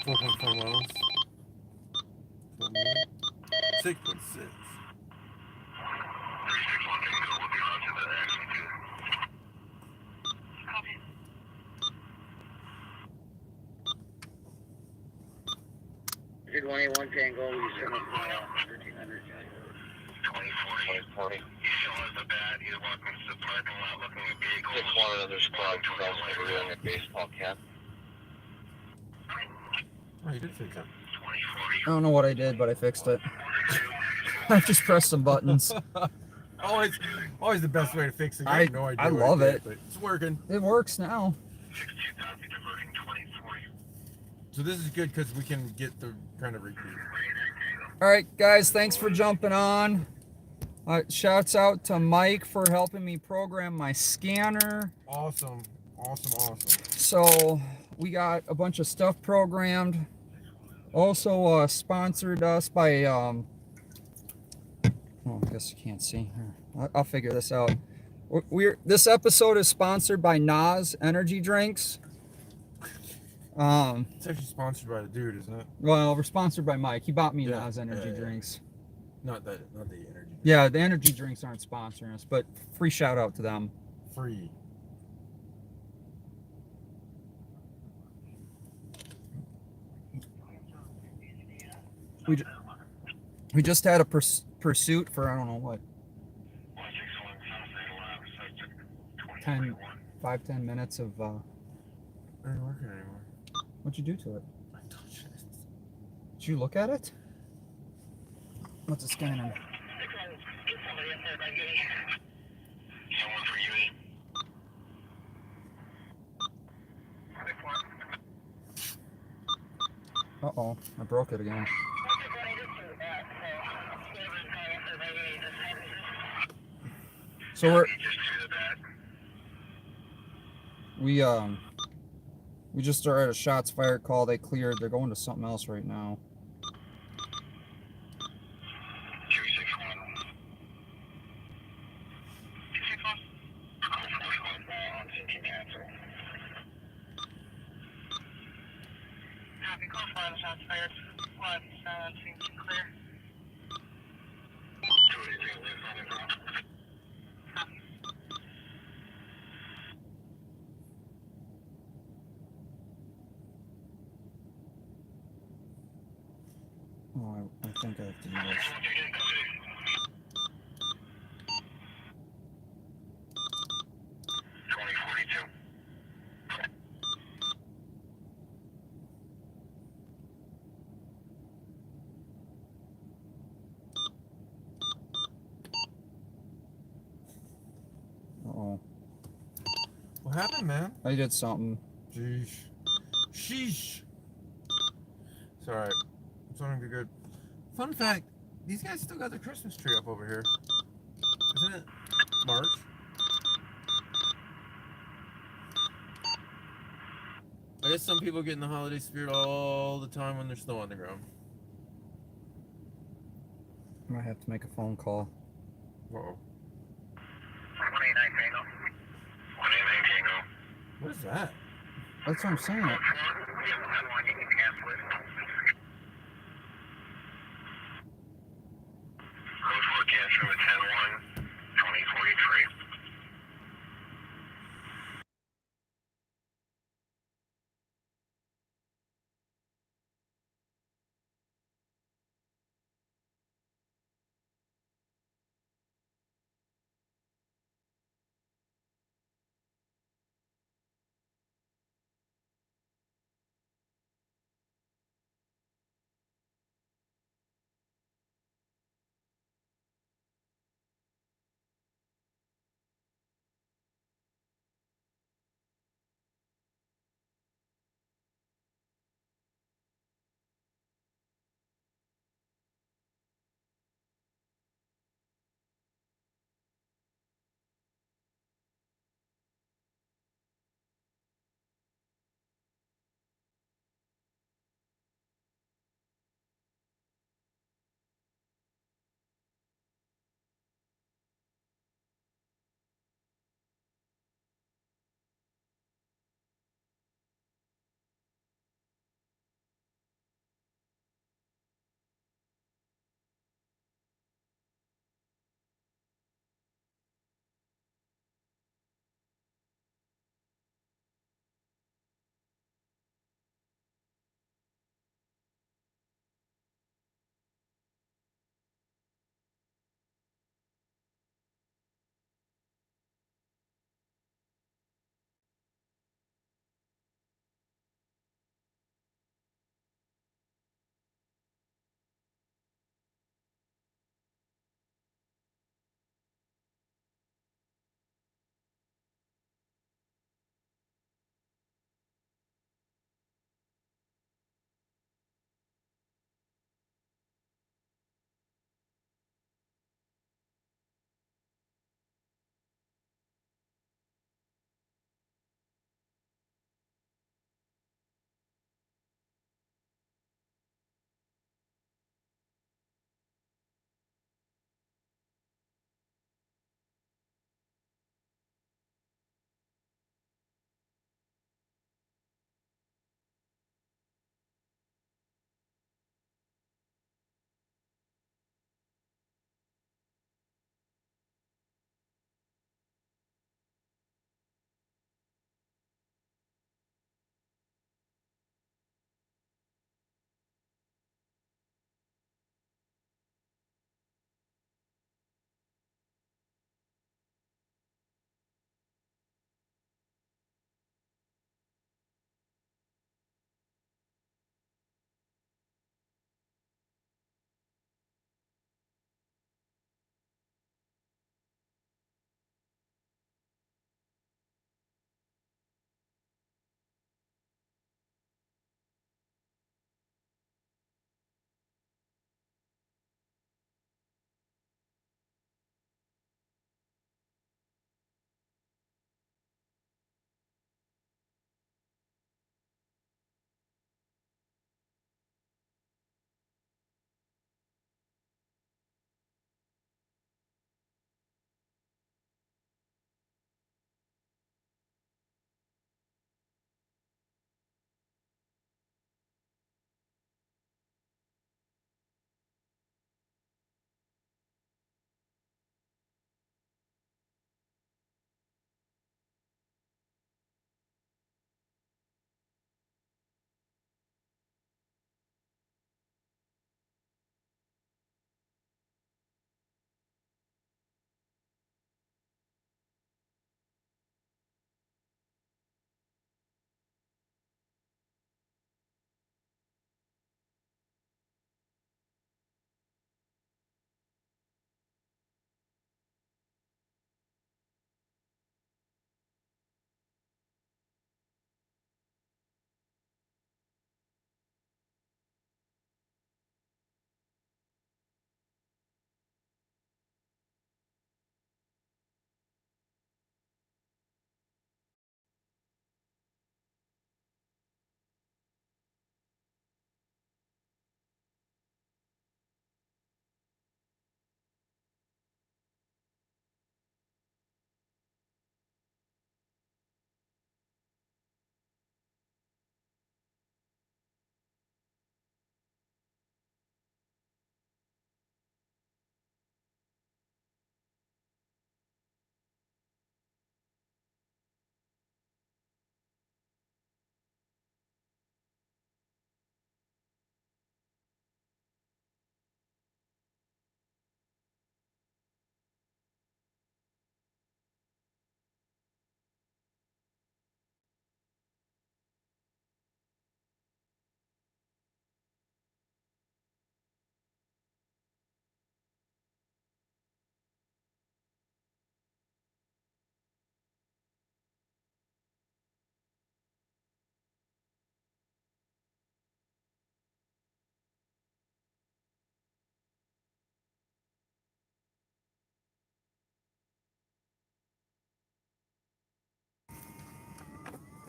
4.4 miles. 6.6. Did 181 Tango, you sent us 1300. 2040. He still has the bat. He's walking to the parking lot looking at vehicles. Just one other squad was also doing a baseball cap. Oh, you did fix it. I don't know what I did, but I fixed it. I just pressed some buttons. always the best way to fix it. I have no idea. I love it. But it's working. It works now. So this is good because we can get the kind of repeat. All right, guys, thanks for jumping on. Shouts out to Mike for helping me program my scanner. Awesome. So we got a bunch of stuff programmed. Also sponsored us by, oh, I guess you can't see. I'll figure this out. This episode is sponsored by Nas Energy Drinks. It's actually sponsored by the dude, isn't it? Well, we're sponsored by Mike. He bought me Nas Energy Drinks. Not the energy. Yeah, the energy drinks aren't sponsoring us, but free shout out to them. Free. We just had a pursuit for I don't know what. 10 minutes of I ain't working anymore. What'd you do to it? I touched it. Did you look at it? What's it scanning? Uh-oh, I broke it again. So we just started a shots fired call. They cleared. They're going to something else right now. Shots fired. 1-7 seems clear. Oh, I think I have to do this. Uh-oh. What happened, man? I did something. Sheesh. It's alright. It's gonna be good. Fun fact, these guys still got their Christmas tree up over here. Isn't it March? I guess some people get in the holiday spirit all the time when there's snow on the ground. I might have to make a phone call. Uh-oh. 189 Tango. 189 Tango. What is that? That's what I'm saying. Code 4, you need to cancel it. Code 4 cancel at 10-1, 2043.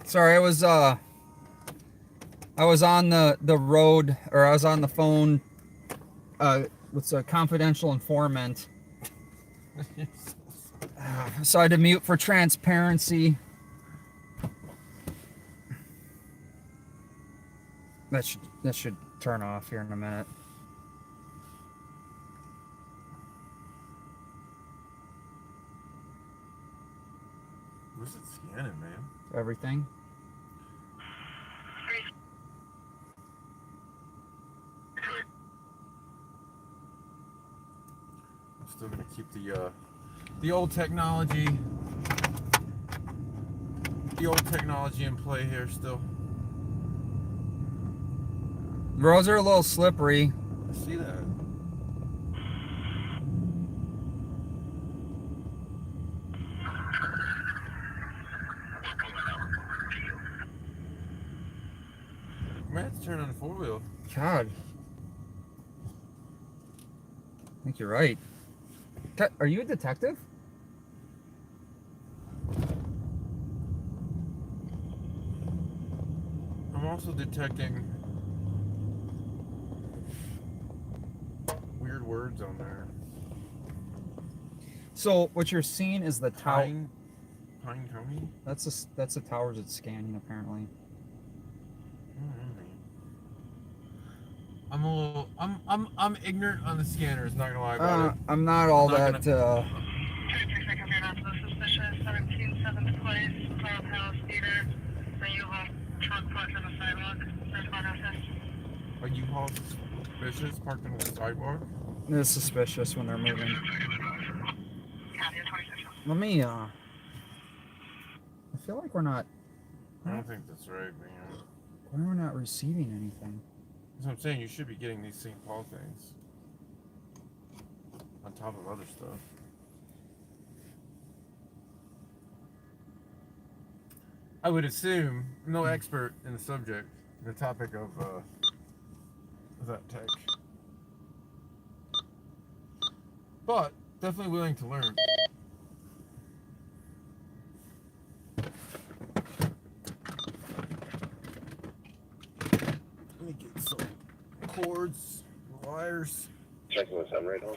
Sorry, I was on the road, or I was on the phone with a confidential informant. So I had to mute for transparency. That should turn off here in a minute. Where's it scanning, man? Everything. I'm still gonna keep the old technology. The old technology in play here still. Roads are a little slippery. I see that. I might have to turn on the 4-wheel. God. I think you're right. Are you a detective? I'm also detecting weird words on there. So what you're seeing is the tower. Pine County? That's the towers it's scanning apparently. I'm a little. I'm ignorant on the scanners. Not gonna lie about it. I'm not all I'm not that. 33 seconds here now, so suspicious. 17-7 place, Clubhouse Theater. The U-Haul truck parked on the sidewalk. Respond access. A U-Haul suspicious parked on the sidewalk. It's suspicious when they're moving. Copy, 26. Let me. I feel like we're not. I don't think that's right, man. Why are we not receiving anything? That's what I'm saying. You should be getting these St. Paul things on top of other stuff. I would assume, I'm no expert in the subject, the topic of that tech, but definitely willing to learn. Let me get some cords, wires. Checking what's on right now.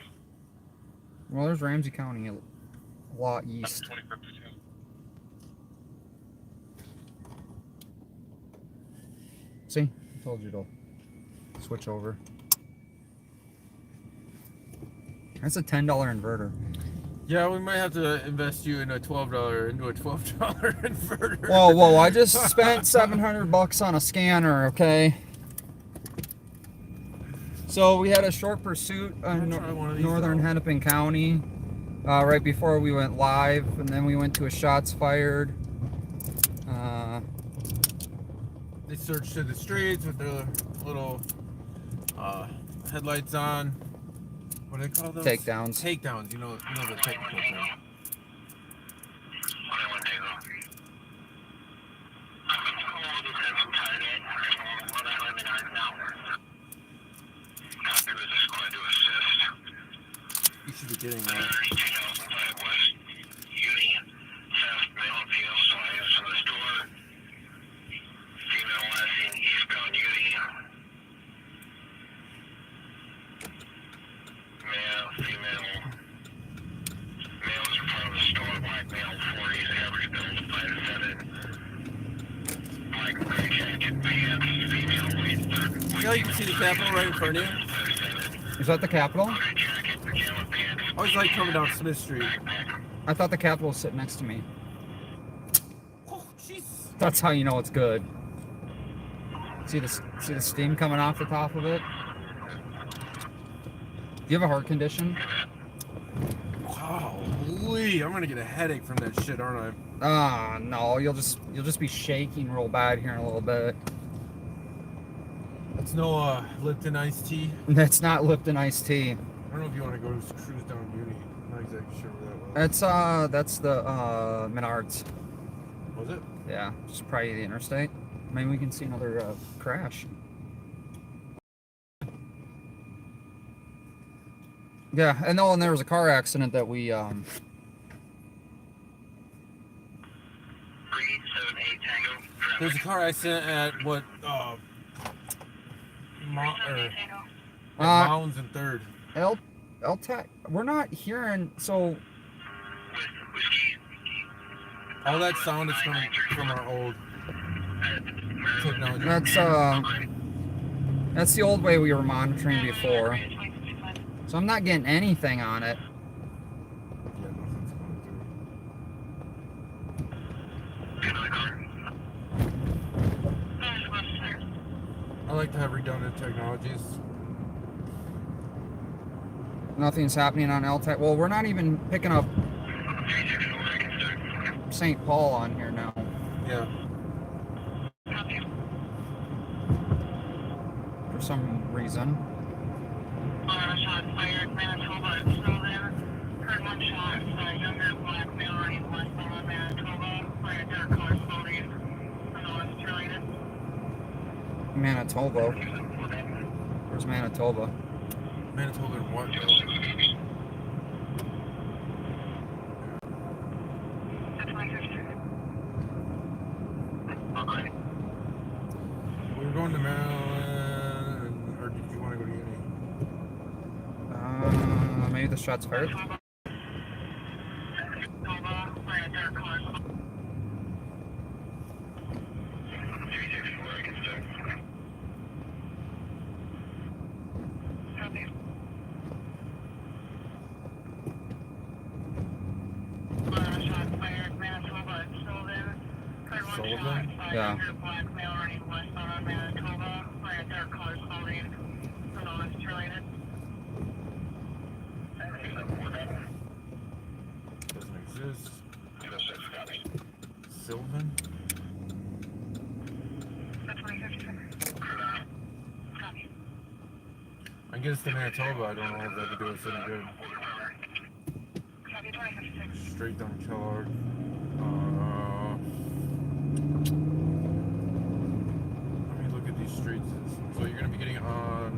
Well, there's Ramsey County a lot east. See, I told you to switch over. That's a $10 inverter. Yeah, we might have to invest you in a $12 inverter. Whoa! I just spent $700 on a scanner. Okay. So we had a short pursuit in northern Hennepin County right before we went live, and then we went to a shots fired. They searched through the streets with their little headlights on. What do they call those? Takedowns. Takedowns. You know the technical term. You should be getting that. Yeah, you can see the Capitol right in front of you. Is that the Capitol? I always like coming down Smith Street. I thought the Capitol was sitting next to me. Oh, Jesus. That's how you know it's good. See the steam coming off the top of it? Do you have a heart condition? Holy, I'm gonna get a headache from that shit, aren't Ah, no, you'll just be shaking real bad here in a little bit. I? It's no Lipton iced tea. That's not Lipton iced tea. I don't know if you want to go cruise down Uni. I'm not exactly sure where that was. That's the Menards. Was it? Yeah, just probably the interstate. Maybe we can see another crash. Yeah, and there was a car accident that we 378 Tango. There's a car accident at what? Mounds and Third. LTAC. We're not hearing. So Whiskey. All that sound is coming from our old technology. that's the old way we were monitoring before. So I'm not getting anything on it. Yeah, nothing's coming through. Another car. I like to have redundant technologies. Nothing's happening on LTAC. Well, we're not even picking up 364, I can start. St. Paul on here now. Yeah. For some reason. Shot fired, Manitoba, it's still there. Heard one shot, younger black male running westbound Manitoba, by a dark color clothing. I know it's related. Manitoba. Where's Manitoba? Manitoba and what? Okay. We were going to Maryland, or did you want to go to Uni? Maybe the shot's fired. Manitoba, by a dark color clothing. 364, I can start. Copy. Shot fired, Manitoba, it's still there. Heard one Sullivan? shot, Yeah. younger black male running westbound Manitoba, by a dark color clothing. I know it's related. Doesn't exist. Sylvan? I guess the Manitoba, I don't know if that would do us any good. Straight down Kellogg. Let me look at these streets. So you're going to be getting on,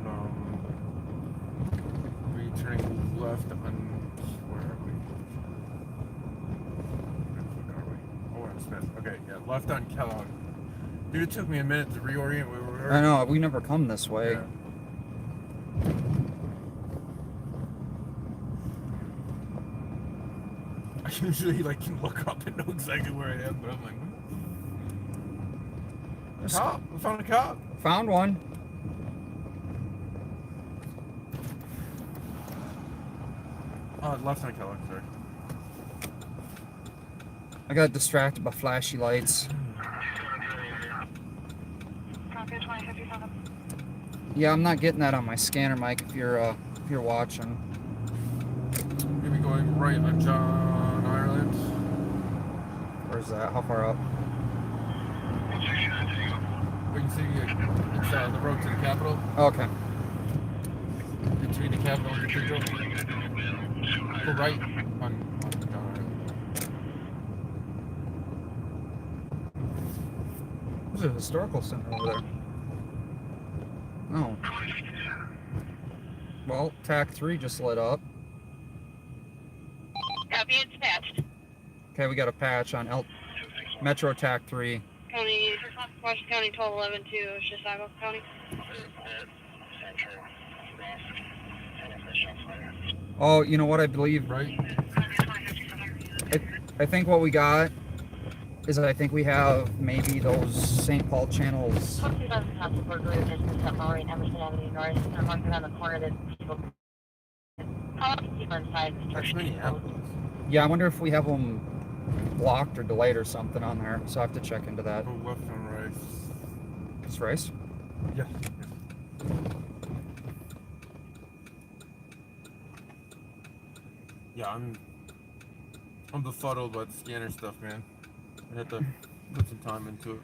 turning left on, where are we? Where are we? Oh, we're on Smith. Okay, yeah, left on Kellogg. Dude, it took me a minute to reorient where we were. I know, we never come this way. Yeah. I usually can look up and know exactly where I am, but I'm like, cop! We found a cop! Found one. Left on Kellogg, sorry. I got distracted by flashy lights. Yeah, I'm not getting that on my scanner, Mike. If you're watching. We're gonna be going right on John Ireland. Where's that? How far up? We can see it's the road to the Capitol. Okay. Between the Capitol and the Cathedral. Go right on John Ireland. There's a historical center over there. Oh. Well, TAC 3 just lit up. Copy, it's patched. Okay, we got a patch on Metro TAC 3. County, Washington County 1211 to Chisago County. Oh, you know what I believe? Right? I think what we got is I think we have maybe those St. Paul channels. How long people inside? That's Minneapolis. Yeah, I wonder if we have them blocked or delayed or something on there. So I have to check into that. Go left on right. It's Rice. Yeah. Yeah, I'm befuddled by the scanner stuff, man. I had to put some time into it.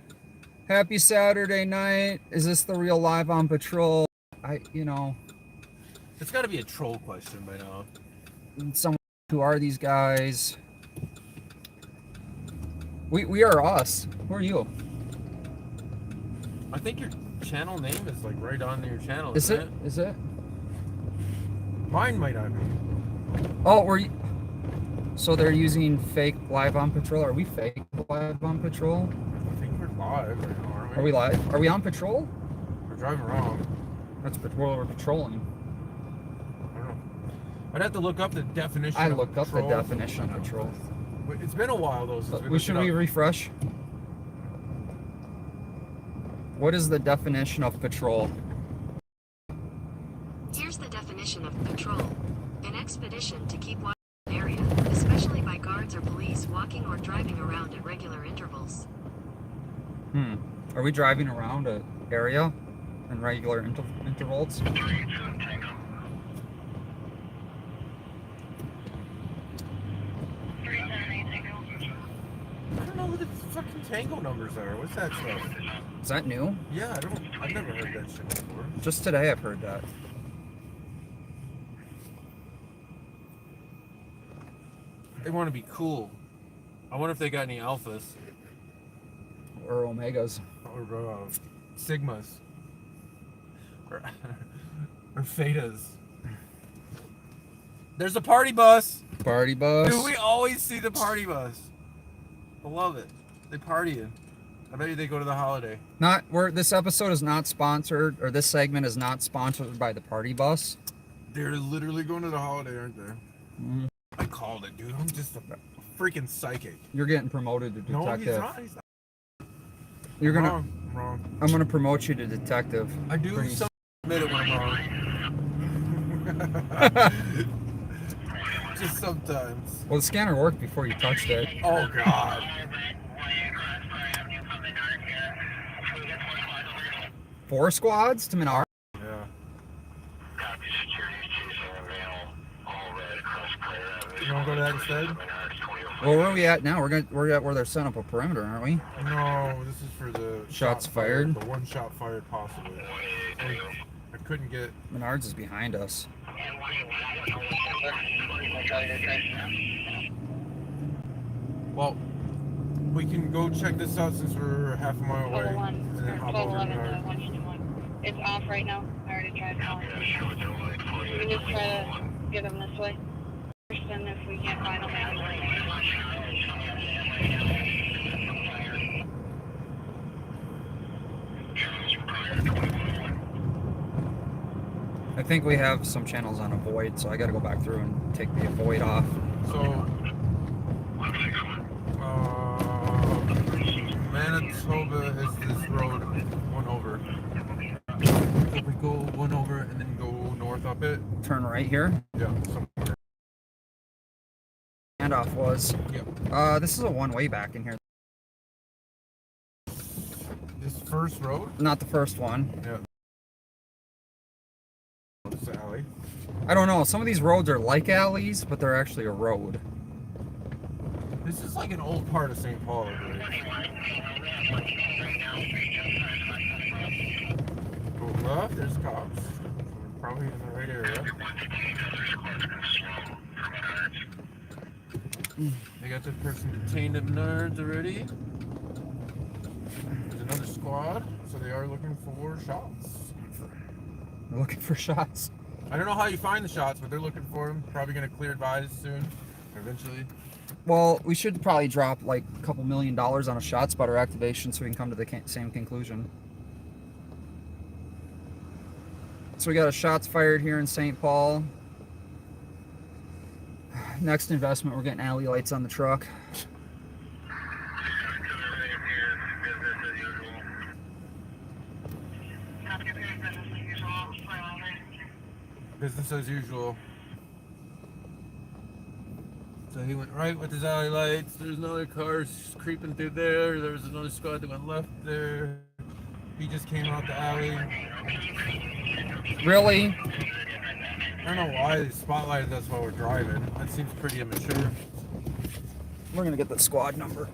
Happy Saturday night. Is this the real Live on Patrol? It's got to be a troll question by now. Someone, who are these guys? We are us. Who are you? I think your channel name is right on your channel. Is isn't it? Is it? Mine might not be. Oh, were you? So they're using fake live on patrol. Are we fake live on patrol? I think we're live right now, aren't we? Are we live? Are we on patrol? We're driving around. That's patrol. We're patrolling. I don't know. I'd have to look up the definition I of looked up the patrol. definition of patrol. It's been a while though since we Should we refresh? What is the definition of patrol? Here's the definition of patrol. An expedition to keep watch of an area, especially by guards or police walking or driving around at regular intervals. Are we driving around an area in regular intervals? I don't know what the fucking tango numbers are. What's that stuff? Is that new? Yeah, I've never heard that shit before. Just today I've heard that. They want to be cool. I wonder if they got any alphas Or omegas. or sigmas or, or thetas. There's a party bus. Party bus. Dude, we always see the party bus. I love it. They partying. I bet you they go to the holiday. This episode is not sponsored, or this segment is not sponsored by the party bus. They're literally going to the holiday, aren't they? Mm-hmm. I called it, dude. I'm just a freaking psychic. You're getting promoted to detective. No, he's not. He's not. You're gonna. I'm wrong. I'm gonna promote you to detective. I do Pretty- admit it when I'm wrong. Just sometimes. Well, the scanner worked before you touched it. Oh God. 4 squads to Menard. Yeah. Copy, security's chasing a male, all red across Clare Avenue. You wanna go to that instead? Well, where are we at now? We're at where they're setting up a perimeter, aren't we? No, this is for the Shots fired? The one shot fired, possibly. I couldn't get. Menards is behind us. Well, we can go check this out since we're half a mile away. And then hop over to Menards. 1211. It's off right now. I already tried calling. You can just try to get them this way. And if we can't find them, I think we have some channels on avoid, so I gotta go back through and take the avoid off. So, Manitoba is this road one over. If we go one over and then go north up it, Turn right here. yeah, somewhere. Handoff was. Yep. This is a one-way back in here. This first road, Not the first one. yeah. This alley. I don't know. Some of these roads are like alleys, but they're actually a road. This is like an old part of St. Paul, I believe. Go left, there's cops. We're probably in the right area. They got this person detained at Menards already. There's another squad, so they are looking for shots. We're looking for shots. I don't know how you find the shots, but they're looking for them. Probably going to clear advise soon, eventually. Well, we should probably drop like a couple $1 million on a shot spotter activation so we can come to the same conclusion. So we got a shots fired here in St. Paul. Next investment, we're getting alley lights on the truck. Business as usual. So he went right with his alley lights. There's another car creeping through there. There was another squad that went left there. He just came out the alley. Really? I don't know why they spotlighted us while we're driving. That seems pretty immature. We're gonna get the squad number.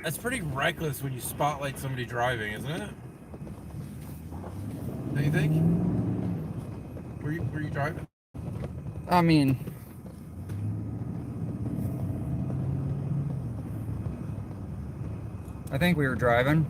That's pretty reckless when you spotlight somebody driving, isn't it? Don't you think? Were you driving? I mean, I think we were driving.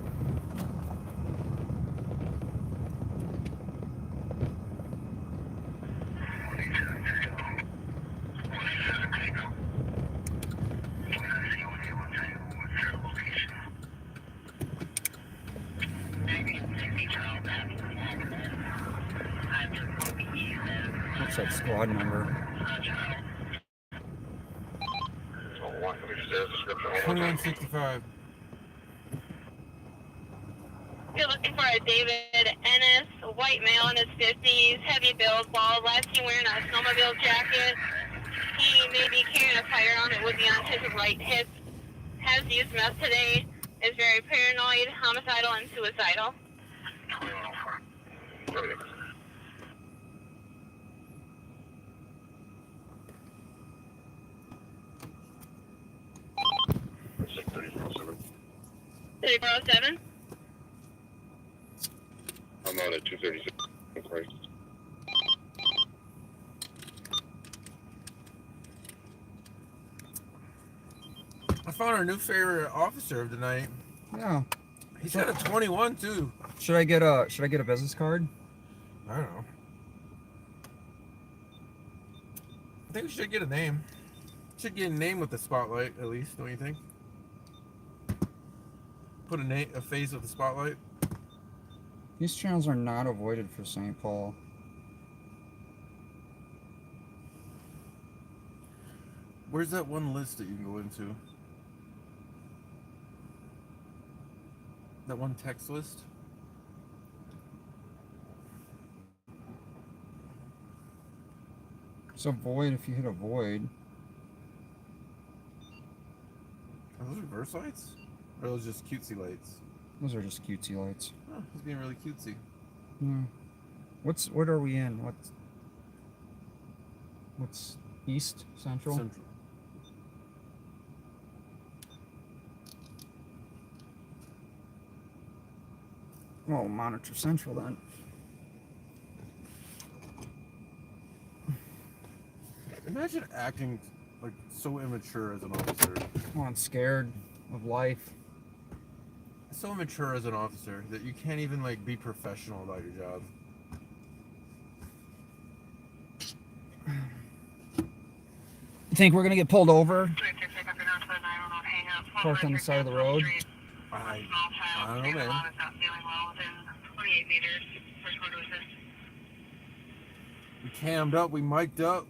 Squad number. So, what can we just add a description? 2165. You're looking for a David Ennis, a white male in his 50s, heavy build, bald, last seen wearing a snowmobile jacket. He may be carrying a firearm. It would be on his right hip. Has used meth today. Is very paranoid, homicidal, and suicidal. 2104. Six 3407. 3407. I'm out at 236. Okay. I found our new favorite officer of the night. Yeah. He's got a 21 too. Should I get a business card? I don't know. I think we should get a name. Should get a name with the spotlight at least, don't you think? Put a face with the spotlight. These channels are not avoided for St. Paul. Where's that one list that you can go into? That one text list? It's a void if you hit a void. Are those reverse lights? Or are those just cutesy lights? Those are just cutesy lights. Oh, he's being really cutesy. Yeah. What are we in? What's east? Central? Central. Oh, monitor central then. Imagine acting like so immature as an officer. Oh, I'm scared of life. So immature as an officer that you can't even like be professional about your job. You think we're gonna get pulled over? Parked on the side of the road? I don't know, man. We cammed up, we mic'd up.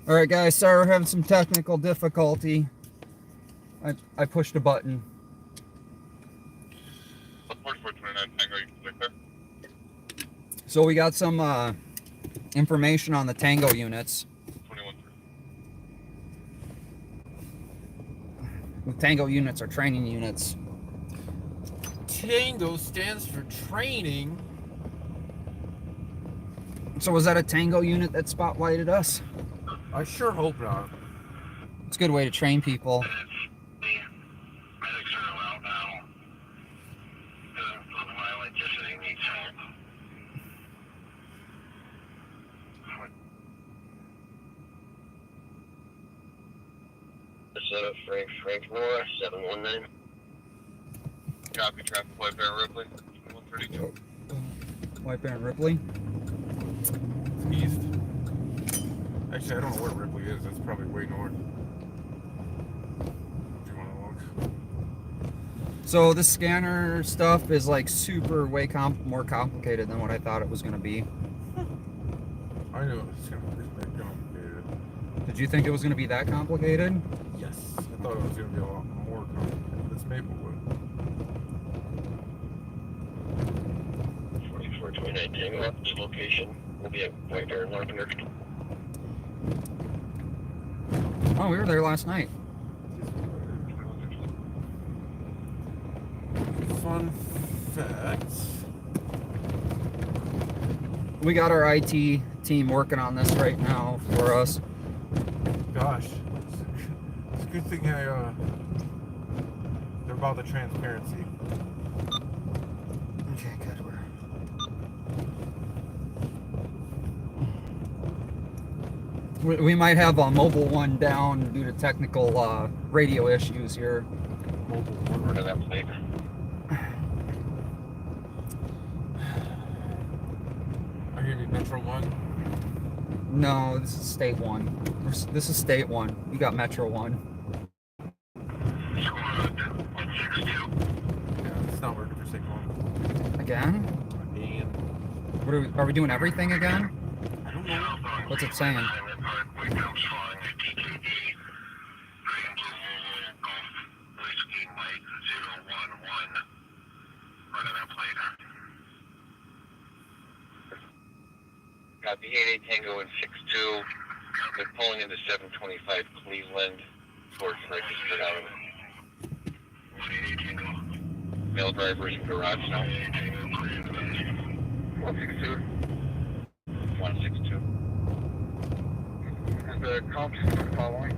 All right, guys. Sorry, we're having some technical difficulty. I pushed a button. 4429 Tango, you can there. So we got some information on the Tango units. 21 The Tango units are training units. Tango stands for training. So was that a Tango unit that spotlighted us? I sure hope not. It's a good way to train people. medics are allowed now. The violent just needs help. Frank Nora, 719. Copy, traffic light bear Ripley, 132. White Bear and Ripley. It's east. Actually, I don't know where Ripley is. That's probably way north. If you want to look. So this scanner stuff is like super way more complicated than what I thought it was going to be. I knew it was going to be that complicated. Did you think it was going to be that complicated? Yes. I thought it was going to be a lot more complicated. It's Maplewood. 4429 Tango, up to location. We'll be at White Bear North American. Oh, we were there last night. Fun fact. We got our IT team working on this right now for us. Gosh. It's a good thing they're about the transparency. Okay, good. We might have a mobile one down due to technical radio issues here. Mobile We're one. to that plate. I hear you, Metro 1. No, this is State 1. This is State 1. We got Metro 1. Squad 162. Yeah, it's not working for State 1. Again? What are we doing everything again? I don't know. What's it saying? Copy 88 Tango and 62. They're pulling into 725 Cleveland towards Registered Avenue. 188 Tango. Male drivers in garage now. 162. 162. And the cops are following.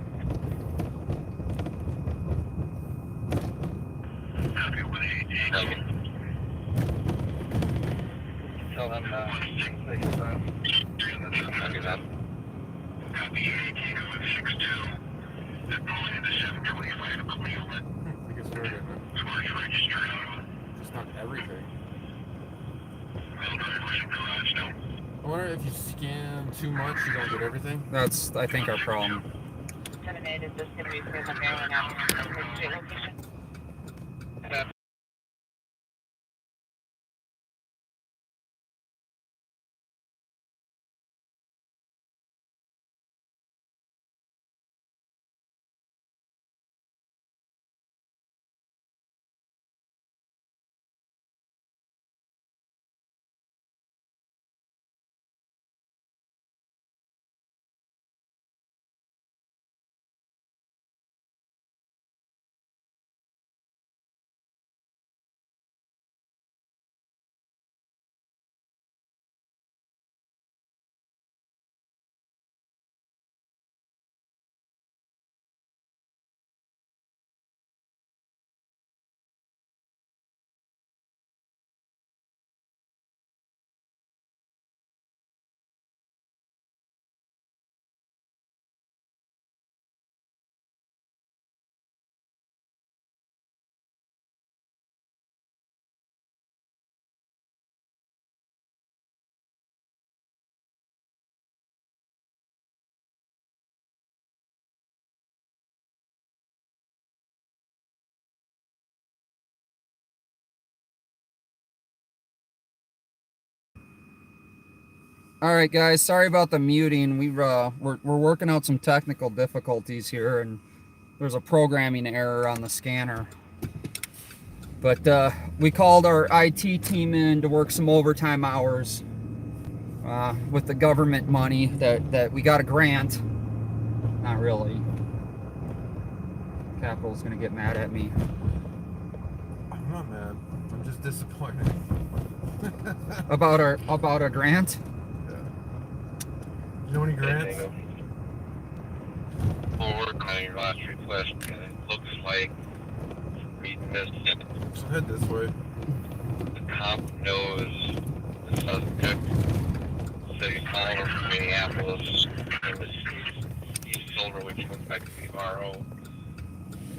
Copy 188 Tango. Tell them they can copy that. Copy 88 Tango and 62. They're pulling into 725 Cleveland. I guess we're getting it. Towards Registered Avenue. Just not everything. Male drivers in garage now. I wonder if you scan too much, you don't get everything. That's, I think, our problem. Lieutenant, is this going to be for the Maryland Avenue location? All right, guys. Sorry about the muting. We're working out some technical difficulties here, and there's a programming error on the scanner. But we called our IT team in to work some overtime hours with the government money that we got a grant. Not really. Capital's gonna get mad at me. I'm not mad. I'm just disappointed. About a grant? Yeah. You know any grants? We'll work on your last request, and it looks like reading this. So head this way. The cop knows the suspect. City calling him from Minneapolis in the East Silver, which went back to Navarro.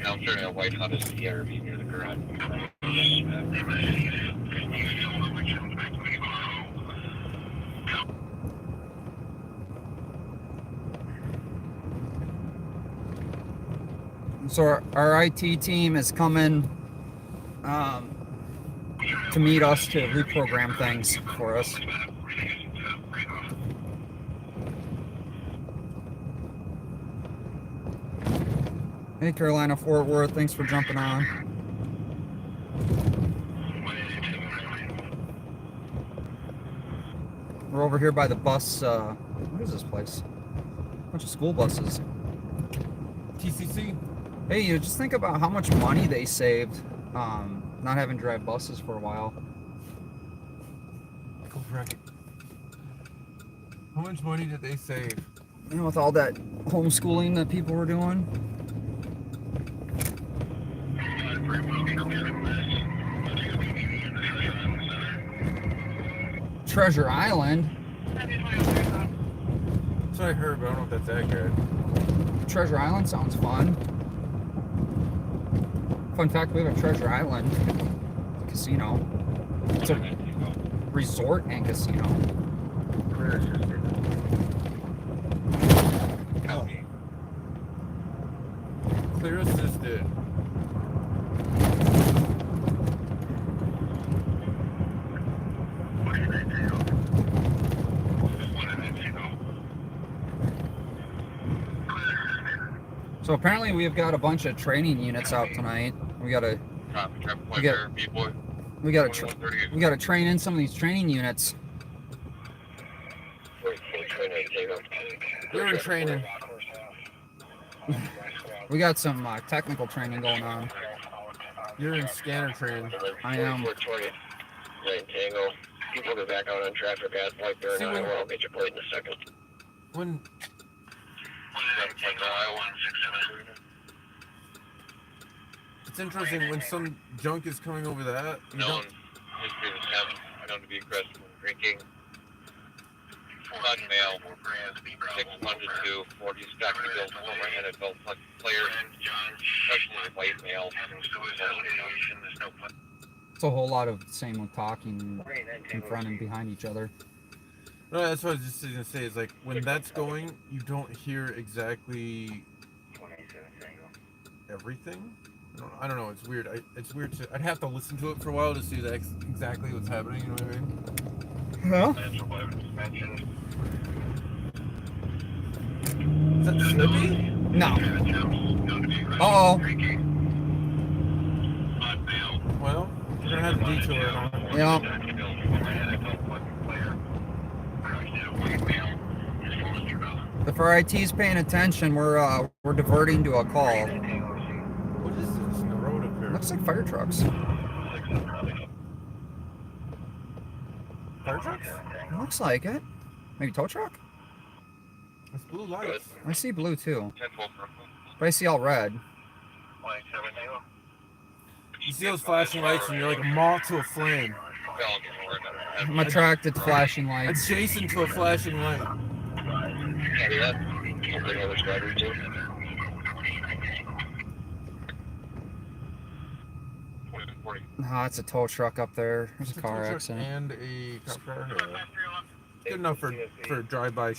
Counter in a white Honda CRV near the garage. So our IT team is coming to meet us to reprogram things for us. Hey, Carolina, Fort Worth, thanks for jumping on. We're over here by the bus. What is this place? Bunch of school buses. TCC? Hey, you just think about how much money they saved not having to drive buses for a while. Go for it. How much money did they save? You know, with all that homeschooling that people were doing. Treasure Island. That's what I heard, but I don't know if that's accurate. Treasure Island sounds fun. Fun fact, we have a Treasure Island casino. It's a resort and casino. Clear assisted. So apparently we've got a bunch of training units out tonight. We gotta train in some of these training units. You're in training. We got some technical training going on. You're in scanner training. I am. Tango. People go back out on traffic at like they're not. I'll get your plate in a second. When it's interesting when some junk is coming over that. You Known don't. history of attempt. Known to be aggressive when drinking. Fun male. 6'2", 40 stocking built, former NFL player. Especially white male. It's a whole lot of the same with talking in front and behind each other. No, that's what I was just gonna say. Is like when that's going, you don't hear exactly everything. I don't know. It's weird. It's weird to. I'd have to listen to it for a while to see exactly what's happening. You know what I mean? Well, is that Slippy? no. Uh-oh. Well, we're gonna have a detour on. Yeah. If our IT's paying attention, we're diverting to a call. What is this in the road up here? Looks like fire trucks. Fire trucks? It looks like it. Maybe tow truck? It's blue lights. I see blue too. 10-12. But I see all red. You see those flashing lights and you're like a moth to a flame. I'm attracted to flashing lights. Adjacent to a flashing light. Copy that. Hopefully other driver too. Oh, it's a tow truck up there. There's It's a car tow truck accident. and a cop car. Yeah. Good enough for a drive-by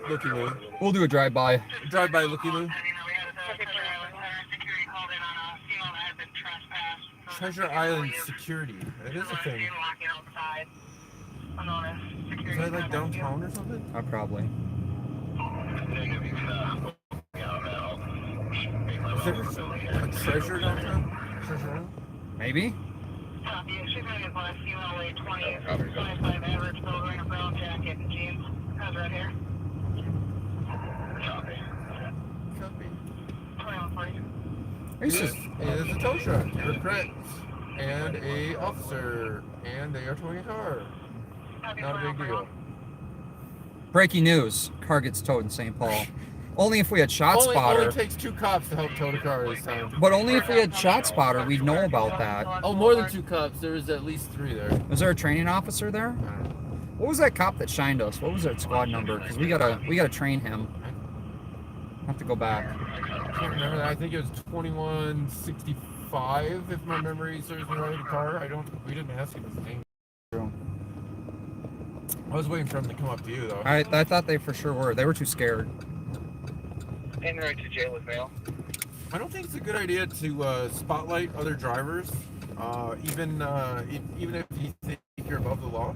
looky-loo. We'll do a drive-by. Drive-by looky-loo. Treasure Island security. That is a thing. anonymous Is security. that like downtown or something? Probably. Is there a treasure downtown? Treasure Island? Maybe? Copy. She's going to get by ULA 25 average, bill wearing a brown jacket and jeans. How's right here? Copy. Could be. 2140. This This is is a tow truck with credits and a officer, and they are towing a car. Copy. Not a big deal. breaking news. Car gets towed in St. Paul. Only if we had ShotSpotter. Only takes 2 cops to help tow the car this time. But only if we had ShotSpotter, we'd know about that. Oh, more than 2 cops. There's at least 3 there. Was there a training officer there? I don't know. What was that cop that shined us? What was that squad number? Because we gotta train him. I have to go back. I can't remember that. I think it was 2165, if my memory serves me right. The car. We didn't ask him his name. I was waiting for him to come up to you though. I thought they for sure were. They were too scared. En route to jail with mail. I don't think it's a good idea to spotlight other drivers, even if you think you're above the law.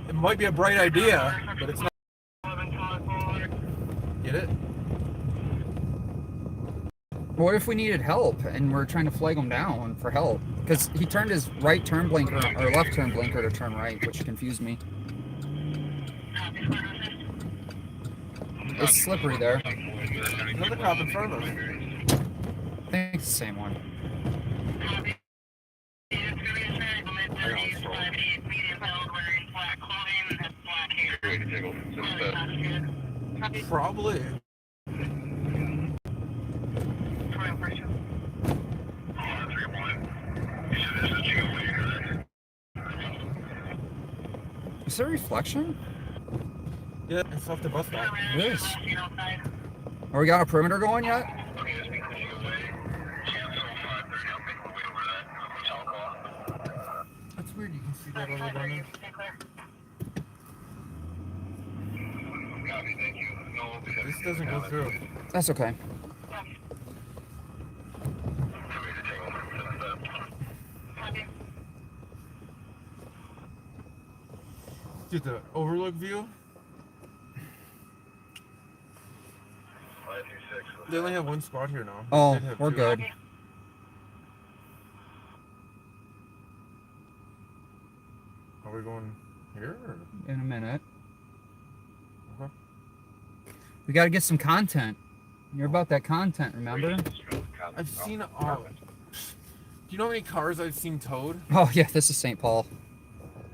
It might be a bright idea, but it's not. Get it? What if we needed help and we're trying to flag him down for help? Because he turned his right turn blinker or left turn blinker to turn right, which confused me. It's slippery there. Another cop in front of us. I think it's the same one. Probably. Is there a reflection? Yeah, it's off the bus stop. It is. Are we got a perimeter going yet? That's weird. You can see that over there. This doesn't go through. That's okay. Get the overlook view. They only have 1 squad here now. Oh, They did have we're 2. good. Are we going here? Or? In a minute. Okay. We got to get some content. You're about that content, remember? I've seen. Do you know how many cars I've seen towed? Oh yeah, this is St. Paul.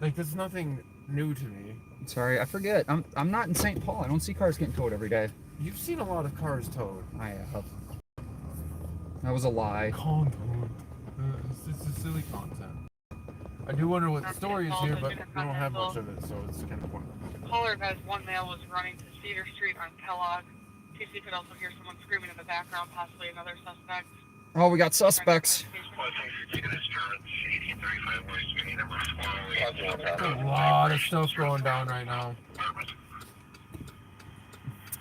Like, this is nothing new to me. Sorry, I forget. I'm not in St. Paul. I don't see cars getting towed every day. You've seen a lot of cars towed. I have. That was a lie. Content. It's a silly content. I do wonder what the story is here, but we don't have much of it, so it's kind of pointless. Caller advised 1 male was running to Cedar Street on Kellogg. TC could also hear someone screaming in the background, possibly another suspect. Oh, we got suspects. There's a lot of stuff going down right now.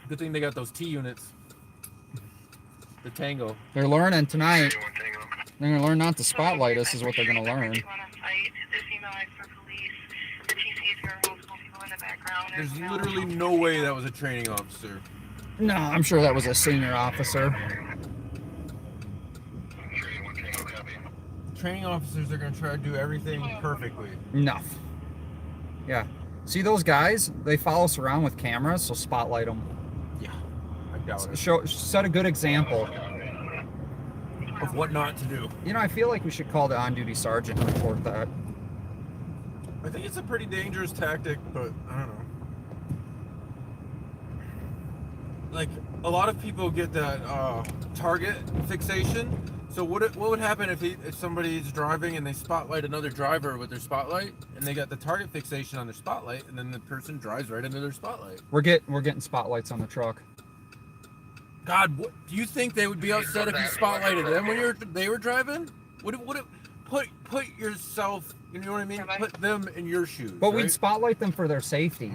Good thing they got those T units. The Tango. They're learning tonight. They're gonna learn not to spotlight us, is what they're gonna learn. There's literally no way that was a training officer. No, I'm sure that was a senior officer. Training officers are going to try to do everything perfectly. Enough. Yeah. See those guys? They follow us around with cameras, so spotlight them. Yeah, I doubt it. Set a good example. Of what not to do. You know, I feel like we should call the on-duty sergeant and report that. I think it's a pretty dangerous tactic, but I don't know. Like, a lot of people get that target fixation. So what would happen if somebody's driving and they spotlight another driver with their spotlight, and they got the target fixation on their spotlight, and then the person drives right into their spotlight? We're getting spotlights on the truck. God, do you think they would be upset if you spotlighted them when they were driving? Would it put yourself, you know what I mean? Put them in your shoes. But right? we'd spotlight them for their safety.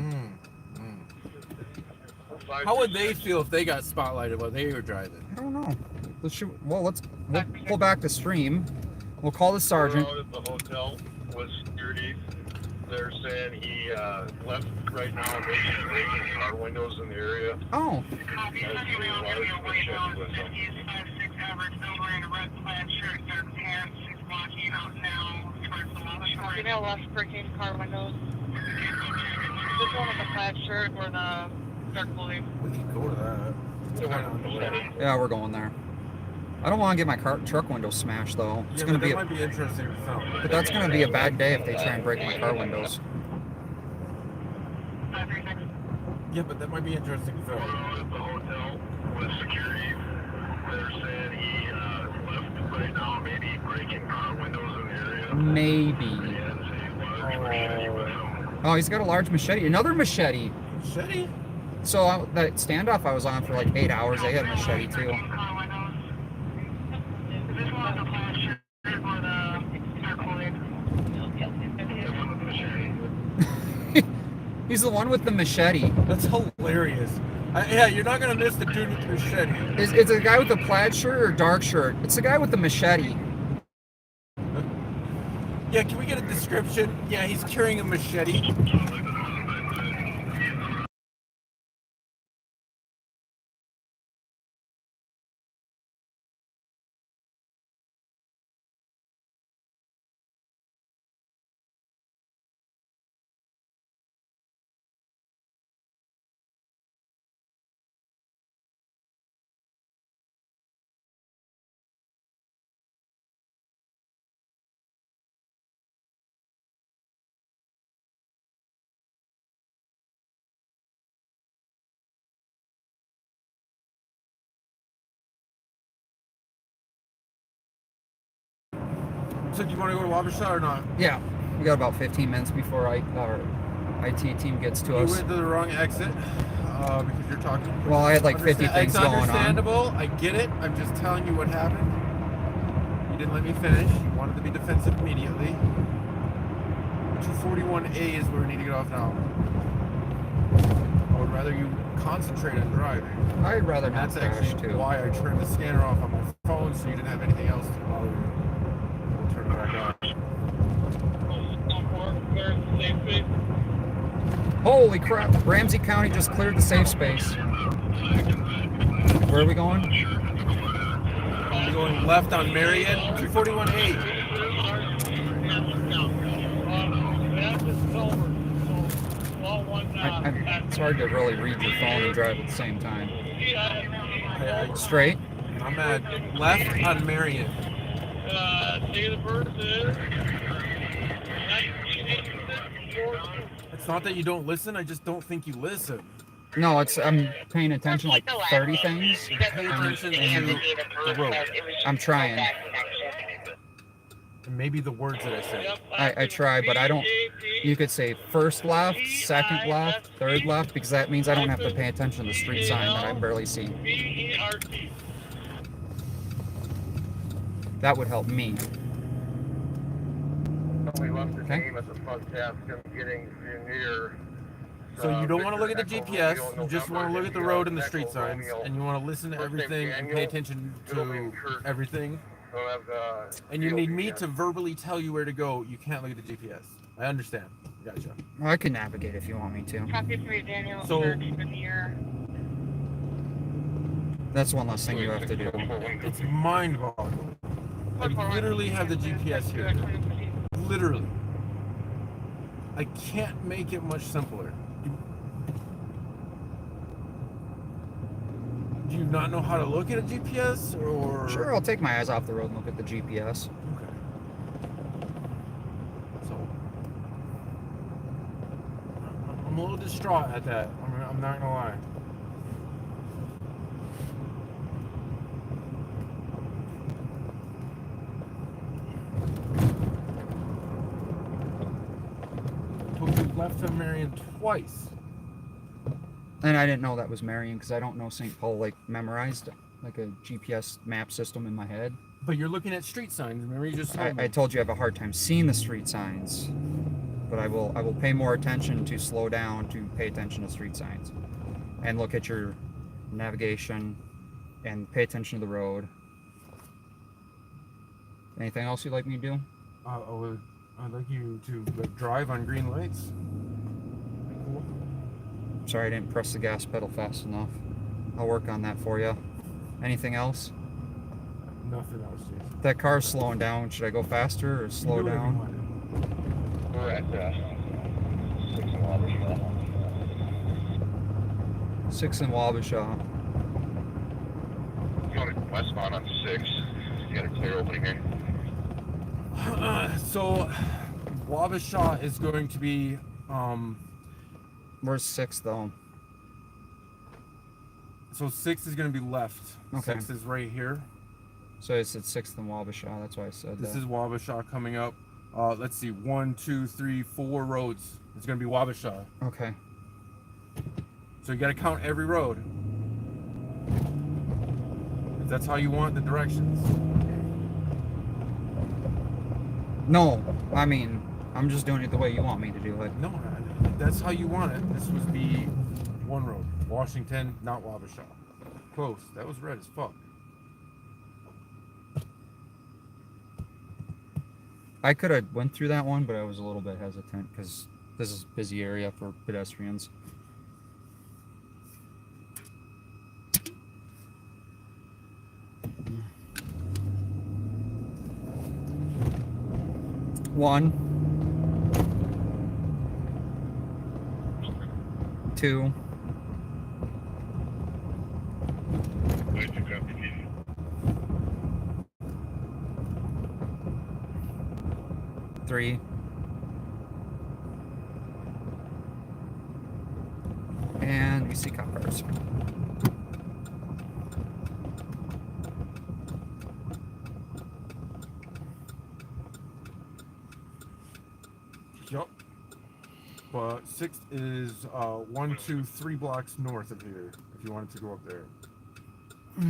How would they feel if they got spotlighted while they were driving? I don't know. We'll pull back the stream. We'll call the sergeant. At the hotel was security. they're saying he left right now and maybe breaking car windows in the area. Oh, Copy, somebody will give you a way down. He's 5'6" average, still wearing a red plaid shirt, dark pants. He's walking out now towards the laboratory. Female left breaking car windows. This one with the plaid shirt or the dark clothing. We could go to that. It's kind of on the way. yeah, we're going there. I don't want to get my truck window smashed though. It's Yeah, gonna but be, that might be interesting to film. but that's gonna be a bad day if they try and break my car windows. Yeah, but that might be interesting to film. At the hotel with security, they're saying he left right now, maybe breaking car windows in the area. Maybe. He has a large machete with him. Oh, he's got a large machete. Another machete. Machete? So that standoff I was on for like 8 hours, they had a machete too. This one with the plaid shirt or the dark clothing. He's the one with the machete. That's hilarious. Yeah, you're not gonna miss the dude with the machete. Is it the guy with the plaid shirt or dark shirt? It's the guy with the machete. Yeah, can we get a description? Yeah, he's carrying a machete. So do you want to go to Roadside or not? Yeah, we got about 15 minutes before our IT team gets to You us. went to the wrong exit because you're talking. Well, I had like 50 things It's going on. understandable. I get it. I'm just telling you what happened. You didn't let me finish. You wanted to be defensive immediately. 241A is where we need to get off now. I would rather you concentrate on driving. I'd rather not That's crash actually too. why I turned the scanner off on my phone so you didn't have anything else to bother you. We'll turn it back on. Holy crap! Ramsey County just cleared the safe space. Where are we going? You're going left on Marion, 241A. It's hard to really read your phone and drive at the same time. Straight? I'm at left on Marion. Date of birth is It's not that you don't listen, I just don't think you listen. No, I'm paying attention like 30 things. Pay attention to the road. I'm trying. And maybe the words that I say. I try, but I don't. You could say first left, second left, third left, because that means I don't have to pay attention to the street sign that I barely see. That would help me. we left the Okay. game at the front desk and getting near. So you don't want to look at the GPS, you just want to look at the road and the street signs, and you want to listen to everything and pay attention to everything. And you need me to verbally tell you where to go. You can't look at the GPS. I understand. Gotcha. Well, I can navigate if you want me to. Copy 3, Daniel. So- Search for near. That's one less thing you have to do. It's mind-boggling. I literally have the GPS here. Literally. I can't make it much simpler. Do you not know how to look at a GPS, or? Sure, I'll take my eyes off the road and look at the GPS. Okay. So, I'm a little distraught at that. I'm not gonna lie. Took you left on Marion twice. And I didn't know that was Marion because I don't know St. Paul like memorized, like a GPS map system in my head. But you're looking at street signs. Remember, you just told me. I told you I have a hard time seeing the street signs, but I will pay more attention to slow down to pay attention to street signs, and look at your navigation, and pay attention to the road. Anything else you'd like me to do? I would I'd like you to drive on green lights. Cool. Sorry, I didn't press the gas pedal fast enough. I'll work on that for you. Anything else? Nothing else, Jason. That car's slowing down. Should I go faster or slow You do whatever you down? want. We're at 6 and Wabasha. 6 in Wabasha. Going westbound on 6. You got a clear opening here. So, Wabasha is going to be, Where's 6 though? so 6 is going to be left. Okay. 6 is right here. So I said 6th in Wabasha. That's why I said This that. is Wabasha coming up. Let's see, 1, 2, 3, 4 roads. It's going to be Wabasha. Okay. So you got to count every road. If that's how you want the directions. No, I mean, I'm just doing it the way you want me to do it. No, that's how you want it. This was the one road. Washington, not Wabasha. Close. That was red as fuck. I could have went through that one, but I was a little bit hesitant because this is a busy area for pedestrians. One, 2, Where'd you copy, Keith? 3, and we see cop cars. Yup. But 6th is 1, 2, 3 blocks north of here. If you wanted to go up there.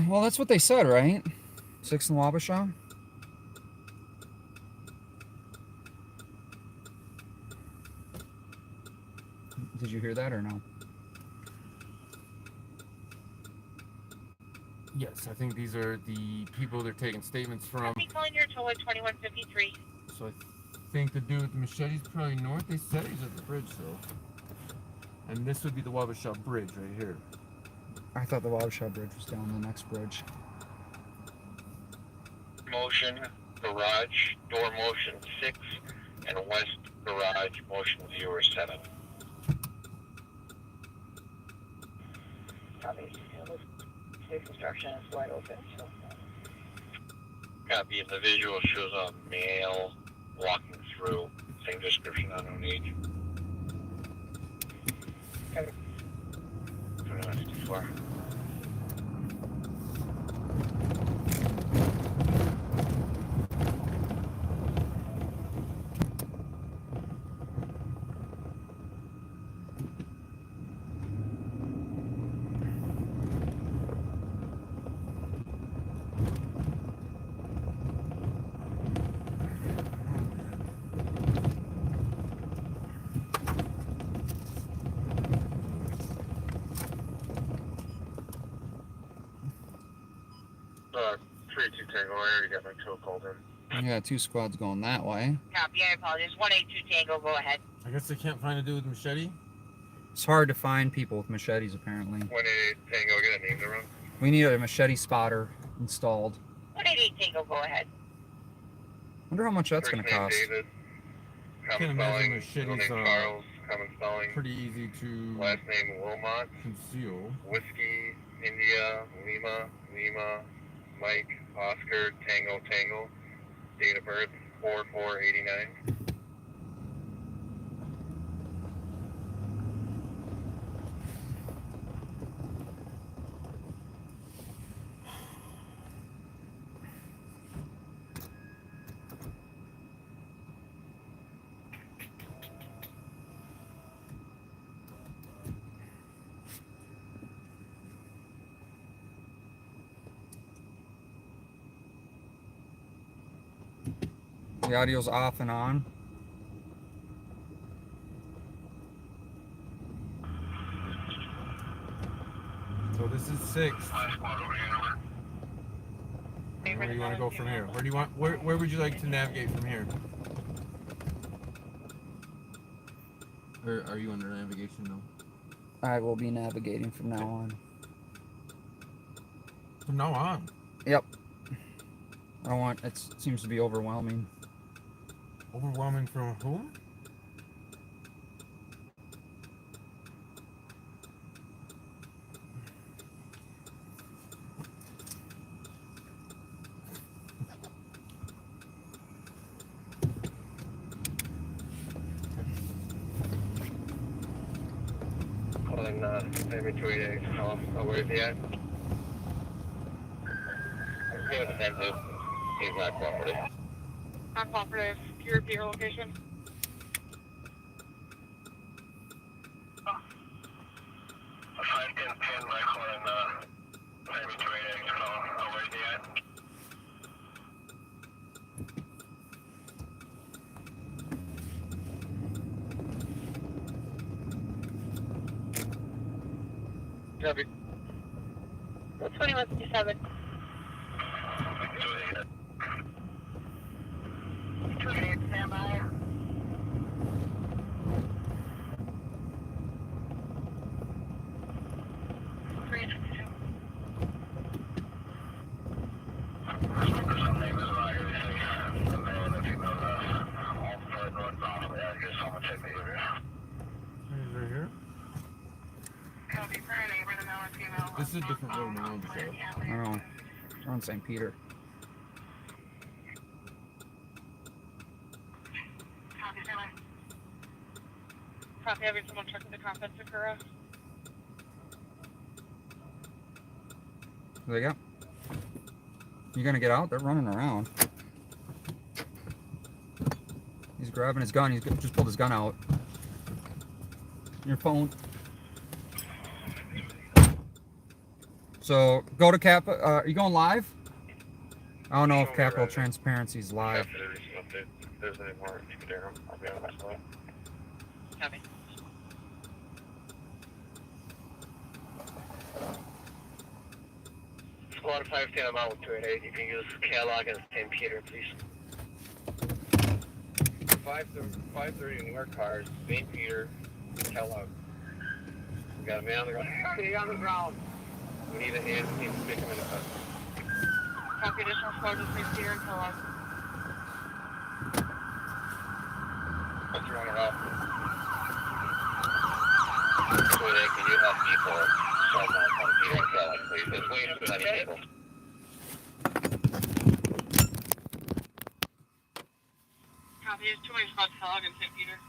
Well, that's what they said, right? 6 in Wabasha. Did you hear that or no? Yes, I think these are the people they're taking statements from. I'll be calling your toll at 2153. So I think the dude with the machete's probably north. They said he's at the bridge, though. And this would be the Wabasha Bridge right here. I thought the Wabasha Bridge was down the next bridge. Motion, garage, door motion 6, and west garage motion 07. Construction is wide open, so. Copy, and the visual shows a male walking through. Same description on each. That's too far. Three, 2 Tango, I already got my tow called in. Yeah, 2 squads going that way. Copy, I apologize. 182 Tango, go ahead. I guess they can't find a dude with a machete. It's hard to find people with machetes, apparently. 188 Tango, I got a name to run. We need a machete spotter installed. 188 Tango, go ahead. Wonder how much that's going to First name cost. David. Can't Common imagine spelling. machetes Middle name Charles. Common spelling. Pretty easy to Last name Wilmot. conceal. Whiskey, India, Lima, Lima, Mike, Oscar, Tango, Tango. Date of birth 4/4/89. The audio's off and on. So this is 6th. Where do you want to go from here? Where do you want? Where would you like to navigate from here? Or are you under navigation though? I will be navigating from now on. From now on. Yep. It seems to be overwhelming. Overwhelming from whom? Calling maybe 288. Where is he at? He was defensive. He's not cooperative. Not cooperative. Can you repeat your location? A 510 my calling maybe 288. Where is he at? Copy. 2157. 288, stand by. Right here. Copy for a neighbor, the male and female. This is a different road now, so. I don't know. We're on St. Peter. Copy, stand by. Copy, having someone check the contents of Kura. There you go. You gonna get out? They're running around. He's grabbing his gun. He's just pulled his gun out. Your phone. So go to Cap. Are you going live? I don't know if Capital Transparency's live. If there's any more, you can dare them. I'll be on my spot. Copy. Squad 510, I'm out with 288. You can use catalog and St. Peter, please. 530 in your cars, St. Peter, catalog. We got a man on the ground. He's on the ground. We need a hand. We need to pick him in the car. Copy, additional squad to St. Peter and Kellogg. What's wrong with that? 288, can you help people? Start on St. Peter and catalog, please. There's way too many people. Copy, there's too many spots Kellogg and St. Peter.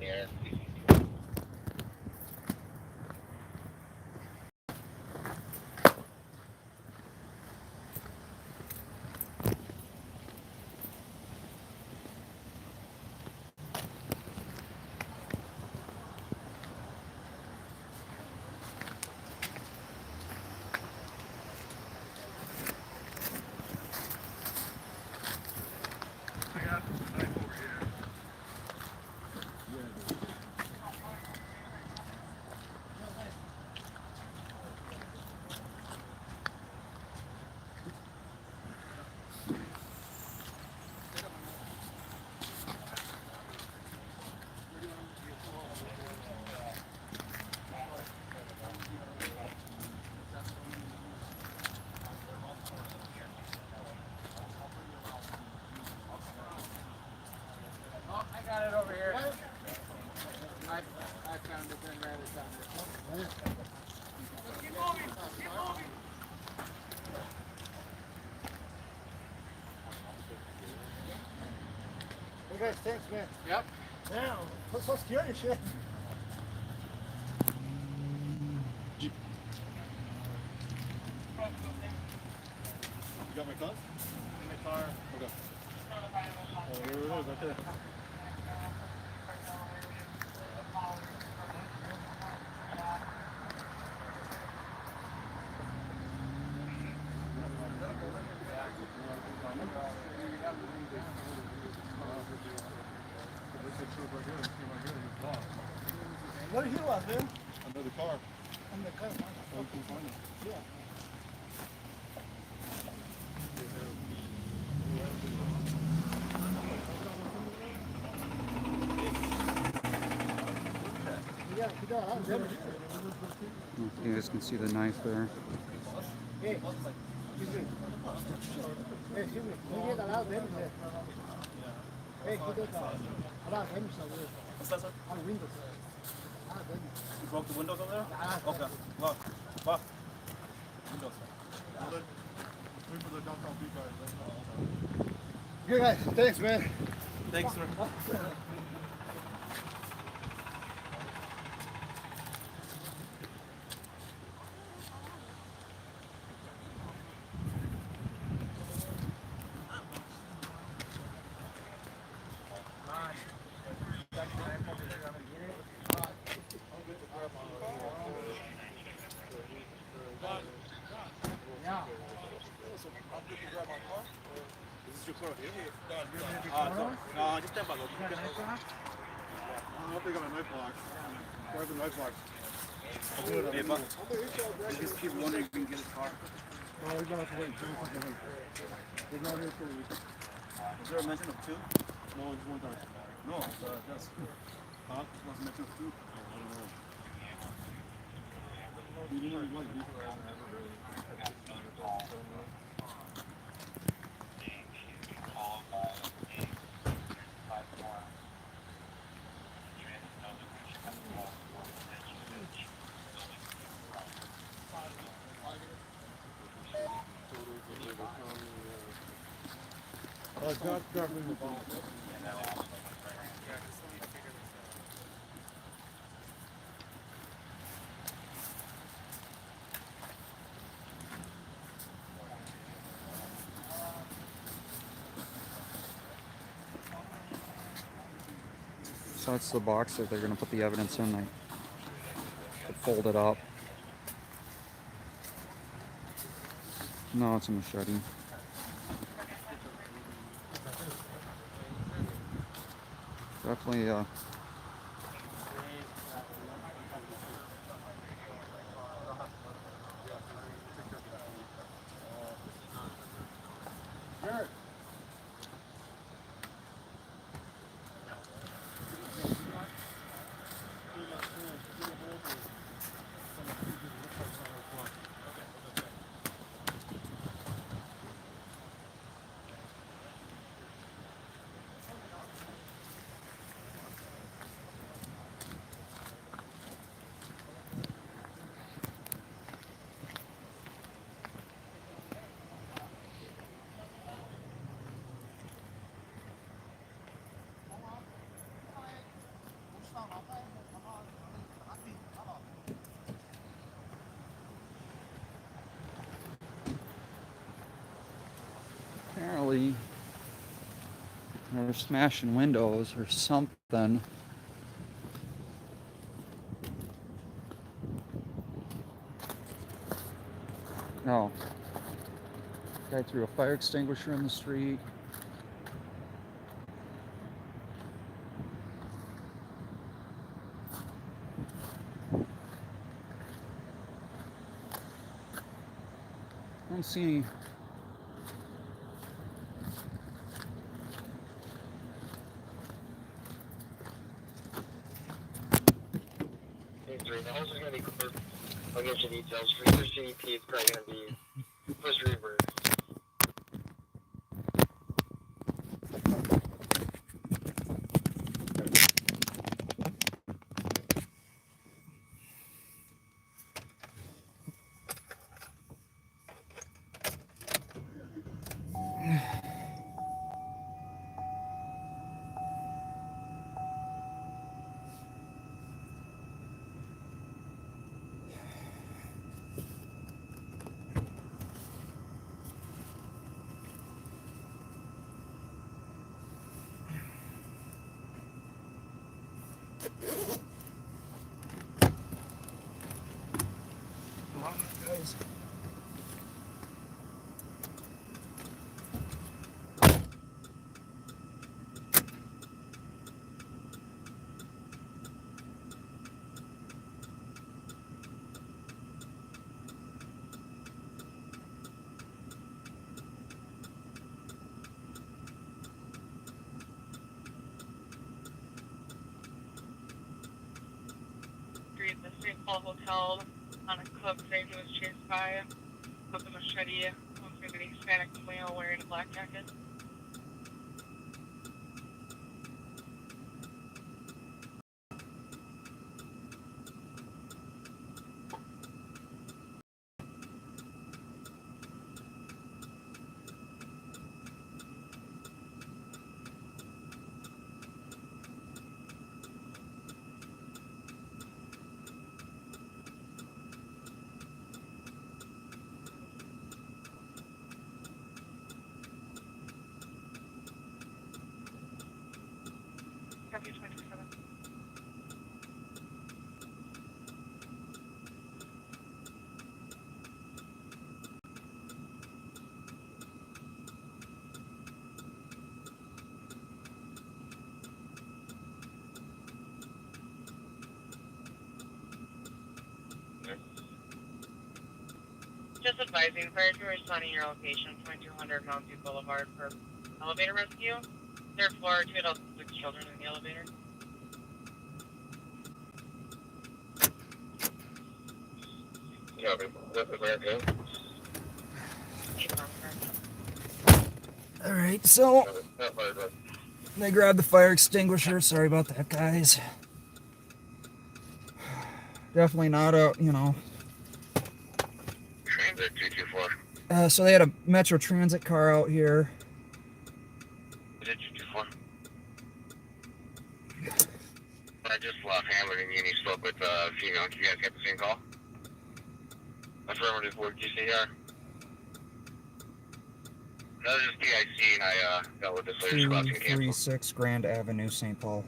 Yeah. Okay, thanks, man. Yep. Damn, what's so scary shit? You got my car? In my car. Okay. Oh, here it is, right there. there? Under the car. Under the car. So we can find it. Yeah. You guys can see the knife there. You broke the windows over there? Okay. Look. Look. Windows. Good guys. Thanks, man. Thanks, sir. No, just stand by. Look. I don't think I'm a knife box. Where's the knife box? I'll do it. Hey, Buck. You just keep wondering if you can get his car. No, we're gonna have to wait. There's no here for you. Was there a mention of two? No, it's one time. No, that's. Huh? Was a mention of two? I don't know. You didn't know what? So that's the box that they're going to put the evidence in. They fold it up. No, it's a machete. Definitely, apparently they're smashing windows or something. No. Guy threw a fire extinguisher in the street. I don't see any. The house is going to be clear. I'll get you details. For your CEP, it's probably going to be push reverse. Hall Hotel on a club saying he was chased by with a machete, looks like an Hispanic male wearing a black jacket. Copy 27. Just advising, prior to responding your location, 2200 Mount View Boulevard for elevator rescue. Third floor, 2 adults and 6 children in the elevator. Copy. With America. All right, so Copy. Not fired up. they grabbed the fire extinguisher. Sorry about that, guys. Definitely not a, you know. Transit 224. So they had a Metro Transit car out here. Is it 224? I just lost Hamlet and Uni spoke with female. Did you guys get the same call? Affirmative word GCR. That was just PIC and I dealt with this later squad's gonna cancel. 336 Grand Avenue, St. Paul.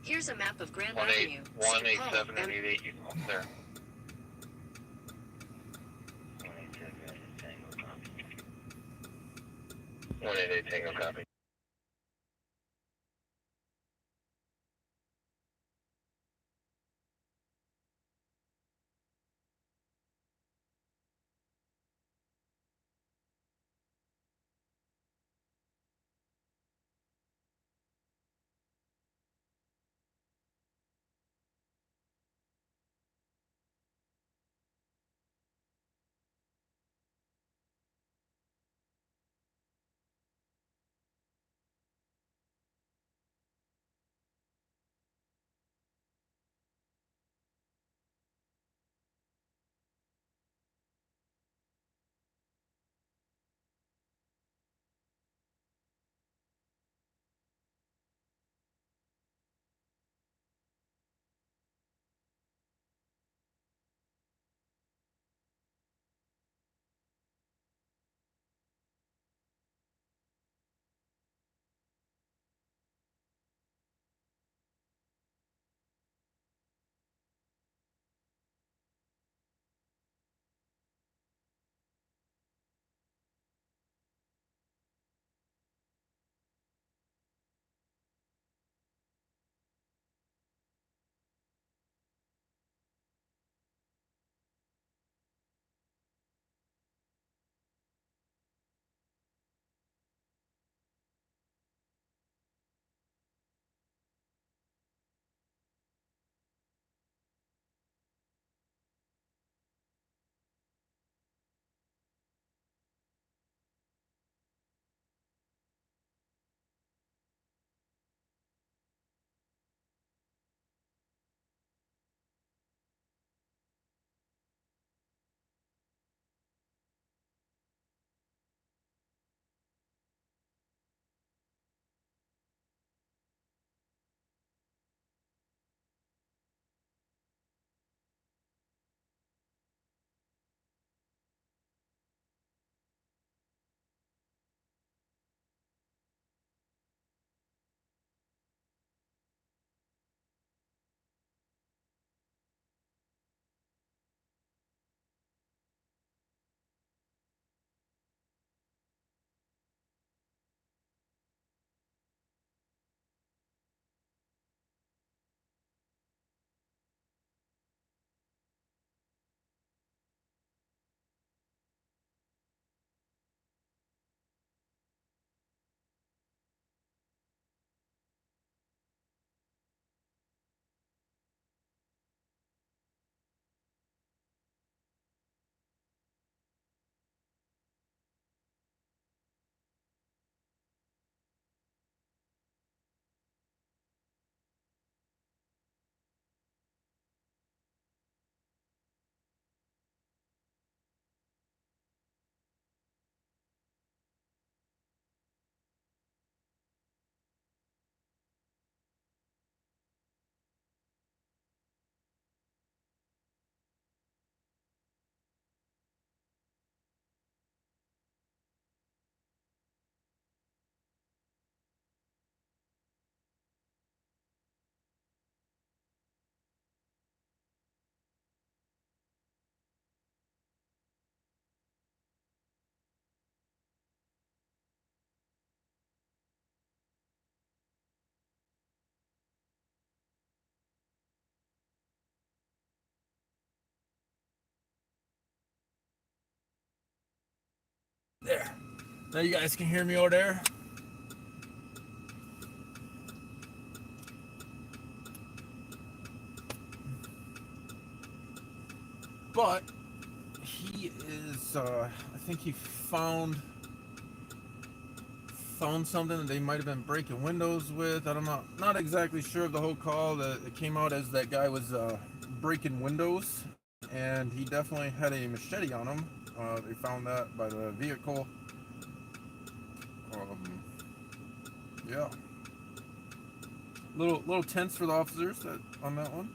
Here's a map of Grand Avenue. 187 and 88 there. One eight eight Tango copy. Now you guys can hear me over there. But he is, I think he found something that they might have been breaking windows with. I'm not exactly sure of the whole call. It came out as that guy was breaking windows, and he definitely had a machete on him. They found that by the vehicle. Yeah, little tense for the officers on that one.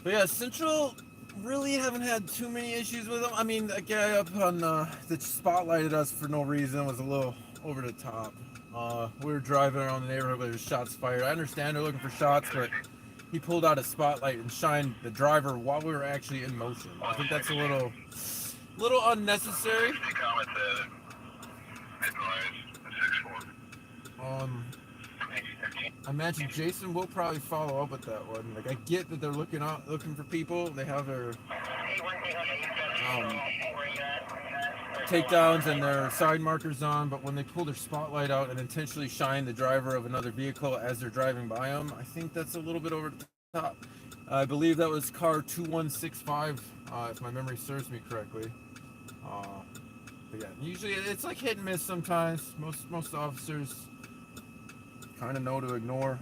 But yeah, Central really haven't had too many issues with them. I mean, that guy up on that spotlighted us for no reason was a little over the top. We were driving around the neighborhood, but there was shots fired. I understand they're looking for shots, but he pulled out a spotlight and shined the driver while we were actually in motion. I think that's a little unnecessary. I imagine Jason will probably follow up with that one. Like, I get that they're looking for people. They have their takedowns and their side markers on, but when they pull their spotlight out and intentionally shine the driver of another vehicle as they're driving by them, I think that's a little bit over the top. I believe that was car 2165, if my memory serves me correctly. But yeah, usually it's like hit and miss sometimes. Most officers kind of know to ignore.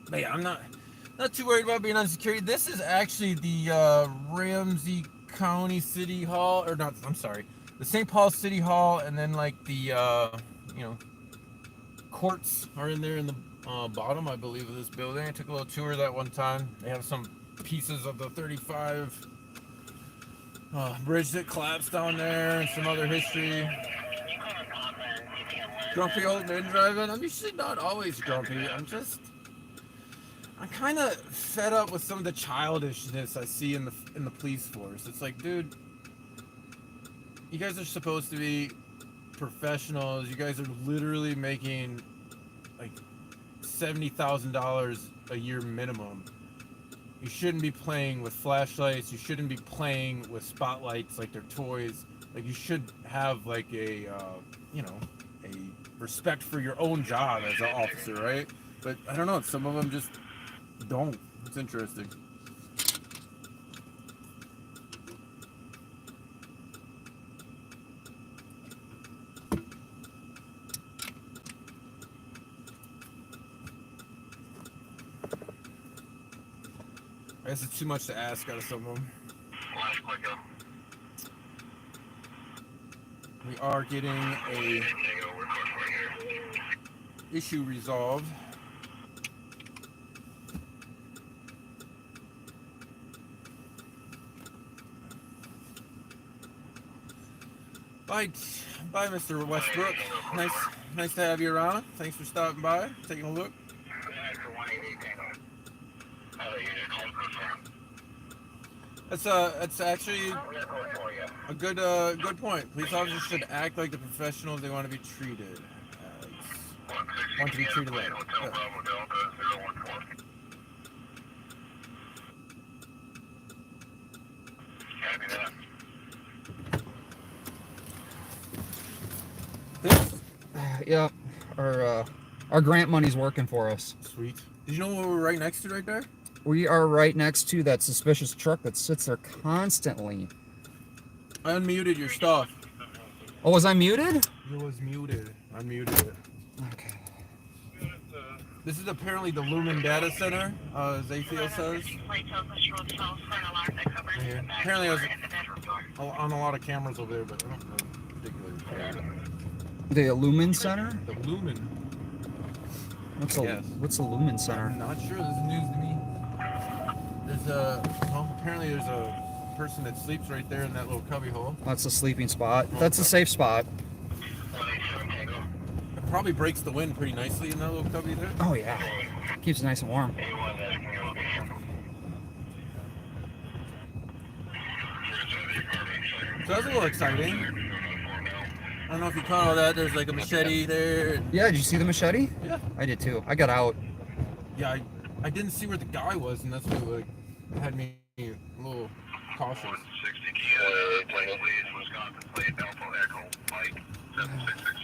But yeah, I'm not too worried about being on security. This is actually the Ramsey County City Hall, or not, I'm sorry, the St. Paul City Hall, and then like the courts are in there in the bottom, I believe, of this building. I took a little tour that one time. They have some pieces of the 35 bridge that collapsed down there and some other history. Grumpy old man driving. I'm usually not always grumpy. I'm kind of fed up with some of the childishness I see in the police force. It's like, dude, you guys are supposed to be professionals. You guys are literally making like $70,000 a year minimum. You shouldn't be playing with flashlights. You shouldn't be playing with spotlights like they're toys. Like, you should have like a respect for your own job as an officer, right? But I don't know. Some of them just don't. It's interesting. I guess it's too much to ask out of some of them. We are getting a issue resolved. Bye, Mr. Westbrook. Nice to have you around. Thanks for stopping by, taking a look. That's actually a good point. Police officers should act like the professionals they want to be treated as. Want to be treated like. Yeah. Yeah, our grant money's working for us. Sweet. Did you know what we're right next to right there? We are right next to that suspicious truck that sits there constantly. I unmuted your stuff. Oh, was I muted? It was muted. I muted it. Okay. This is apparently the Lumen Data Center, Zayfield says. Yeah. Apparently there's on a lot of cameras over there, but I don't know particularly. The Lumen Center? The Lumen. What's Yes. the Lumen Center? I'm not sure. This is news to me. There's apparently there's a person that sleeps right there in that little cubby hole. That's a sleeping spot. That's a safe spot. It probably breaks the wind pretty nicely in that little cubby there. Oh yeah, keeps it nice and warm. So that's a little exciting. I don't know if you caught all that. There's like a machete there. Yeah, did you see the machete? Yeah. I did too. I got out. Yeah, I didn't see where the guy was, and that's what like had me a little cautious.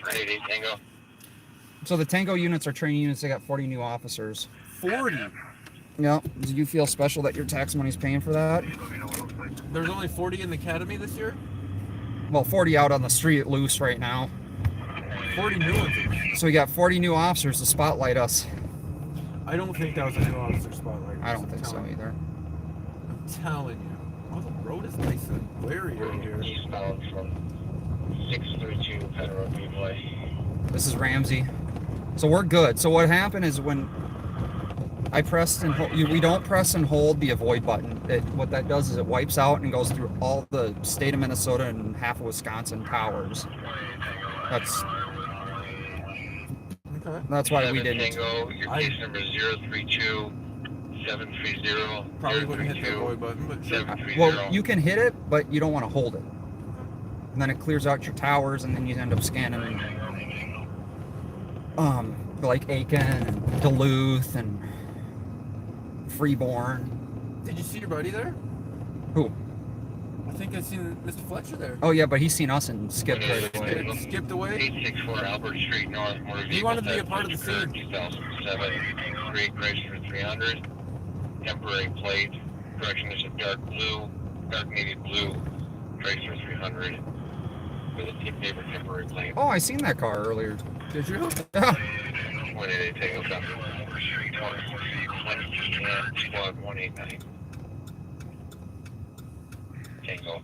88 Tango. So the Tango units are training units. They got 40 new officers. 40. Yeah. Do you feel special that your tax money's paying for that? There's only 40 in the academy this year. Well, 40 out on the street loose right now. 40 new ones. So we got 40 new officers to spotlight us. I don't think that was a new officer spotlight. I don't think so either. I'm telling you. Oh, the road is nice and glary right here. Eastbound from 632 Federal Beadway. This is Ramsey. So we're good. So what happened is when I pressed and hold, we don't press and hold the avoid button. What that does is it wipes out and goes through all the state of Minnesota and half of Wisconsin towers. That's why we didn't. Tango, your case number 032 730. Probably wouldn't hit the avoid button, but sure. 730. Well, you can hit it, but you don't want to hold it. And then it clears out your towers, and then you end up scanning like Aiken and Duluth and Freeborn. Did you see your buddy there? Who? I think I seen Mr. Fletcher there. Oh yeah, but he's seen us and skipped right away. Skipped away. 864 Albert Street North. Motor He vehicle wanted to be a theft, part of the scene. 2007 Great Chrysler 300. Temporary plate. Correction, is a dark navy blue Chrysler 300 with a paper temporary plate. Oh, I seen that car earlier. Did you? Yeah. 188 Tango South Albert Street North. Squad 189. Tango.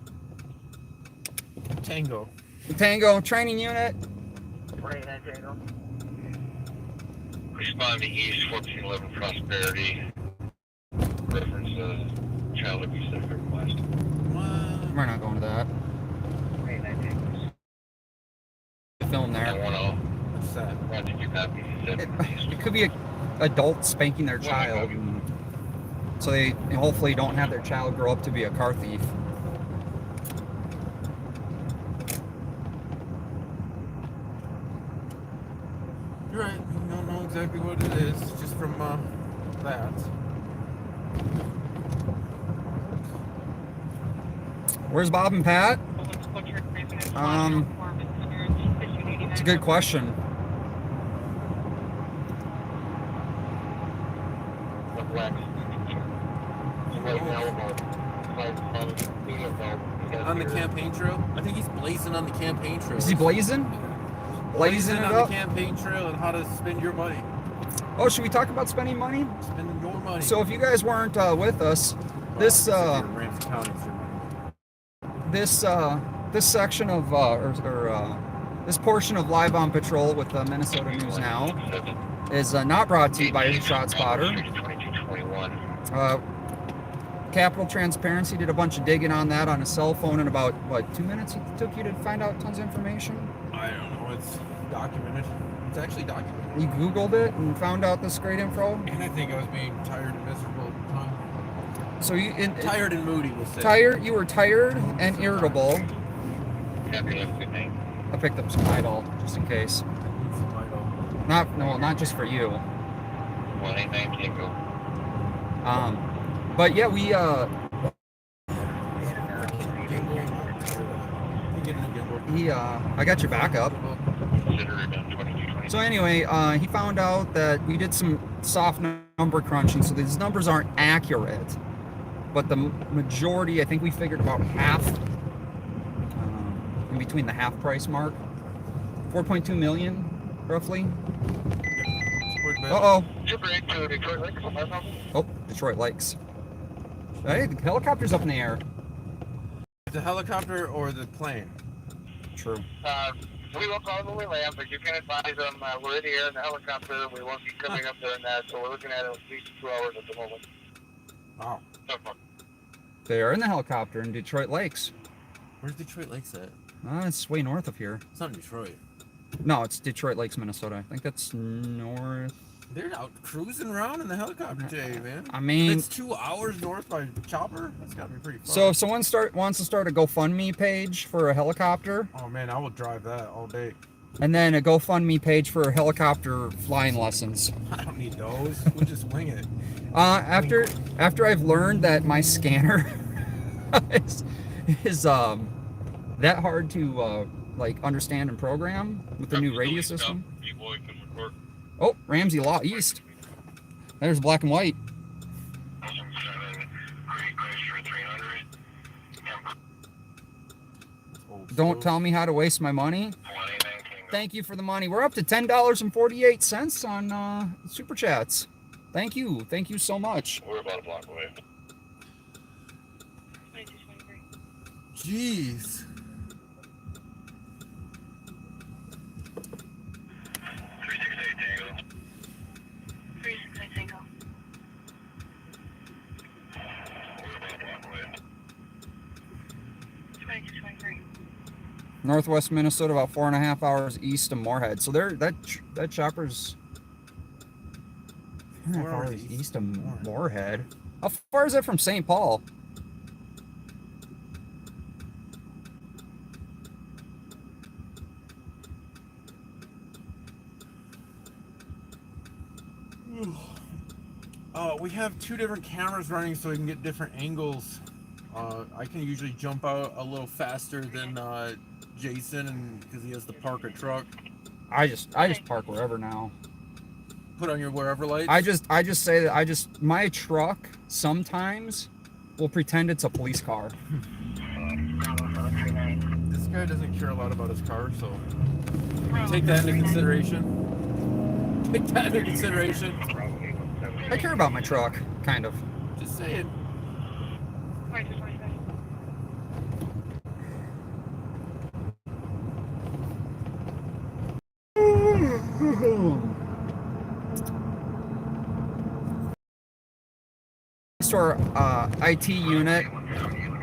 Tango. Tango training unit. Respond to East 1411 Prosperity. Reference child abuse that occurred last. We're not going to that. The film there. 910. What's that? Roger, you copy. It could be adults spanking their child, so they hopefully don't have their child grow up to be a car thief. You're right. You don't know exactly what it is, just from that. Where's Bob and Pat? It's a good question. On the campaign trail? I think he's blazing on the campaign trail. Is he blazing? Blazing it on up? the campaign trail and how to spend your money. Oh, should we talk about spending money? Spending your money. So if you guys weren't with us, this Ramsey County, this section of this portion of Live on Patrol with Minnesota News Now is not brought to you by ShotSpotter. Capital Transparency did a bunch of digging on that on a cell phone in about, what, 2 minutes it took you to find out tons of information? I don't know. It's documented. It's actually documented. You Googled it and found out this great info? And I think I was being tired and miserable at the time. So you... tired and moody, we'll say. Tired? You were tired and irritable. Happy good night. I picked up some Idol, just in case. Not just for you. 189 Tango. But yeah, we I got your backup. So anyway, he found out that we did some soft number crunching, so these numbers aren't accurate, but the majority, I think we figured about half, in between the half price mark, 4.2 million, roughly. Uh-oh. Oh, Detroit Lakes. Hey, the helicopter's up in the air. The helicopter or the plane? True. We will call when we land, but you can advise them we're in the air in the helicopter. We won't be coming up there in that, so we're looking at least 2 hours at the moment. Wow. So far. They are in the helicopter in Detroit Lakes. Where's Detroit Lakes at? It's way north of here. It's not Detroit. No, it's Detroit Lakes, Minnesota. I think that's north. They're out cruising around in the helicopter today, man. I mean, it's 2 hours north by chopper. That's gotta be pretty far. so if someone wants to start a GoFundMe page for a helicopter, oh man, I will drive that all day. and then a GoFundMe page for helicopter flying lessons. I don't need those. We'll just wing it. After I've learned that my scanner is that hard to like understand and program with the new radio system. Oh, Ramsey Law East. There's black and white. Don't tell me how to waste my money. Thank you for the money. We're up to $10.48 on Super Chats. Thank you. Thank you so much. We're about a block away. Jeez. 368 Tango. 368 Tango. We're about a block away. 2223. Northwest Minnesota, about 4.5 hours east of Moorhead. So that chopper's 4.5 hours east of Moorhead. How far is that from St. Paul? We have 2 different cameras running so we can get different angles. I can usually jump out a little faster than Jason, and because he has to park a truck. I just park wherever now. Put on your wherever lights. I just say that my truck sometimes will pretend it's a police car. This guy doesn't care a lot about his car, so take that into consideration. Take that into consideration. I care about my truck, kind of. Just saying. To our IT unit,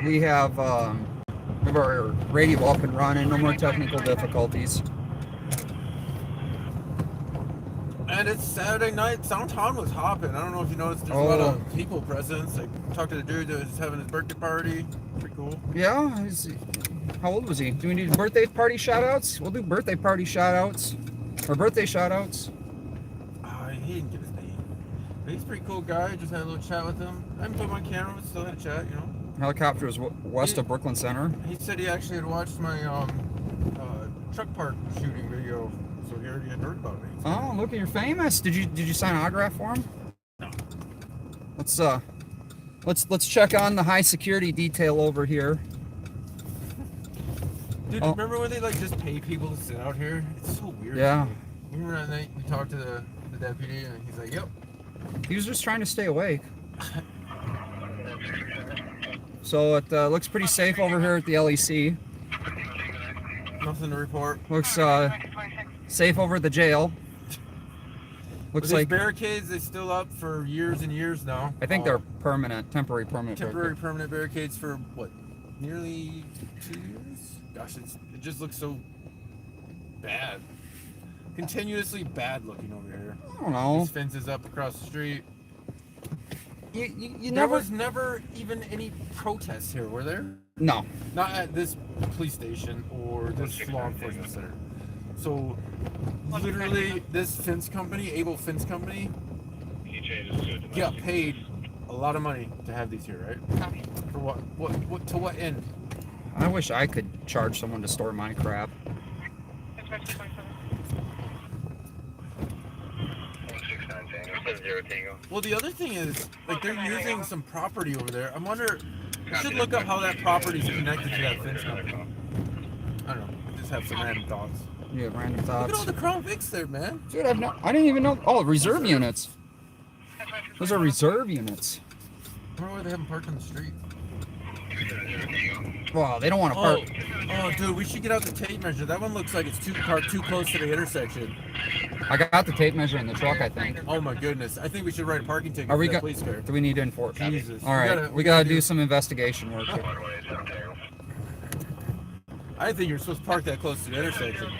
we have our radio up and running, no more technical difficulties. And it's Saturday night. Downtown was hopping. I don't know if you noticed. There's a lot of people present. I talked to the dude that was having his birthday party. Pretty cool. Yeah. How old was he? Do we need birthday party shout-outs? We'll do birthday party shout-outs. Or birthday shout-outs. He didn't give his name. But he's a pretty cool guy. Just had a little chat with him. I haven't put him on camera, but still had a chat, you know. Helicopter was west of Brooklyn Center. He said he actually had watched my truck park shooting video. So he already had heard about me. Oh, look, you're famous. Did you sign an autograph for him? No. Let's check on the high security detail over here. Dude, remember when they just pay people to sit out here? It's so weird. Yeah. Remember that night we talked to the deputy and he's like, "Yep." He was just trying to stay awake. So it looks pretty safe over here at the LEC. Nothing to report. Looks safe over at the jail. Looks like barricades. They still up for years and years now. I think they're temporary permanent. Permanent barricades for what? Nearly 2 years. Gosh, it just looks so bad. Continuously bad looking over here. I don't know. These fences up across the street. You there was never even any protests here, were there? No. Not at this police station or this law enforcement center. So, literally, this fence company, Able Fence Company, got paid a lot of money to have these here, right? For what? What? To what end? I wish I could charge someone to store my crap. Well, the other thing is, they're using some property over there. I wonder, we should look up how that property is connected to that fence company. I don't know. I just have some random thoughts. You have random Look thoughts. at all the Crown Vics there, man. Dude, I didn't even know. Oh, reserve units. Those are reserve units. I wonder why they haven't parked on the street. Wow, they don't want to Oh, park. oh, dude, we should get out the tape measure. That one looks like it's too close to the intersection. I got the tape measure in the truck, I think. Oh my goodness, I think we should write a parking ticket Are for we that got? police car. Do we need to enforce? Jesus. All right, we gotta do some investigation work here. I think you're supposed to park that close to the intersection.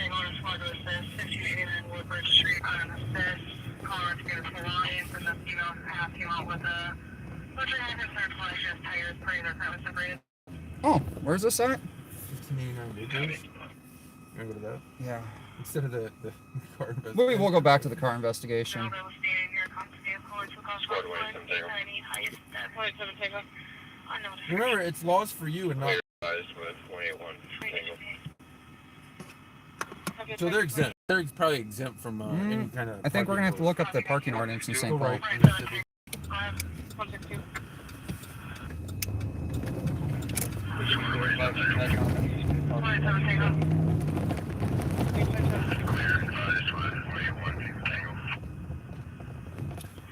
Oh, where's this at? 1589 Bridges. You wanna go to that? Yeah. Instead of the car We'll go back to the car investigation. Remember, it's laws for you and not. So they're exempt. They're probably exempt from any kind of. I think we're gonna have to look up the parking ordinance in St. Paul. Right.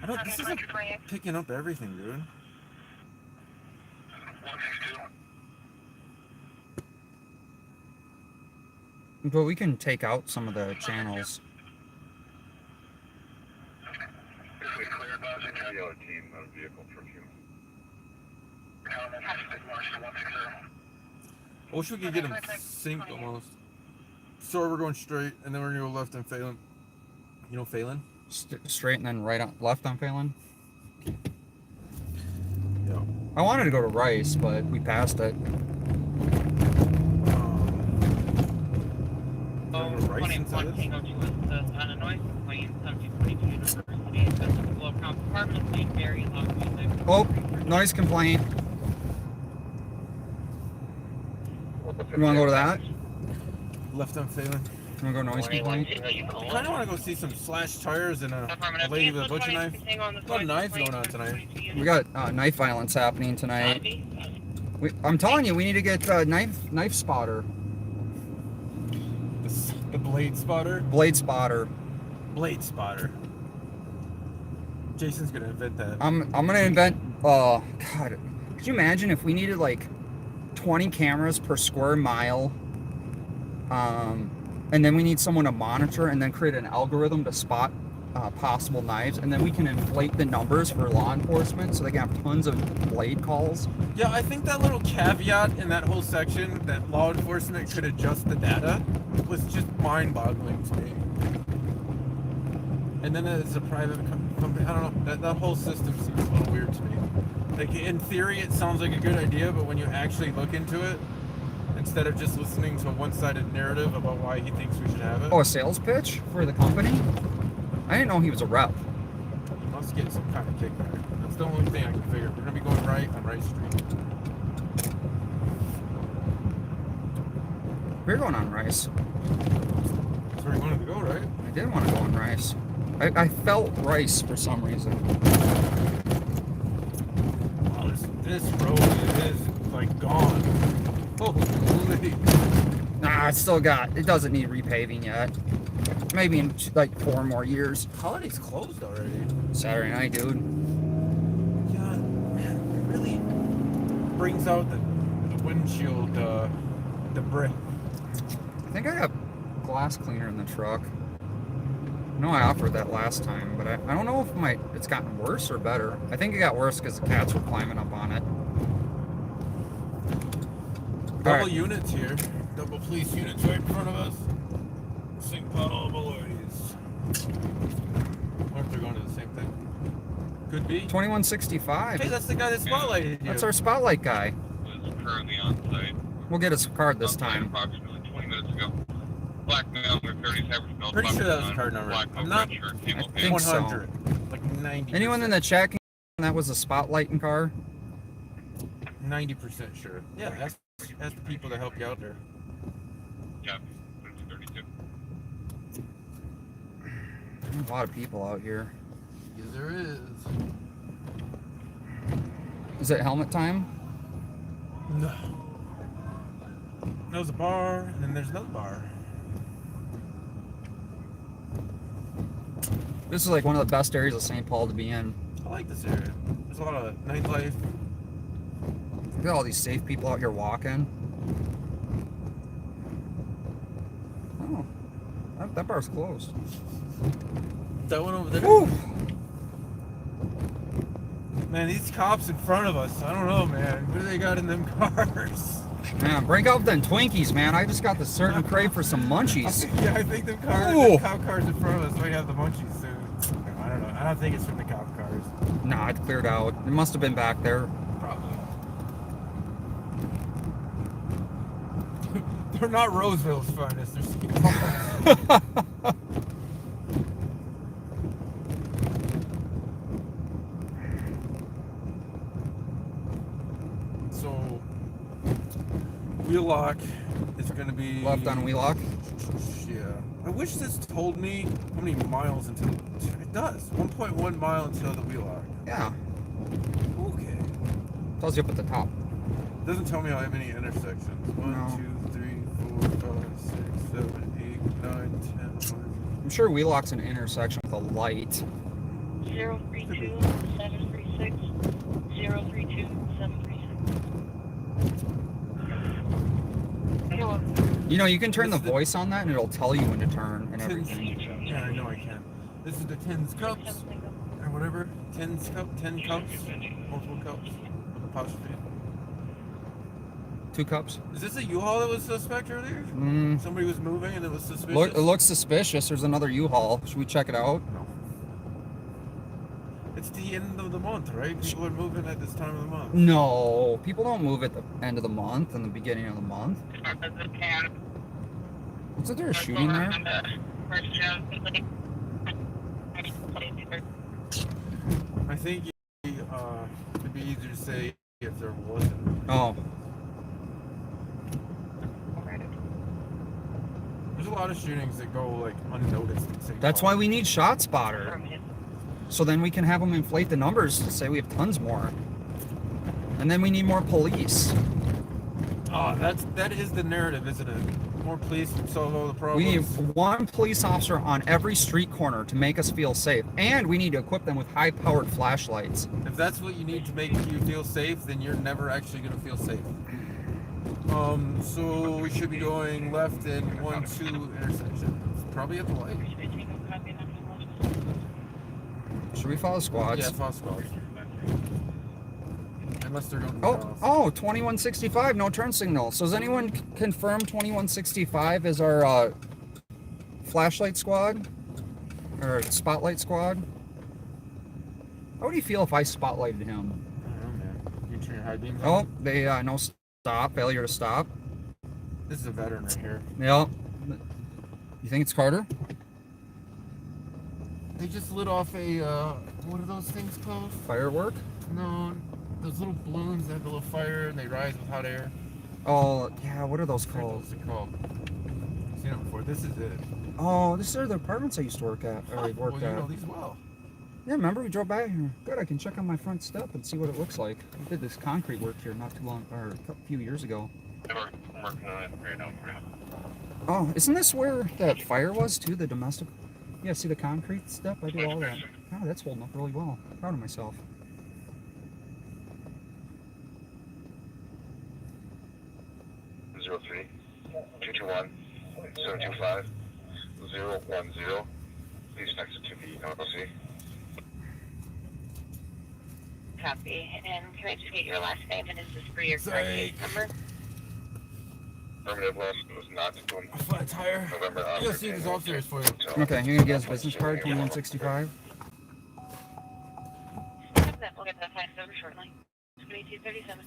I don't. This isn't picking up everything, dude. But we can take out some of the channels. I wish we could get them synced almost. So we're going straight, and then we're gonna go left on Phelan. You know Phelan? Straight and then right on left on Phelan. Yeah. I wanted to go to Rice, but we passed it. Oh, noise complaint. You want to go to that? Left on Phelan. You want to go noise complaint? I kind of want to go see some slashed tires and a lady with a butcher knife. A lot of knives going on tonight. We got knife violence happening tonight. I'm telling you, we need to get knife spotter. The blade spotter? Blade spotter. Blade spotter. Jason's gonna invent that. I'm gonna invent. God, could you imagine if we needed like 20 cameras per square mile, and then we need someone to monitor and then create an algorithm to spot possible knives, and then we can inflate the numbers for law enforcement so they can have tons of blade calls. Yeah, I think that little caveat in that whole section that law enforcement could adjust the data was just mind-boggling to me. And then it's a private company. I don't know. That whole system seems a little weird to me. Like, in theory, it sounds like a good idea, but when you actually look into it, instead of just listening to a one-sided narrative about why he thinks we should have it. Oh, a sales pitch for the company? I didn't know he was a rep. He must get some kind of kickback. That's the only thing I can figure. We're going to be going right on Rice Street. We're going on Rice. That's where you wanted to go, right? I did want to go on Rice. I felt Rice for some reason. Oh, this road is, like, gone. Holy. Nah, it doesn't need repaving yet. Maybe in like 4 more years. Holiday's closed already. Saturday night, dude. Yeah, man, it really brings out the windshield debris. I think I got glass cleaner in the truck. I know I offered that last time, but I don't know if it's gotten worse or better. I think it got worse because the cats were climbing up on it. Double units here. Double police units right in front of us. St. Paul boys. What if they're going to the same thing? Could be. 2165. Hey, that's the guy that spotlighted you. That's our spotlight guy. Was currently on site. We'll get his card this time. Approximately 20 minutes ago. Black male, 30s, average male. Pretty sure that was the card number. I'm not. I think so. 100. Like 90. Anyone in the chat that was a spotlighting car? 90% sure. Yeah, ask the people to help you out there. Yeah, 32. There's a lot of people out here. Yeah, there is. Is it helmet time? No. There's a bar, and then there's another bar. This is like one of the best areas of St. Paul to be in. I like this area. There's a lot of nightlife. Look at all these safe people out here walking. Oh, that bar's closed. That one over there. Woo! Man, these cops in front of us. I don't know, man. What do they got in them cars? Man, break out them Twinkies, man. I just got the certain crave for some munchies. Yeah, I think the cars, Ooh. the cop cars in front of us might have the munchies soon. I don't know. I don't think it's from the cop cars. Nah, it cleared out. It must have been back there. Probably. They're not Roseville's finest. They're St. Paul's. So, Wheelock is going to be... Left on Wheelock. Yeah. I wish this told me how many miles until... It does. 1.1 mile until the Wheelock. Yeah. Okay. Tells you up at the top. It doesn't tell me how many intersections. 1, No. 2, 3, 4, 5, 6, 7, 8, 9, 10, 11. I'm sure Wheelock's an intersection with a light. 032 736 032 736. Hello. You know, you can turn the voice on that and it'll tell you when to turn and Tins, everything. yeah, I know I can. This is the Tins Cups, or whatever. Tins Cup, 10 cups, multiple cups, with apostrophe. 2 cups. Is this a U-Haul that was suspect earlier? Mm. Somebody was moving and it was suspicious? It looks suspicious. There's another U-Haul. Should we check it out? No. It's the end of the month, right? People are moving at this time of the month. No. People don't move at the end of the month and the beginning of the month. Wasn't there a shooting there? I think it'd be easier to say if there wasn't. Oh. There's a lot of shootings that go like unnoticed in St. That's Paul. why we need ShotSpotter. So then we can have them inflate the numbers to say we have tons more. And then we need more police. Oh, that is the narrative, isn't it? More police would solve all the We problems. need 1 police officer on every street corner to make us feel safe. And we need to equip them with high-powered flashlights. If that's what you need to make you feel safe, then you're never actually going to feel safe. So we should be going left in 1-2 intersection. It's probably at the light. Should we follow squads? Yeah, false squads. Unless they're going Oh, 2165, no turn signal. So does anyone confirm 2165 is our flashlight squad? Or spotlight squad? How would you feel if I spotlighted him? I don't know, man. You turn your high beams Oh, on? they, no stop, failure to stop. This is a veteran right here. Yep. You think it's Carter? They just lit off a, what are those things called? Firework? No, those little balloons that have a little fire and they rise with hot air. Oh, yeah, what are those I forget called? What's it called? I've seen it before. This is it. Oh, these are the apartments I used to work at. Or Well, worked you at. know these well. Yeah, remember we drove by here. Good, I can check on my front step and see what it looks like. We did this concrete work here not too long, or a few years ago. I'm working on it right now. Oh, isn't this where that fire was too? The domestic. Yeah, see the concrete step? I do all that. Oh, that's holding up really well. Proud of myself. Zero 3 221 725 010. Please next to the LLC. Copy. And can I just get your last name and is this for your current Sorry. case number? Affirmative list was not doing A flat tire. November. You'll see this officers for you. Okay, you're gonna get his business card, 2165. We'll get that faxed over shortly. 2237.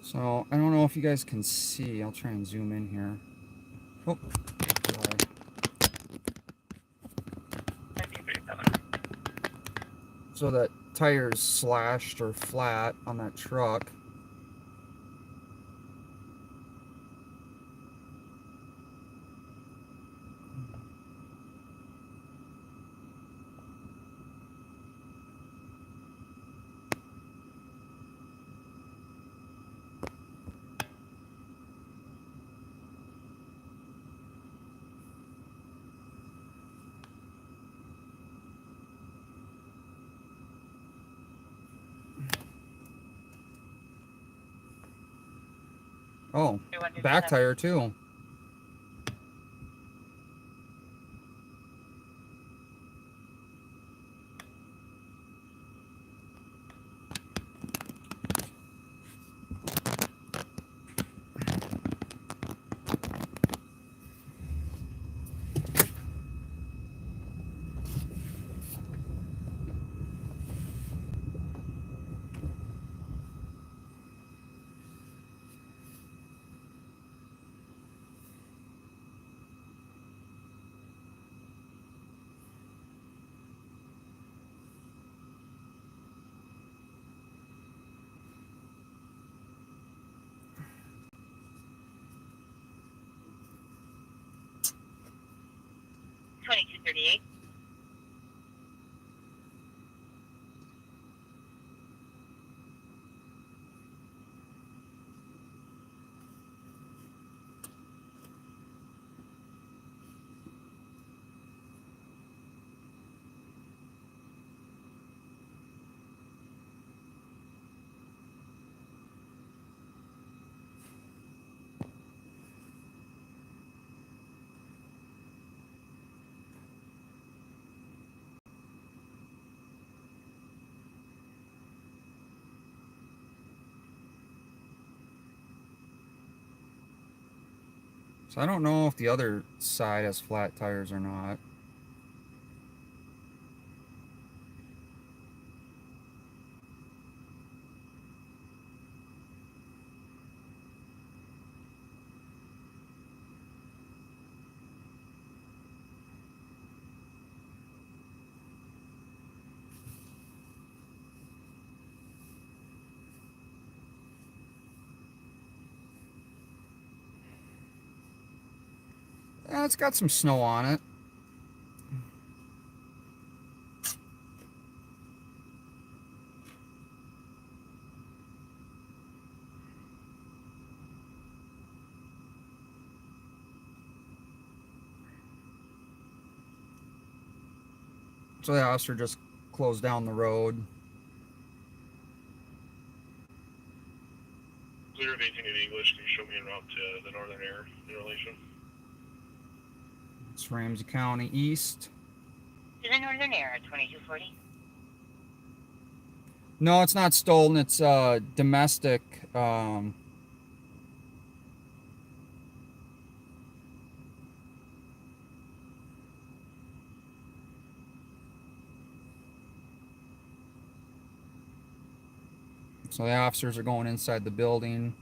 So, I don't know if you guys can see. I'll try and zoom in here. Oh, sorry. So that tire's slashed or flat on that truck. Oh, back tire too. So I don't know if the other side has flat tires or not. It's got some snow on it. So the officer just closed down the road. Clear of 18 in English. Can you show me en route to the northern air in relation? It's Ramsey County East. To the northern air at 2240. No, it's not stolen. It's domestic. So the officers are going inside the building.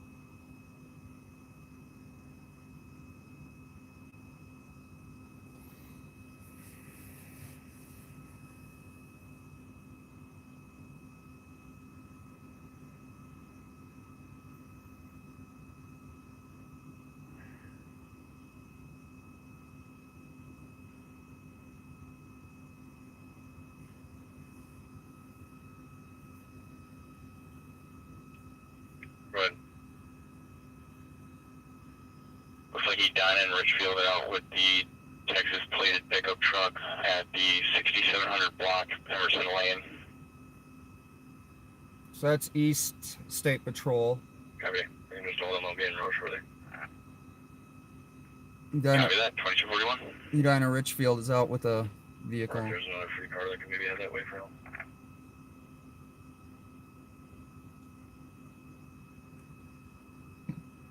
Good. Looks like he done in Richfield out with the Texas plated pickup truck at the 6700 block, Emerson Lane. So that's East State Patrol. Copy. You can just hold them, I'll be in road shortly. Edina, Copy that, 2241. Edina Richfield is out with a vehicle. There's another free car that can maybe head that way for help.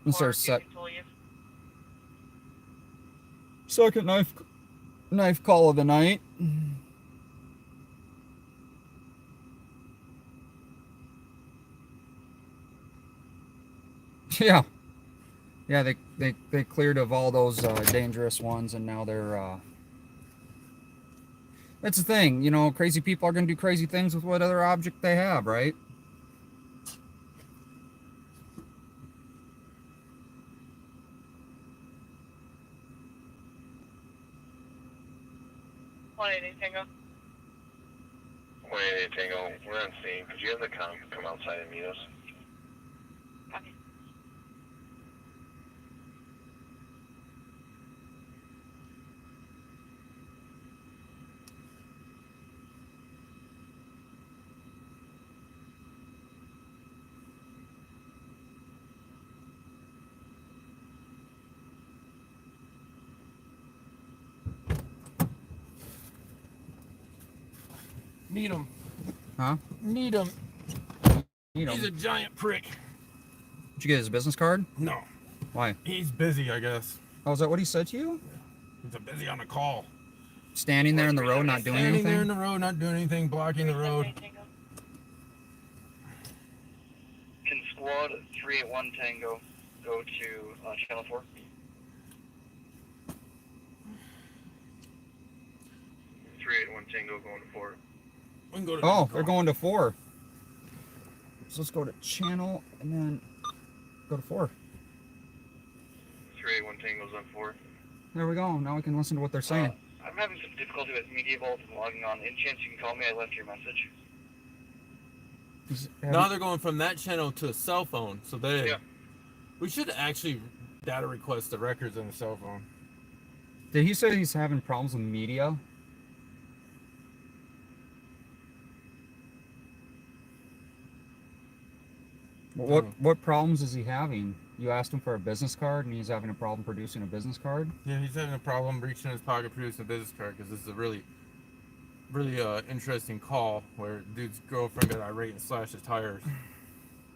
This is our second knife call of the night. Yeah, they cleared of all those dangerous ones, and now they're. That's the thing, you know. Crazy people are gonna do crazy things with whatever object they have, right? Tango. Wait, Tango, we're on scene. Could you have the comp come outside and meet us? Copy. Need him. Huh? Need him. You know. He's a giant prick. Did you get his business card? No. Why? He's busy, I guess. Oh, is that what he said to you? He's a busy on a call. Standing there in the road, not doing Standing there in anything? the road, not doing anything, blocking the road. Can squad 381 Tango go to channel 4? Tango going to 4. We can go to Oh, they're going to 4. So let's go to channel and then go to 4. 381 Tango's on 4. There we go. Now we can listen to what they're saying. I'm having some difficulty with Media Vault and logging on. Any chance you can call me? I left your message. Now they're going from that channel to a cell phone. So they, we should actually data request the records on the cell phone. Did he say he's having problems with media? What problems is he having? You asked him for a business card, and he's having a problem producing a business card? Yeah, he's having a problem reaching in his pocket producing a business card because this is a really interesting call where dude's girlfriend got irate and slashed his tires.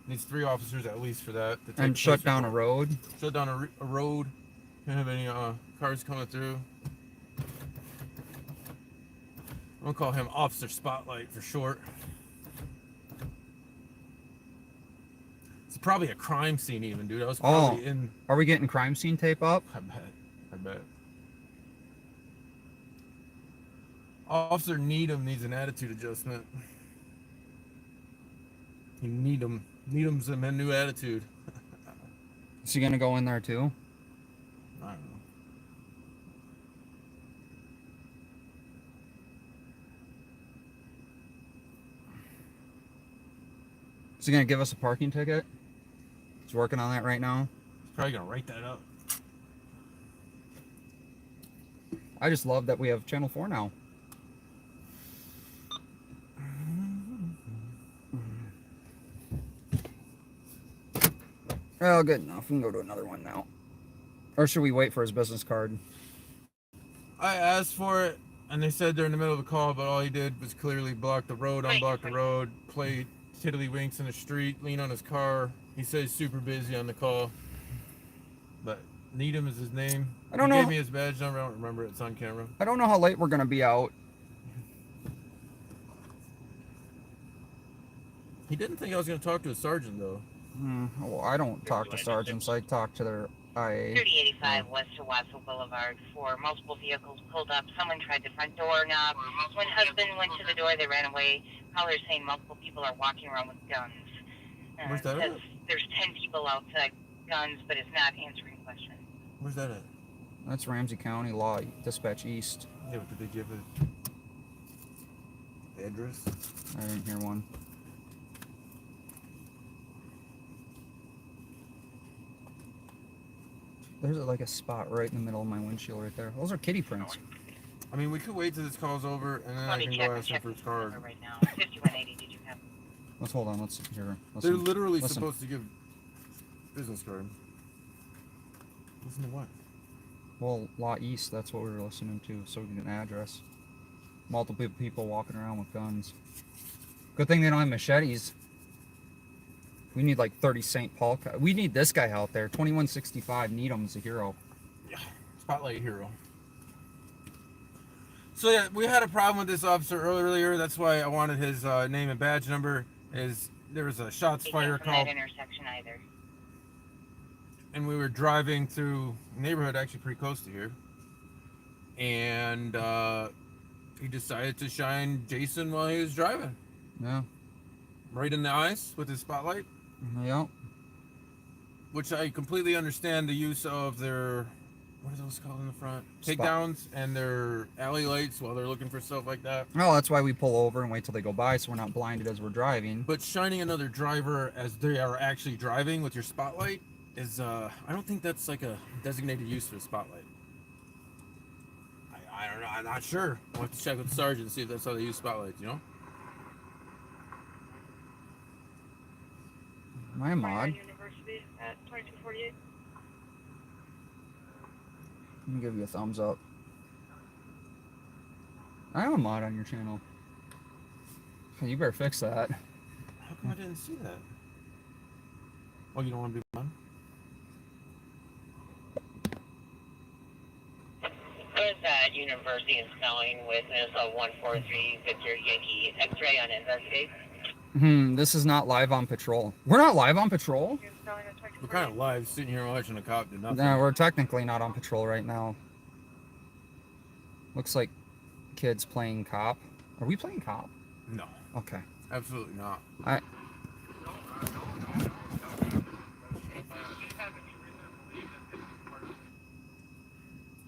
Needs 3 officers at least for that. To take And shut down a road? Shut down a road. Can't have any cars coming through. I'm gonna call him Officer Spotlight for short. It's probably a crime scene even, dude. I was probably in... Are we getting crime scene tape up? I bet. Officer Needham needs an attitude adjustment. Needham's a new attitude. Is he gonna go in there too? I don't know. Is he gonna give us a parking ticket? He's working on that right now. He's probably gonna write that up. I just love that we have Channel 4 now. Well, good enough. We can go to another one now. Or should we wait for his business card? I asked for it, and they said they're in the middle of the call, but all he did was clearly block the road, unblock the road, play tiddlywinks in the street, lean on his car. He said he's super busy on the call. But Needham is his name. I don't know. He gave me his badge number. I don't remember. It's on camera. I don't know how late we're going to be out. He didn't think I was going to talk to a sergeant, though. Well, I don't talk to sergeants. I talk to their IA. 3085 west to Wattsville Boulevard for multiple vehicles pulled up. Someone tried the front door knob. When husband went to the door, they ran away. Callers saying multiple people are walking around with guns. Where's that at? There's 10 people outside guns, but it's not answering questions. Where's that at? That's Ramsey County Law Dispatch East. Yeah, but did they give the address? I didn't hear one. There's like a spot right in the middle of my windshield right there. Those are kitty prints. I mean, we could wait till this call's over, and then I can go ask him for his card. Right now. 5180, did you have? Let's hold on. Let's hear. They're literally supposed to give business card. Listen to what? Well, Law East, that's what we were listening to, so we get an address. Multiple people walking around with guns. Good thing they don't have machetes. We need like 30 St. Paul. We need this guy out there. 2165, Needham's a hero. Yeah, Spotlight hero. So yeah, we had a problem with this officer earlier. That's why I wanted his name and badge number. There was a shots fired call. That intersection either. And we were driving through a neighborhood actually pretty close to here. And he decided to shine Jason while he was driving. Yeah. Right in the eyes with his spotlight. Yep. Which I completely understand the use of their, what are those called in the front? Takedowns and their alley lights while they're looking for stuff like that. Well, that's why we pull over and wait till they go by so we're not blinded as we're driving. But shining another driver as they are actually driving with your spotlight is, I don't think that's like a designated use for the spotlight. I don't know. I'm not sure. I'll have to check with the sergeant and see if that's how they use spotlights, you know? Am I a mod? University at 2248. Let me give you a thumbs up. I am a mod on your channel. You better fix that. How come I didn't see that? Oh, you don't want to be on? Roadside University and Spelling with Minnesota 143 Victor Yankee X-ray on investigate. This is not live on patrol. We're not live on patrol? We're kind of live sitting here watching a cop do nothing. No, we're technically not on patrol right now. Looks like kids playing cop. Are we playing cop? No. Okay. Absolutely not.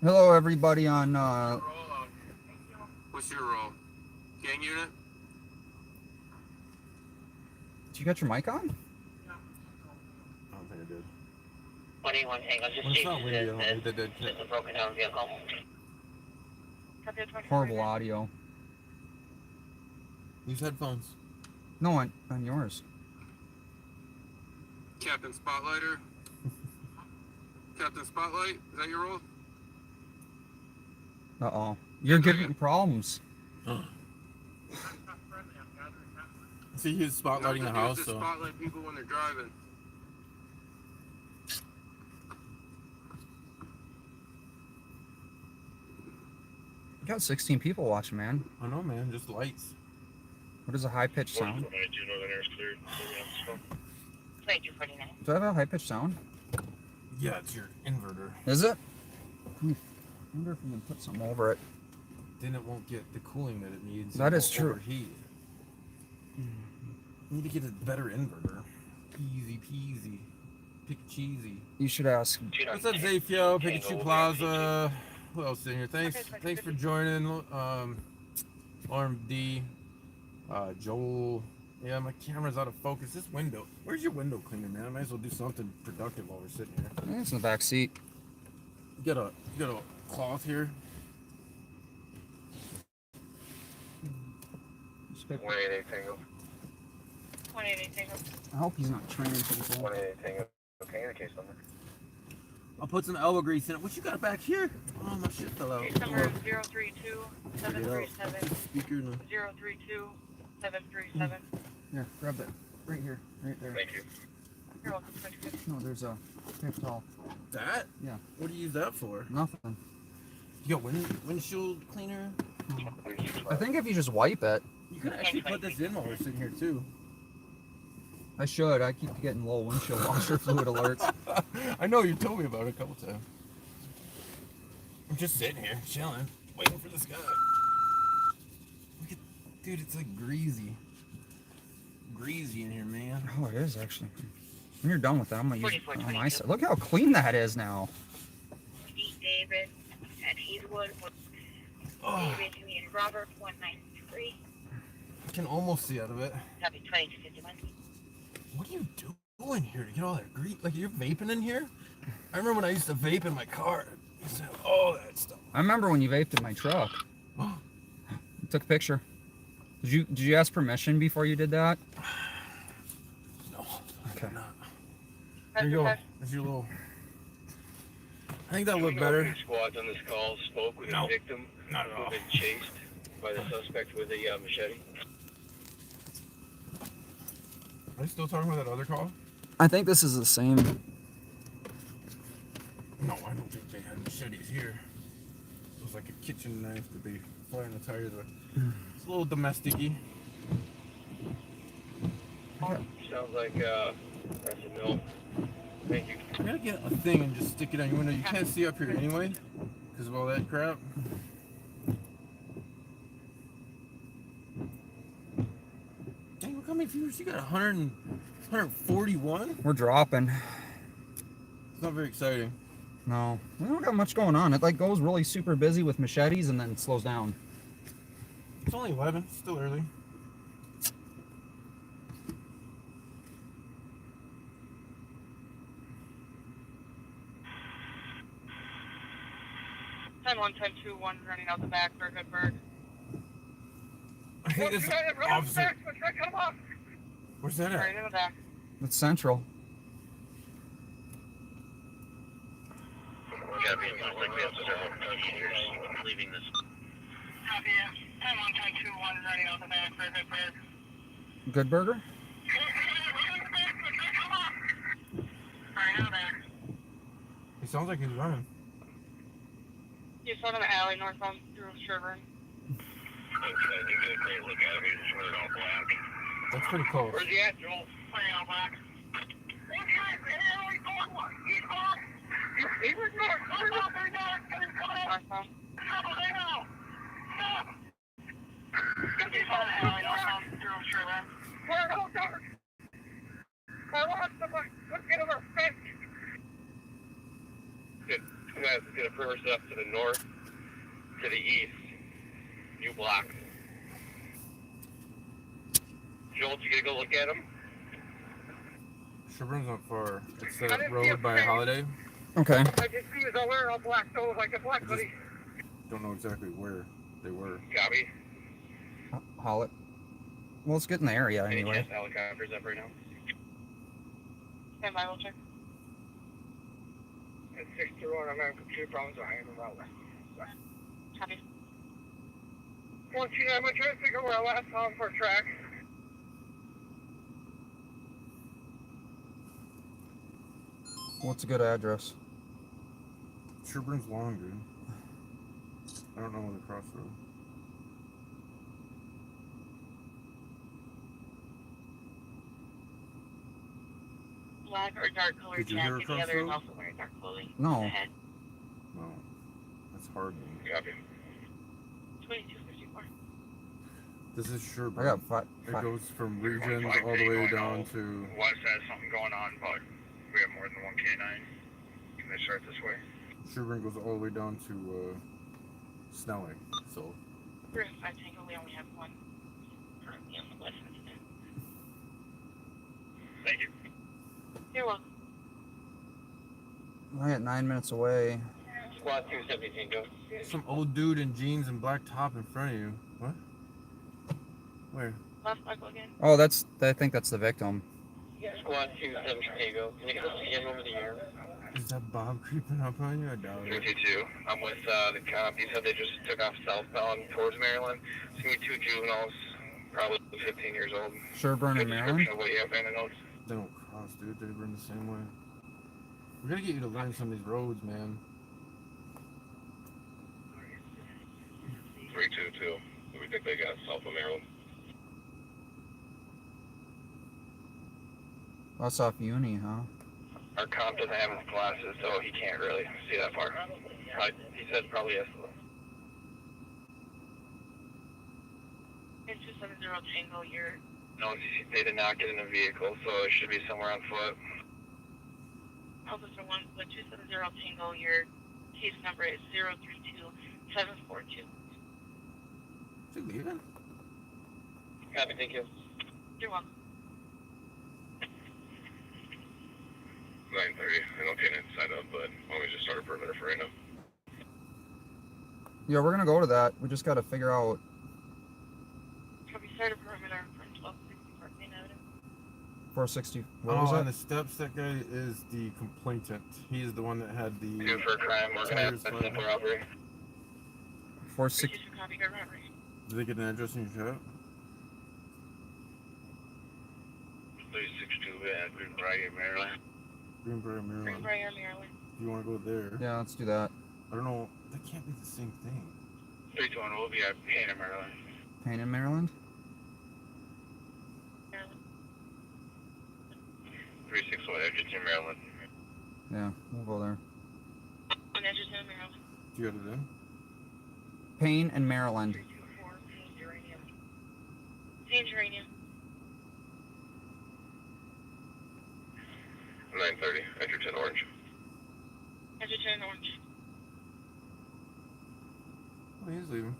Hello, everybody on, What's your role? Gang unit? Did you got your mic on? I don't think I did. 21 Tango, just Well, it's not windy, I don't Jesus, think they did. just a broken down vehicle. Horrible audio. Use headphones. No, on yours. Captain Spotlighter. Captain Spotlight, is that your role? Uh-oh. You're giving problems. See, he's spotlighting the house. To So. spotlight people when they're driving. You got 16 people watching, man. I know, man. Just lights. What is a high-pitched sound? 22 Northern Air is cleared. 2249. Do I have a high-pitched sound? Yeah, it's your inverter. Is it? I wonder if we can put something over it. Then it won't get the cooling that it needs. That It is won't true. Overheat. You need to get a better inverter. Easy peasy. Pick cheesy. You should ask. What's up, Zafio? Pikachu Plaza. Who else in here? Thanks for joining. RMD. Joel. Yeah, my camera's out of focus. This window. Where's your window cleaner, man? I might as well do something productive while we're sitting here. It's in the back seat. You got a cloth here. 188 Tango. 188 Tango. I hope he's not training people. 188 Tango. Okay, the case number. I'll put some elbow grease in it. What you got back here? Oh, my shit fell out. Case number 032-737. Speaker in the... 032-737. Here, grab that. Right here. Right there. Thank you. You're welcome. 22. No, there's a paper towel. That? Yeah. What do you use that for? Nothing. You got windshield cleaner? I think if you just wipe it. You could actually put this in while we're sitting here, too. I should. I keep getting low windshield washer fluid alerts. I know, you told me about it a couple times. I'm just sitting here, chilling, waiting for this guy. Look at, dude, it's like greasy. Greasy in here, man. Oh, it is actually. When you're done with that, I'm gonna use it on my 4422. side. Look how clean that is now. David at Hazelwood. Oh, David and Robert 193. I can almost see out of it. Copy 2251. What are you doing here to get all that grease? Like, you're vaping in here? I remember when I used to vape in my car. I used to have all that stuff. I remember when you vaped in my truck. Took a picture. Did you ask permission before you did that? No. Okay. Not. There you go. There's your little... I think that looked better. Squads on this call spoke with No, a victim not at who all. had been chased by the suspect with a machete. Are you still talking about that other call? I think this is the same. No, I don't think they had machetes here. It was like a kitchen knife that they fire in the tires with. It's a little domestic-y. Sounds like that's a no. Thank you. I gotta get a thing and just stick it on your window. You can't see up here anyway, because of all that crap. Dang, look how many viewers you got. 141? We're dropping. It's not very exciting. No, we don't got much going on. It like goes really super busy with machetes and then slows down. It's only 11. It's still early. Time 1, running out the back for Goodberg. I think this is opposite. Come on! Where's that Right at? in the back. It's central. Gotta be, it looks like we have several passengers leaving this. Copy. Time 1, running out the back for Goodberg. Good Burger? Alright, now there. He sounds like he's running. He's out of the alley northbound through Sherburne. Okay, you get a great look at him. He's just running all black. That's pretty close. Where's he at, Joel? Playing all black. He was north. Northbound. Good. I'm gonna reverse up to the north, to the east. You block. Joel, you gonna go look at him? Sherburne's not far. It's that road by Holiday. Okay. I just see he was all wearing all black, so it was like a black hoodie. Don't know exactly where they were. Copy. Haul it. Well, let's get in the area Any anyway. chance helicopters up right now? Stand by, we'll check. It's 6-1. I'm having computer problems. I am about Copy. 14, I'm trying to figure out where I last saw him for a track. What's a good address? Sherburne's long, dude. I don't know the crossroad. Black or dark colored Did you hear jacket. The across other is road? also wearing dark clothing. No. Ahead. No. That's hard, man. Copy. 2254. This is I Sherburne. got five. It goes from regions all the way down to... West has something going on, but we have more than one K9. Can they start this way? Sherburne goes all the way down to Snelling. So We're in 5 Tango. We only have one currently on the west end. Thank you. You're welcome. I got 9 minutes away. Squad 270 Tango. some old dude in jeans and black top in front of you. What? Where? Left buckle again. Oh, that's. I think that's the victim. Squad 270 Tango. Can you get us in over the air? Is that Bob creeping up on you? I doubt it. 222. I'm with the cop. He said they just took off southbound towards Maryland. See 2 juveniles, probably 15 years old. Sherburne Good and Maryland. description of what you have in the notes. They don't cross, dude. They run the same way. We're gonna get you to learn some of these roads, man. 322. We think they got south of Maryland. That's off Uni, huh? Our cop doesn't have his glasses, so he can't really see that far. He said probably yes. It's 270 Tango. You're No, they did not get in a vehicle, so it should be somewhere on foot. Officer 1 with 270 Tango. Your case number is 032742. Is he leaving? Copy, thank you. You're welcome. 9:30. I don't get inside up, but why don't we just start a perimeter for right now? Yeah, we're gonna go to that. We just gotta figure out. Copy, start a perimeter from 1264 Main Avenue. 460. What Oh, was on that? the steps, that guy is the complainant. He is the one that had the... Due for a crime, we're gonna have a simple robbery. 460. Copy, good robbery. Did they get an address in your chat? 362 Greenbrier, Maryland. Greenbrier, Maryland. Greenbrier, Maryland. You want to go there? Yeah, let's do that. I don't know. That can't be the same thing. 321 will be at Payne, Maryland. Payne in Maryland. Maryland. 361 Edgerton, Maryland. Yeah, we'll go there. In Edgerton, Maryland. Do you got it in? Payne and Maryland. 324 Payne Uranium. Payne Uranium. 9:30 Edgerton, Orange. Edgerton, Orange. Oh, he's leaving.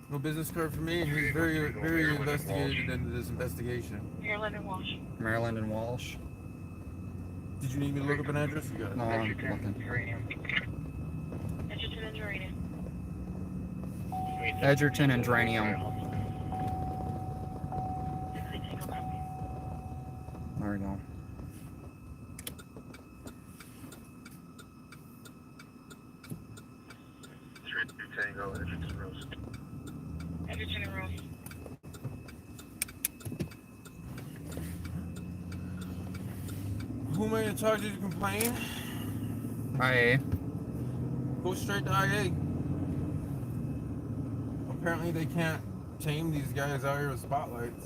No business card for me, and he's very, very investigated into this investigation. Maryland and Walsh. Maryland and Walsh. Did you need me to look up an address? You got it. No, I'm looking. Uranium. Edgerton and Uranium. Edgerton and Dranium. There we go. Tango, Edgerton Rose. Edgerton and Rose. gonna charge you to complain? IA. Go straight to IA. Apparently they can't tame these guys out here with spotlights.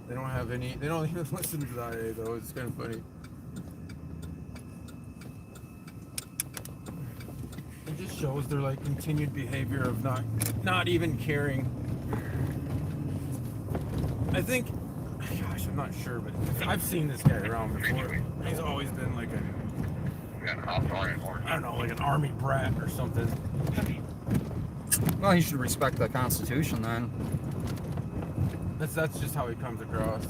They don't have any, they don't even listen to the IA though, it's kind of funny. It just shows their like continued behavior of not even caring. I think, gosh, I'm not sure, but I've seen this guy around before. He's always been like a, I don't know, like an army brat or something. Well, he should respect the Constitution then. That's just how he comes across.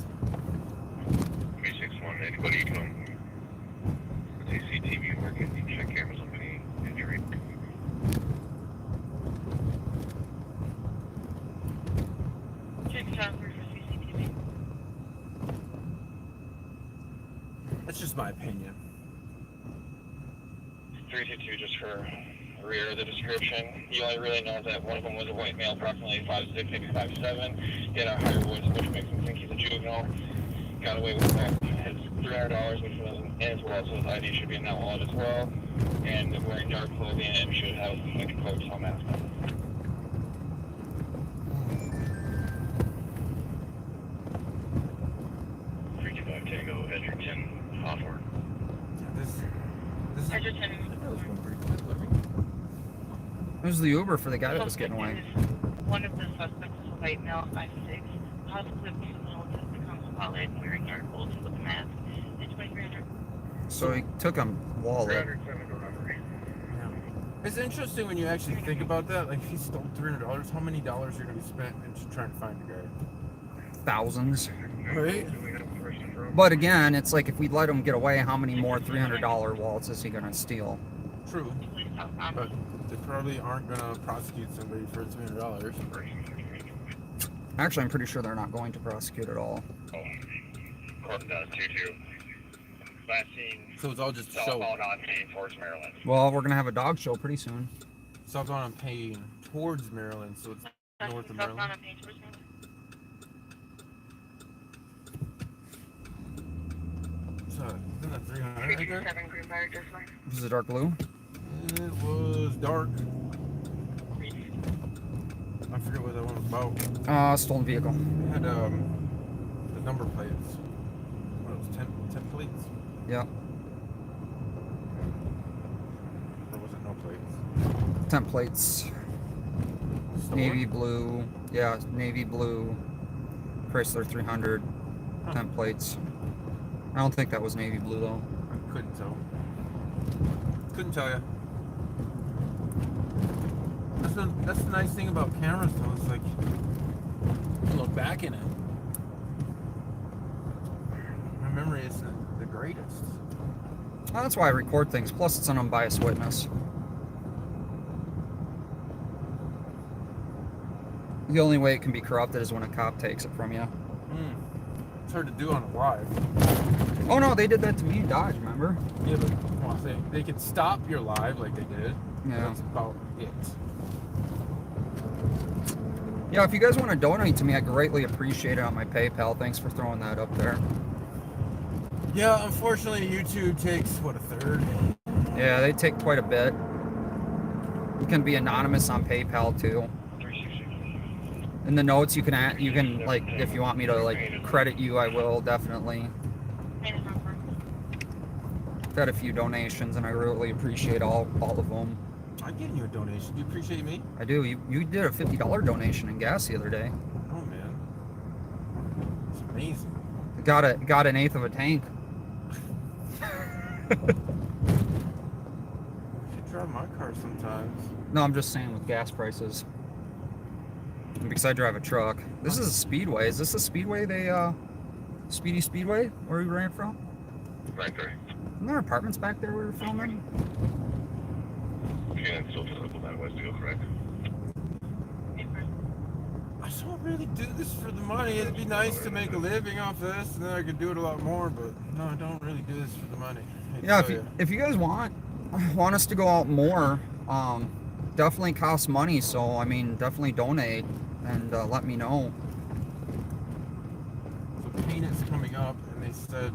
361, anybody come with CCTV working, you check cameras on any injury. Check transfer for CCTV. That's just my opinion. 322 just for rear of the description. He only really knows that one of them was a white male, approximately 5'6", maybe 5'7". He had a higher voice, which makes him think he's a juvenile. Got away with that. His $300, which was in his wallet, so his ID should be in that wallet as well. And wearing dark clothing and should have like a coat, so mask on. 325 Tango, Edgerton, Hawthorne. This is Edgerton. Who's the Uber for the guy that was getting away? One of the suspects is a white male, 5'6", possibly criminal to become spotlight and wearing dark clothes with a mask. It's $2,300. So he took him wallet. It's interesting when you actually think about that. Like, if he stole $300, how many dollars are going to be spent in just trying to find the guy? Thousands. Right? But again, it's like if we let him get away, how many more $300 wallets is he gonna steal? True. But they probably aren't going to prosecute somebody for $300. Actually, I'm pretty sure they're not going to prosecute at all. Corbin does too. Last seen So it's all just show. southbound on Payne towards Maryland. Well, we're gonna have a dog show pretty soon. Southbound on Payne towards Maryland, so it's north of Maryland. So, isn't that 300 right there? 327 Greenbrier, just like. This is a dark blue. It was dark. I forget what that one was about. Stolen vehicle. It had the number plates. What, it was 10 plates? Yeah, Or was it no plates? templates. Stolen? Navy blue. Yeah, navy blue. Chrysler 300. Huh. Templates. I don't think that was navy blue though. I couldn't tell. Couldn't tell you. That's the nice thing about cameras though. It's like you look back in it. My memory isn't the greatest. Well, that's why I record things. Plus, it's an unbiased witness. The only way it can be corrupted is when a cop takes it from you. It's hard to do on a live. Oh no, they did that to me in Dodge, remember? Yeah, but well, they can stop your live like they did. Yeah. That's about it. Yeah, if you guys want to donate to me, I greatly appreciate it on my PayPal. Thanks for throwing that up there. Yeah, unfortunately, YouTube takes what, a third. Yeah, they take quite a bit. You can be anonymous on PayPal too. In the notes, you can like, if you want me to like credit you, I will definitely. I've had a few donations, and I really appreciate all of them. I'm getting you a donation. Do you appreciate me? I do. You did a $50 donation in gas the other day. Oh man, it's amazing. Got an eighth of a tank. You should drive my car sometimes. No, I'm just saying with gas prices. Because I drive a truck. This is a speedway. Is this the speedway Speedy Speedway where we ran from? Right there. Isn't there apartments back there we were filming? Okay, that's still physical that west deal, correct? I just don't really do this for the money. It'd be nice to make a living off this, and then I could do it a lot more. But no, I don't really do this for the money. I hate to Yeah, tell if you guys want us to go out more, definitely costs money. So I mean, definitely donate and let me know. So paint is coming up, and they said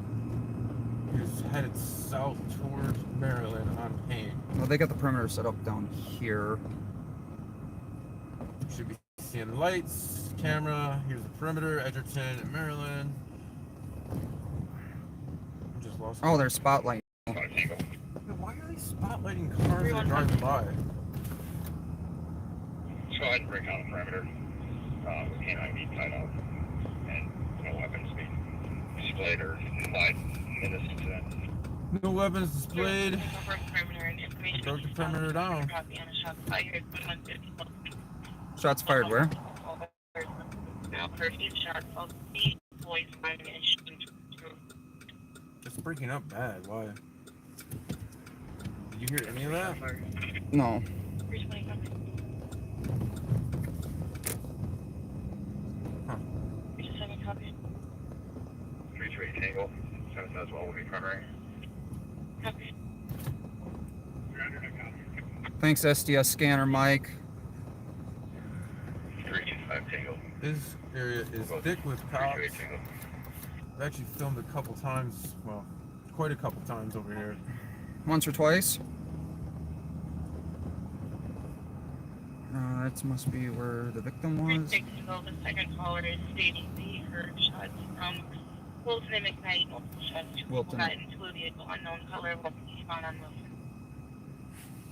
He's headed south towards Maryland on Payne. Well, they got the perimeter set up down here. Should be seeing lights, camera. Here's the perimeter, Edgerton and Maryland. I just lost. Oh, there's spotlight. Why are they spotlighting cars that are driving by? So I'd break out the perimeter. With canine being tied up. And no weapons being displayed or implied in this incident. No weapons displayed. Broke the perimeter down. Shots fired where? It's breaking up bad. Why? Did you hear any of that? No. Huh. 328 Tango. 7 as well will be primary. Thanks, SDS scanner, Mike. 325 Tango. This area is thick with cops. I've actually filmed a couple times. Well, quite a couple times over here. Once or twice. That must be where the victim was. The second caller is stating they heard shots from Wilton and McKnight. Shots Wilton. got into a vehicle unknown color will be found on Wilson.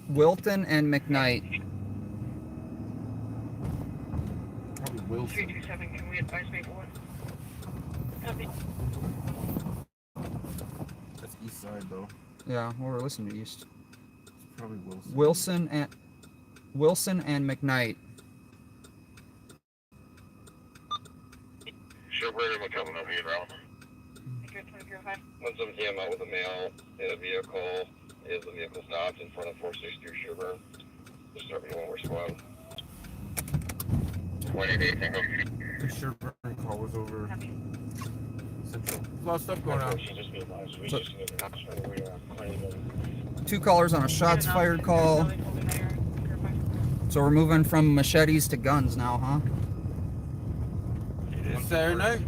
Wilton and McKnight. Probably Wilson. 327, can we advise Maplewood? Copy. That's east side though. Yeah, well, we're listening to East. It's probably Wilson. Wilson and McKnight. Sure, we're coming over here, bro. 117 came out with a male in a vehicle. Is the vehicle stopped in front of 463 Sherburne? Just serving one more squad. 188 Tango. The Sherburne call was over Central. A lot of stuff going on. Two callers on a shots fired call. So we're moving from machetes to guns now, huh? It is Saturday night.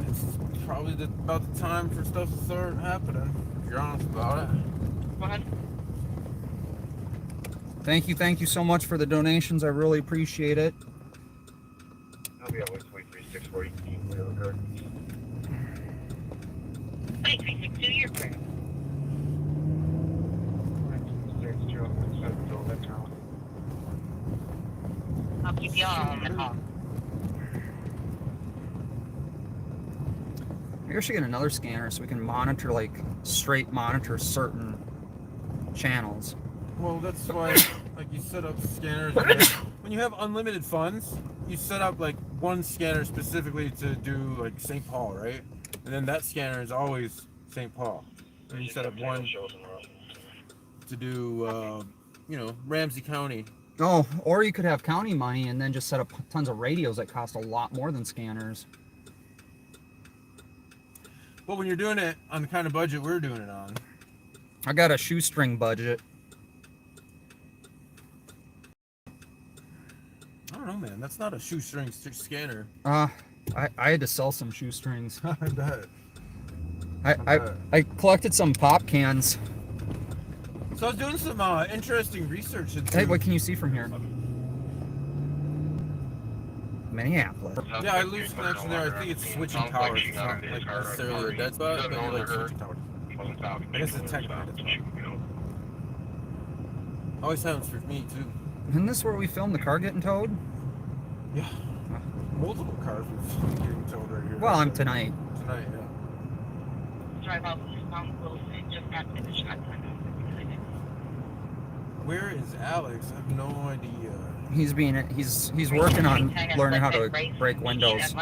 It's probably about the time for stuff to start happening, if you're honest about it. Thank you so much for the donations. I really appreciate it. I'll be at 2364. Clear. 2362, you're clear. I'll keep you all on the call. Maybe I should get another scanner so we can monitor, like, straight monitor certain channels. Well, that's why, like, you set up scanners. When you have unlimited funds, you set up, like, one scanner specifically to do, like, St. Paul, right? And then that scanner is always St. Paul. And you set up one to do, you know, Ramsey County. Oh, or you could have county money and then just set up tons of radios that cost a lot more than scanners. But when you're doing it on the kind of budget we're doing it on. I got a shoestring budget. I don't know, man. That's not a shoestring scanner. I had to sell some shoestrings. I bet. I collected some pop cans. So I was doing some interesting research into... Hey, what can you see from here? Minneapolis. Yeah, I lose connection there. I think it's switching towers. It's not like necessarily a dead spot, but you're like switching towers. I guess it's technically. Always happens for me too. Isn't this where we filmed the car getting towed? Yeah. Multiple cars were getting towed right here. Well, I'm tonight. Tonight, yeah. Drive out eastbound Wilson, just got the shot. Where is Alex? I have no idea. He's working on learning how to break windows.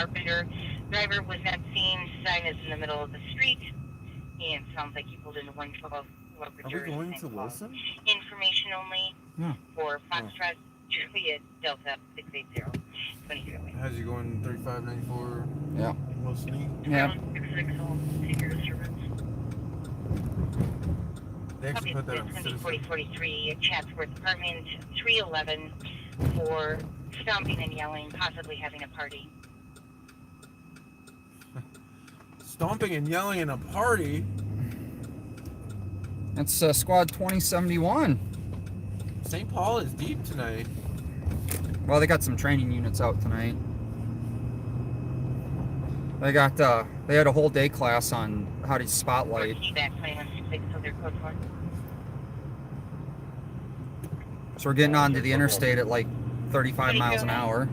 Driver was not seen. Sign is in the middle of the street, and sounds like he pulled into 112. Are we going to Wilson? Information only Yeah. for Foxtrot Juliet Delta 680. 23. How's he going? 3594. Yeah. Wilson. Yeah. They actually put that on Citizen. 4043 Chatsworth Apartment 311 for stomping and yelling, possibly having a party. Stomping and yelling in a party? That's squad 2071. St. Paul is deep tonight. Well, they got some training units out tonight. They got they had a whole day class on how to spotlight. So we're getting onto the interstate at like 35 miles an hour.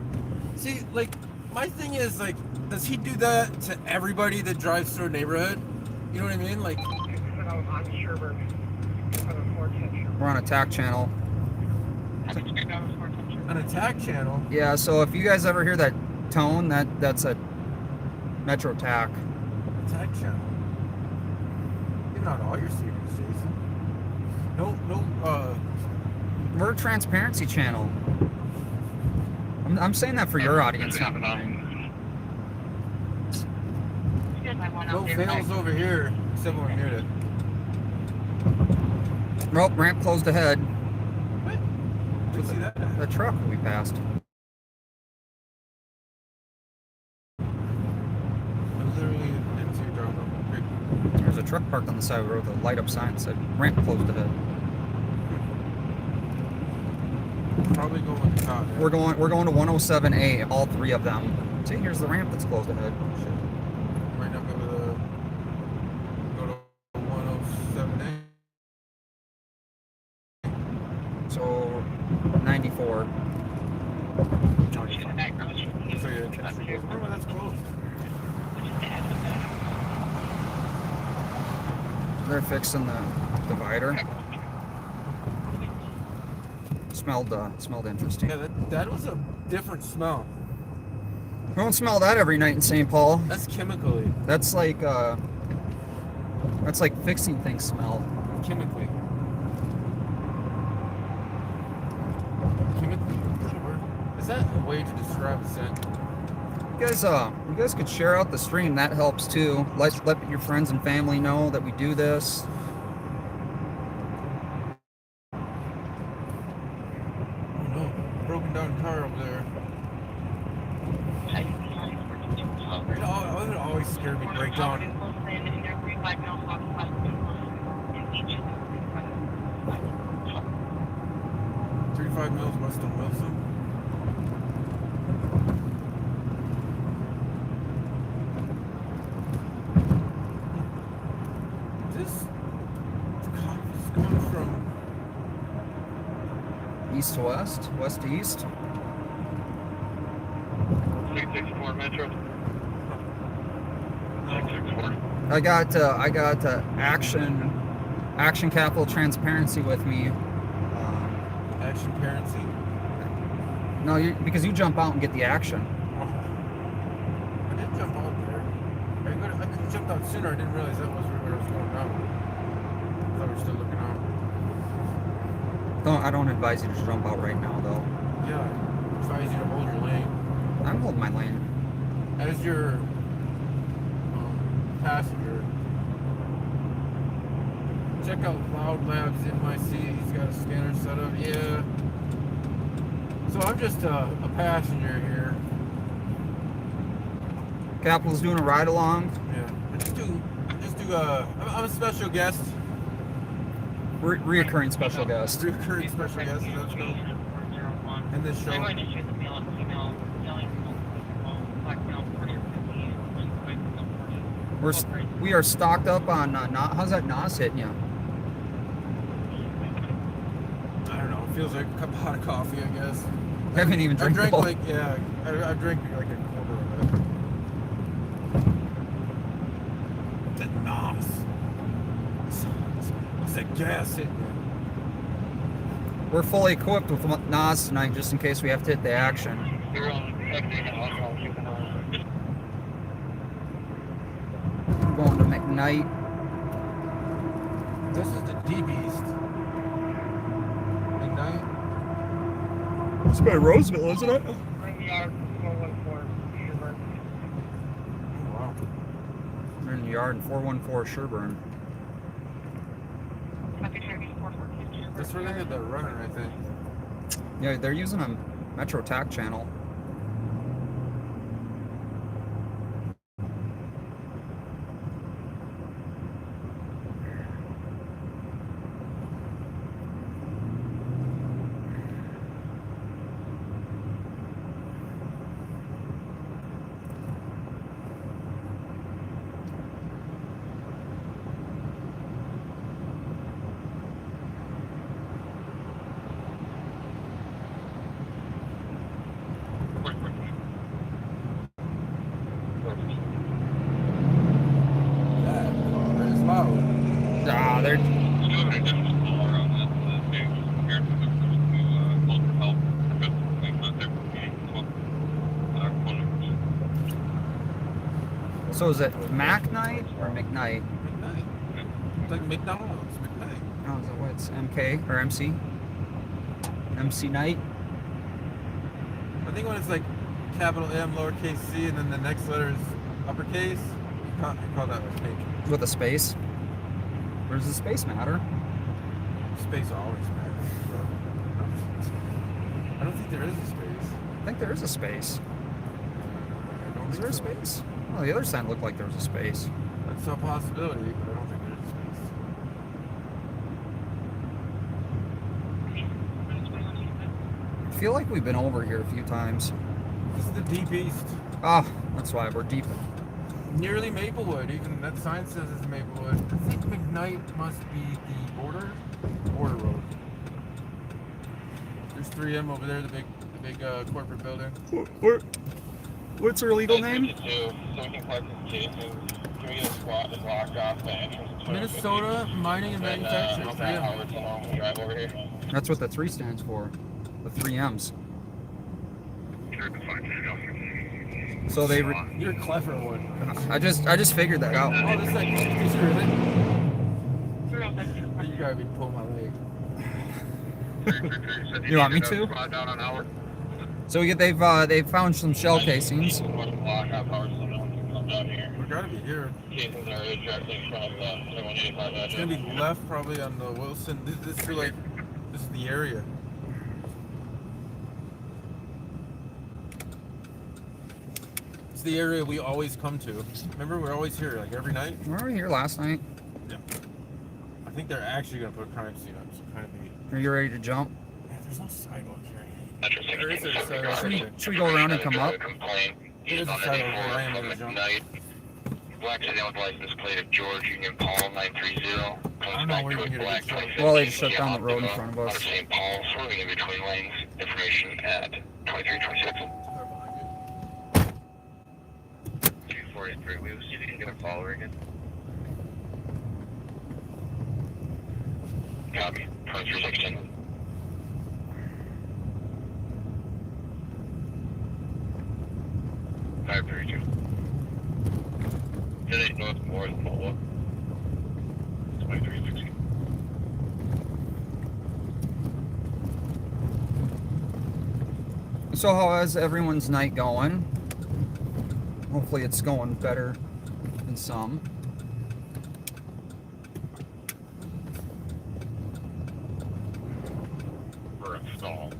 See, like, my thing is, like, does he do that to everybody that drives through a neighborhood? You know what I mean? Like, We're on attack channel. an attack channel. Yeah, so if you guys ever hear that tone, that's a Metro TAC. Attack channel. Giving out all your secrets, Jason. We're a transparency channel. I'm saying that for your audience, not mine. No fails over here, except when we're near it. Nope, ramp closed ahead. What? Didn't see that. The truck we passed. I literally didn't see it driving up. Okay. There's a truck parked on the side of the road with a light up sign that said ramp closed ahead. Probably going with the cop. Yeah. We're going to 107A, all three of them. See, here's the ramp that's closed ahead. Shit. Right now, go to 107A. So 94. So yeah, oh, that's close. They're fixing the divider. Smelled interesting. Yeah, that was a different smell. We don't smell that every night in St. Paul. That's chemically. That's like fixing things smell. Chemically. Is that a way to describe a scent? You guys could share out the stream. That helps too. Let your friends and family know that we do this. Broken down car over there. It always scared me, breakdown. 35 mils west of Wilson. This car is going from East to west, west to east. 664 Metro. 664. I got action capital transparency with me. Action Parency. No, because you jump out and get the action. I did jump out there. I could have jumped out sooner. I didn't realize that was where I was going down. I thought we were still looking out. I don't advise you to jump out right now, though. Yeah, I advise you to hold your lane. I'm holding my lane. As your passenger, check out Cloud Labs NYC. He's got a scanner set up. Yeah. So I'm just a passenger here. Capital's doing a ride along. Yeah. I'm a special guest. Reoccurring special guest. Recurring special guest. That's cool. In this show. We are stocked up on how's that NOS hitting you? I don't know. It feels like a cup of hot coffee, I guess. I haven't even drank I drank it all. I drank like a quarter of it. The NOS. It's that gas hitting you. We're fully equipped with NOS tonight, just in case we have to hit the action. You're on exit alcohol. We're going to McKnight. This is the D-Beast. Midnight. It's by Roseville, isn't it? Oh, wow. We're in the yard in 414 Sherburne. That's where they had that runner, I think. Yeah, they're using a Metro TAC channel. So is it Mac night or McKnight? McKnight. It's like McDonald's, McKnight. Oh, is it what? It's MK or MC? MC night? I think when it's like capital M, lowercase c, and then the next letter is uppercase, you call that like fake. With a space? Or does the space matter? Space always matters. So. I don't think there is a space. I think there is a space. I don't Is think there a so. space? Oh, the other sign looked like there was a space. That's a possibility, but I don't think there is a space. I feel like we've been over here a few times. This is the deep east. Ah, that's why we're deep. Nearly Maplewood. Even that sign says it's Maplewood. I think McKnight must be the border road. There's 3M over there, the big corporate building. What's her legal name? So we can collect this case and can we get a squad to block off the entrance to Minnesota Mining and Manufacturing. 3M. Howard, so long we drive over here. That's what the 3 stands for. The 3 M's. So they. You're a clever one. I just figured that out. Oh, this is like really. You gotta be pulling my leg. You want me to? Squad down on Howard. So they've found some shell casings. Block off Howard, so no one can come down here. We gotta be here. Casings are directly in front of the 185 It's gonna be left probably on the Wilson. This is the area. It's the area we always come to. Remember, we're always here, like every night. We were here last night. Yeah. I think they're actually gonna put a crime scene up. So kind of be. Are you ready to jump? Man, there's no sidewalk here. There is a sidewalk. Should we go around and come up? There is a sidewalk where I am gonna jump. Black accident with license plate of George Union Paul 930. I Comes don't know back where to you a can get a black good shot. 2015 Well, they just shut down the road in Optima front of out us. St. Paul, swerving in between lanes. Information at 2326. 243. We will see if we can get a follower again. Copy. 2316. Five 32. Today north more than Mola. 2316. So how is everyone's night going? Hopefully it's going better than some. For a stall.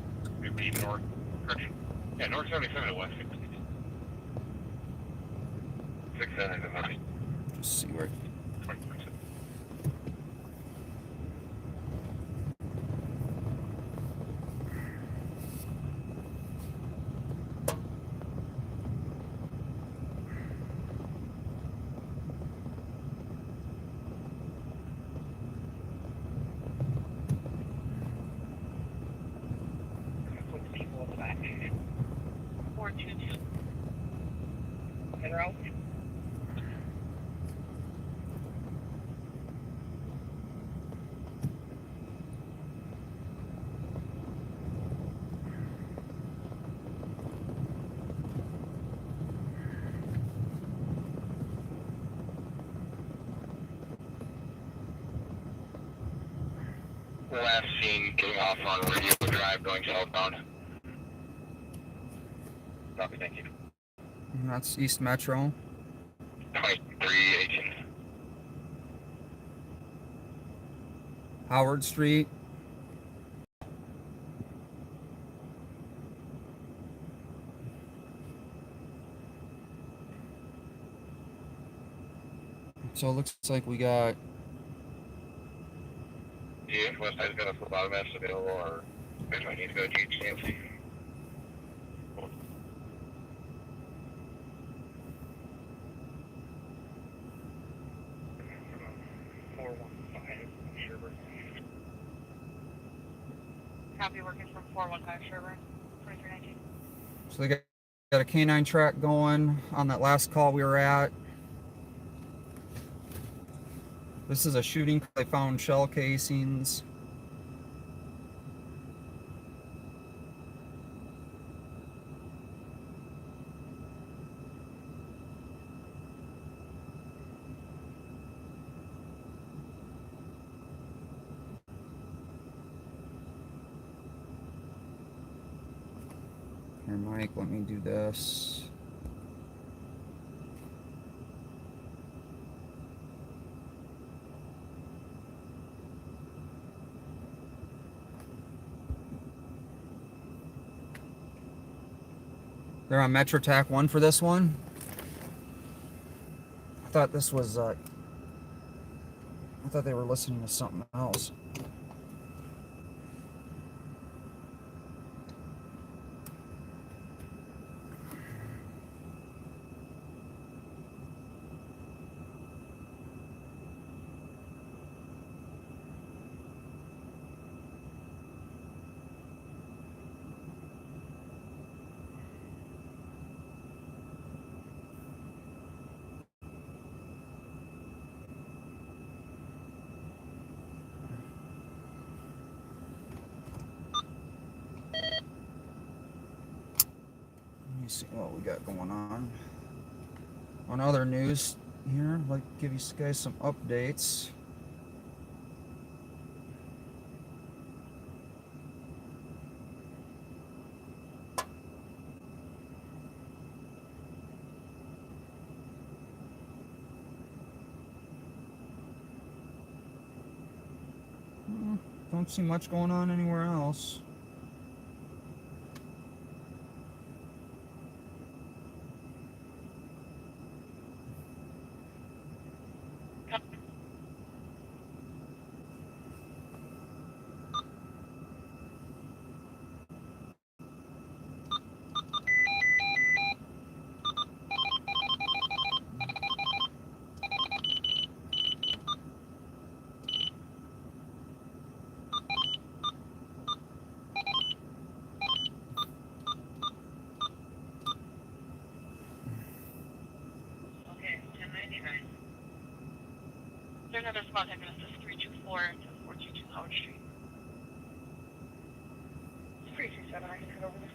It would be north. Correction. Yeah, north 77 to west 60. 6 to 9. Just see where. 20%. Put the people in the back. 422. Monroe. Last seen getting off on Radio Drive going southbound. Copy, thank you. And that's East Metro. 2318. Howard Street. So it looks like we got. Yeah, West Side's got a full bottom mass available, or do I need to go to GHCMC? 415 Sherburne. Copy, working from 415 Sherburne, 2319. So they got a canine track going on that last call we were at. This is a shooting. They found shell casings. Here, Mike, let me do this. They're on Metro TAC 1 for this one. I thought this was, I thought they were listening to something else. Let me see what we got going on. On other news here, I'd like to give you guys some updates. Don't see much going on anywhere else. Okay, 1099. Is there another spot I'm going to assist 324 to 422 Howard Street? 327, I can head over there.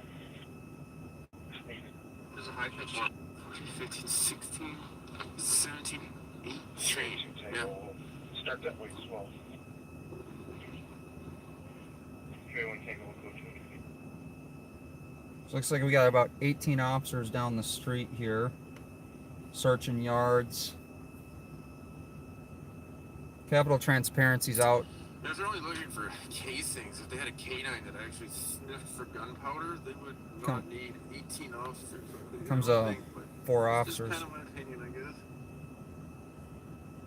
There's a high pitch. 14, 15, 16, 17, 18. Yeah. Start that way as well. 3-1 Tango will go to it. So looks like we got about 18 officers down the street here, searching yards. Capital Transparency's out. If they're only looking for casings, if they had a canine that actually sniffed for gunpowder, they would not need 18 officers. Comes 4 officers. That's kind of my opinion, I guess.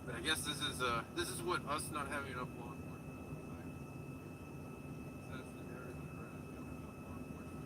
But I guess this is what us not having enough law enforcement. That's the narrative we're in, we don't have enough law enforcement.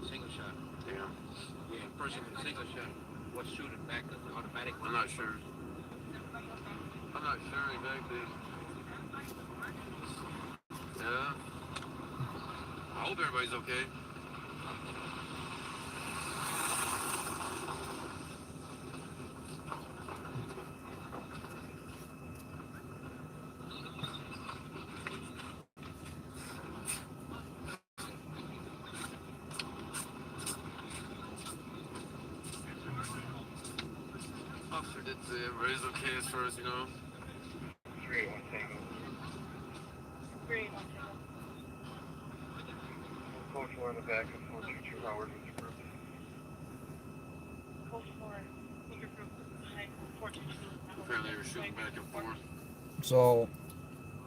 Single shot. Yeah. Yeah, person with a single shot. What's shooting back automatic? I'm not sure. I'm not sure exactly. Yeah. I hope everybody's okay. Officer did say everybody's okay as far as you know. 3-1 Tango. 381 Tango. Code 4 in the back of 422 Howard with your group. Code 4. With your group. Hi, 422. Apparently they were shooting back and forth. So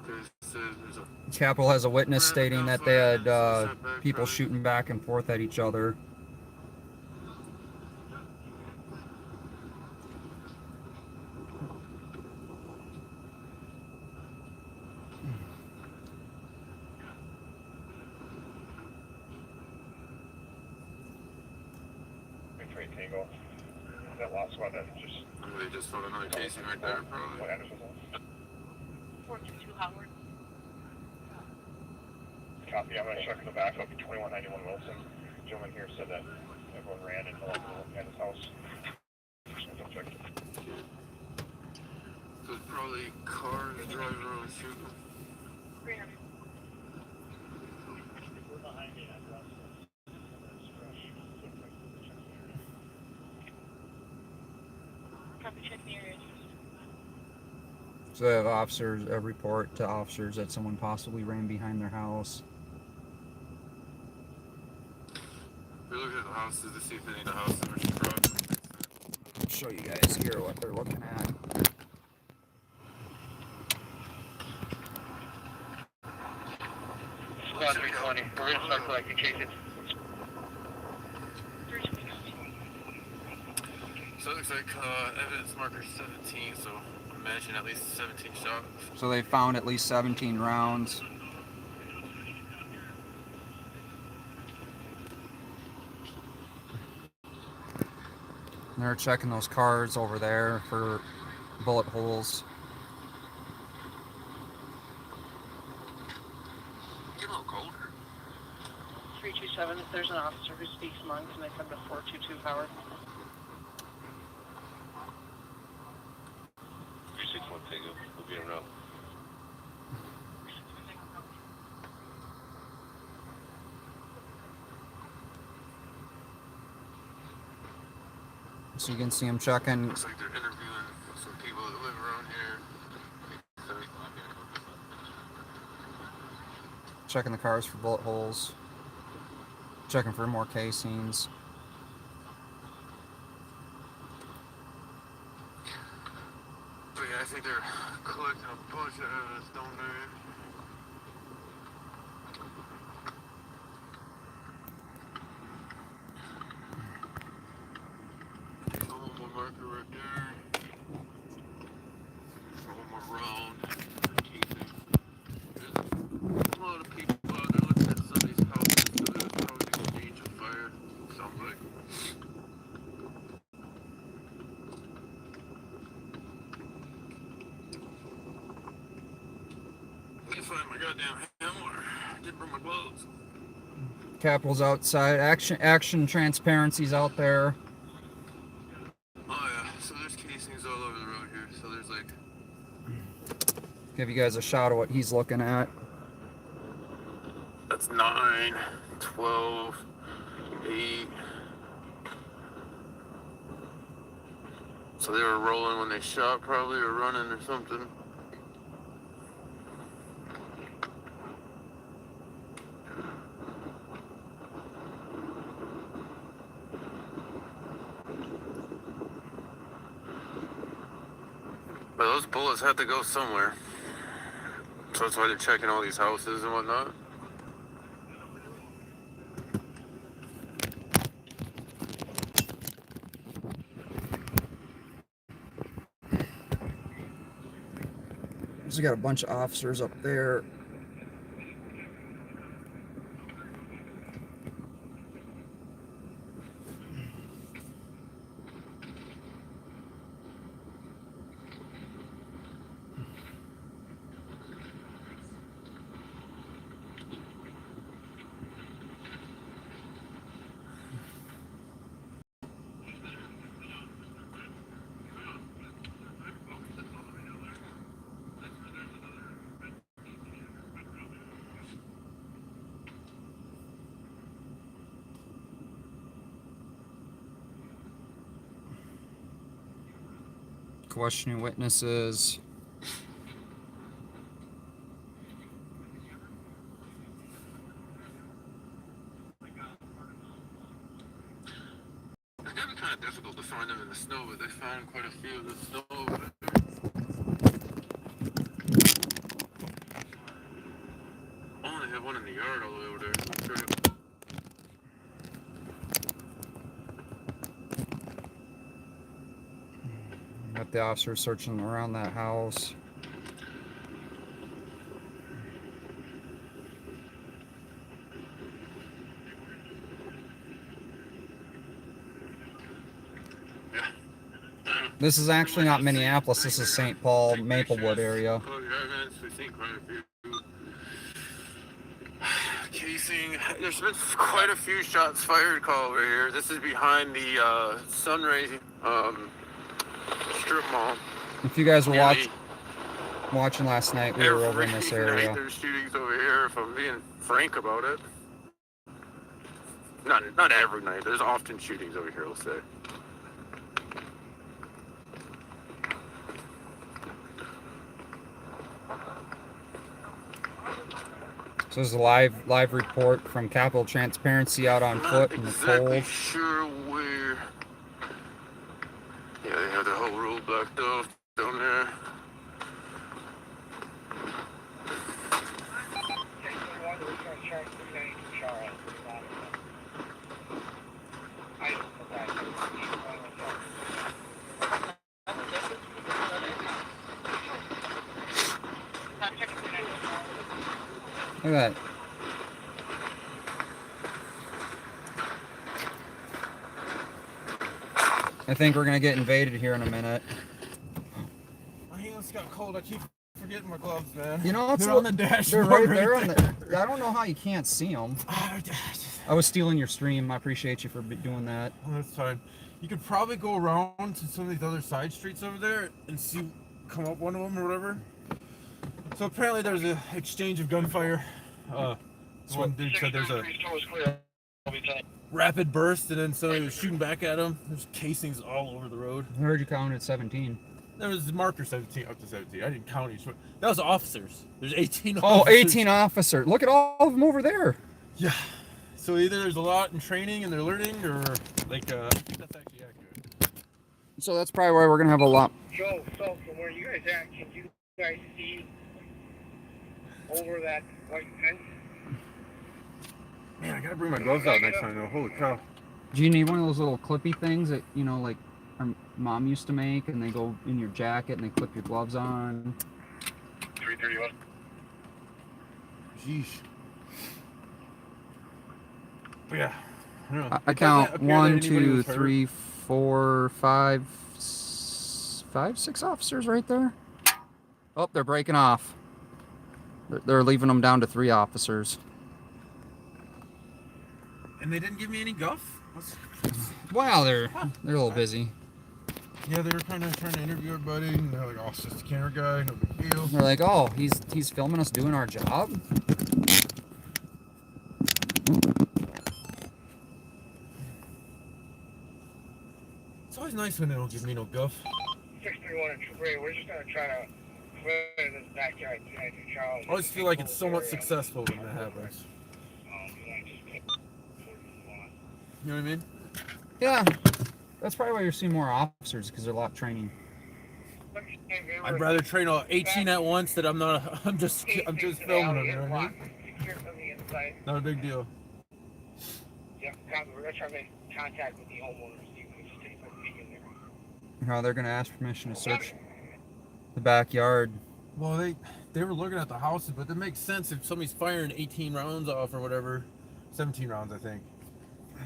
Okay, so there's a Capital has a witness stating that they had people shooting back and forth at each other. 38 Tango. That last one that just. They just found another casing right there, probably. 422 Howard. Copy. I'm gonna check in the back up 2191 Wilson. Gentleman here said that everyone ran and no one at his house. Don't check. So it's probably cars driving around shooting. 300. Copy, check the area. So they have officers, a report to officers that someone possibly ran behind their house. We're looking at the houses to see if any of the houses were struck. I'll show you guys here what they're looking at. Squad 320. We're going to start collecting cases. So it looks like evidence marker 17, so imagine at least 17 shots. So they found at least 17 rounds. And they're checking those cars over there for bullet holes. Get a little colder. 327, there's an officer who speaks Hmong. Can I come to 422 Howard? 361 Tango. We'll be around. So you can see them checking. Looks like they're interviewing some people that live around here. Checking the cars for bullet holes. Checking for more casings. But yeah, I think they're collecting a bunch of evidence down there. One more marker right there. One more round. Casing. There's a lot of people out there looking at some of these houses. So there's probably a stage of fire. Sounds like. Can't find my goddamn hammer. I didn't bring my gloves. Capital's outside. Action Transparency's out there. Oh yeah, so there's casings all over the road here. So there's like. Give you guys a shot of what he's looking at. That's 9, 12, 8. So they were rolling when they shot, probably, or running or something. But those bullets had to go somewhere. So that's why they're checking all these houses and whatnot. So we got a bunch of officers up there. Questioning witnesses. It's gonna be kind of difficult to find them in the snow, but they found quite a few in the snow over there. Oh, they have one in the yard all the way over there. That's right. Got the officers searching around that house. This is actually not Minneapolis. This is St. Paul, Maplewood area. Casing. There's been quite a few shots fired call over here. This is behind the Sunray strip mall. If you guys were watching last night, we were over in this area. Night there's shootings over here, if I'm being frank about it. Not every night. There's often shootings over here, let's say. So this is a live report from Capital Transparency out on foot in the cold. Not sure where. Yeah, they have the whole road blocked off down there. Look at that. I think we're gonna get invaded here in a minute. My hands got cold. I keep forgetting my gloves, man. You know, it's they're on the dashboard. They're right there on the. I don't know how you can't see them. I was stealing your stream. I appreciate you for doing that. Oh, that's fine. You could probably go around to some of these other side streets over there and come up one of them or whatever. So apparently there's an exchange of gunfire. One dude said there's a rapid burst, and then somebody was shooting back at him. There's casings all over the road. I heard you counted 17. There was a marker 17 up to 17. I didn't count each one. That was officers. There's 18 officers. Oh, 18 officers. Look at all of them over there. Yeah. So either there's a lot in training and they're learning, or like I think that's actually accurate. So that's probably why we're gonna have a lot. Joe, so from where you guys at, can you guys see over that white fence? Man, I gotta bring my gloves out next time though. Holy cow. Do you need one of those little clippy things that, you know, like our mom used to make, and they go in your jacket and they clip your gloves on? 331. Sheesh. But yeah. I count 1, 2, 3, 4, 5, 6 officers right there. Oh, they're breaking off. They're leaving them down to 3 officers. And they didn't give me any guff? Wow, they're a little busy. Yeah, they were kind of trying to interview everybody, and they're like, "Oh, it's just a camera guy, no big deal." They're like, "Oh, he's filming us doing our job." It's always nice when they don't give me no guff. 631 and Trooper 8, we're just gonna try to clear this backyard tonight to Charles. I always feel like it's so much successful when that happens. You know what I mean? Yeah, that's probably why you're seeing more officers, because they're a lot of training. I'd rather train all 18 at once than I'm just filming them. You know what I mean? Not a big deal. Yeah, we're gonna try to make contact with the homeowners. See if we just take a peek in there. How they're gonna ask permission to search the backyard. Well, they were looking at the houses, but that makes sense if somebody's firing 18 rounds off or whatever. 17 rounds, I think.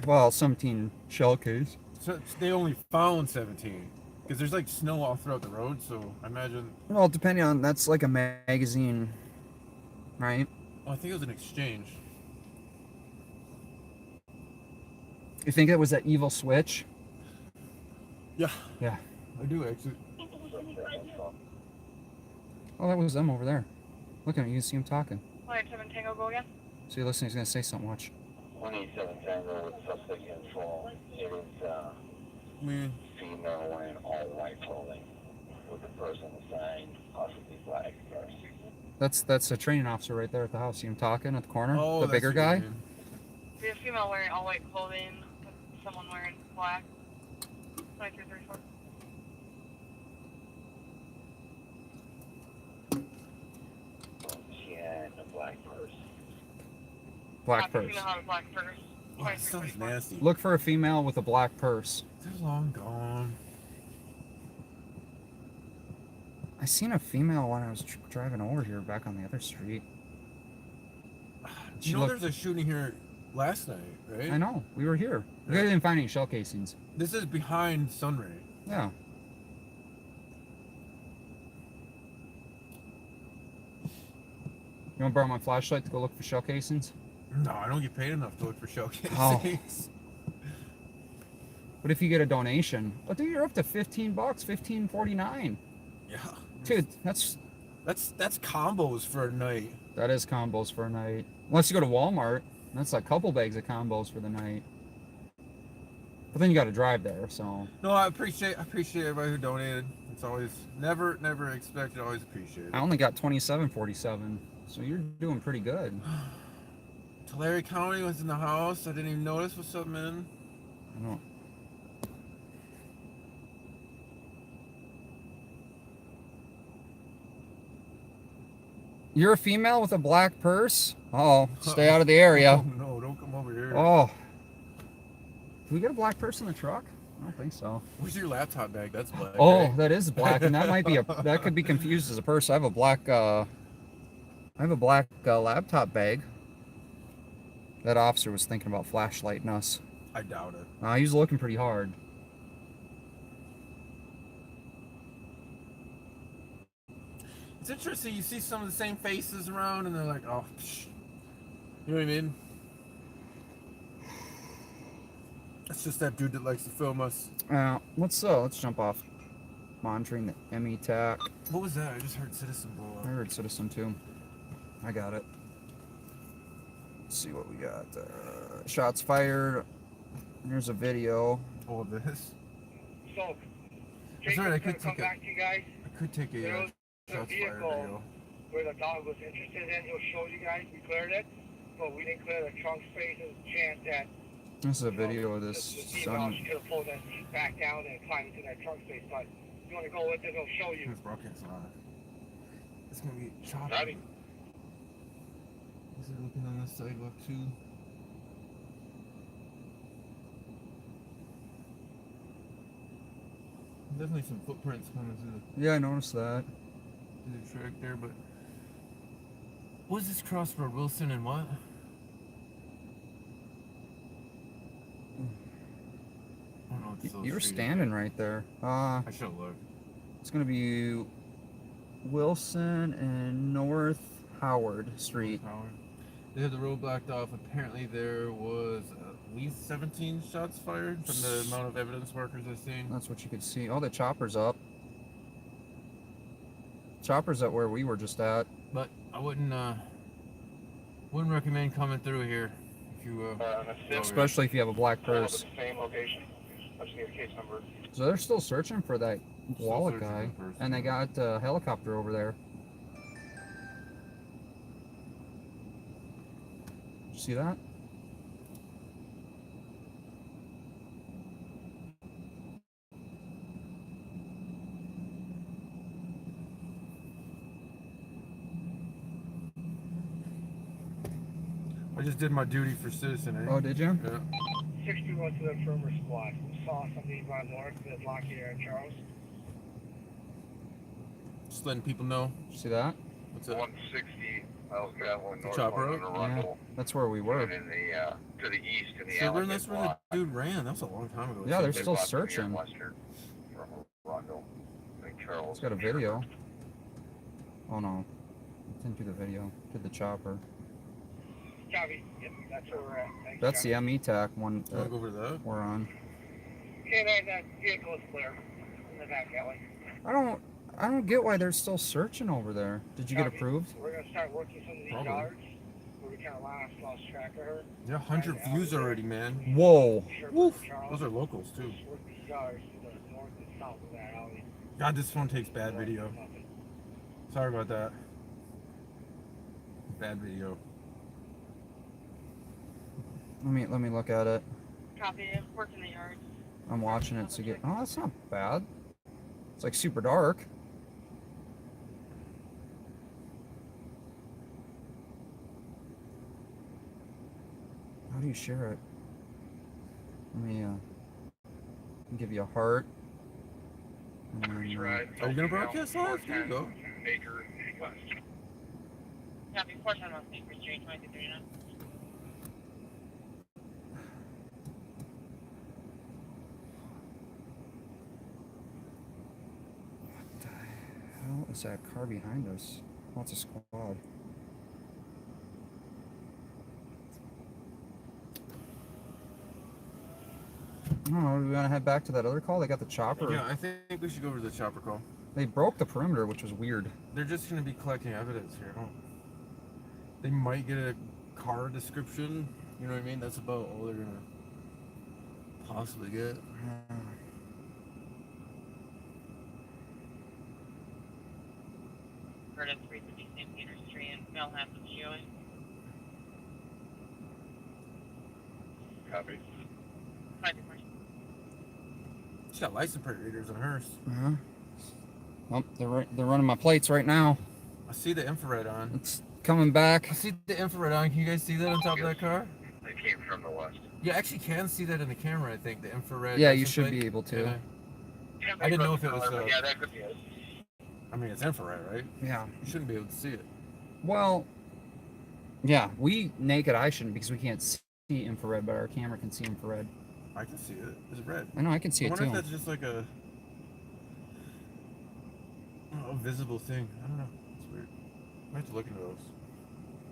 Well, 17 shell case. So they only found 17 because there's like snow all throughout the road. So I imagine. Well, depending on, that's like a magazine, right? Oh, I think it was an exchange. You think it was that evil switch? Yeah. Yeah. I do actually. Oh, that was them over there. Look at him. You can see him talking. 187 Tango, go again. So you listen, he's gonna say something. Watch. 187 Tango with suspect control. It is female wearing all white clothing with the person assigned possibly black first. That's a training officer right there at the house. See him talking at the corner? Oh, the bigger guy? We have a female wearing all white clothing with someone wearing black. 2334. She had a black purse. Black purse. Female had a black purse. Oh, that sounds nasty. Look for a female with a black purse. They're long gone. I seen a female when I was driving over here back on the other street. You know, there's a shooting here last night, right? I know. We were here. We didn't find any shell casings. This is behind Sunray. Yeah. want to borrow my flashlight to go look for shell casings? No, I don't get paid enough to look for shell casings. Oh. What if you get a donation? Oh, dude, you're up to $15, $15.49. Yeah. Dude, that's combos for a night. That is combos for a night. Unless you go to Walmart, that's a couple bags of combos for the night. But then you got to drive there, so. No, I appreciate everybody who donated. It's always never expected, always appreciated. I only got $27.47, so you're doing pretty good. Tulare County was in the house. I didn't even notice. What's up, man? I don't. You're a female with a black purse? Oh, stay out of the area. Oh, no, don't come over here. Oh. Do we get a black purse in the truck? I don't think so. Where's your laptop bag? That's black. Oh, right? that is black, and that might be that could be confused as a purse. I have a black laptop bag. That officer was thinking about flashlighting us. I doubt it. He was looking pretty hard. It's interesting. You see some of the same faces around, and they're like, "Oh, psh." You know what I mean?" It's just that dude that likes to film us. Let's jump off. Monitoring the ME TAC. What was that? I just heard Citizen blow up. I heard Citizen too. I got it. Let's see what we got. Shots fired. Here's a video. All of this. So, That's right, I could come back to you guys. I could take There a was a shots fired vehicle video. where the dog was interested in. He'll show you guys. We cleared it, but we didn't clear the trunk space. There's a chance that This is a video of this the female son. could have pulled that seat back down and climbed into that trunk space. But if you want to go with it, he'll show you. This broadcast live. It's gonna be choppy. Howdy. Is it looking on the sidewalk too? Definitely some footprints coming through Yeah, I noticed that. the track there, but what is this crossroad? Wilson and what? I don't know. It's You were street. standing right there. I should have looked. It's gonna be Wilson and North Howard Street. Howard. They had the road blocked off. Apparently, there was at least 17 shots fired from the amount of evidence markers I've seen. That's what you could see. Oh, the chopper's up. Chopper's at where we were just at. But I wouldn't recommend coming through here if you Especially if you have a black Over purse. the same location. I just need a case number. So they're still searching for that Still wallet searching guy. for the person. And they got a helicopter over there. Did you see that? I just did my duty for citizen. Eh? Oh, did you? Yeah. 61 to the infirmary squad. We saw somebody run north to the block here in Charles. Just letting people know. Did you see that? What's up? 160 miles traveling north Chopper on Road? Arundel. That's where we were. And in the to the east in the So alley. that's where the dude ran. That was a long time ago. Yeah, they're They still blocked the near searching. Western from Arundel. St. Charles. It's got a video. Oh no. Didn't do the video. Did the chopper. Copy. Yep, that's where we're at. Thanks, That's John. the ME TAC one You wanna that go over to that? we're on. Okay, that vehicle is clear in the back alley. I don't get why they're still searching over there. Did you get Copy. approved? We're gonna start working some of these Probably. yards where we kind of lost track of her. Yeah, 100 views already, man. Whoa. Woof. Those are locals too. Just work these yards to the north and south of that alley. God, this phone takes bad video. Sorry about that. Bad video. Let me look at it. Copy. Working the yard. I'm watching it to get. Oh, that's not bad. It's like super dark. How do you share it? Let me give you a heart. And then, Are you gonna broadcast live? There you go. Acre west. Copy. 410 on St. Street, 2339. What the hell is that car behind us? Oh, it's a squad. I don't know, do we want to head back to that other call? They got the chopper. Yeah, I think we should go over to the chopper call. They broke the perimeter, which was weird. They're just going to be collecting evidence here. They might get a car description. You know what I mean? That's about all they're going to possibly get. Curtis 350 St. Peter's Street and Phil has some showing. Copy. She's got license plate readers on hers. Oh, they're running my plates right now. I see the infrared on. It's coming back. I see the infrared on. Can you guys see that on top of that car? They came from the west. You actually can see that in the camera, I think, the infrared. Yeah, you license should plate. be able to. Yeah. I didn't know if it was. Yeah, that could be it. I mean, it's infrared, right? Yeah. You shouldn't be able to see it. Well, yeah, we naked eye shouldn't because we can't see infrared, but our camera can see infrared. I can see it. It's red. I know, I can see I it wonder too. if that's just like a visible thing. I don't know. It's weird. I have to look into those.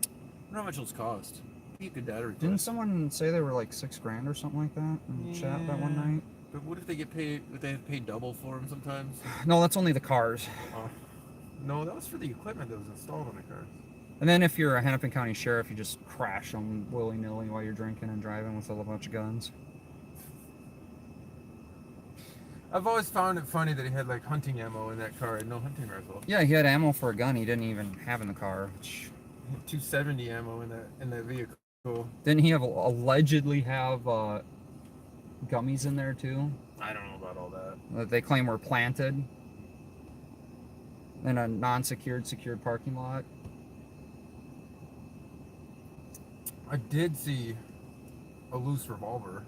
I wonder how much those cost. Be a good data request. Didn't someone say they were like $6,000 or something like that in the chat that one night? But what if they get paid? Would they have paid double for them sometimes? No, that's only the cars. Oh. No, that was for the equipment that was installed on the car. And then if you're a Hennepin County sheriff, you just crash them willy-nilly while you're drinking and driving with a bunch of guns. I've always found it funny that he had like hunting ammo in that car and no hunting rifle. Yeah, he had ammo for a gun he didn't even have in the car. Which... 270 ammo in that vehicle. Didn't he have allegedly have gummies in there too? I don't know about all that. That they claim were planted in a secured parking lot. I did see a loose revolver.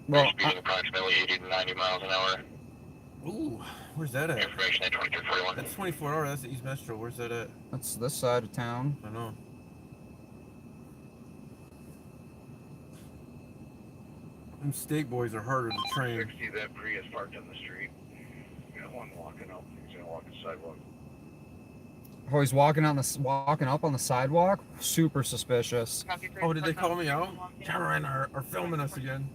Well, speeding approximately 80 to 90 miles an hour. Ooh, where's that at? Information at 2341. That's 24 hour. That's the East Metro. Where's that at? That's this side of town. I know. Them state boys are harder to train. See that Prius parked on the street. You got one walking up. He's gonna walk the sidewalk. Oh, he's walking up on the sidewalk. Super suspicious. Oh, did they call me out? Cameron are filming us again.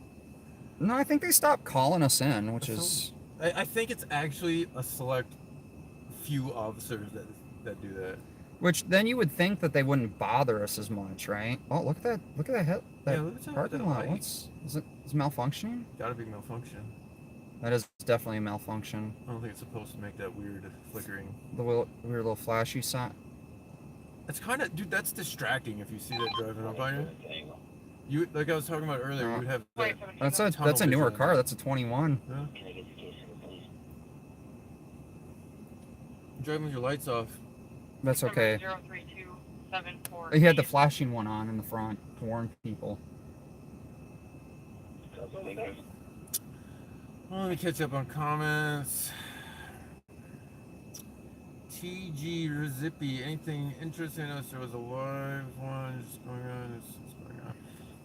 No, I think they stopped calling us in, which is. I think it's actually a select few officers that do that. Which then you would think that they wouldn't bother us as much, right? Oh, look at that! Look at that hit! That parking lot. What's is it malfunctioning? Gotta be malfunction. That is definitely a malfunction. I don't think it's supposed to make that weird flickering. The weird little flashy sign. It's kind of, dude. That's distracting if you see that driving up on you. You like I was talking about earlier. You would have that. That's a newer car. That's a 21. Yeah. Driving with your lights off. That's okay. He had the flashing one on in the front to warn people. Well, let me catch up on comments. TG Rizippy, anything interesting? I noticed there was a live one just going on. It's going on.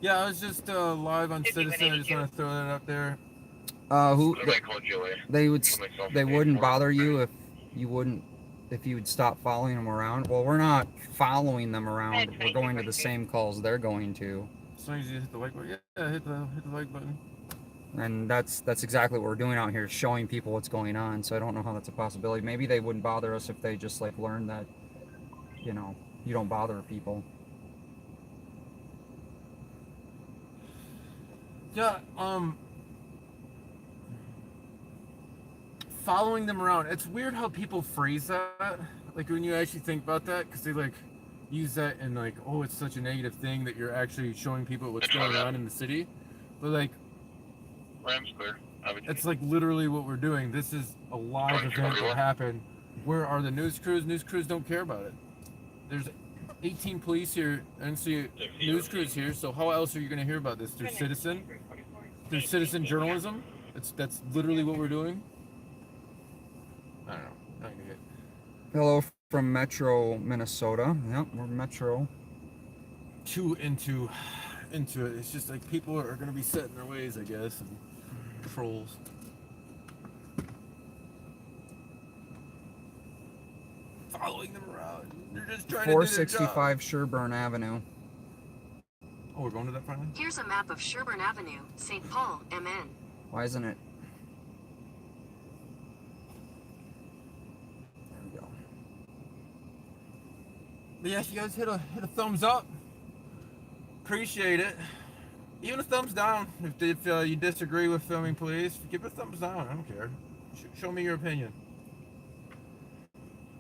Yeah, I was just live on Citizen. I just want to throw that up there. They wouldn't bother you if you would stop following them around. Well, we're not following them around. We're going to the same calls they're going to. As long as you hit the like button. Yeah, hit the like button. And that's exactly what we're doing out here, showing people what's going on. So I don't know how that's a possibility. Maybe they wouldn't bother us if they just like learned that, you know, you don't bother people. Yeah, following them around. It's weird how people phrase that. Like when you actually think about that, because they like use that in like, oh, it's such a negative thing that you're actually showing people what's going on in the city. But like, Ram's clear. it's like literally what we're doing. This is a live event that happened. Where are the news crews? News crews don't care about it. There's 18 police here. I didn't see news crews here. So how else are you going to hear about this? Through Citizen? Through citizen journalism? That's literally what we're doing. I don't know. Not gonna get. Hello from Metro, Minnesota. Yep, we're Metro. Too into it. It's just like people are going to be set in their ways, I guess, and trolls. Following them around. They're just trying to do their job. 465 Sherburne Avenue. Oh, we're going to that finally? Here's a map of Sherburne Avenue, St. Paul, MN. Why isn't it? There we go. But yeah, you guys hit a thumbs up. Appreciate it. Even a thumbs down if you disagree with filming police. Give it a thumbs down. I don't care. Show me your opinion.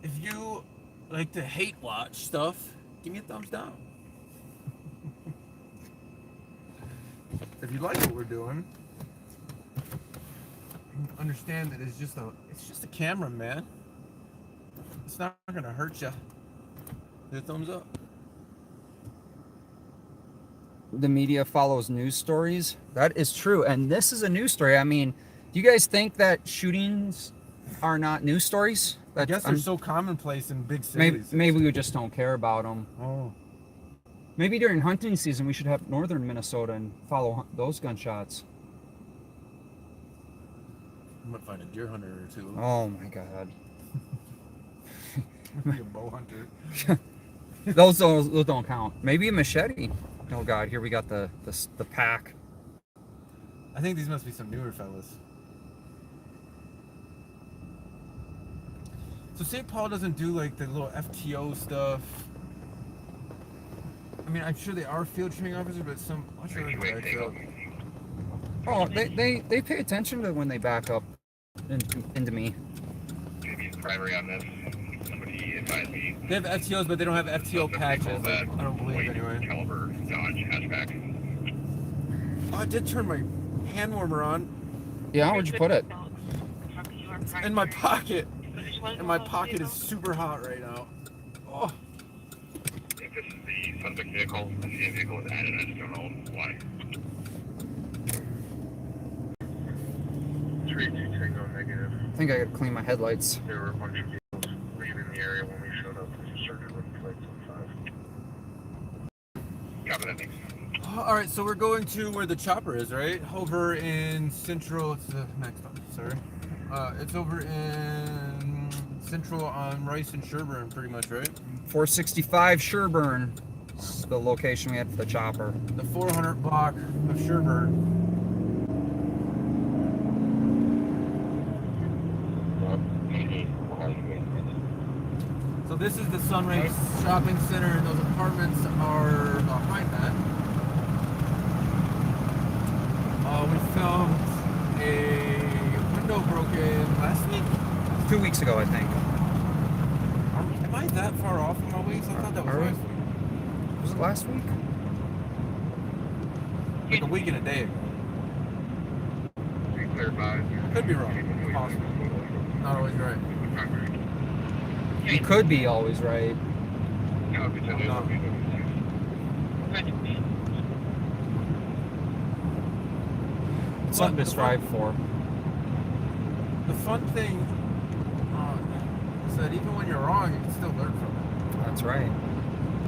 If you like to hate watch stuff, give me a thumbs down. If you like what we're doing, understand that it's just a camera, man. It's not gonna hurt you. Hit a thumbs up. The media follows news stories. That is true, and this is a news story. I mean, do you guys think that shootings are not news stories? I guess they're so commonplace in big cities. Maybe we just don't care about them. Oh. Maybe during hunting season we should have northern Minnesota and follow those gunshots. I'm gonna find a deer hunter or two. Oh my god. Maybe a bow hunter. those don't count. Maybe a machete. Oh god, here we got the pack. I think these must be some newer fellas. So St. Paul doesn't do like the little FTO stuff. I mean, I'm sure they are field training officers, but I'm sure they're Oh, they pay attention to when they back up into me. Maybe it's primary on this. Somebody advised me. They have FTOs, but they don't have FTO patches. I don't believe anyway. Caliber Dodge hatchback. Oh, I did turn my hand warmer on. Yeah, where'd you put it? It's in my pocket. And my pocket is super hot right now. Oh. I think this is the suspect vehicle. I see a vehicle was added. I just don't know why. 3-2 Tango negative. I think I gotta clean my headlights. There were a bunch of vehicles leaving the area when we showed up. We started with flights on 5. Copy that, thanks. All right, so we're going to where the chopper is, right? Over in Central. It's the next one. Sorry. It's over in Central on Rice and Sherburne, pretty much, right? 465 Sherburne. It's the location we had for the chopper. The 400 block of Sherburne. So this is the Sunrise Shopping Center, and those apartments are behind that. We filmed a window broken last week. 2 weeks ago, I think. Am I that far off from my weeks? I thought that was last week. Was it last week? Like a week and a day ago. Clarify. Could be wrong. Possible. Not always right. You could be always right. It's something to strive for. The fun thing is that even when you're wrong, you can still learn from it. That's right.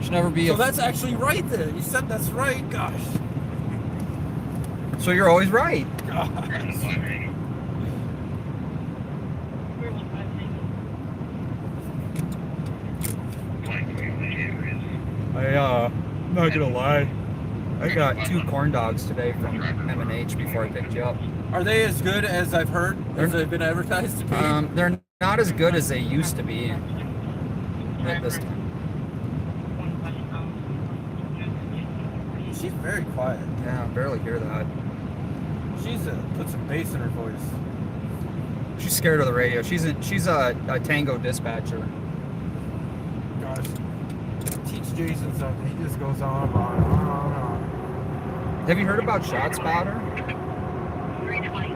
Should never be. So that's actually right there. You said that's right. Gosh. So you're always right. Gosh. Not gonna lie. I got 2 corn dogs today from M&H before I picked you up. Are they as good as I've heard? As they've been advertised to be? They're not as good as they used to be. At this time. She's very quiet. Yeah, I barely hear that. She's put some bass in her voice. She's scared of the radio. She's a Tango dispatcher. Gosh. Teach Jason something. He just goes on and on and on and on. Have you heard about Shot Spotter? 320.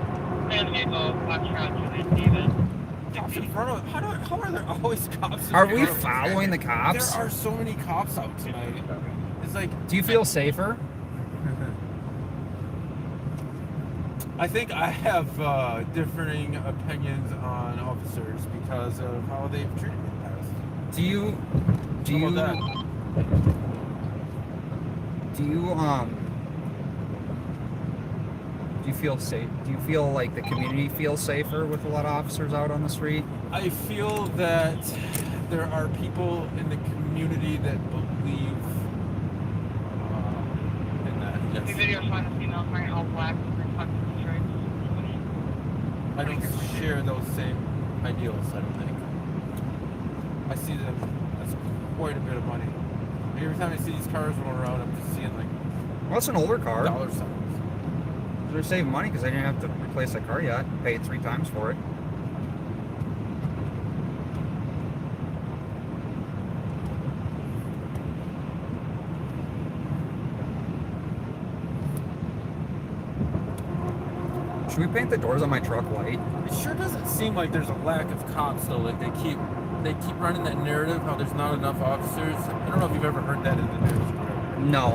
Cops in front of. How are there always cops? Are we following the cops? There are so many cops out tonight. It's like. Do you feel safer? I think I have differing opinions on officers because of how they've treated me in the past. Do you feel safe? Do you feel like the community feels safer with a lot of officers out on the street? I feel that there are people in the community that believe in The video showing the female wearing all black with reflective stripes. I don't share those same ideals, I don't think. I see them as quite a bit of money. Like every time I see these cars roll around, I'm just seeing like Well, it's an older car. dollar signs. They're saving money because they didn't have to replace that car yet. Paid 3 times for it. Should we paint the doors on my truck white? It sure doesn't seem like there's a lack of cops though. Like they keep running that narrative how there's not enough officers. I don't know if you've ever heard that in the news. Or whatever. No.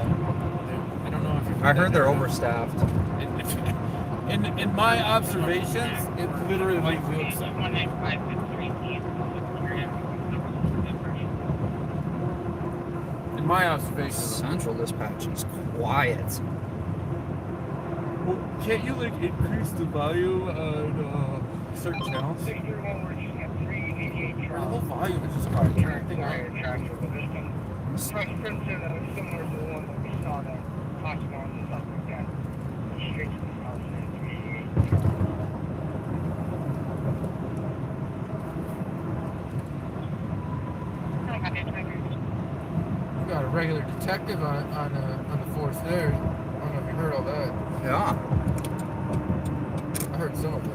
I don't know if you've heard I heard that they're narrative. overstaffed. In my observations, it literally looks like. 19553 In my observations, Central dispatch is quiet. well, can't you like increase the volume on certain channels? The whole volume is just quiet. Turn everything on. Fresh Prince is similar to the one that we saw that talks about and stuff like that. Straight to the house. We got a regular detective on the force there. I don't know if you heard all that. Yeah. I heard some of it.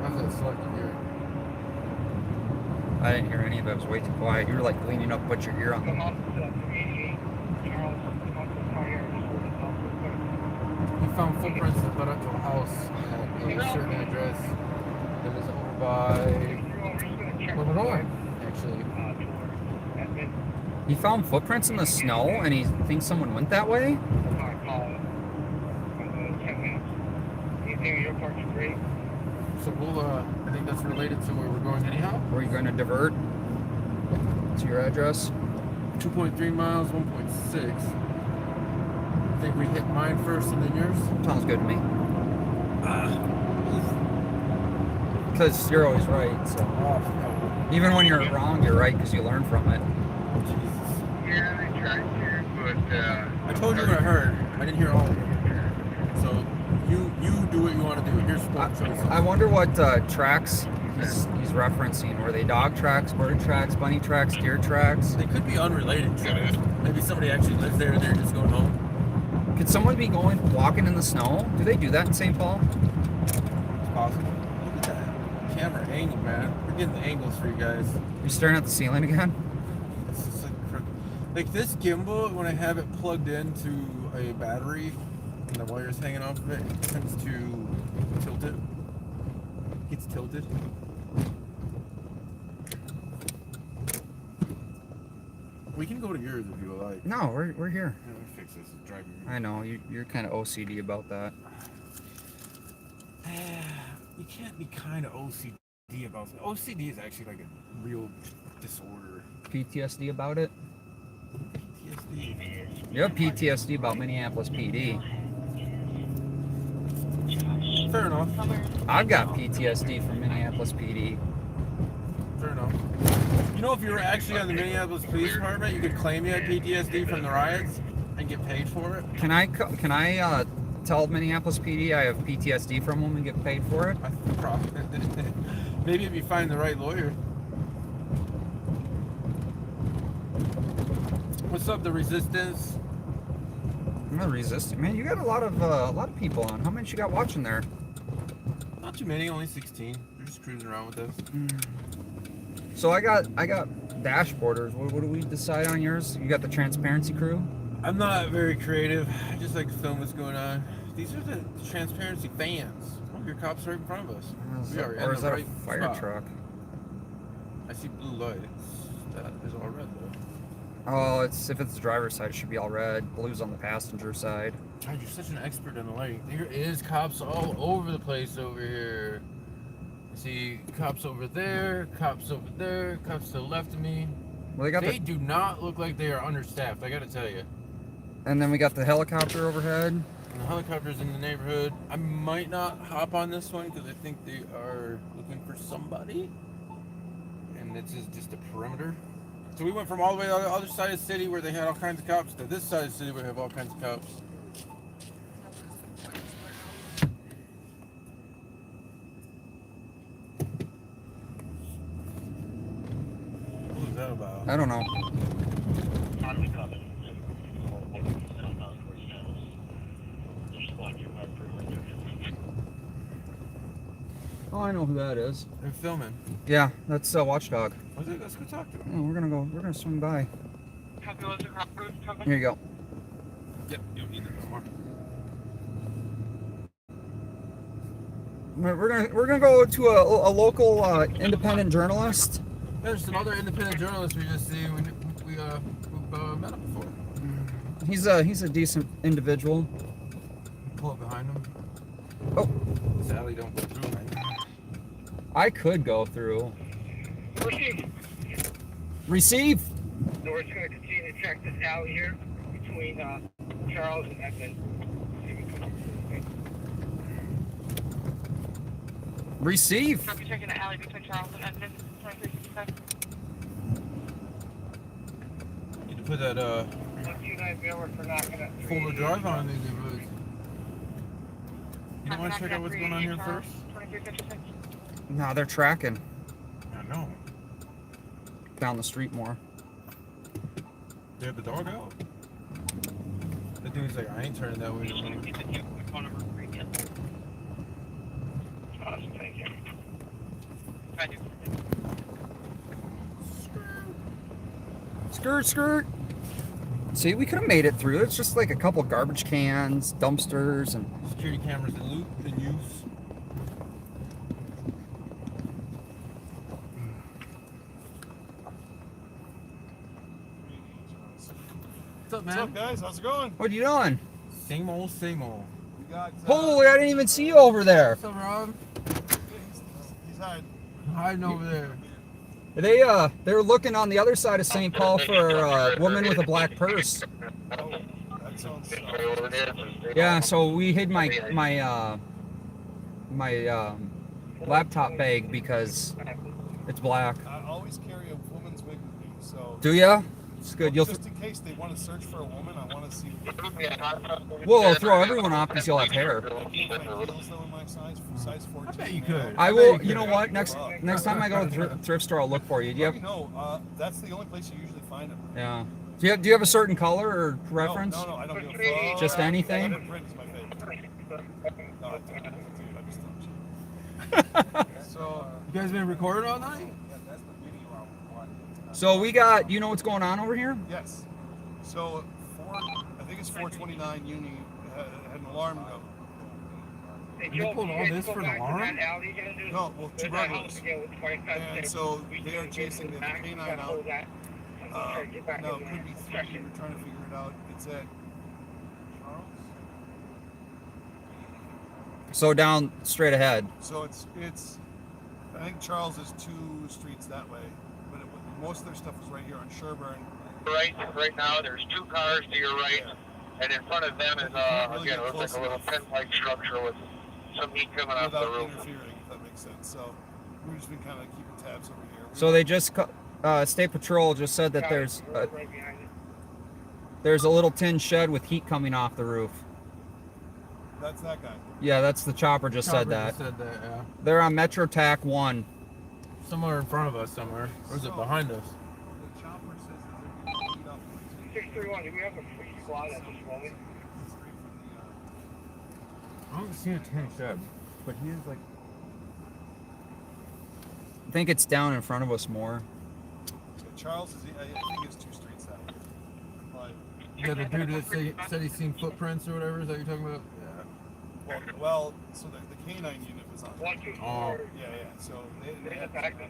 I was at a selective hearing. I didn't hear any of it. It was way too quiet. You were like leaning up, put your ear on the. He found footprints that led up to a house at a certain address that was over by Illinois, actually. He found footprints in the snow, and he thinks someone went that way. So we'll, I think that's related to where we're going anyhow. Were you going to divert to your address? 2.3 miles, 1.6. I think we hit mine first and then yours. Sounds good to me. Because you're always right. So even when you're wrong, you're right because you learn from it. Yeah, they tried to, but I told you what I heard. I didn't hear all of it. So you do what you want to do. Here's sport choices. I wonder what tracks he's referencing. Were they dog tracks, bird tracks, bunny tracks, deer tracks? They could be unrelated tracks. Maybe somebody actually lives there and they're just going home. Could someone be walking in the snow? Do they do that in St. Paul? It's possible. Look at that camera angle, man. We're getting the angles for you guys. You staring at the ceiling again? It's just like this gimbal, when I have it plugged into a battery and the wires hanging off of it, it tends to tilt it. It's tilted. We can go to yours if you like. No, we're here. Yeah, let me fix this. It's driving me. I know you're kind of OCD about that. You can't be kind of OCD about it. OCD is actually like a real disorder. PTSD about it? PTSD. You have PTSD about Minneapolis PD. Fair enough. I've got PTSD from Minneapolis PD. Fair enough. You know, if you were actually on the Minneapolis Police Department, you could claim you had PTSD from the riots and get paid for it. Can I tell Minneapolis PD I have PTSD from them and get paid for it? Maybe if you find the right lawyer. What's up, the Resistance? I'm not resisting, man. You got a lot of people on. How many you got watching there? Not too many, only 16. They're just cruising around with us. So I got dashboarders. What do we decide on yours? You got the transparency crew? I'm not very creative. I just like to film what's going on. These are the transparency fans. Oh, your cop's right in front of us. Or is that a fire truck? I see blue lights. That is all red though. Oh, if it's the driver's side, it should be all red. Blue's on the passenger side. God, you're such an expert in the lighting. There is cops all over the place over here. I see cops over there, cops over there, cops to the left of me. Well, they do not look like they are understaffed, I gotta tell you. And then we got the helicopter overhead. And the helicopter's in the neighborhood. I might not hop on this one because I think they are looking for somebody. And this is just a perimeter. So we went from all the way to the other side of the city where they had all kinds of cops to this side of the city where they have all kinds of cops. about? I don't know. Oh, I know who that is. They're filming. Yeah, that's Watchdog. Okay, let's go talk to him. Oh, we're gonna swing by. Copy, what's the crop route? Copy. Here you go. Yep, you don't need it no more. We're gonna go to a local independent journalist. There's some other independent journalists we just see. We've met him before. He's a decent individual. Pull up behind him. Oh, This alley don't go through, right? I could go through. Receive. Receive. So we're just going to continue to check this alley here between Charles and Edmund. Receive. Copy, checking the alley between Charles and Edmund. 2365. Need to put that 129 for knocking at 3. four-wheel drive on these neighborhoods. You don't want to check out what's going on here first? 2356. No, they're tracking I know. down the street more. They have the dog out. The dude's like, I ain't turning that way. Awesome, thank you. Thank you. Skirt, skirt. See, we could have made it through. It's just like a couple garbage cans, dumpsters, and Security cameras in use. What's up, man? What's up, guys? How's it going? what are you doing? Same old, same old. We got. Holy, I didn't even see you over there. What's up, Rob? He's hiding. Hiding over there. They were looking on the other side of St. Paul for a woman with a black purse. Oh, that sounds. Yeah, so we hid my laptop bag because it's black. I always carry a woman's wig with me, so. Do ya? It's good. You'll Just in case they want to search for a woman, I want to see. we'll throw everyone off because you'll have hair. Can you find heels though in my size 14? I bet you could. I will. You know what? Next time I go to the thrift store, I'll look for you. Do you have? No, that's the only place you usually find them. Yeah. Do you have a certain color or preference? No, I don't give a fuck. Just anything? Print is my favorite. No, dude, I'm just dumb shit. So, You guys been recording all night? So we got. You know what's going on over here? yes. So, I think it's 429 Uni had an alarm go. You pulled all this for an alarm? No, well, two burglars. And so they are chasing the canine out. No, it could be three. We're trying to figure it out. It's at Charles. So down straight ahead. So it's. I think Charles is 2 streets that way, but most of their stuff is right here on Sherburne. Right now, there's 2 cars to your right, and in front of them is, again, it looks like a little tent-like structure with some heat coming off the Without roof. interfering, if that makes sense. So we've just been kind of keeping tabs over here. So they just State Patrol just said that there's a little tin shed with heat coming off the roof. That's that guy. Yeah, that's the chopper just said that. Said that, yeah. They're on Metro TAC 1. Somewhere in front of us, somewhere. Or is it behind us? The chopper says that they're getting beat up. 631, do we have a free squad at this moment? I don't see a tin shed, but he is like. I think it's down in front of us more. Charles is, I think it's 2 streets that way. But, Yeah, the dude that said he's seen footprints or whatever. Is that what you're talking about? well, so the canine unit was on. Oh. Yeah. So they had Back to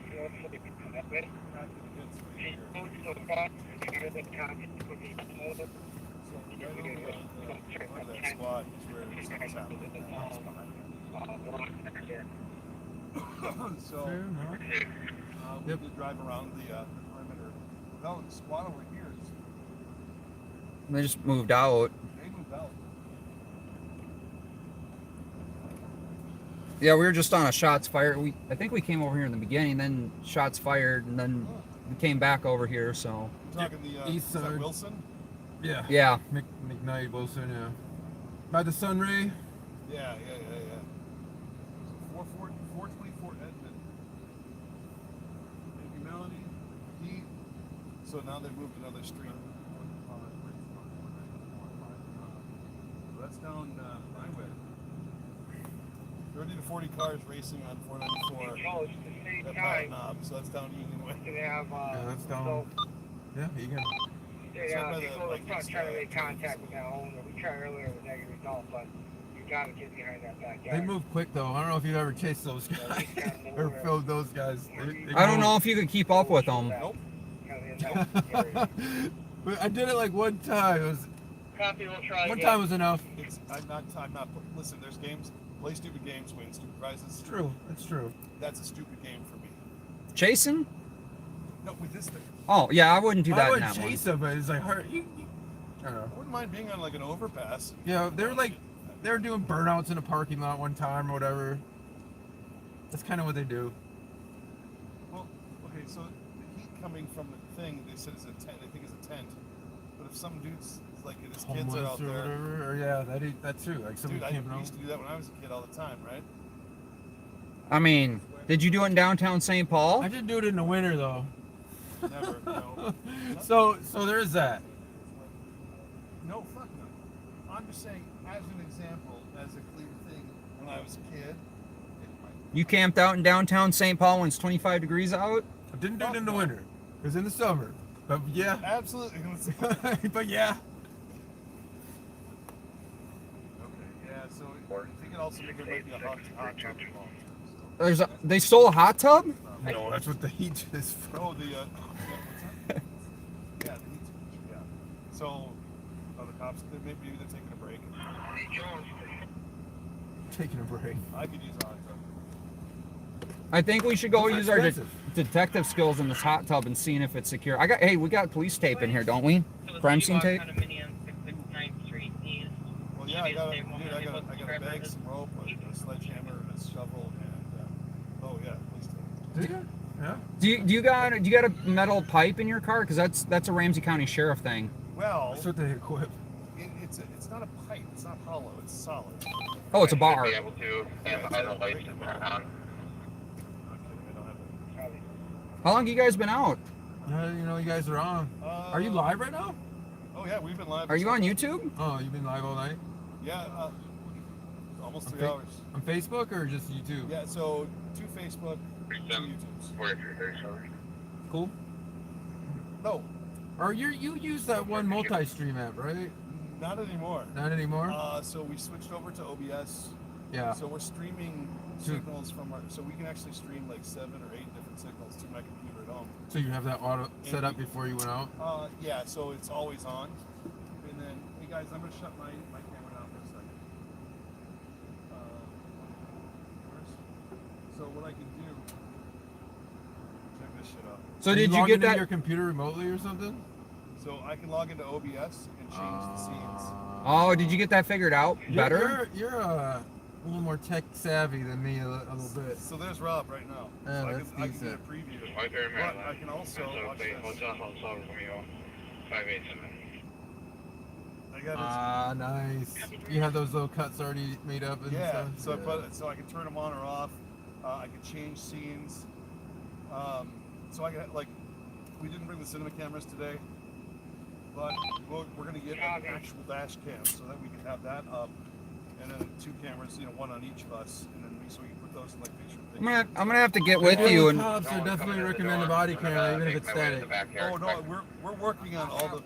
that spot is where this was happening. So we did drive around the perimeter. No, the squad over here is They just moved out. they moved out. Yeah, we were just on a shots fired. I think we came over here in the beginning, then shots fired, and then we came back over here. So. We're talking the East is that side. Wilson? Yeah. Yeah. McKnight, Wilson, yeah. By the Sunray. Yeah. 424 Edmund. Maybe Melanie. So now they moved another street. That's down highway. 30 to 40 cars racing on 494 at Pat Knob, so that's down Egan Way. Yeah, that's down. Yeah, you can. People are trying to make contact with that owner. We tried earlier with negative result, but you gotta get behind that backyard. They move quick though. I don't know if you've ever chased those guys or filmed those guys. They I don't know if you could keep up with them. Nope. But I did it like one time. It was Copy, we'll try one again. time was enough. I'm not. Listen, there's games. Play stupid games, win stupid prizes. It's true. It's true. That's a stupid game for me. Chasing? No, with this thing. Oh, yeah, I wouldn't do I that in wouldn't that one. chase them, but it's like hard. I don't know. I wouldn't mind being on like an overpass. Yeah, they were doing burnouts in a parking lot one time or whatever. That's kind of what they do. Well, okay, so the heat coming from the thing, they said is a tent. They think it's a tent. But if some dude's like his kids are Homeless out or there, whatever, or yeah, that too. Like somebody dude, I camping out. used to do that when I was a kid all the time, right? I mean, did you do it in downtown St. Paul? I didn't do it in the winter though. Never, no. So there is that. No, fuck no. I'm just saying, as an example, as a clear thing, when I was a kid, You camped out in downtown St. Paul when it's 25 degrees out? I didn't do it in the winter. It was in the summer. But yeah. absolutely. But yeah. Okay, yeah, so I think it also there might be a hot tub involved. They stole a hot tub? No, that's what the heat is for. Oh, the, what's that? Yeah, the heat switch, yeah. So, the cops, maybe they're taking a break. Taking a break. I could use a hot tub. I think we should go It's use our expensive. detective skills in this hot tub and seeing if it's secure. Hey, we got police tape in here, don't we? Crime scene tape? Well, yeah, I got a bag, some rope, a sledgehammer, a shovel, and, oh yeah, please do. Do you? Yeah. Do you got a metal pipe in your car? Because that's a Ramsey County Sheriff thing. Well, That's what they equip. it's not a pipe, it's not hollow, it's solid. Oh, it's a bar. Be able to, and the other lights in there on. How long you guys been out? You guys are on. Are you live right now? Oh yeah, we've been live. Are you on YouTube? Oh, you've been live all night? Yeah, almost On 3 hours. On Facebook or just YouTube? Yeah, so 2 Facebook, 2 YouTubes. 4337. Cool. No, Or you use that one multi-stream app, right? not anymore. Not anymore? So we switched over to OBS. Yeah. So we're streaming signals from so we can actually stream like 7 or 8 different signals to my computer at home. So you have that auto set up before you went out? Yeah, so it's always on. And then, hey guys, I'm gonna shut my camera down for a second. So what I can do, check this shit out. So Are did you logging get into that? your computer remotely or something? So I can log into OBS and change the scenes. Oh, did you get that figured out better? You're a little more tech savvy than me a little bit. So there's Rob right now. Yeah, So I that's can get a decent. preview. Right there, But man. I can also watch this. Hotel Romeo 587. I got Nice. You have those little cuts already made up and yeah, stuff? so I can turn them on or off. I can change scenes. So I got we didn't bring the cinema cameras today, but we're gonna get an actual dash cam so that we can have that up, and then 2 cameras, one on each of us, and then so we can put those in picture. I'm gonna have to get with you and. Cops are definitely recommend a body camera even if it's static. Oh no, we're working on all the.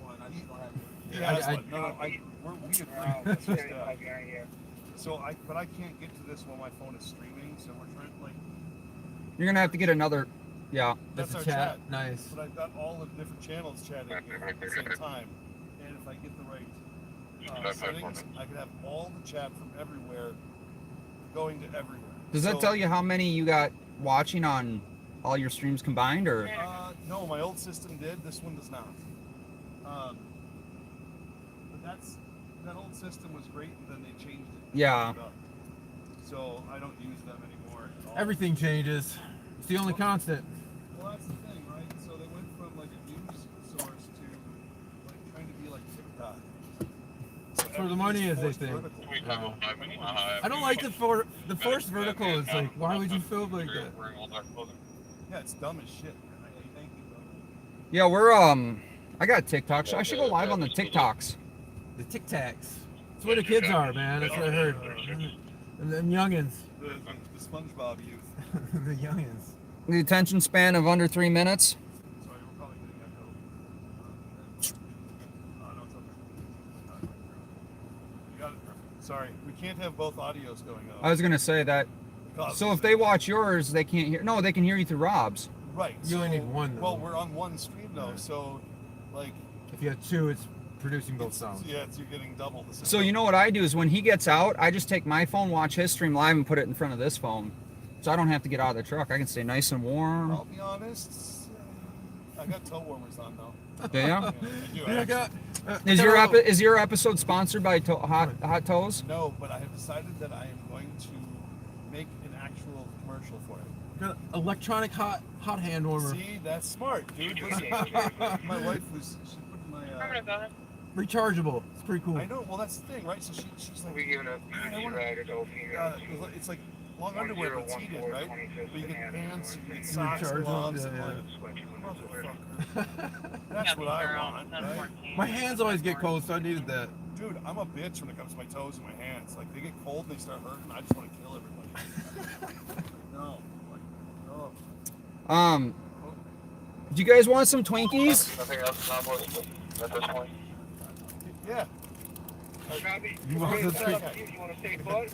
I We agree. So but I can't get to this while my phone is streaming, so we're trying You're gonna have to get another. Yeah. That's It's our a chat. chat. Nice. But I've got all the different channels chatting here at the same time, and if I get the right settings, I can have all the chat from everywhere going to everywhere. Does that tell you how many you got watching on all your streams combined, or? No, my old system did. This one does not. But that old system was great, and then they changed it. Yeah. So I don't use them anymore at all. Everything changes. It's the only constant. Well, that's the thing, right? So they went from a news source to trying to be like TikTok. So That's where the money is, they everything's think. forced vertical. I don't like the forced vertical. It's like, why would you film like that? Yeah, it's dumb as shit, man. I hate thank you, brother. Yeah, we're I got TikToks. I should go live on the TikToks. The Tic Tacs. That's where the kids are, man. That's what I heard. And them youngins. The SpongeBob youth. The youngins. The attention span of under 3 minutes. Sorry, we're probably getting echo. No, it's okay. You got it. Sorry, we can't have both audios going on. I was gonna say that. So if they watch yours, they can't hear. No, they can hear you through Rob's. Right. You only need one, though. Well, we're on one stream though, so like. If you have two, it's producing both sounds. Yeah, you're getting double the sound. So you know what I do is when he gets out, I just take my phone, watch his stream live, and put it in front of this phone, so I don't have to get out of the truck. I can stay nice and warm. I'll be honest. I got toe warmers on though. Do you? Yeah, I do. Yeah, I got, Is your episode sponsored by Hot Toes? No, but I have decided that I am going to make an actual commercial for it. got an electronic hot hand warmer. See, that's smart, dude. Listen, my wife was she put my. Rechargeable. It's pretty cool. I know. Well, that's the thing, right? So she's like, We giving a it's like long underwear, but it's heated, right? But you get pants, you get socks, Rechargeable, gloves, yeah, and yeah. motherfucker. That's what I want, right? My hands always get cold, so I needed that. Dude, I'm a bitch when it comes to my toes and my hands. Like they get cold and they start hurting. I just want to kill everybody. No. Like, oh. Do you guys want some Twinkies? Nothing else on board at this point. Yeah. You want to You want to stay put?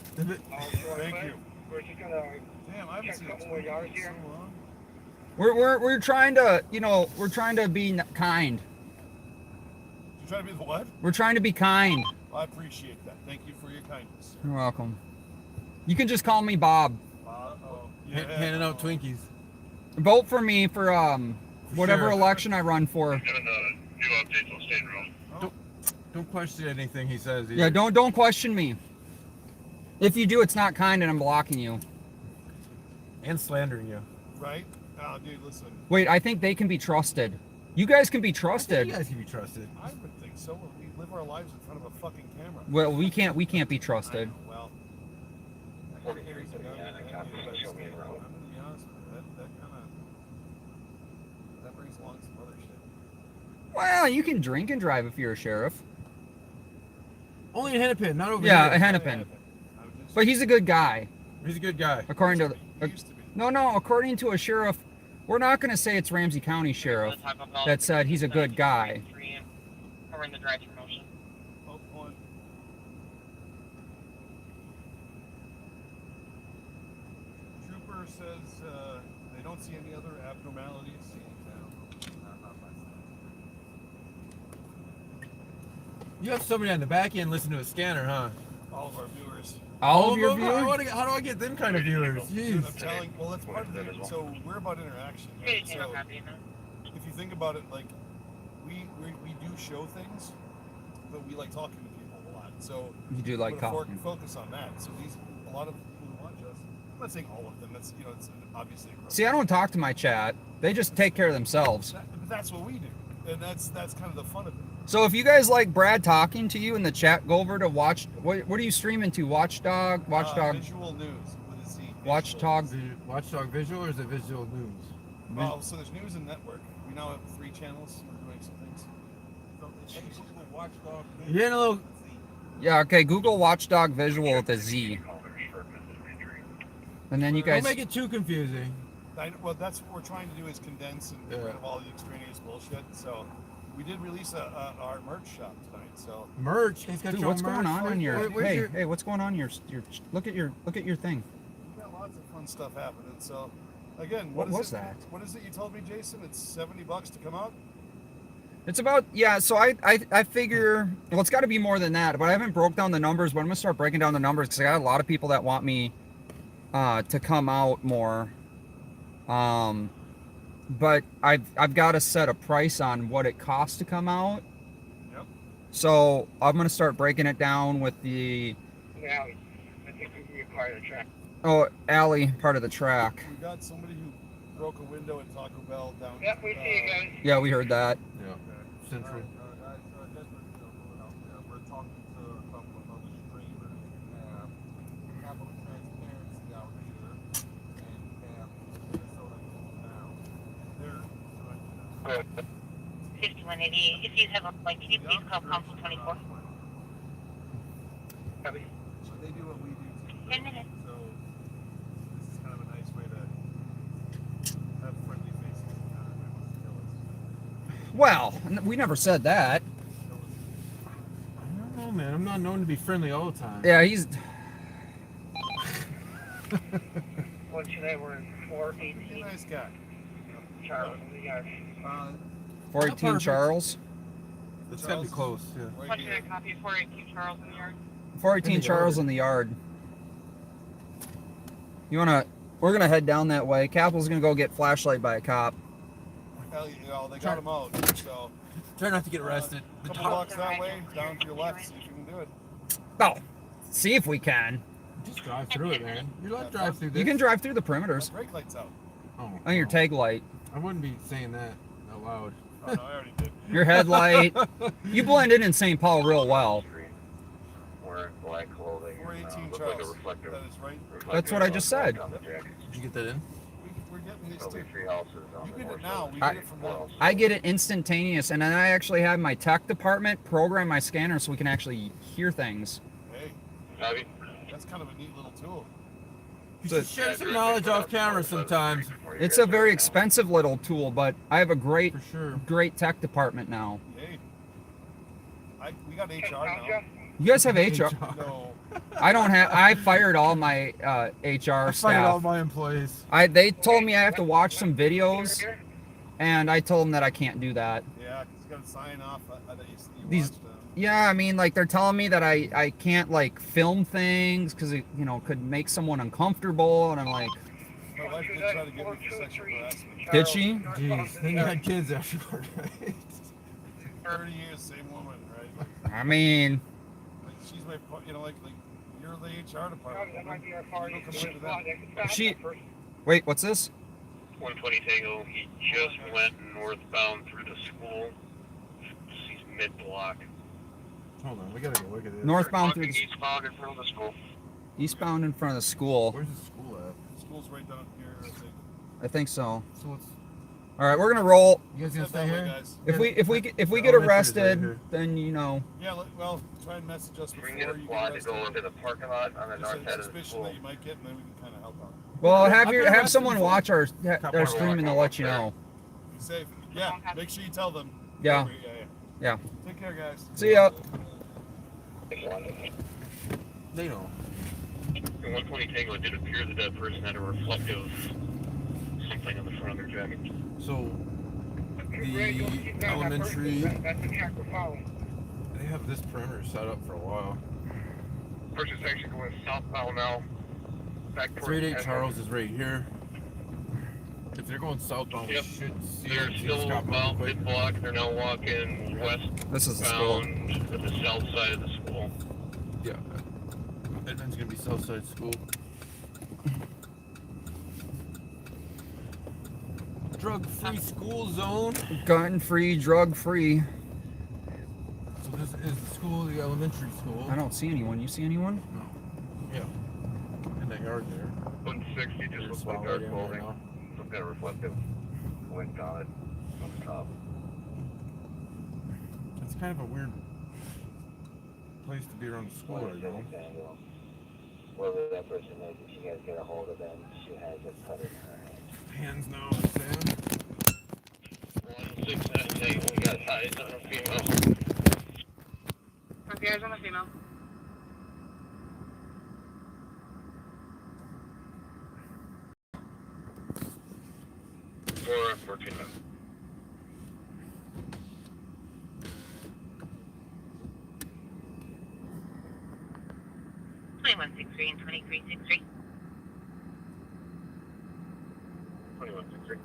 Thank you. We're just gonna Damn, I haven't seen check a couple more yards in so here. long. We're trying to, we're trying to be kind. You trying to be the what? We're trying to be kind. I appreciate that. Thank you for your kindness. You're welcome. You can just call me Bob. Yeah. handing out Twinkies. Vote for me for whatever Sure. election I run for. New updates on state road. Don't question anything he says. Either. Yeah, don't question me. If you do, it's not kind, and I'm blocking you. And slandering you. Right? Oh, dude, listen. Wait, I think they can be trusted. You guys can be I think trusted. you guys can be trusted. I would think so. We live our lives in front of a fucking camera. Well, we can't be trusted. Well, I gotta carry some gun. I'm gonna be honest with you. That brings along some other shit. Well, you can drink and drive if you're a sheriff. Only in Hennepin, not over Yeah, a here. Hennepin. But he's a good guy, He's a good guy. according to. He used to be. No, according to a sheriff. We're not going to say it's Ramsey County Sheriff that said he's a good guy. We're in the drive-through motion. Oh, on. Trooper says they don't see any other abnormalities in town. You have somebody on the back end listen to a scanner, huh? All of our viewers. All of your them? viewers? How do I get them kind of viewers? Dude, Jeez. I'm telling. Well, that's part of it. So we're about interaction. Right? So if you think about it, like we do show things, but we like talking to people a lot. So You do like put a talking. focus on that. So a lot of people who watch us. I'm not saying all of them. That's it's obviously. See, I don't talk to my chat. They just take care of themselves. But that's what we do, and that's kind of the fun of it. So if you guys like Brad talking to you in the chat, go over to watch. What are you streaming to? Watchdog. Visual news with a Z. Watchdog. Watchdog Visual or is it Visual News? Oh, so there's news and network. We now have 3 channels. We're doing some things. Watchdog. You're in a little. Yeah. Okay. Google Watchdog Visual with a Z. And then you guys. Don't make it too confusing. Well, that's what we're trying to do is condense and get Yeah. rid of all the extraneous bullshit. So we did release our merch shop tonight. So Merch. He's got Dude, your what's own going merch. on in your? Where's Hey, your- hey, what's going on in your? Look at your thing. we got lots of fun stuff happening. So again, What is was it? that? What is it you told me, Jason? It's $70 to come out. It's about, yeah, so I figure, well, it's got to be more than that, but I haven't broke down the numbers, but I'm going to start breaking down the numbers because I got a lot of people that want me to come out more. But I've got to set a price on what it costs to come out. Yep. So I'm going to start breaking it down with the, Yeah, I think we can be part of the track. oh, Alley, part of the track. We got somebody who broke a window at Taco Bell down. Yep, we see you guys. Yeah, we heard that. Yeah. Central. We're talking to a couple of other streamers. We have Capital Transparency out here, and we have Minnesota Now. They're 5180. If you have a flight, can you please call Council 24? Copy. So they do what we do too. 10 minutes. So this is kind of a nice way to have friendly faces. Well, we never said that. I don't know, man. I'm not known to be friendly all the time. Yeah, he's. What today we're in He's a 418 nice guy. Charles in the yard. 418 perfect. Charles. It's gotta be close. Yeah. Right What's here. your copy of 418 Charles in the yard? 418 In the Charles yard. in the yard. You wanna? We're gonna head down that way. Capital's gonna go get flashlight by a cop. Hell, you know, they got him out. So Try not to get arrested. a The couple top, blocks that way, down to your left, see if you can do it. Oh, see if we can. just drive through it, man. You're allowed to drive through this. You can drive through the perimeters My brake light's out. Oh, on your oh. tag light, I wouldn't be saying that out loud. Oh, no, I already did. your headlight. You blend in St. Paul real well. Wearing black clothing. 418 Look like a Charles. reflective. That is right. That's what I just said. On the jacket. Did you get that in? We're getting these There'll be too. 3 houses on You the get north it now. side. We get it from them. I get it instantaneous, and then I actually have my tech department program my scanner so we can actually hear things. Hey, Copy. that's kind of a neat little tool. You should share some knowledge off camera sometimes. It's a very expensive little tool, but I have a great, For sure. great tech department now. Hey, we got HR now. You guys have HR? No. I don't have. I fired all my HR I fired all staff. my employees. They told me I have to watch some videos, and I told them that I can't do that. Yeah, 'cause you got to sign off that you These- watched them. Yeah, I mean, like they're telling me that I can't like film things because it could make someone uncomfortable, and I'm like, My wife did try to get me for sexual harassment. did she? Jeez, then you had kids afterward, right? 30 years, same woman, right? I mean, Like she's my, like you're the HR department. That might be our You party. don't come into that. she. Wait, what's this? 120 Tango. He just went northbound through the school. He's mid-block. Hold on, we gotta go look at this. Northbound through Walking the, eastbound in front of the school. eastbound in front of the school. Where's the school at? School's right down here, I think. I think so. So what's... All right, we're gonna roll. You guys gonna Step stay that way, here? guys. If we get The arrested, elementary's right here. then Yeah, well, try and message us We before can get a you squad to get go arrested. into the parking lot on the Just north a side of the suspicion school. that you might get, and then we can kind of help out. well, I've been have arrested someone before. watch our Couple stream and they'll let you know. Be safe. Yeah, make sure you tell them. Yeah. Yeah. Yeah. Take care, guys. See ya. They know. In 120 Tango, it did appear that that person had a reflective something on the front of their jacket. So, the elementary, That's the track we're following. they have this perimeter set up for a while. Person's actually going southbound now. Back towards 38 Edmond. Charles is right here. If they're going southbound, Yep. we should see They're it. still Scott about quick. mid-block. They're now walking This is the school. westbound to the south side of the school. Yeah. Edmond's gonna be Southside School. Drug-free school zone. Gun free, drug free. So this is the school, the elementary school. I don't see anyone. You see anyone? No. Yeah. In that yard there. 160 just There's looks like spotlight dark in clothing. right now. Some kind of reflective glint on it on the top. It's kind of a weird place to be around the school right now. Whoever that person is, if you guys get a hold of them, she has a cut in her hand. Hands now, Sam. 169 we got eyes on a female. Okay, eyes on a female. For 14 minutes. Twenty-one 63 and 23 63. 2163.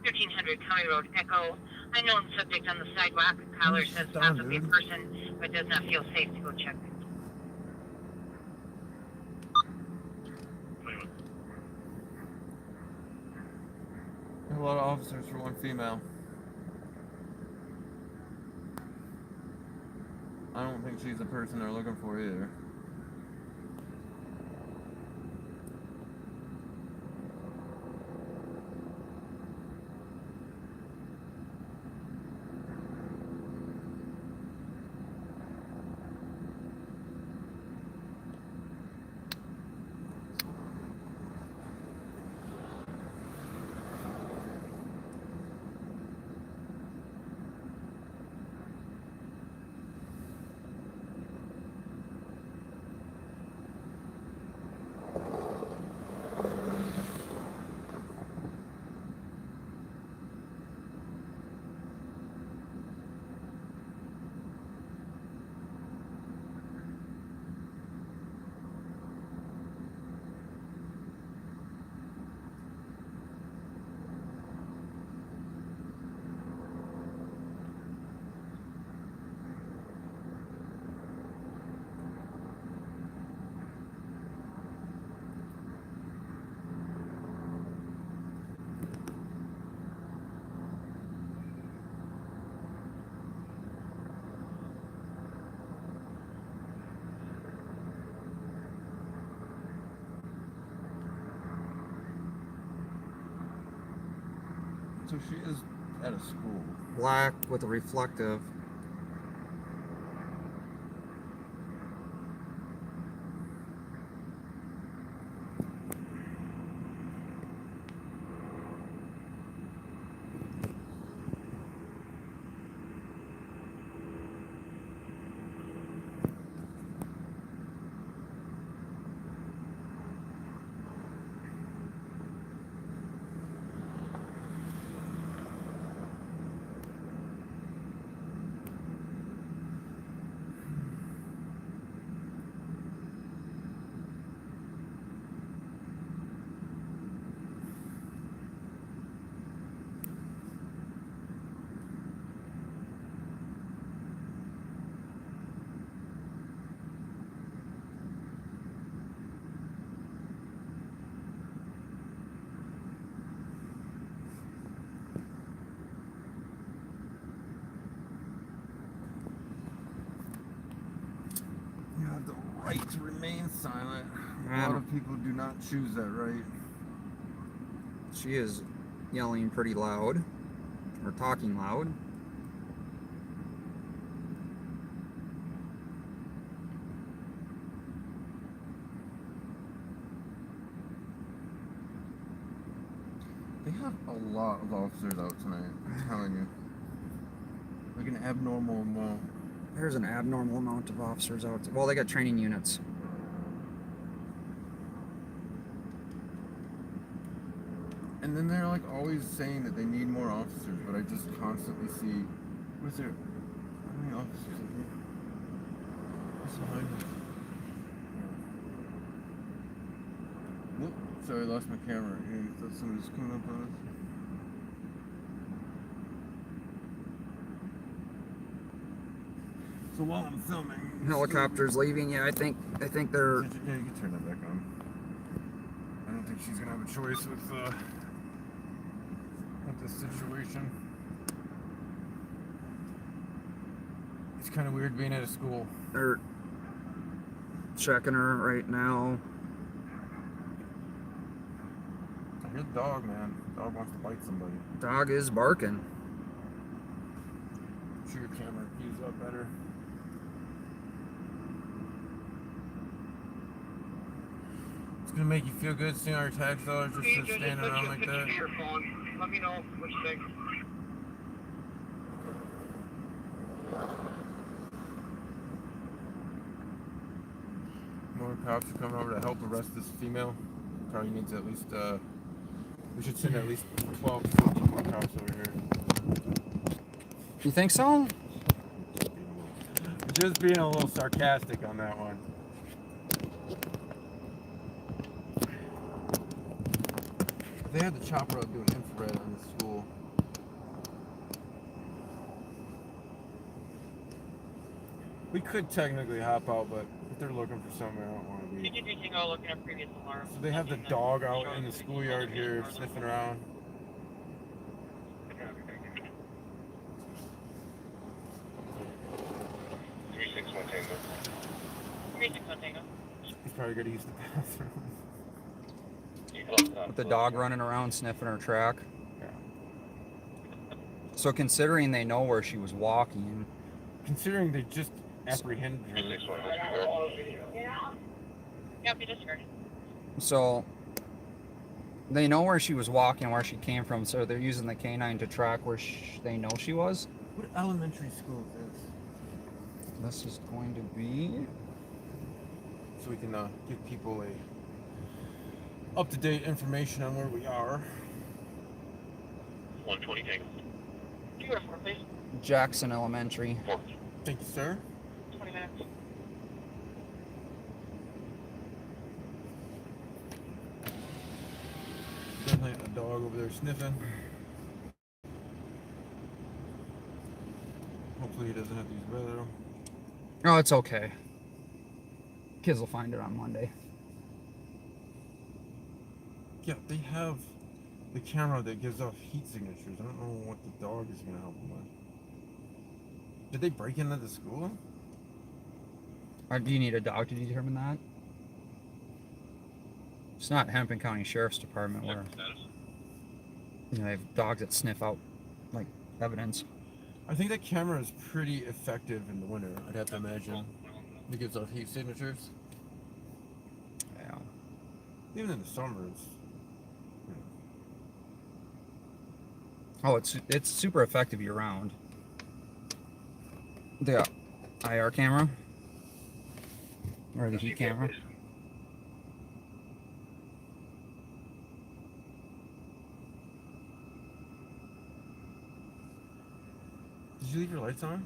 1300 County Road, Echo. Unknown subject on the sidewalk. Caller says possibly a person, but does not feel safe to go check. A lot of officers for one female. I don't think she's the person they're looking for either. So she is at a school. Black with a reflective. You have the right to remain silent. A Yeah. lot of people do not choose that right. She is yelling pretty loud, or talking loud. They have a lot of officers out tonight, I'm telling you. Like an abnormal amount. There's an abnormal amount of officers out. Well, they got training units. And then they're like always saying that they need more officers, but I just constantly see, where's there, how many officers are here? What's behind me? Whoop, sorry, I lost my camera. Hey, I thought somebody was coming up on us. So while I'm filming, Helicopters leaving. Yeah, I think they're. yeah, you can turn that back on. I don't think she's gonna have a choice with this situation. It's kind of weird being at a school. They're checking her right now. I hear the dog, man. The dog wants to bite somebody. Dog is barking. I'm sure your camera views up better. It's gonna make you feel good seeing our tax dollars just standing around like that. Your phone. Let me know what you think. More cops are coming over to help arrest this female. Probably needs at least, we should send at least 12 to 15 more cops over here. You think so? Just being a little sarcastic on that one. They had the chopper out doing infrared on the school. We could technically hop out, but if they're looking for something, I don't want to be. Did you think I was looking at previous alarms? So they have the dog out in the schoolyard here sniffing around. 361 Tango. 361 Tango. He's probably gonna use the bathroom. With the dog running around sniffing her track. Yeah. So considering they know where she was walking, Considering they just apprehended her. 361 disregard. Yeah, be disregarded. so they know where she was walking, where she came from. So they're using the canine to track where they know she was. What elementary school is this? This is going to be. So we can give people a up-to-date information on where we are. 120 Tango. 204, please. Jackson Elementary. 4. Thank you, sir. 20 minutes. Definitely a dog over there sniffing. Hopefully he doesn't have to use the bathroom. Oh, it's okay. Kids will find it on Monday. Yeah, they have the camera that gives off heat signatures. I don't know what the dog is going to help them with. Did they break into the school? Do you need a dog to determine that? It's not Hennepin County Sheriff's Department where. You know, they have dogs that sniff out like evidence. I think that camera is pretty effective in the winter. I'd have to imagine. It gives off heat signatures. Yeah. Even in the summer, it's. Oh, it's super effective year round. The IR camera or the heat camera. Did you leave your lights on?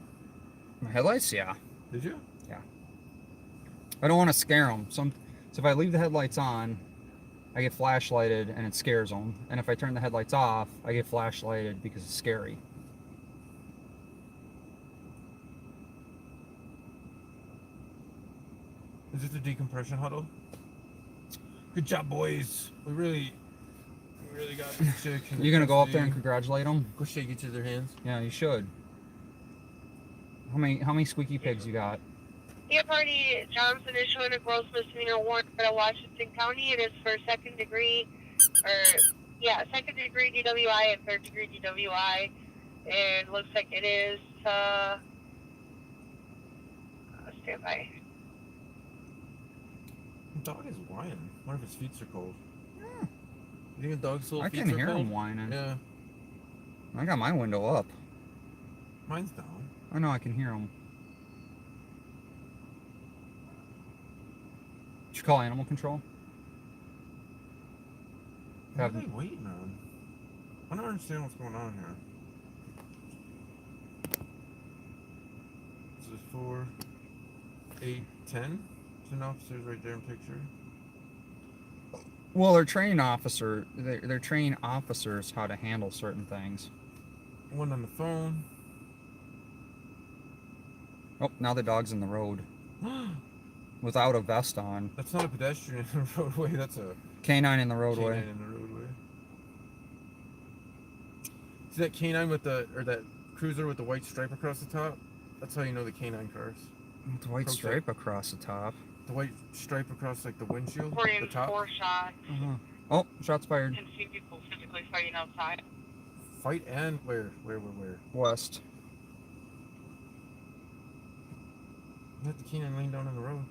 My headlights, yeah. Did you? Yeah. I don't want to scare them. So if I leave the headlights on, I get flashlighted and it scares them. And if I turn the headlights off, I get flashlighted because it's scary. Is this the decompression huddle? Good job, boys. We really got this chick. You gonna go up there and congratulate them? Go shake each of their hands. Yeah, you should. How many squeaky pigs you got? Yeah, party. Johnson is showing a gross misdemeanor warrant for Washington County. It is for second degree DWI and third degree DWI. And looks like it is, stand by. The dog is whining. I wonder if his feet are cold. You think a dog's little I feet can are hear cold? him whining. Yeah. I got my window up. Mine's down. I know I can hear him. Did you call animal control? What are they waiting on? I don't understand what's going on here. This is 4, 8, 10. There's an officer's right there in picture. Well, they're training they're training officers how to handle certain things. One on the phone. Oh, now the dog's in the road. Without a vest on. That's not a pedestrian in the roadway, that's a Canine in the roadway. canine in the roadway. See that canine with that cruiser with the white stripe across the top? That's how you know the canine cars. With the white stripe across the top. The white stripe across like the windshield, Reporting the top. 4 shots. Oh, shots fired. And see people physically fighting outside. Fight and where? West. You have the canine laying down on the road.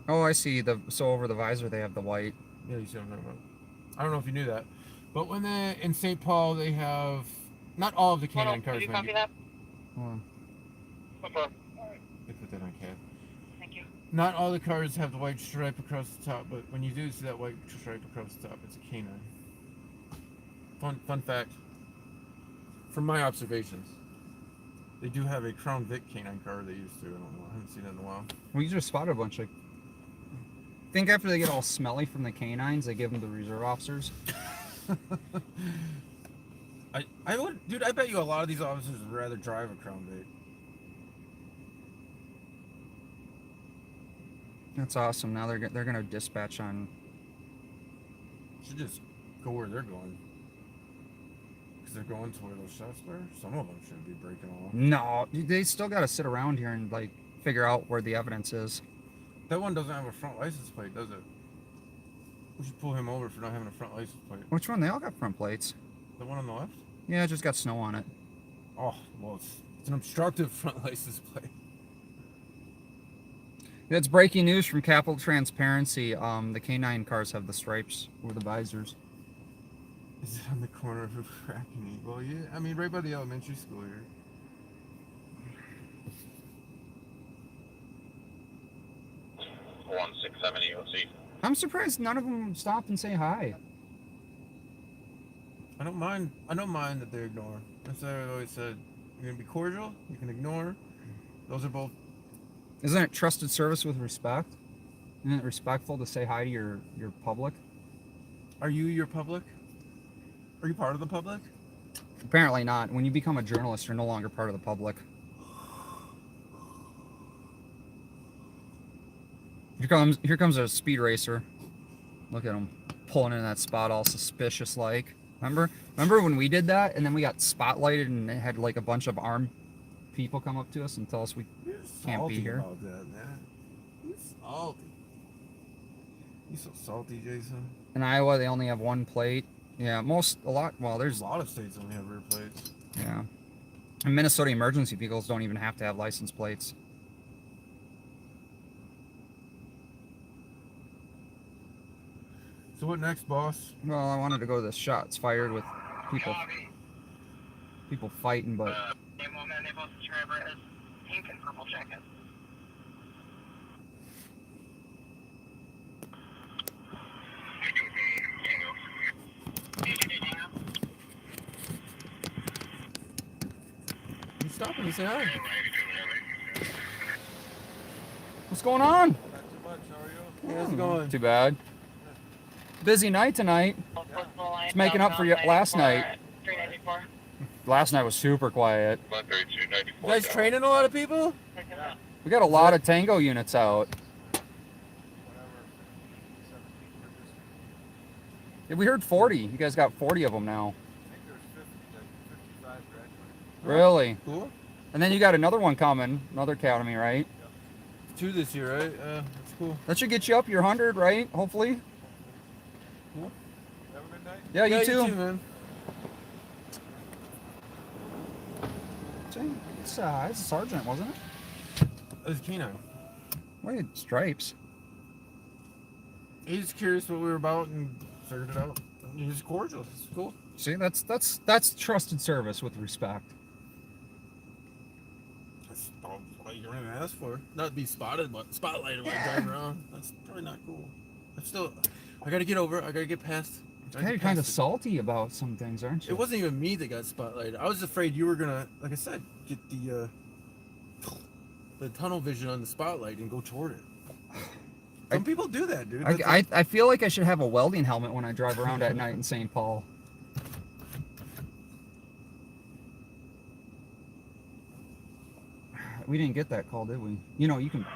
Oh, I see. So over the visor they have the white. Yeah, you see what I'm talking about. I don't know if you knew that, but when they in St. Paul they have not all of the canine cars. Did you copy that? Hold on. Confirm. They put that on cab. Thank you. Not all the cars have the white stripe across the top, but when you do see that white stripe across the top, it's a canine. Fun fact. From my observations, they do have a Crown Vic canine car they used to. I don't know. I haven't seen it in a while. We just spotted a bunch of. I think after they get all smelly from the canines, they give them to reserve officers. I would, dude. I bet you a lot of these officers would rather drive a Crown Vic. That's awesome. Now they're gonna dispatch on. Should just go where they're going. Because they're going to where those shots were. Some of them shouldn't be breaking off. No, they still gotta sit around here and like figure out where the evidence is. That one doesn't have a front license plate, does it? We should pull him over for not having a front license plate. Which one? They all got front plates. The one on the left? Yeah, it just got snow on it. Oh, well, it's an obstructive front license plate. It's breaking news from Capital Transparency. The canine cars have the stripes over the visors. Is it on the corner of Rack and Eagle? Yeah, I mean, right by the elementary school here. I'm surprised none of them stopped and say hi. I don't mind that they ignore. That's what I always said. You're gonna be cordial. You can ignore. Those are both. Isn't it trusted service with respect? Isn't it respectful to say hi to your public? Are you your public? Are you part of the public? Apparently not. When you become a journalist, you're no longer part of the public. Here comes a speed racer. Look at him pulling in that spot all suspicious like. Remember when we did that and then we got spotlighted and it had like a bunch of armed people come up to us and tell us we can't be here. About that, man. You're salty. You so salty, Jason. In Iowa, they only have one plate. Yeah, well, there's A lot of states only have rear plates. Yeah. In Minnesota, emergency vehicles don't even have to have license plates. So what next, boss? Well, I wanted to go to the shots fired with people fighting, but Same woman, they both describe her as pink and purple jacket. You stop and you say hi. what's going on? Not too much. How are you? How's it going? Too bad. Busy night tonight. It's making up for last night. 394. Last night was super quiet. 132, You guys training a lot of people? We got a lot of Tango units out. Yeah, we heard 40. You guys got 40 of them now. Really? Cool. And then you got another one coming, another academy, right? 2 this year, right? That's cool. That should get you up your 100, right? Hopefully. Cool. Have a good night. Yeah, you too. Man. It's a sergeant, wasn't it? It was K9. Wait, stripes. He's curious what we were about and figured it out. He was cordial. It's cool. See, that's trusted service with respect. That's all you're gonna ask for. Not be spotted, but spotlighted while driving around. That's probably not cool. I gotta get over it. I gotta get past. You're kind of salty about some things, aren't you? It wasn't even me that got spotlighted. I was afraid you were gonna, like I said, get the tunnel vision on the spotlight and go toward it. Some people do that, dude. I feel like I should have a welding helmet when I drive around at night in St. Paul. We didn't get that call, did we? You know, you can.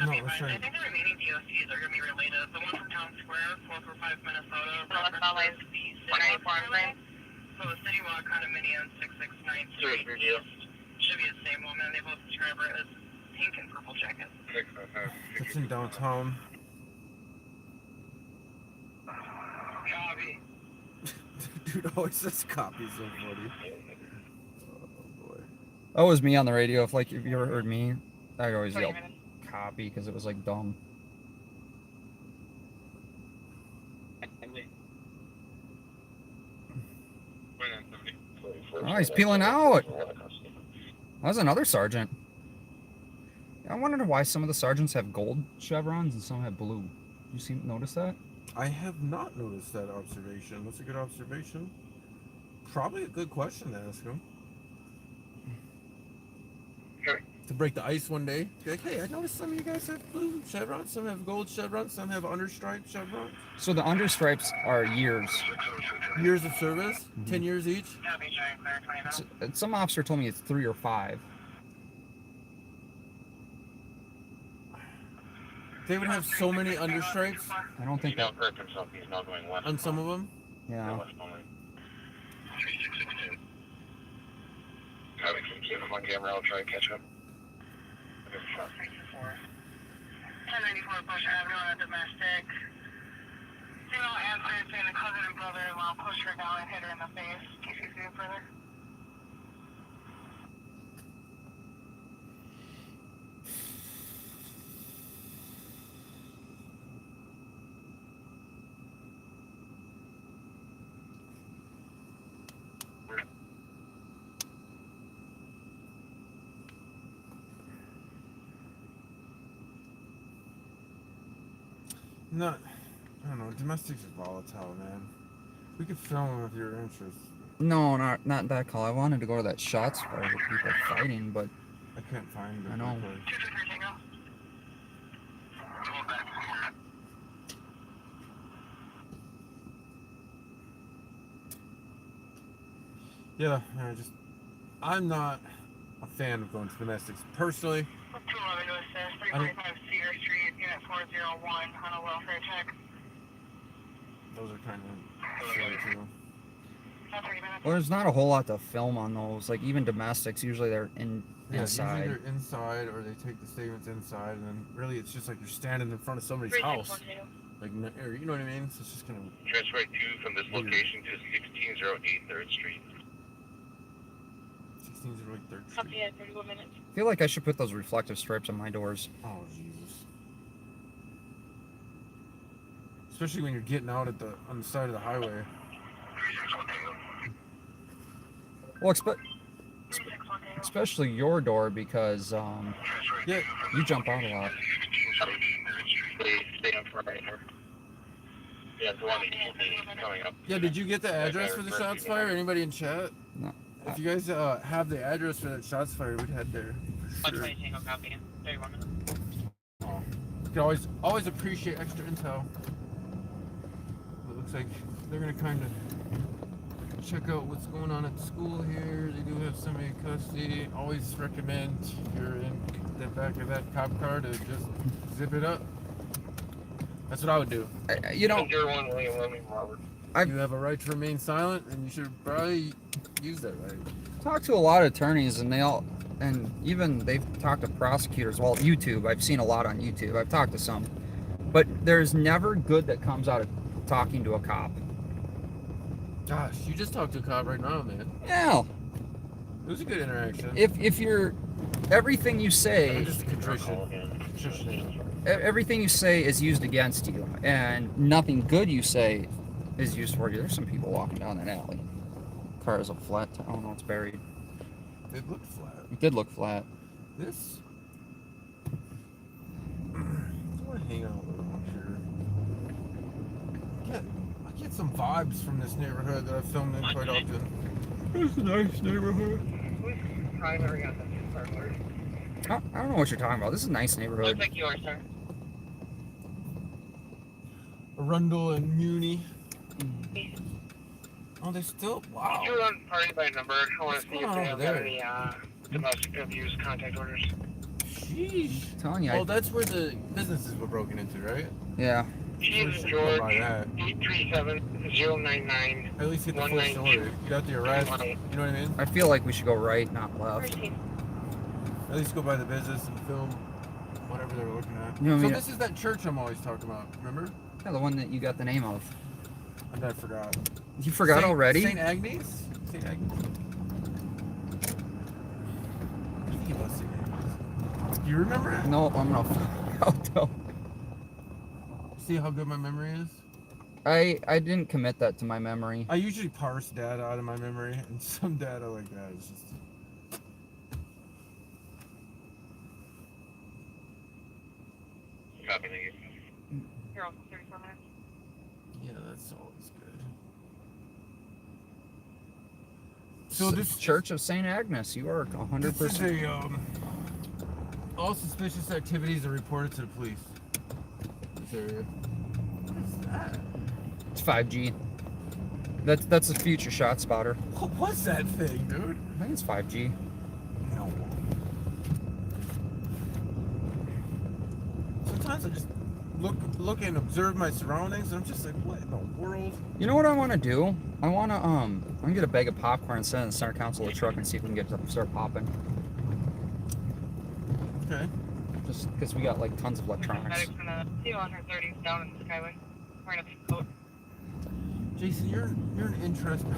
No, let's try. I think the remaining DOCs are going to be related. The one from Town Square, 445 Minnesota. So let's not like P694. So the City Walk condominium 669 Street should be the same woman. They both describe her as pink and purple jacket. It's in downtown. Copy. Dude always says copy so funny. Oh boy. That was me on the radio. If you ever heard me, I always yelled copy because it was like dumb. Oh, he's peeling out. That was another sergeant. I wondered why some of the sergeants have gold chevrons and some have blue. You notice that? I have not noticed that observation. That's a good observation. Probably a good question to ask him. To break the ice one day. Be like, hey, I noticed some of you guys have blue chevrons, some have gold chevrons, some have understriped chevrons. So the understripes are years. Years of service? 10 years each? Some officer told me it's 3 or 5. They would have so many understripes. I don't think that. correct himself. He's now going west. On some of them? Yeah. West only. 3662. Copy. Keep him on camera. I'll try and catch up. 1094 Bush Avenue on a domestic. Female answered saying the cousin and brother-in-law pushed her down and hit her in the face. Can you see it further? Not, I don't know. Domestics are volatile, man. We could film them if you're interested. No, not that call. I wanted to go to that shots fire with people fighting, but I can't find it. I know. Yeah, I'm not a fan of going to domestics personally. 211 to assist, 345 Cedar Street, Unit 401 on a welfare check. Those are kind of silly too. About 30 minutes. Well, there's not a whole lot to film on those. Like even domestics, usually they're inside. Usually they're inside, or they take the statements inside, and then really it's just like you're standing in front of somebody's house. Like, or, you know what I mean? So it's just kind of. Transfer 2 from this location to 1608 3rd Street. 1608 3rd Street. Copy at 31 minutes. I feel like I should put those reflective stripes on my doors. Oh Jesus! Especially when you're getting out on the side of the highway. Well, especially your door because Yeah. you jump out a lot. Stay on front right here. Yeah, the one that you see coming up. Yeah. Did you get the address for the shots fired? Anybody in chat? No. If you guys have the address for that shots fired, we'd head there. For sure. 120 Tango, copy. 31 minutes. Oh. You can always appreciate extra intel. It looks like they're gonna kind of check out what's going on at the school here. They do have somebody in custody. Always recommend if you're in the back of that cop car to just zip it up. That's what I would do. You know, 01 William William Robert. You have a right to remain silent, and you should probably use that right. talked to a lot of attorneys, and even they've talked to prosecutors. Well, YouTube, I've seen a lot on YouTube. I've talked to some, but there's never good that comes out of talking to a cop. Gosh, you just talked to a cop right now, man. Yeah. It was a good interaction. If you're everything you say, Just a contrition. everything you say is used against you, and nothing good you say is used for you. There's some people walking down that alley. Car is a flat. Oh no, it's buried. It looked flat. It did look flat. This. I want to hang out a little here. I get some vibes from this neighborhood that I've filmed in quite often. It's a nice neighborhood. Primary on the burglary. I don't know what you're talking about. This is a nice neighborhood. Looks like yours, sir. Arundel and Muni. Oh, they still. Wow. You run party by number. I want What's to see going if on they over have there? any domestic abuse contact orders. Sheesh. I'm telling you. Oh, that's where the businesses were broken into, right? Yeah. Jesus By George, that. 837-099. At least get the full 192. story. You got the arrest. You know what I mean? I feel like we should go right, not left. At least go by the business and film whatever they were looking at. You know what I So mean? this is that church I'm always talking about. Remember? Yeah, the one that you got the name of. And I forgot. You forgot already? St. Agnes? St. Agnes. What do you think about St. Agnes? Do you remember it? No, I'm not. No. See how good my memory is? I didn't commit that to my memory. I usually parse data out of my memory, and some data like that is just. Copy negative. You're on 34 minutes. Yeah, that's always good. So this Church of St. Agnes. You are 100%. This is a all suspicious activities are reported to the police. This area. What is that? It's 5G. That's a future shot spotter. What was that thing, dude? I think it's 5G. No. Sometimes I just look and observe my surroundings, and I'm just like, what in the world? You know what I want to do? I want to I'm gonna get a bag of popcorn and send it in the center console of the truck and see if we can get to start popping. Okay. Just because we got like tons of electronics. Medic's gonna see you on her 30s down in the Skyway. Wearing a pink coat. Jason, you're an interesting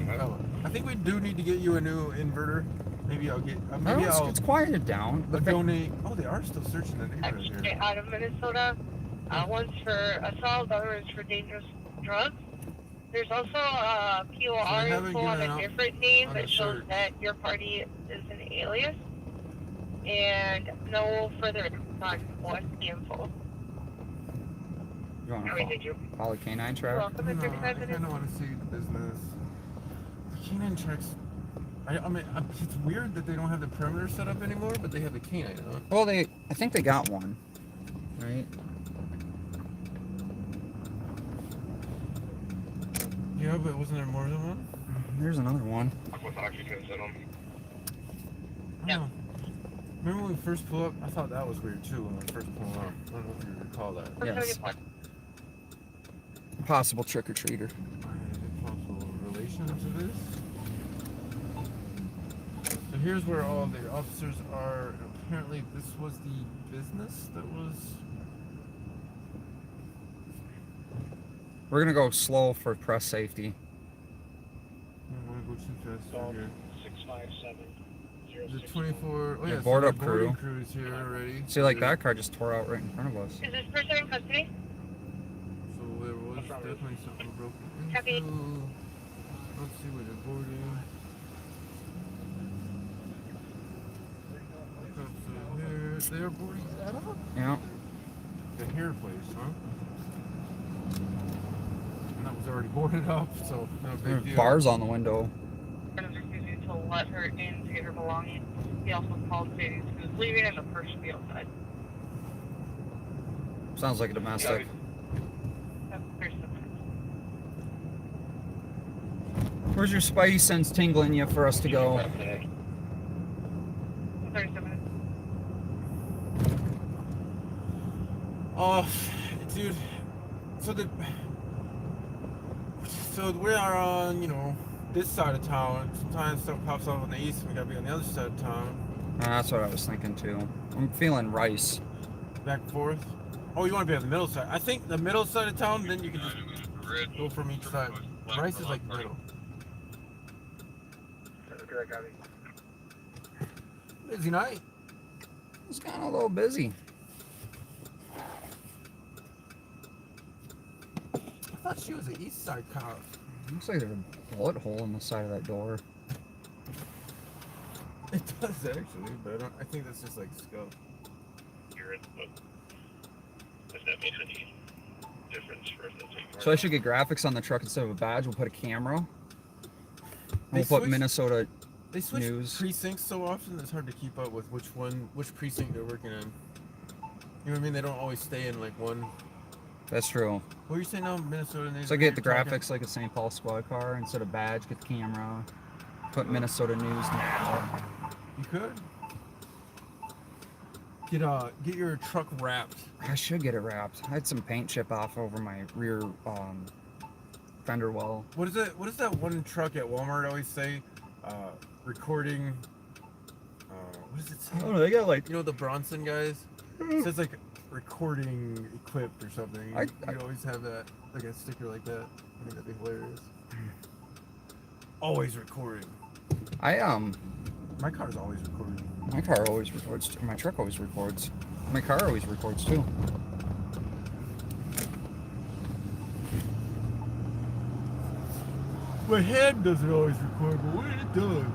fellow. I think we do need to get you a new inverter. Maybe I'll get. Maybe I'll It's quieted down. The thing- donate. Oh, they are still searching the neighborhood Actually, here. out of Minnesota. One's for assault, the other is for dangerous drugs. There's also a POR haven't info on given a out different name on that the shows search. that your party is an alias. And no further on what's the info. You want How to did you? call a canine You're track? welcome No, at I 35 kind minutes. of want to see the business. The canine checks. I mean, it's weird that they don't have the perimeter set up anymore, but they have the canine, huh? Well, I think they got one, right? Yeah, but wasn't there more than one? There's another one. With occupants in them. I don't know. Remember when we first pulled up? I thought that was weird too when we first pulled up. I don't know if you recall that. Yes. Possible trick or treater. Possible addition to this. So here's where all the officers are. Apparently this was the business that was... We're gonna go slow for press safety. I don't want to go too fast over here. 657. Is it 24? Oh yeah, The board so up the boarding crew. is here already. See, like that car just tore out right in front of us. Is this person in custody? So there was definitely something broken Copy. into. Let's see where they're boarding. Up to here. They're boarding that up? Yeah. The hair place, huh? And that was already boarded up, so no big There's deal. bars on the window. And refusing to let her in to get her belongings. He also called stating he was leaving and the purse should be outside. Sounds like a domestic. There's the Where's your spidey sense tingling you for us to go? 37 minutes. Oh, dude. So we are on, you know, this side of town. Sometimes stuff pops up on the east, and we gotta be on the other side of town. That's what I was thinking too. I'm feeling rice. Back and forth. Oh, you want to be on the middle side? I think the middle side of town. Then you can just go from each side. Rice is like the middle. Busy night. It's kind of a little busy. I thought she was an east side cop. Looks like there's a bullet hole in the side of that door. It does actually, but I think that's just like scuff. If that makes any difference for us to take. So I should get graphics on the truck instead of a badge. We'll put a camera. They We'll put switch- Minnesota They switch news. precincts so often it's hard to keep up with which precinct they're working in. You know what I mean? They don't always stay in like one. That's true. What are you saying now, Minnesota News? So get the graphics like a St. Paul squad car instead of badge. Get the camera. Put Minnesota news now. You could. Get your truck wrapped. I should get it wrapped. I had some paint chip off over my rear fender well. What is it? What does that one truck at Walmart always say? Recording. What does it say? Oh, they got like. You know the Bronson guys? It says like recording equipped or something. You always have that, like a sticker like that. I think that'd be hilarious. Always recording. My car's always recording. My car always records. My truck always records. My car always records too. My hand doesn't always record, but when it does.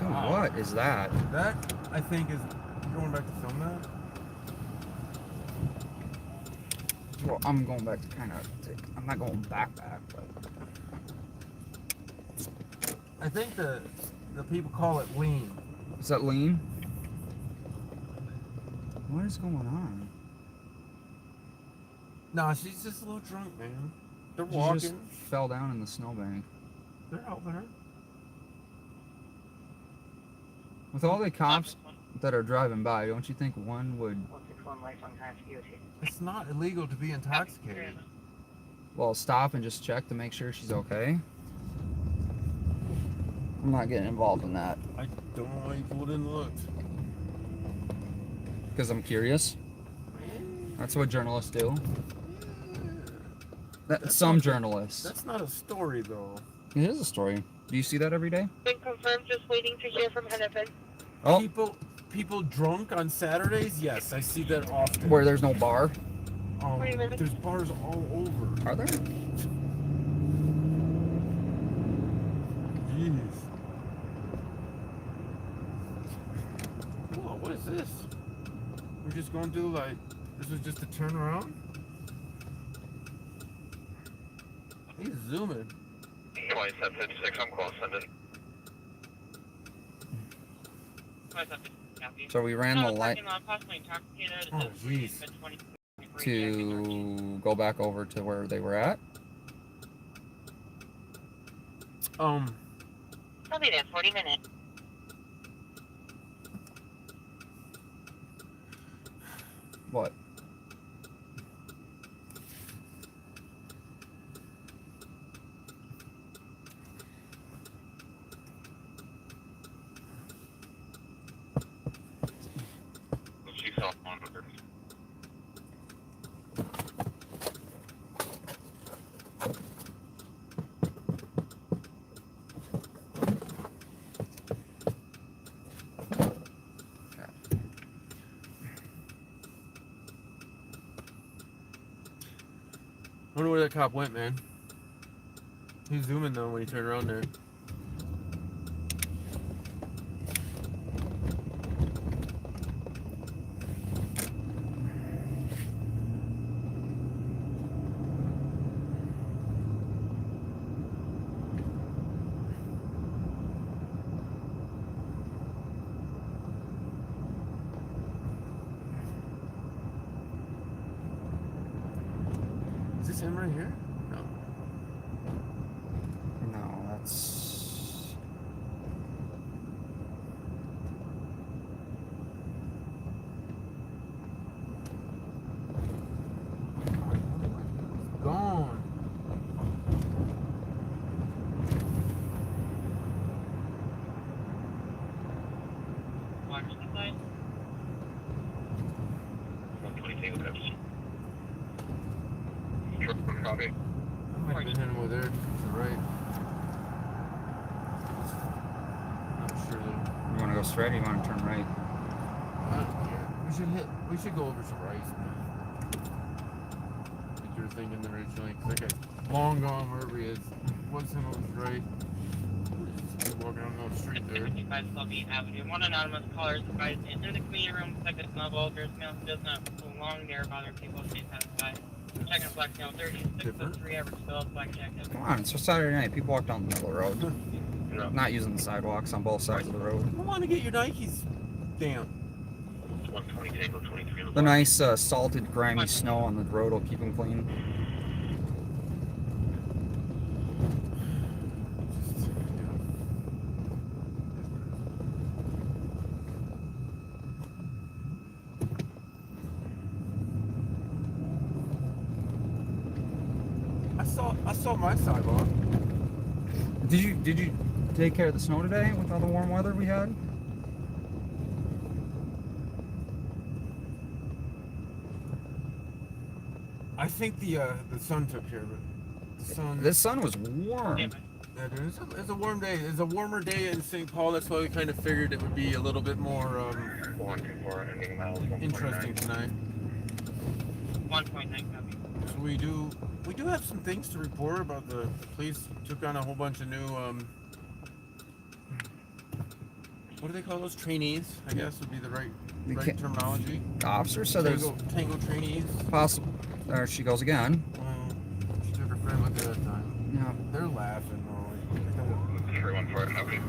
Dude, what is that? That, I think, is... You going back to film that? Well, I'm going back to kind of... I'm not going back, but... I think the people call it lean. Is that lean? What is going on? Nah, she's just a little drunk, man. They're She walking. just fell down in the snowbank. They're helping her. With all the cops that are driving by, don't you think one would... 161 lifelong conspiracy. It's not illegal to be intoxicated. Well, stop and just check to make sure she's okay? I'm not getting involved in that. I don't know why you pulled in and looked. Because I'm curious. That's what journalists do. Some journalists. That's not a story, though. It is a story. Do you see that every day? Been confirmed, just waiting to hear from Hennepin. Oh, People drunk on Saturdays? Yes, I see that often. where there's no bar? Wait a minute. There's bars all over. Are there? Jeez. Whoa, what is this? We're just going through like, this was just a turnaround? He's zooming. 2756, I'm close, send it. So we ran the light Oh, jeez. to go back over to where they were at. I'll be there 40 minutes. What? wonder where that cop went, man. He was zooming though when he turned around there. Is this him right here? No. No, that's. Gone. Watch the side. 120 Tango Peps. Truck copy. I might have been hitting him over there to the right. Not sure though. You want to go straight or you want to turn right? I don't care. We should go over some rice, man. Like you were thinking originally, because that guy's long gone wherever he is. What's him over right? He's walking on the street there. 55 Sylvia Avenue. One anonymous caller is advised to enter the community room, second smell vulgar, smell does not belong there, bother people, stay satisfied. Checking Black Channel 3603, average spells, blackjack. Come on, it's just Saturday night. People walk down the middle of the road. Not using the sidewalks on both sides of the road. I want to get your Nikes. Damn. 120 Tango 23. The nice salted, grimy snow on the road will keep them clean. I saw my sidewalk. Did you take care of the snow today with all the warm weather we had? I think the sun took care of it. The sun. This sun was warm. Yeah, dude, it's a warm day. It's a warmer day in St. Paul. That's why we kind of figured it would be a little bit more interesting tonight. 1.9 copy. So we do have some things to report about the police took on a whole bunch of new what do they call those? Trainees, I guess would be the right terminology. The officer said there's Tango trainees. possible. There she goes again. She took her friend with her that time. Yeah. They're laughing though. 314, copy.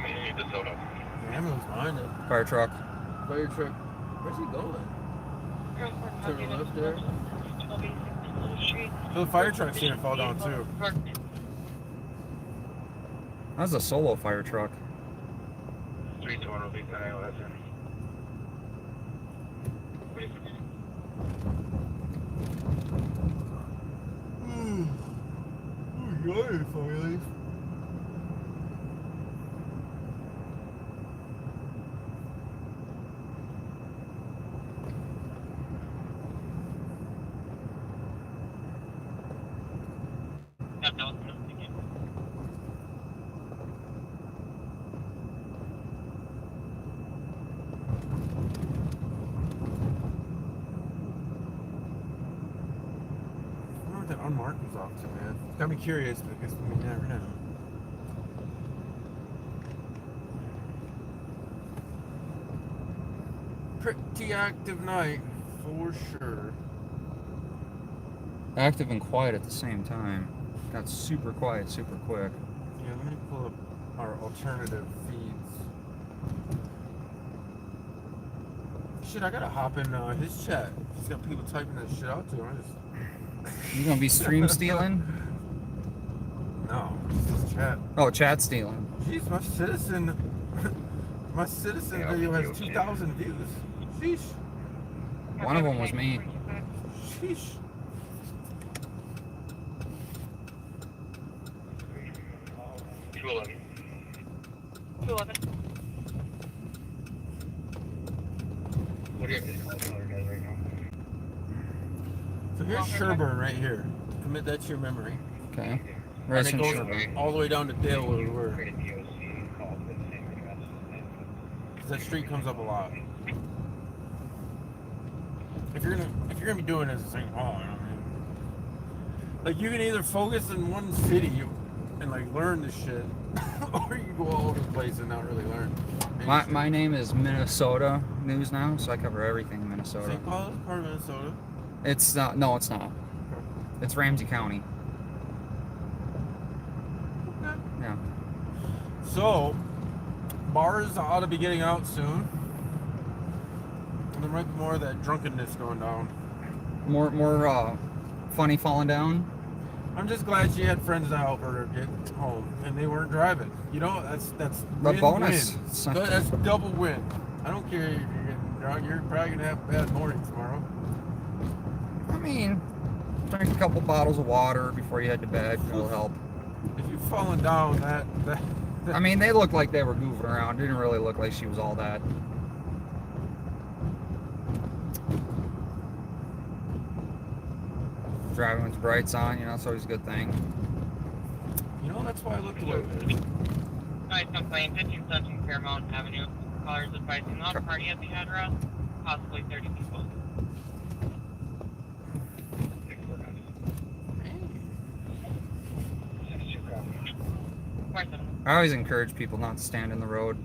Need this out of. The ambulance behind it. Fire truck. Fire truck. Where's he going? To the left there. The fire truck's gonna fall down too. That's a solo fire truck. 320 will be done. That's it. Finally. Unmarked was off to, man. It's got me curious because we never know. Pretty active night for sure. Active and quiet at the same time. Got super quiet, super quick. Yeah, let me pull up our alternative feeds. Shit, I gotta hop in his chat. He's got people typing that shit out to him. I just. You gonna be stream stealing? No, it's just chat. Oh, chat stealing. Jeez, my citizen video has 2,000 views. Sheesh. One of them was me. Sheesh. What do you have to tell guys right now? So here's Sherburne right here. Commit that to your memory. Okay. And it goes all the way down to Dale where we were. Because that street comes up a lot. If you're gonna be doing this, it's like, oh, I mean, Like, you can either focus in one city and like learn this shit, or you go all over the place and not really learn. My name is Minnesota News Now, so I cover everything in Minnesota. St. Paul is part of Minnesota. It's not. No, it's not. It's Ramsey County. Okay. Yeah. So, bars ought to be getting out soon. And there might be more of that drunkenness going down. More funny falling down. I'm just glad she had friends that helped her get home, and they weren't driving. You know, that's The bonus. Win. That's double win. I don't care if you're getting drunk. You're probably gonna have a bad morning tomorrow. I mean, drink a couple bottles of water before you head to bed. It'll help. If you've fallen down, that I mean, they looked like they were goofing around. Didn't really look like she was all that. Driving with brights on, you know, it's always a good thing. You know, that's why I look the way I do. Nice complaint, 1517 Fairmount Avenue. Callers advising not a party at the address, possibly 30 people. I always encourage people not to stand in the road.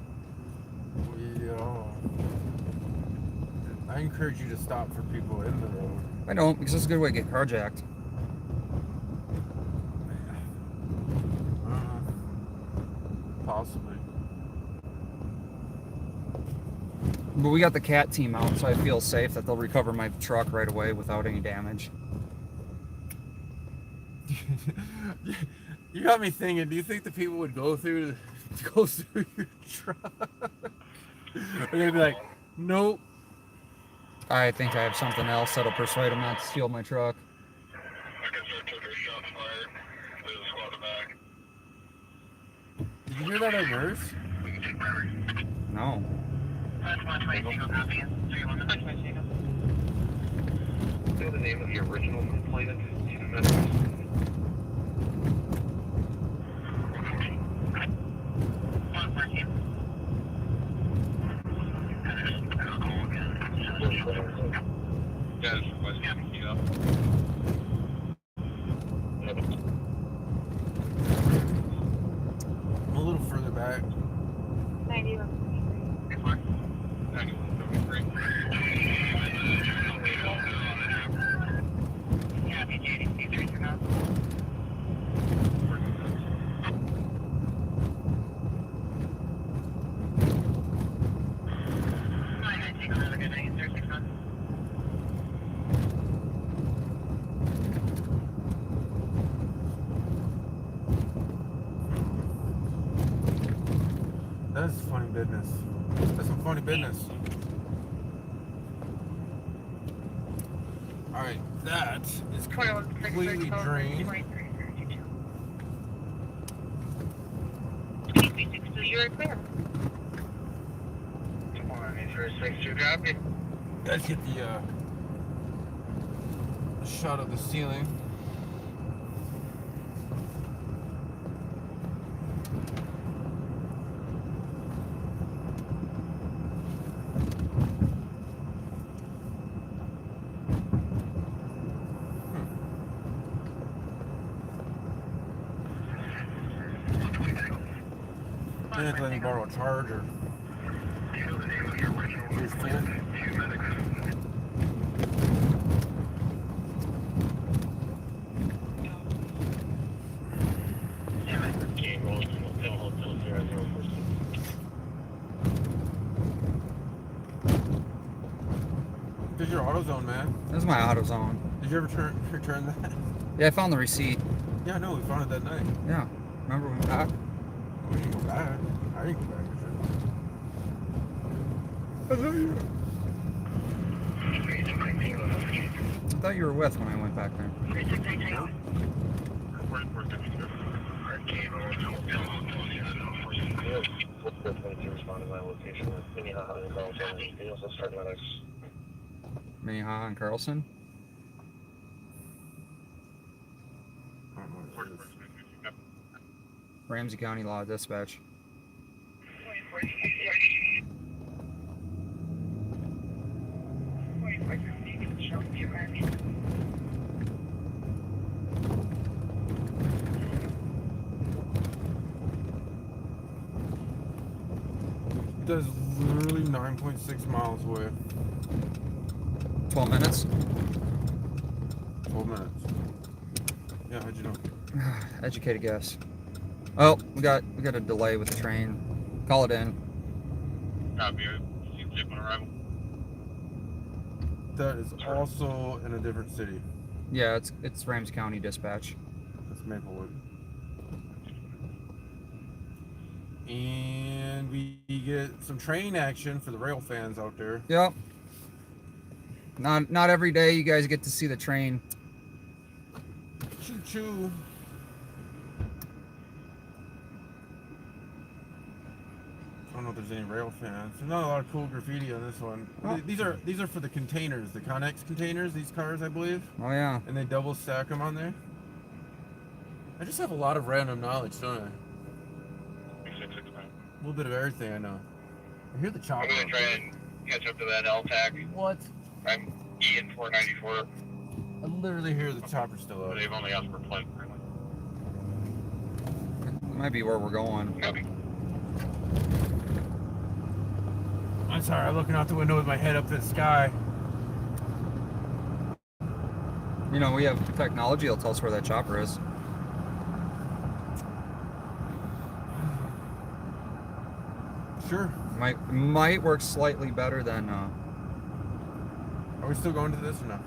I encourage you to stop for people in the road. I don't, because it's a good way to get carjacked. Possibly. But we got the CAT team out, so I feel safe that they'll recover my truck right away without any damage. You got me thinking, do you think the people would go through your truck? Or they'd be like, nope. I think I have something else that'll persuade them not to steal my truck. Did you hear that at yours? No. Do you know the name of the original complainant? Yes, I'm a little further back. 91. Yeah, BJ, there's your mouth. Take another good night, 36 months. That's funny business. That's some funny business. Alright, that is completely drained. 2362, you're clear. Let's get the shot of the ceiling. I have to let me borrow a charger. Here's full. Did your AutoZone, man? This is my AutoZone. Did you ever return that? Yeah, I found the receipt. Yeah, no, we found it that night. Yeah. Remember when we got? We didn't go back. I didn't go back. I thought you were with when I went back there. Minnehaha and Carlson. Ramsey County Law Dispatch. Does literally 9.6 miles away. 12 minutes. 12 minutes. Yeah, how'd you know? Educated guess. Oh, we got a delay with the train. Call it in. Copy it. Seems safe on arrival. That is also in a different city. Yeah, it's Ramsey County Dispatch. That's Maplewood. And we get some train action for the rail fans out there. Yep. Not every day you guys get to see the train. Choo choo. I don't know if there's any rail fans. There's not a lot of cool graffiti on this one. Oh. These are for the containers, the Connex containers. These cars, I believe. Oh yeah. And they double stack them on there. I just have a lot of random knowledge, don't I? A little bit of everything I know. I hear the chopper. I'm gonna try and catch up to that LTAC. What? I'm Ian 494. I literally hear the chopper still up. They've only asked for plug. That might be where we're going. Copy. I'm sorry, I'm looking out the window with my head up to the sky. You know, we have technology that'll tell us where that chopper is. Sure. Might work slightly better than. Are we still going to this or no?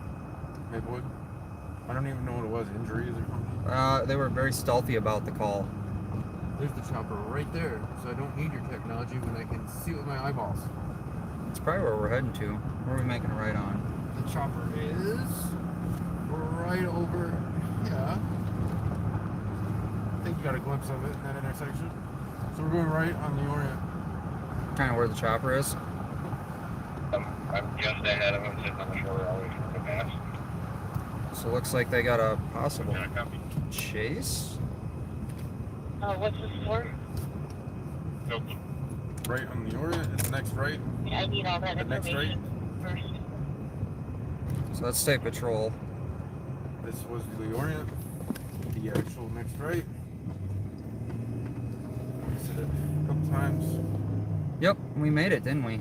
Maplewood? I don't even know what it was. Injuries or something? They were very stealthy about the call. There's the chopper right there, so I don't need your technology when I can see it with my eyeballs. It's probably where we're heading to. Where are we making a right on? The chopper is right over here. I think you got a glimpse of it in that intersection. So we're going right on the Orient. Kind of where the chopper is. I'm just ahead of them, sitting on the shore, always for the pass. So it looks like they got a possible Yeah, copy. chase. What's this for? Nope. Right on the Orient. It's next right. I need all that The next information first. So let's stay patrol. This was the Orient. The actual next right. I said it a couple times. Yep, we made it, didn't we?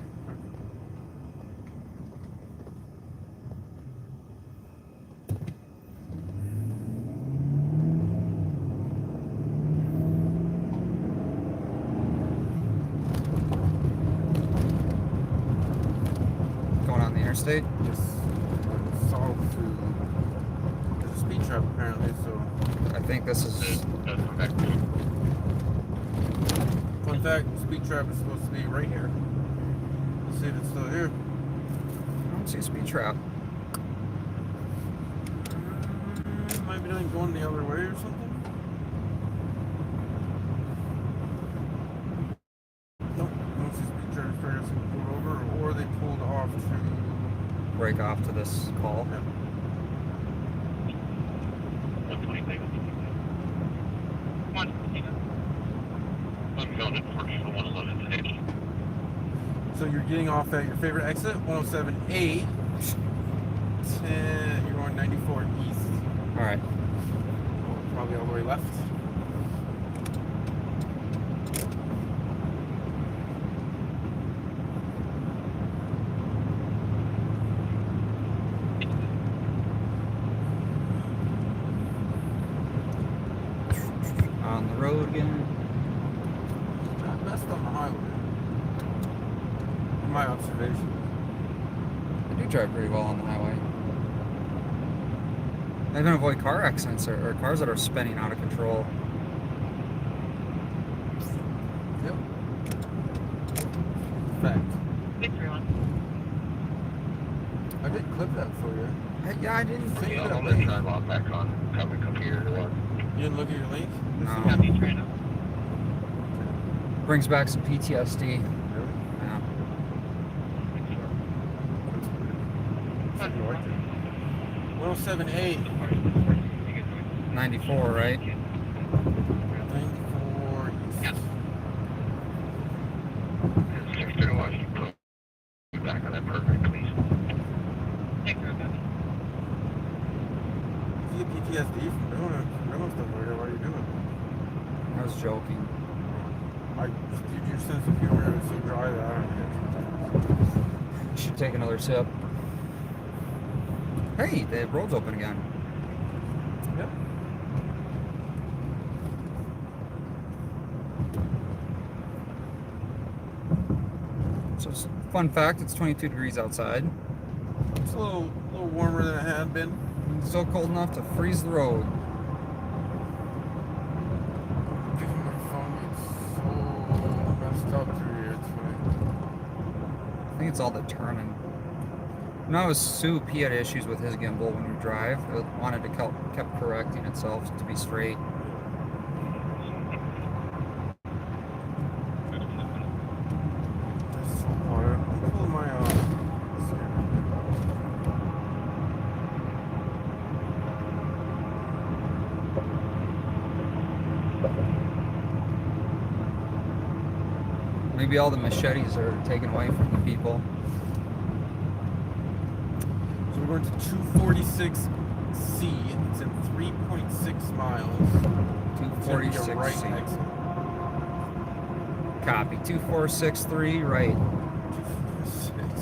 Going on the interstate? Yes. Solved to. There's a speed trap apparently, so. I think this is. Does come back to you. Fun fact, the speed trap is supposed to be right here. Let's see if it's still here. I don't see a speed trap. Might be done going the other way or something. Nope, don't see speed trap. Probably some pulled over, or they pulled off to. Break off to this call. 120 thing. I'm going to Portugal 111 today. So you're getting off at your favorite exit, 107A. 10, you're going 94 east. All right. Probably all the way left. On the road again. Not best on the highway. In my observation. I do drive pretty well on the highway. I even avoid car accidents or cars that are spinning out of control. Yep. Fact. Good for one. I did clip that for you. Yeah, I didn't think Yeah, that. I'm going to drive off back on. Come here to work. You didn't look at your link? No. Copy, Trina. Brings back some PTSD. Really? Yeah. 107A. 94, right? 94 east. Next to Washington. Get back on that perfect, please. Thanks for that. If you get PTSD from doing it, real stuff like that, why are you doing it? I was joking. Your sense of humor is so dry that I don't get it sometimes. Should take another sip. Hey, the road's open again. Yep. So, fun fact, it's 22 degrees outside. It's a little warmer than it had been. It's still cold enough to freeze the road. My phone gets so messed up through here. It's funny. I think it's all the turning. When I was Soup, he had issues with his gimbal when we drive. It wanted to kept correcting itself to be straight. There's some water. I'm pulling my Maybe all the machetes are taken away from the people. So we're going to 246C. It's in 3.6 miles. 246 right C. exit. Copy. 2463, right. 246.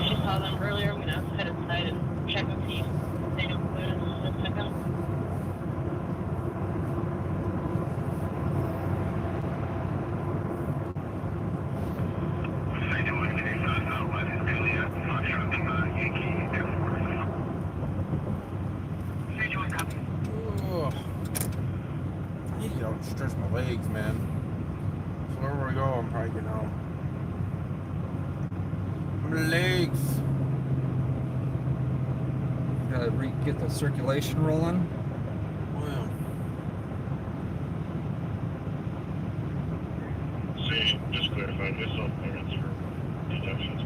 She saw them earlier. I'm gonna head inside and check and see if they don't put us a second. Ugh. I need to get out and stretch my legs, man. So wherever we go, I'm probably getting out. My legs. Gotta get the circulation rolling. Wow. See, just clarifying this all clearance for deductions.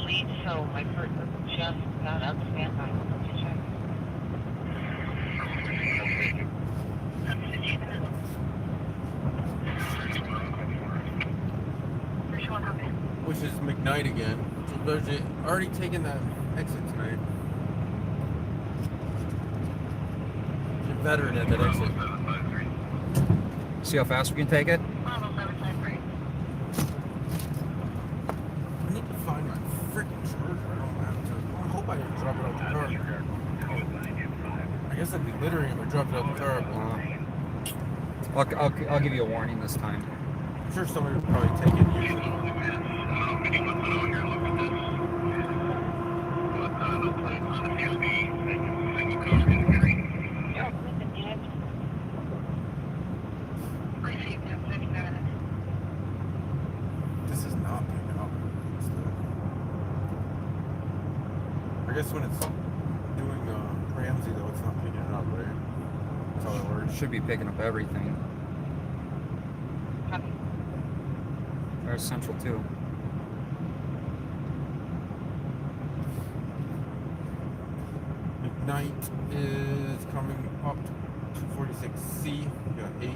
Sweet, so my person just got up, stand by. Let's check. Which is McKnight again. So there's already taken that exit tonight. There's a veteran at that exit. See how fast we can take it? I need to find my freaking charger. I don't have to. I hope I didn't drop it out the car. I guess I'd be littering if I dropped it out the car. But I'll give you a warning this time. I'm sure somebody would probably take it and use it. This is not picking up. I guess when it's doing Ramsey though, it's not picking it up, right? That's how it works. Should be picking up everything. There's Central too. McKnight is coming up to 246C. We got 8.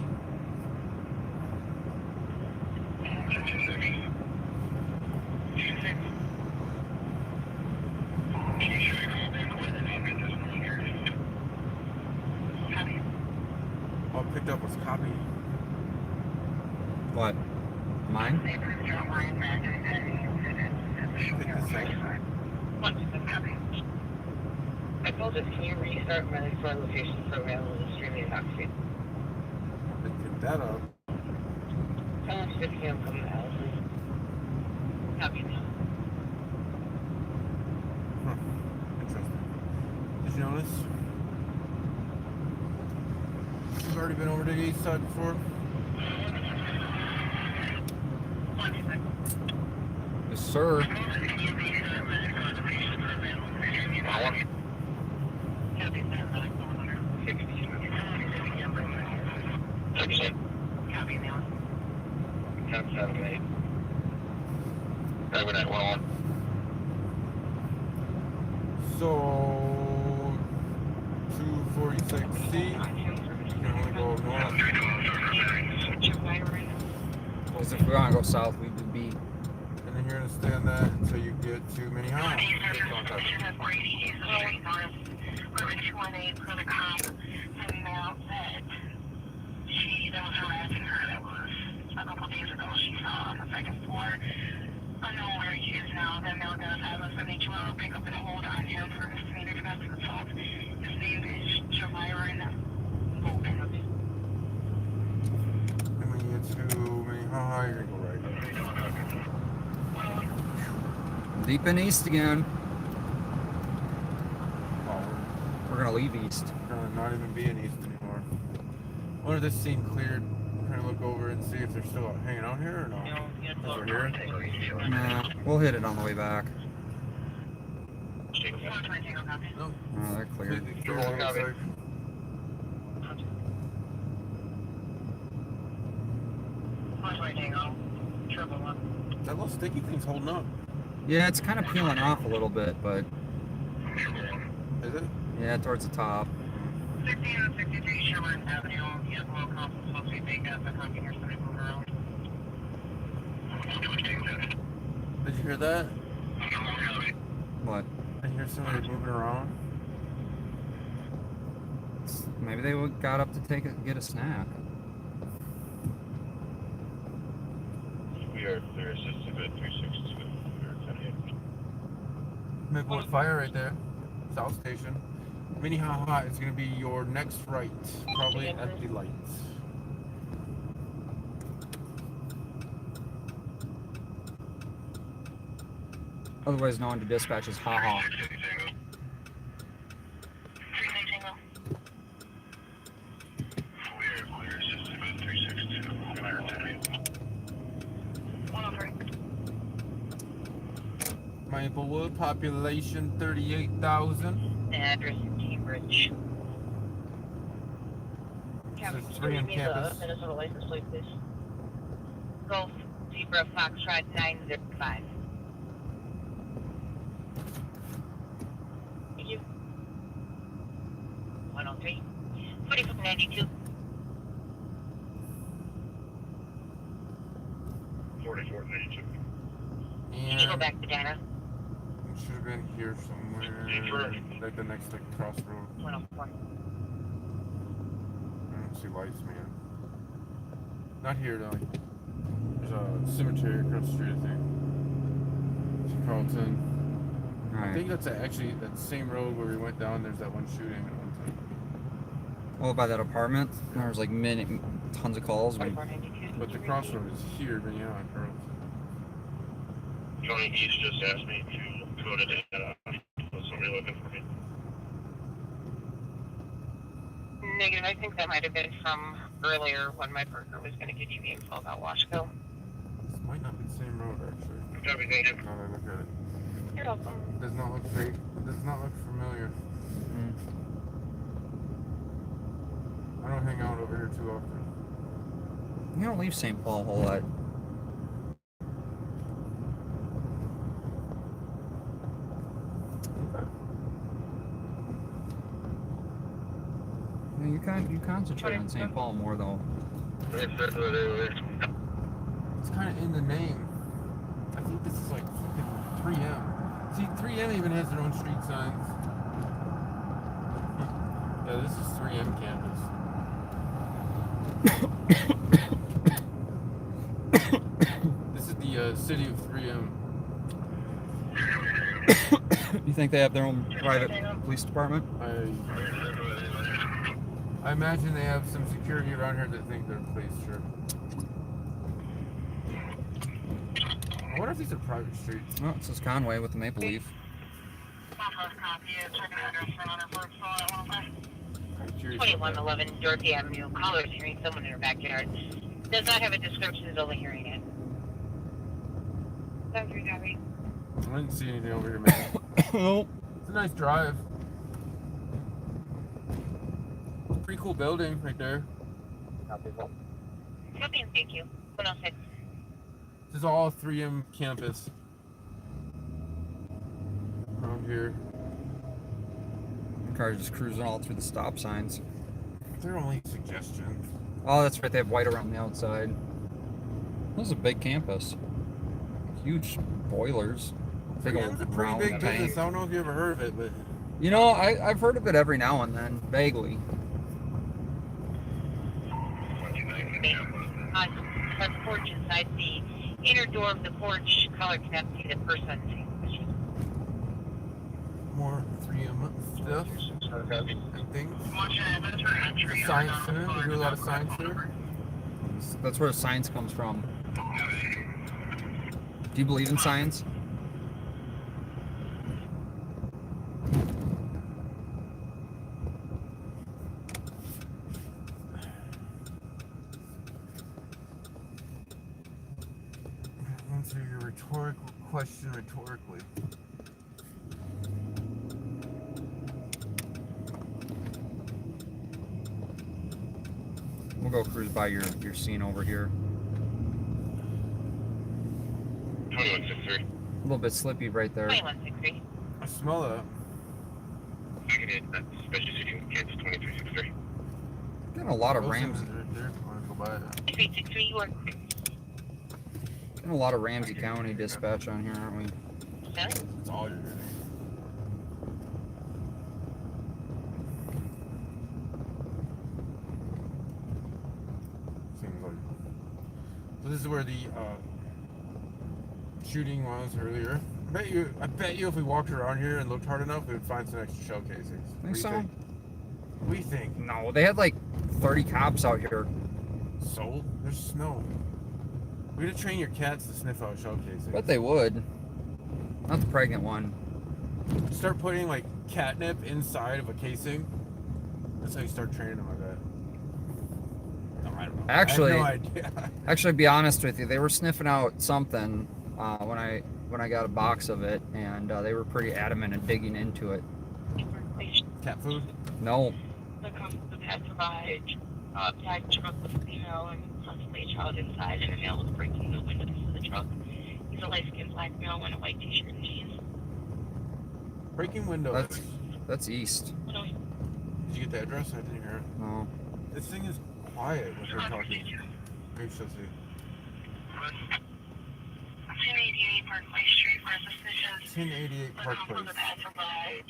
All picked up was copied. What? Mine? Pick this up. I told it, can you restart my flight location program with extremely intoxicated? Pick that up. Tell us if you come to Allison. Copy now. Huh. Interesting. Did you notice? We've already been over to the east side before. Yes, sir. So 246C. You can only go north. Because if we want to go south, we would be. And then you're gonna stay on that until you get to Minnehaha. Brady is straight north, moving 218 for the cop, and now that that was harassing her. That was a couple days ago. She saw on the second floor. I know where he is now. That now does have a 72-hour pickup and hold on him for misdemeanor domestic assault. His name is Jamiron Logan. And when you get to Minnehaha, you're gonna go right. Deep in east again. Oh, We're gonna leave east. we're gonna not even be in east anymore. I wonder if this scene cleared. We're gonna look over and see if they're still hanging out here or no. Over here. Nah, we'll hit it on the way back. No. Oh, they're clear. Completely clear, it looks like. That little sticky thing's holding up. Yeah, it's kind of peeling off a little bit, but Is it? yeah, towards the top. 1663 Sherman Avenue. He has low cost supposed to be big at the container so they move around. Did you hear that? What? I hear somebody moving around. Maybe they got up to get a snack. We are clear, assisted at 362. We are 10-8. Maplewood Fire right there. South Station. Minnehaha is going to be your next right. Probably at the lights. Otherwise known to dispatch as haha. Maplewood, population 38,000. Address in Cambridge. This is 3M campus. Minnesota license plate, please. Golf Zebra Foxtrot 905. Thank you. 103. 4492. 4492. Can you go And back to data? it should have been here somewhere. Like the next crossroad. 104. I don't see lights, man. Not here, though. There's a cemetery across the street, I think. It's Carlton. I Alright. think that's actually that same road where we went down. There's that one shooting at one time. Oh, by that apartment, there was like tons of calls. 4492. But the crossroad is here, but yeah, Carlton. Johnny East just asked me to go to data. Was somebody looking for me? Negative, I think that might have been from earlier when my partner was going to give you the info about Washco. This might not be the same road, actually. Copy, thank you. Now that I look at it. You're welcome. It does not look fake. It does not look familiar. I don't hang out over here too often. You don't leave St. Paul a whole lot. You concentrate on St. Paul more though. It's kind of in the name. I think this is like fucking 3M. See, 3M even has their own street signs. Yeah, this is 3M campus. This is the city of 3M. You think they have their own private police department? I imagine they have some security around here that think they're police, sure. I wonder if these are private streets. Oh, it says Conway with the maple leaf. I'm curious about that. 2111 Dorothy Avenue. Caller is hearing someone in her backyard. Does not have a description, is only hearing it. Thank you, Gabby. I didn't see anything over here, man. Nope. It's a nice drive. Pretty cool building right there. Copy, thank you. 106. This is all 3M campus. Around here. Cars just cruising all through the stop signs. They're only suggestions. Oh, that's right. They have white around the outside. This is a big campus. Huge boilers. Big It's old a pretty round big tank. business. I don't know if you ever heard of it, but You know, I've heard of it every now and then, vaguely. The porch inside the inner door of the porch, caller cannot see the person. more 3M stuff and things. Machete, that's for entry. Science center. We do a lot of science there. That's where science comes from. Do you believe in science? Answer your rhetorical question rhetorically. We'll go cruise by your scene over here. 2163. A little bit slippy right there. 2163. I smell that. Negative. Special shooting kids 2363. Getting a lot of Wilson Ramsey. is right there. I want to go by it. 363, you are. Getting a lot of Ramsey County dispatch on here, aren't we? That's all you're getting. Seems like. So this is where the shooting was earlier. I bet you if we walked around here and looked hard enough, we would find some extra shell casings. Think so? What do you think? No, they had like 30 cops out here. So? There's snow. We gotta train your cats to sniff out shell casings. Bet they would. Not the pregnant one. Start putting like catnip inside of a casing. That's how you start training them, I bet. No, I don't know. Actually, I have no idea. Actually, to be honest with you, they were sniffing out something when I got a box of it, and they were pretty adamant in digging into it. Cat food? No. The passerby side truck with a female and possibly a child inside, and a male was breaking the windows of the truck. He's a light-skinned black male in a white t-shirt and jeans. Breaking windows. That's east. Did you get the address? I didn't hear it. No. This thing is quiet when they're talking. Maybe she'll see. 1088 Parkway Street for suspicious. 1088 Park Place. The passerby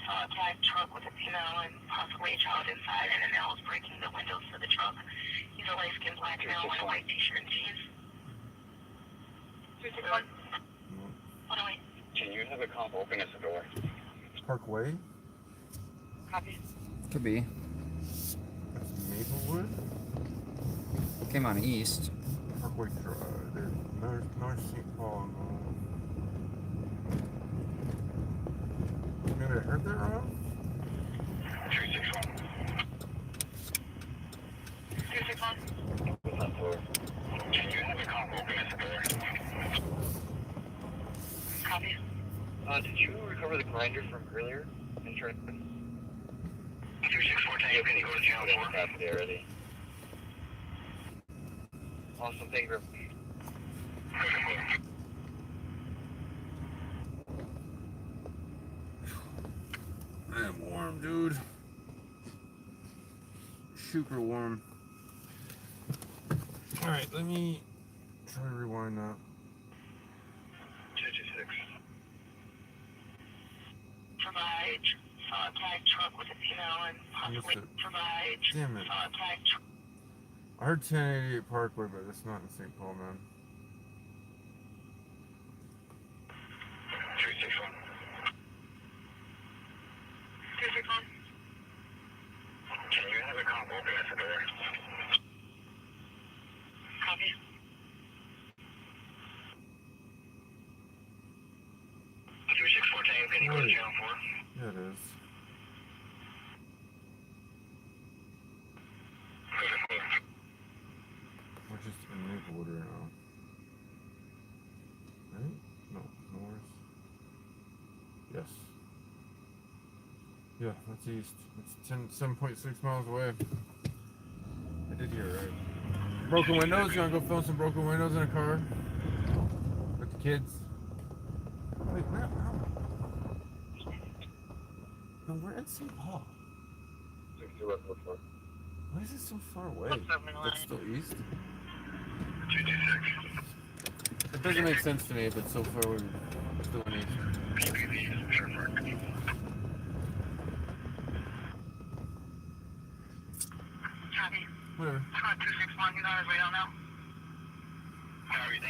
saw a black truck with a female and possibly a child inside, and a male was breaking the windows of the truck. He's a light-skinned black male in a white t-shirt and jeans. 361. 108. Can you have a cop open us a door? Parkway? Copy. Could be. That's Maplewood? Came on east. Parkway Drive. There's North St. Paul. Maybe I heard that wrong? 361. 361. Open that door. Can you have a cop open us a door? Copy. Did you recover the grinder from earlier? In turn? 264, can you go to channel 4? Got there already. Awesome, thank you. I am warm, dude. Super warm. Alright, let me try to rewind that. 226. Provide. Saw a black truck with a female and possibly provide. Damn it. Saw a black truck. I heard 1088 Parkway, but it's not in St. Paul, man. 361. 361. Can you have a cop open us a door? Copy. 264, can you go to channel 4? Yeah, it is. We're just in Maplewood right now. Right? No, north. Yes. Yeah, that's east. It's 7.6 miles away. I did hear it right. Broken windows? You wanna go film some broken windows in a car? With the kids? Wait, where? No, we're in St. Paul. 6144. Why is it so far away? What's up, Milan? It's still east? 226. It doesn't make sense to me, but so far we're still in each. Copy. Whatever. 261, he's on his way down now.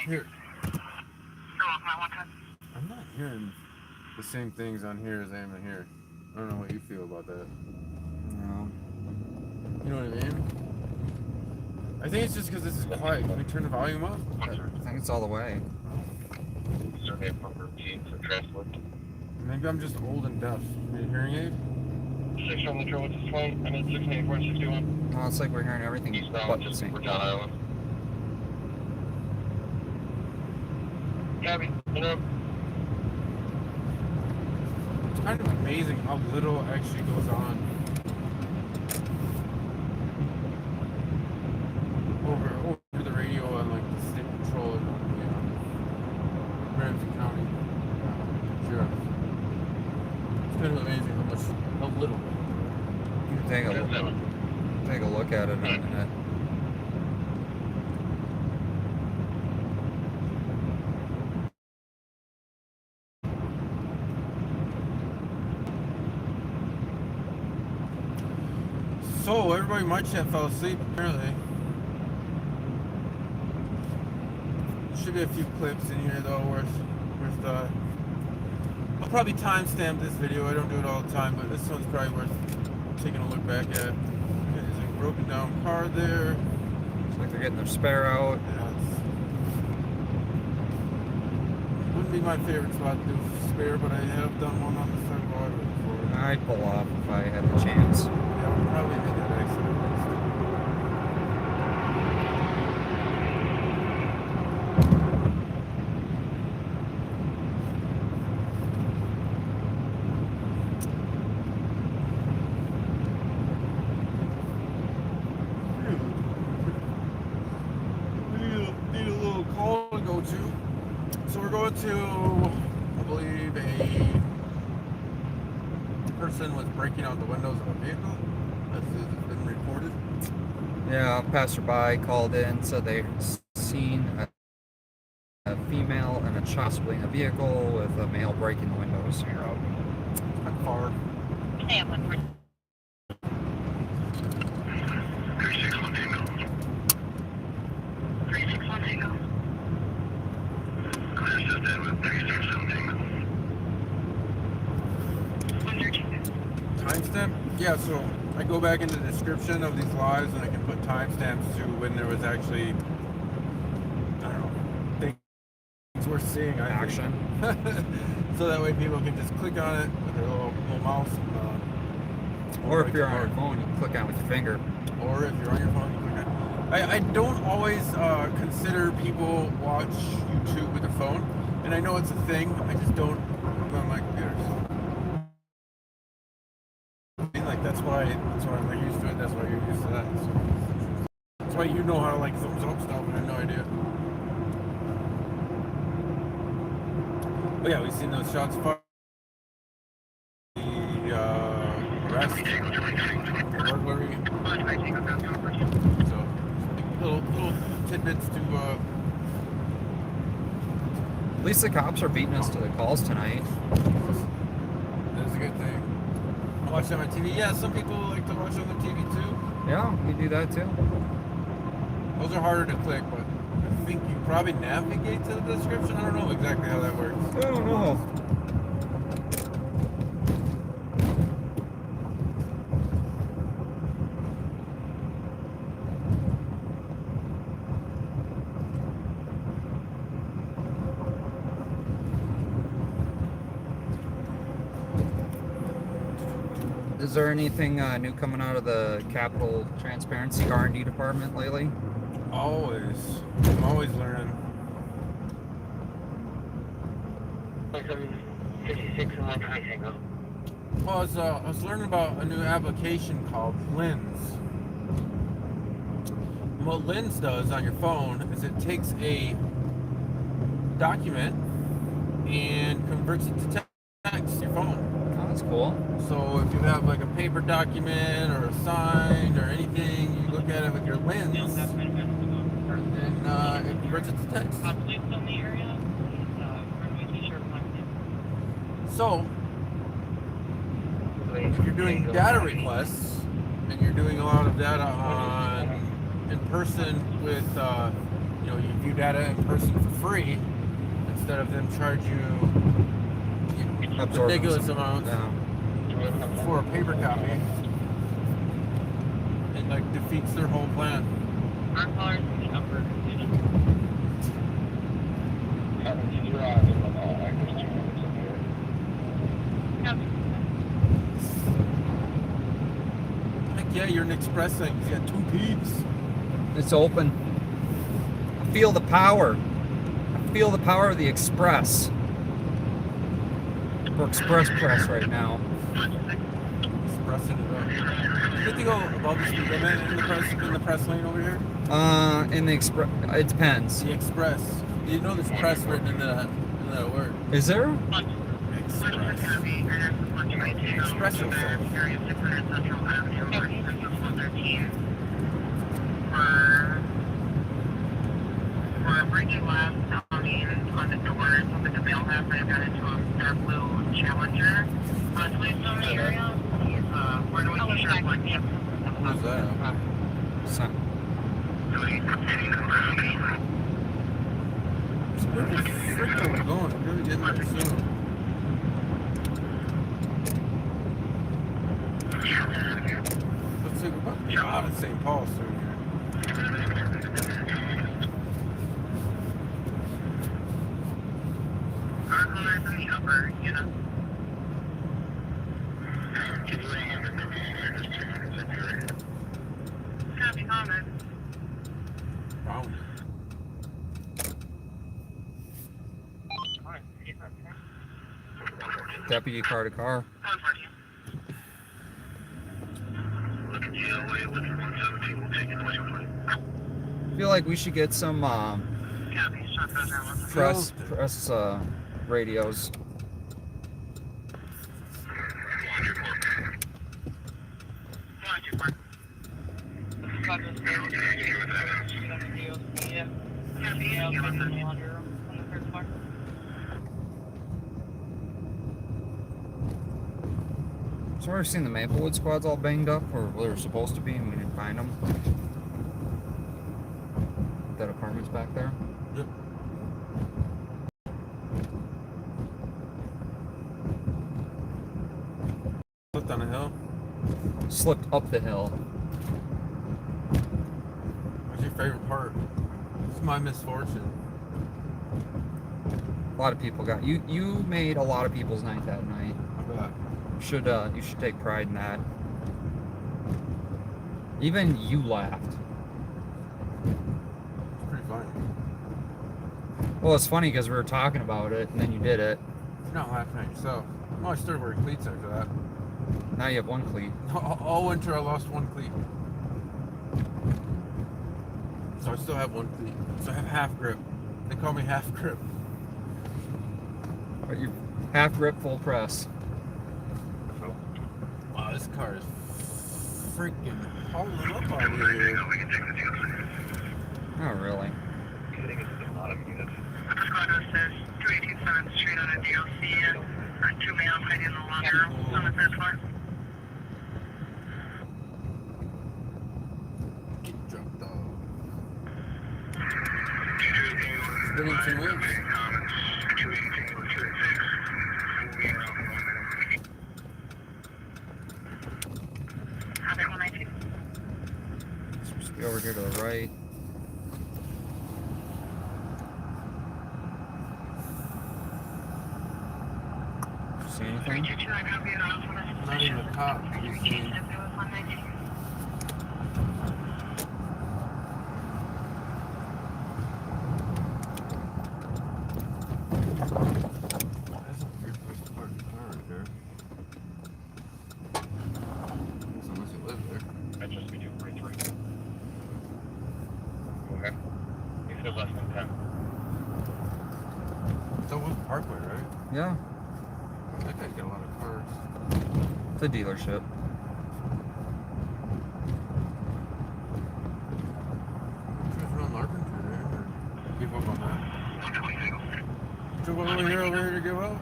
Here. Go off my 110. I'm not hearing the same things on here as I am in here. I don't know what you feel about that. No. You know what I mean? I think it's just because this is quiet. Can we turn the volume up? I think it's all the way. Survey from routine for transport. Maybe I'm just old and deaf. Need a hearing aid? 6 on the trail, which is 20, and then 684 and 61. No, it's like we're hearing everything Eastbound, but the just same. for John Island. Copy. Interrupt. It's kind of amazing how little actually goes on over the radio on like the state patrol and Ramsey County sheriff. It's kind of amazing how little. You can take a look at it in a minute. So everybody in my chat fell asleep apparently. Should be a few clips in here though worth I'll probably timestamp this video. I don't do it all the time, but this one's probably worth taking a look back at. There's a broken down car there. Looks like they're getting their spare out. Yeah, wouldn't be my favorite spot to do spare, but I have done one on the sidewalk before. I'd pull off if I had the chance. Yeah, we'll probably make that accident. Need a little call to go to. So we're going to, I believe, a person was breaking out the windows of a vehicle. That's been reported. Yeah, a passerby called in, said they seen a female and a child possibly in a vehicle with a male breaking the windows. It's not far. Hey, Woodford. 361 Tango. 361 Tango. Clear assisted with 367 Tango. Under Tango. Timestamp? Yeah, so I go back into the description of these lives and I can put timestamps to when there was actually, I don't know, things worth seeing. Action. So that way people can just click on it with their little mouse. Or if you're on your phone, you can click on it with your finger. Or if you're on your phone, you click on it. I don't always consider people watch YouTube with their phone. And I know it's a thing. I just don't on my computer. Like that's why I'm not used to it. That's why you're used to that. So, that's why you know how to like thumbs up stuff, and I have no idea. But yeah, we've seen those shots fired. The arrest, burglary. So little tidbits to. At least the cops are beating us to the calls tonight. That's a good thing. Watch them on TV. Yeah, some people like to watch on the TV too. Yeah, we do that too. Those are harder to click, but I think you probably navigate to the description. I don't know exactly how that works. I don't know. Is there anything new coming out of the Capital Transparency R&D department lately? Always. I'm always learning. 56 and 120 Tango. Well, I was learning about a new application called Lens. And what Lens does on your phone is it takes a document and converts it to text to your phone. Oh, that's cool. So if you have like a paper document or a sign or anything, you look at it with your lens, And Bridget's text. Police in the area. Please, t-shirt collected. So, if you're doing data requests and you're doing a lot of data in person with, you view data in person for free instead of them charge you, ridiculous amounts for a paper copy. It defeats their whole plan. Our cars in the upper Heck yeah, you're an express thing. You got 2 peeps. It's open. I feel the power. I feel the power of the express. We're express press right now. Expressing it up. You get to go above the speed limit in the press lane over here? In the express, it depends. The express. You know there's press written in that word. Is there? Express. Espresso sauce. Area 600 Central Avenue, 13. We're bringing last telling on the doors of the mail map that got into a dark blue Challenger. Police in the area. He's wearing a t-shirt like him. Who's that? Where the frick are we going? We're really getting there soon. Let's see, we're about to get out of St. Paul soon here. Our cars in the upper, Copy, comment. Wow. Deputy car to car. I feel like we should get some press radios. So we've seen the Maplewood squads all banged up, or they were supposed to be, and we didn't find them. That apartment's back there. Yep. Slipped on a hill. Slipped up the hill. What's your favorite part? It's my misfortune. A lot of people got you. You made a lot of people's night that night. I bet. You should take pride in that. Even you laughed. It's pretty funny. Well, it's funny because we were talking about it, and then you did it. You're not laughing at yourself. Oh, I started wearing cleats after that. Now you have one cleat. All winter I lost one cleat. So I still have one cleat. So I have half grip. They call me half grip. But you half grip, full press. Wow, this car is freaking hauling up out here. Oh, really? I think it's a lot of units. Squadron says 287th Street on a DLC. 2 males hiding in the laundry room on the 3rd floor. Get drunk, dog. Bennington wins. Supposed to be over here to the right. See anything? Not even a cop. You see. That's a weird place to park the car right there. Unless you live there. That's just we do 43. Okay. You said less than 10. It's over Parkway, right? Yeah, That guy's got a lot of cars. it's a dealership. Who's Ron Larkin? took one over here to give up?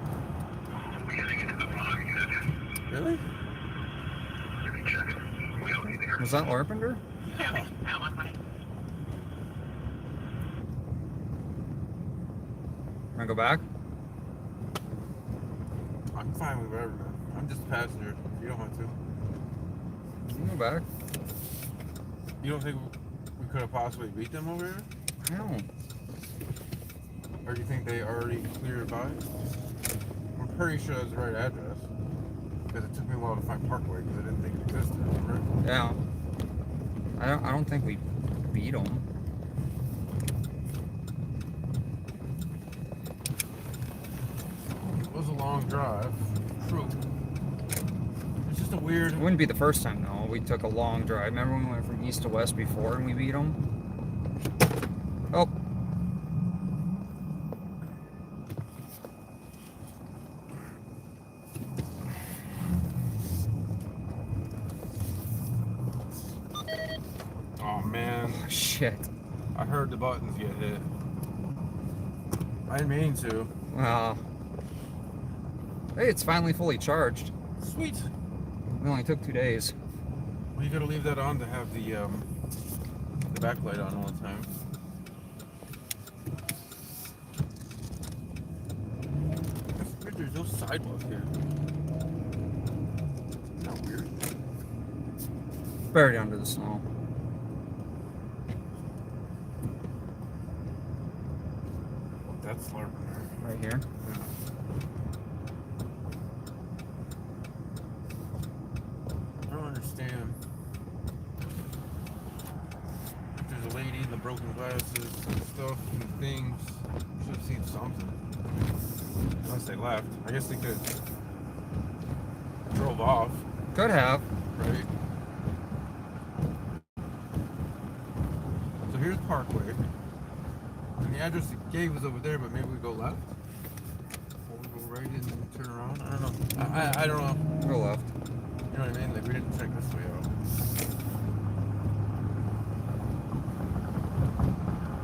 We gotta get to the bottom yet. Really? Let me check it. We'll be there. Was that Larpenter? Yeah. Wanna go back? I'm fine with whatever, man. I'm just a passenger. If you don't want to. You can go back. You don't think we could have possibly beat them over here? No. Or do you think they already cleared by? I'm pretty sure that's the right address. Because it took me a while to find Parkway because I didn't think it existed, right? Yeah. I don't think we beat them. It was a long drive. True. It's just a weird... It wouldn't be the first time though. We took a long drive. Remember when we went from east to west before and we beat them? Oh. Oh, man. Oh, shit. I heard the buttons get hit. I didn't mean to. Hey, it's finally fully charged. Sweet. It only took 2 days. Well, you gotta leave that on to have the backlight on all the time. It's weird there's no sidewalk here. Isn't that weird? Buried under the snow. Well, that's Larpenter. Right here. I don't understand. If there's a lady in the broken glasses and stuff and things, should have seen something. Unless they left. I guess they could have drove off, Could have. right? So here's Parkway. And the address it gave was over there, but maybe we go left? Or we go right and turn around? I don't know. I don't know. Go left. You know what I mean? Like, we didn't check this way out.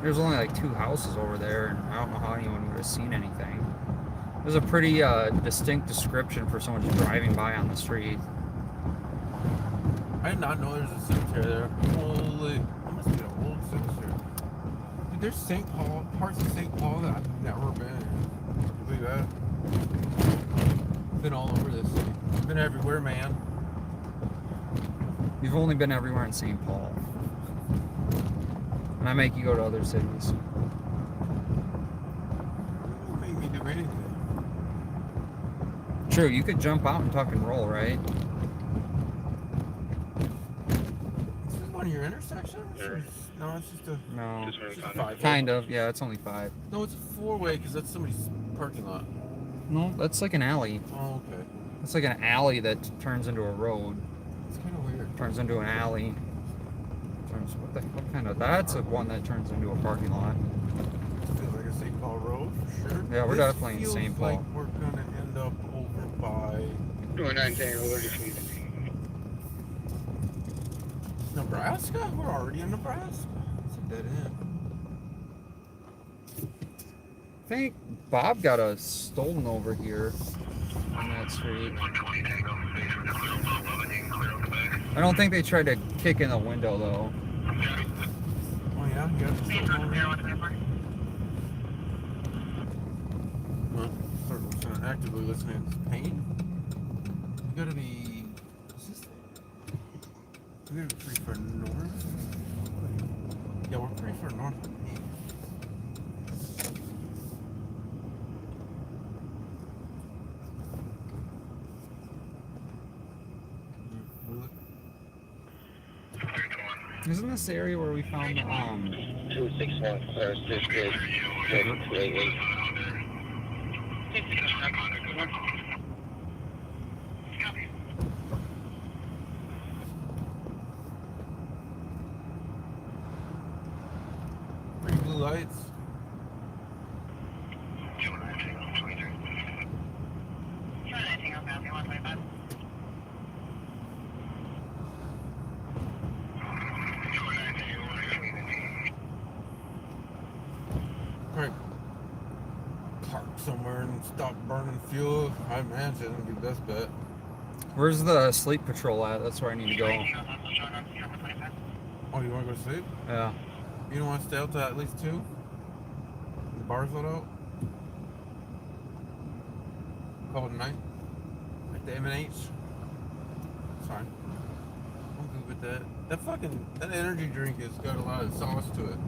There's only like 2 houses over there, and I don't know how anyone would have seen anything. There's a pretty distinct description for someone just driving by on the street. I did not know there's a cemetery there. Holy, that must be an old cemetery. Dude, there's St. Paul, parts of St. Paul that I've never been. Can you believe that? Been all over this city. Been everywhere, man. You've only been everywhere in St. Paul. And I make you go to other cities. Don't make me do anything. True, you could jump out and tuck and roll, right? This is one of your intersections? Sure. No, it's just a... No. It's just a 5. Kind of, yeah, it's only 5. No, it's a 4-way because that's somebody's parking lot. No, that's like an alley. Oh, okay. It's like an alley that turns into a road. It's kind of weird. Turns into an alley. What kind of... That's a one that turns into a parking lot. It feels like a St. Paul Road, for sure. Yeah, we're This definitely in St. Paul. Feels like we're gonna end up over by 29 Tango, 30 feet. Nebraska? We're already in Nebraska. It's a dead end. I think Bob got us stolen over here on that street. 120 Tango. Base for down 11. You can clear out the back. I don't think they tried to kick in the window though. Oh yeah, you got Please the don't bear with me. Well, start listening, actively listening to pain. You gotta be. Is this? We gotta be pretty far north. Yeah, we're pretty far north of Pain. Isn't this the area where we found the 261, or 68, 288. Pretty blue lights. Right. Park somewhere. stop burning fuel. I imagine it'd be the best bet. Where's the sleep patrol at? That's where I need to go. Oh, you want to go to sleep? Yeah. You don't want to stay out till at least 2? The bars let out? Call it a night? Like the M&H? It's fine. I'm good with that. That energy drink has got a lot of sauce to it.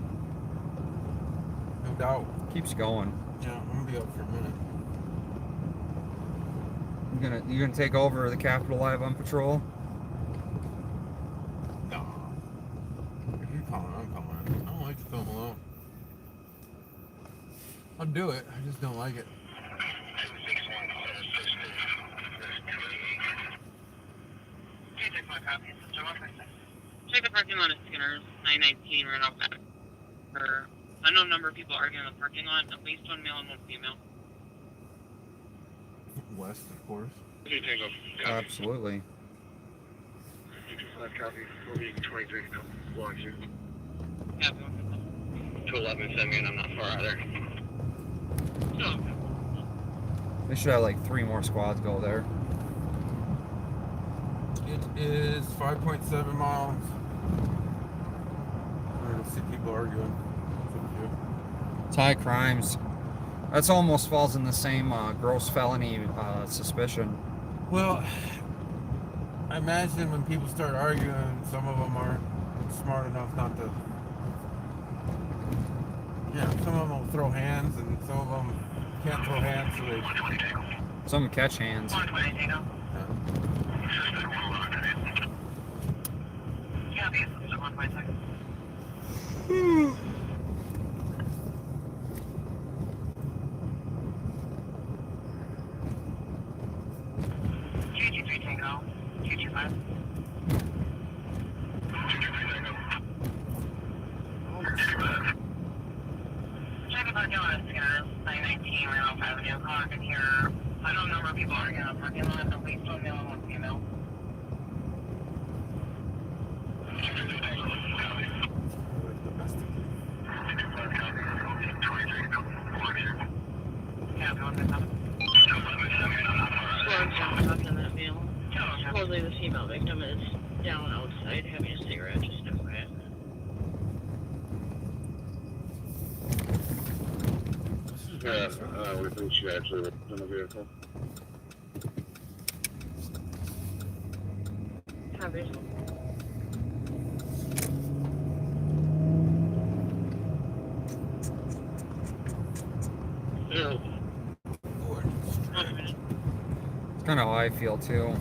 No doubt. Keeps going. Yeah, I'm gonna be out for a minute. You gonna take over the Capitol Live on patrol? No. If you're calling, I'm calling. I don't like to film alone. I'll do it. I just don't like it. Check the parking lot at Skinner's, 919, right off that. For unknown number of people arguing in the parking lot, at least 1 male and 1 female. West, of course. Tango. Absolutely. 225 copy. We'll be 23. Long shoot. Yeah, 211, send me, and I'm not far either. so, They should have like 3 more squads go there. It is 5.7 miles. I don't see people arguing. It's high crimes. That's almost falls in the same gross felony suspicion. Well, I imagine when people start arguing, some of them aren't smart enough not to. Yeah, some of them will throw hands, and some of them can't throw hands, so they. Some catch hands. Supposedly the female victim is down outside having a cigarette, just FYI. We think she actually was in the vehicle. Copy. It's kind of how I feel too.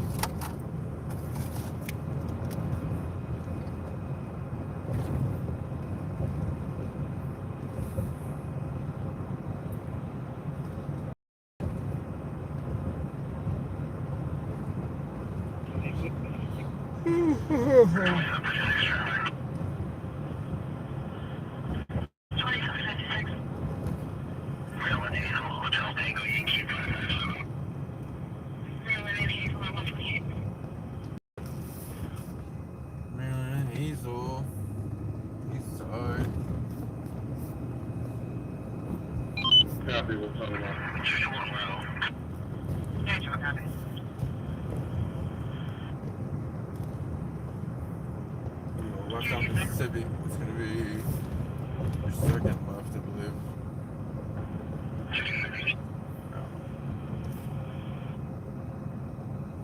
Copy, we'll tell them Walk down Mississippi. It's gonna be your second left, I believe.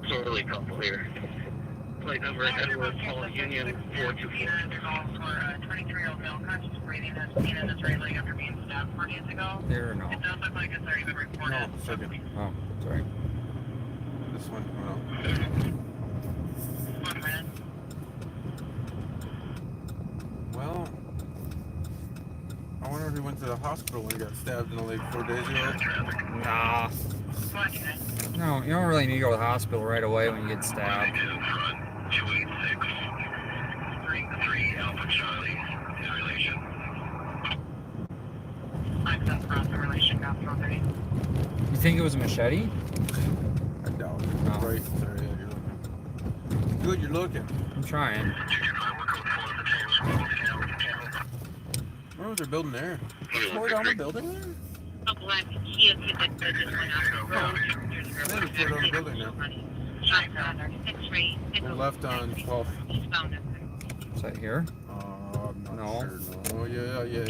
Totally couple here. Plate number Edward Paul Union 424. There's also a 23-year-old male conscious breathing that's seen in his right leg after being stabbed 4 days ago. There or no? It does look like it's already been reported. No, second. Oh, sorry. This one, no. 1 minute. Well, I wonder if he went to the hospital when he got stabbed in the leg 4 days ago. Nah. No, you don't really need to go to the hospital right away when you get stabbed. 286 33 Alpha Charlie in relation. Access cross in relation, Capital 30. You think it was a machete? I doubt it. No. Right, sorry, yeah, you're looking. Good, you're looking. I'm trying. What was their building there? Tore down the building there? black Kia Civic that just went off the road. Yeah, they put it on the building now. Shots on her. 6-rate. Go left on 12th. Eastbound. Is that here? I'm not No. sure. No. Yeah. Yeah.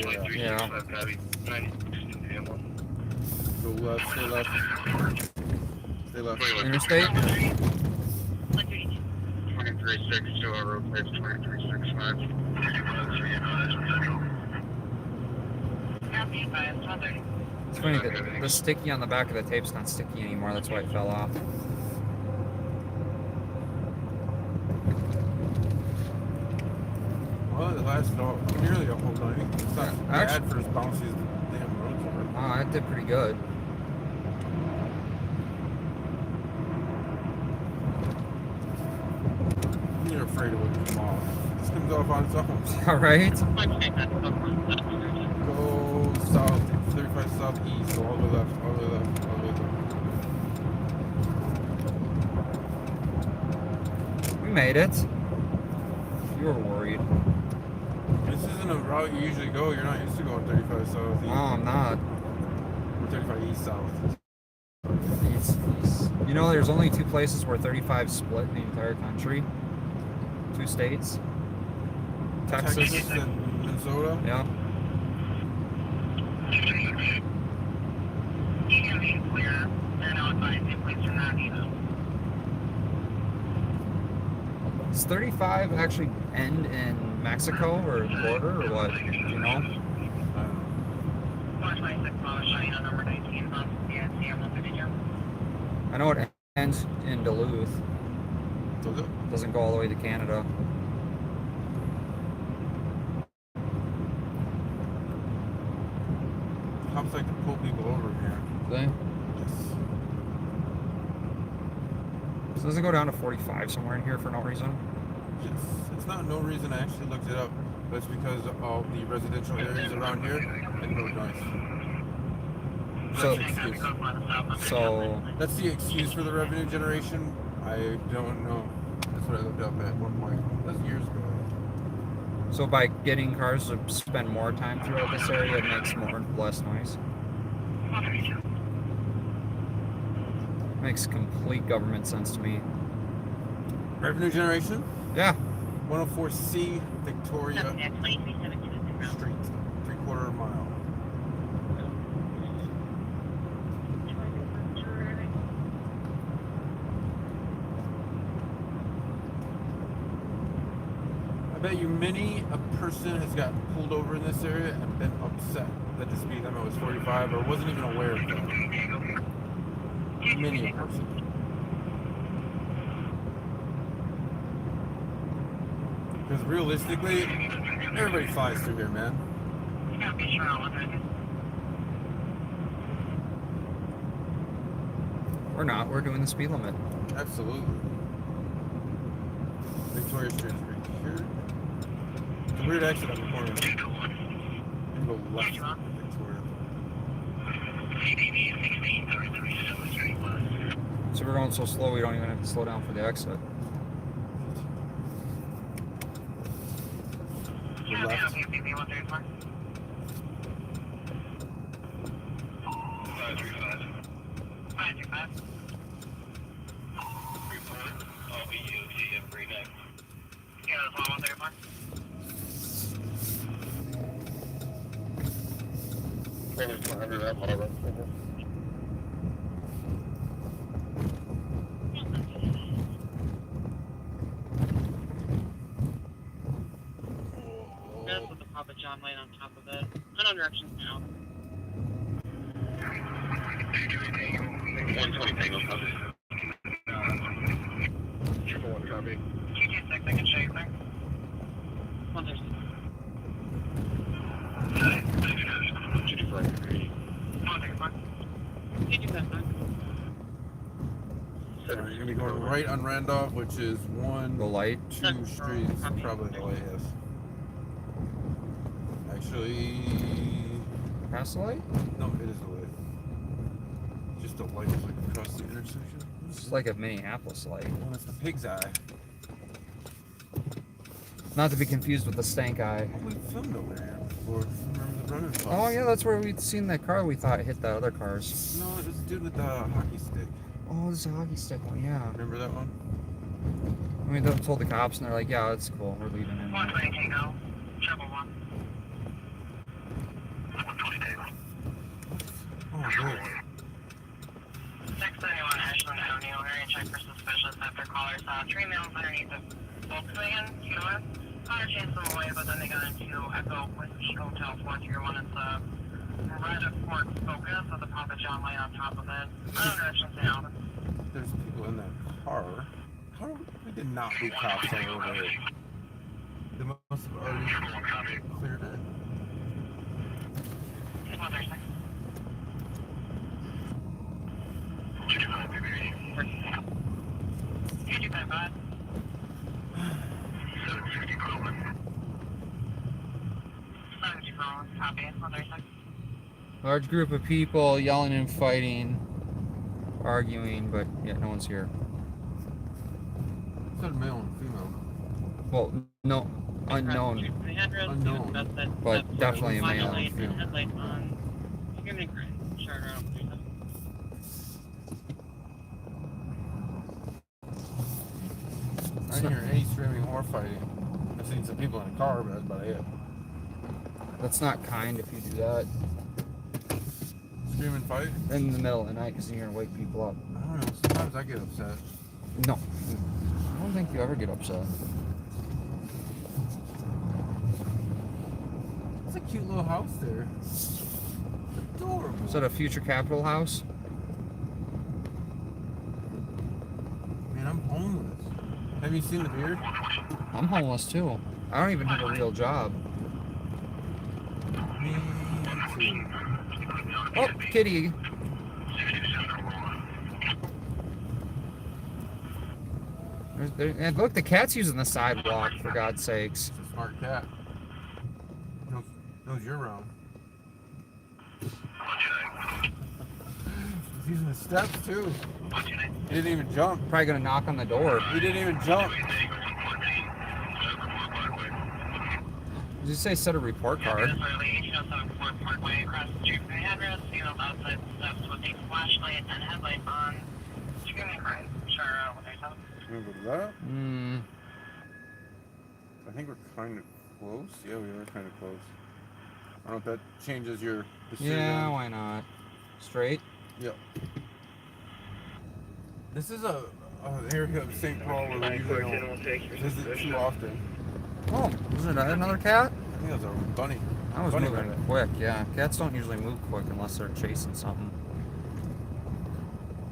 Go left. Stay left. Stay left. Interstate? 132. 2362 on Roadside 2365. It's funny that the sticky on the back of the tape's not sticky anymore. That's why it fell off. Well, it lasted nearly a whole night. It's not Yeah, bad actually- for as bouncy as the damn roads are. Oh, it did pretty good. You're afraid it would come off. This comes off on its own. All right. Go south, 35 southeast, all the way left, all the way left, all the way left. We made it. You were worried. This isn't a route you usually go. You're not used to going 35 south. No, I'm not. 35 east south. You know, there's only 2 places where 35 split in the entire country. 2 states. Texas. and Minnesota. Yeah. Does 35 actually end in Mexico or the border or what? Do you know? I know it ends in Duluth. Does it? Doesn't go all the way to Canada. Cops like to pull people over here. Do they? Yes. So does it go down to 45 somewhere in here for no reason? It's not no reason. I actually looked it up, but it's because of all the residential areas around here and road noise. So, That's the excuse. so That's the excuse for the revenue generation. I don't know. That's what I looked up at one point. That was years ago. So by getting cars to spend more time throughout this area, it makes less noise. Makes complete government sense to me. Revenue generation? Yeah. 104C Victoria At 2372 Street, 3/4 mile. I bet you many a person has got pulled over in this area and been upset that the speed limit was 45 or wasn't even aware of that. Many a person. Because realistically, everybody flies through here, man. We're not. We're doing the speed limit. Absolutely. Victoria Street right here. It's a weird exit on the corner. You go left on Victoria. So we're going so slow we don't even have to slow down for the exit. Go left. That's with the Papa John light on top of it. I know directions now. 120 Tango copy. Triple 1 copy. 136. 225. So you're gonna be going right on Randolph, which is Go light. 2 streets, probably the latest. Actually, Pass the light? no, it is the light. Just the light is like across the intersection. It's like a Minneapolis light. Well, it's the pig's eye. Not to be confused with the stank eye. We filmed over here before. Remember the running from? Oh yeah, that's where we'd seen that car we thought hit the other cars. No, it was the dude with the hockey stick. Oh, this is a hockey stick one, yeah. Remember that one? I mean, they told the cops and they're like, yeah, it's cool, we're leaving him. 120 Tango, triple one. Oh, good. 631 Ashland Avenue, area check for suspicious after caller saw 3 males underneath the Volkswagen US. Caller chased them away, but then they got into Echo Whiskey Hotel 431. It's a red Ford Focus with a Papa John light on top of it. Other direction, St. Albans. There's people in that car. How we did not be cops all over here? They must have already cleared it. 136. You do that, bud. 760 Crowley. 70 Crowley, copy. 136. Large group of people yelling and fighting, arguing, but yeah, no one's here. Is that a male and female? Well, no, unknown, Unknown. but definitely a male. Headlights on. Screaming cry. Short around. I didn't hear any screaming or fighting. I've seen some people in a car, but that's about it. That's not kind if you do that Scream and fight? in the middle of the night because you're gonna wake people up. I don't know. Sometimes I get upset. No, I don't think you ever get upset. That's a cute little house there. Adorable. Is that a future Capitol house? Man, I'm homeless. Have you seen the beard? I'm homeless too. I don't even have a real job. Me too. Oh, kitty. And look, the cat's using the sidewalk, for God's sakes. It's a smart cat. Knows you're wrong. He's using the steps too. He didn't even jump. Probably gonna knock on the door. He didn't even jump. Did you say set a report card? Parkway across the street from the address, females outside the steps with a flashlight and headlights on. Screaming cries. Sure, what they tell. Remember that? Hmm. I think we're kind of close. Yeah, we are kind of close. I don't know if that changes your decision. Yeah, why not? Straight? Yep. This is an area of St. Paul where we usually don't visit too often. Oh, is it another cat? I think that's a bunny. I was Bunny moving rabbit. quick, yeah. Cats don't usually move quick unless they're chasing something.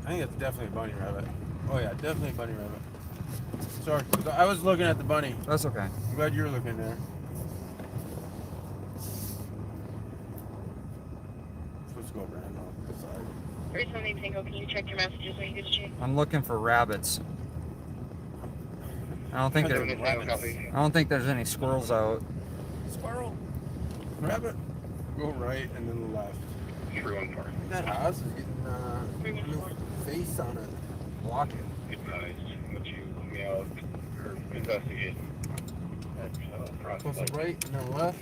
I think that's definitely a bunny rabbit. Oh yeah, definitely a bunny rabbit. Sorry, I was looking at the bunny. That's okay. I'm glad you were looking there. Let's go around on this side. 370 Tango, can you check your messages when you get a chance? I'm looking for rabbits. I don't think there's any squirrels out. Squirrel. Rabbit. Go right and then left. 314. That house is getting new face on it. Block it. Advised that you me out or investigate that process. Supposed to right and then left.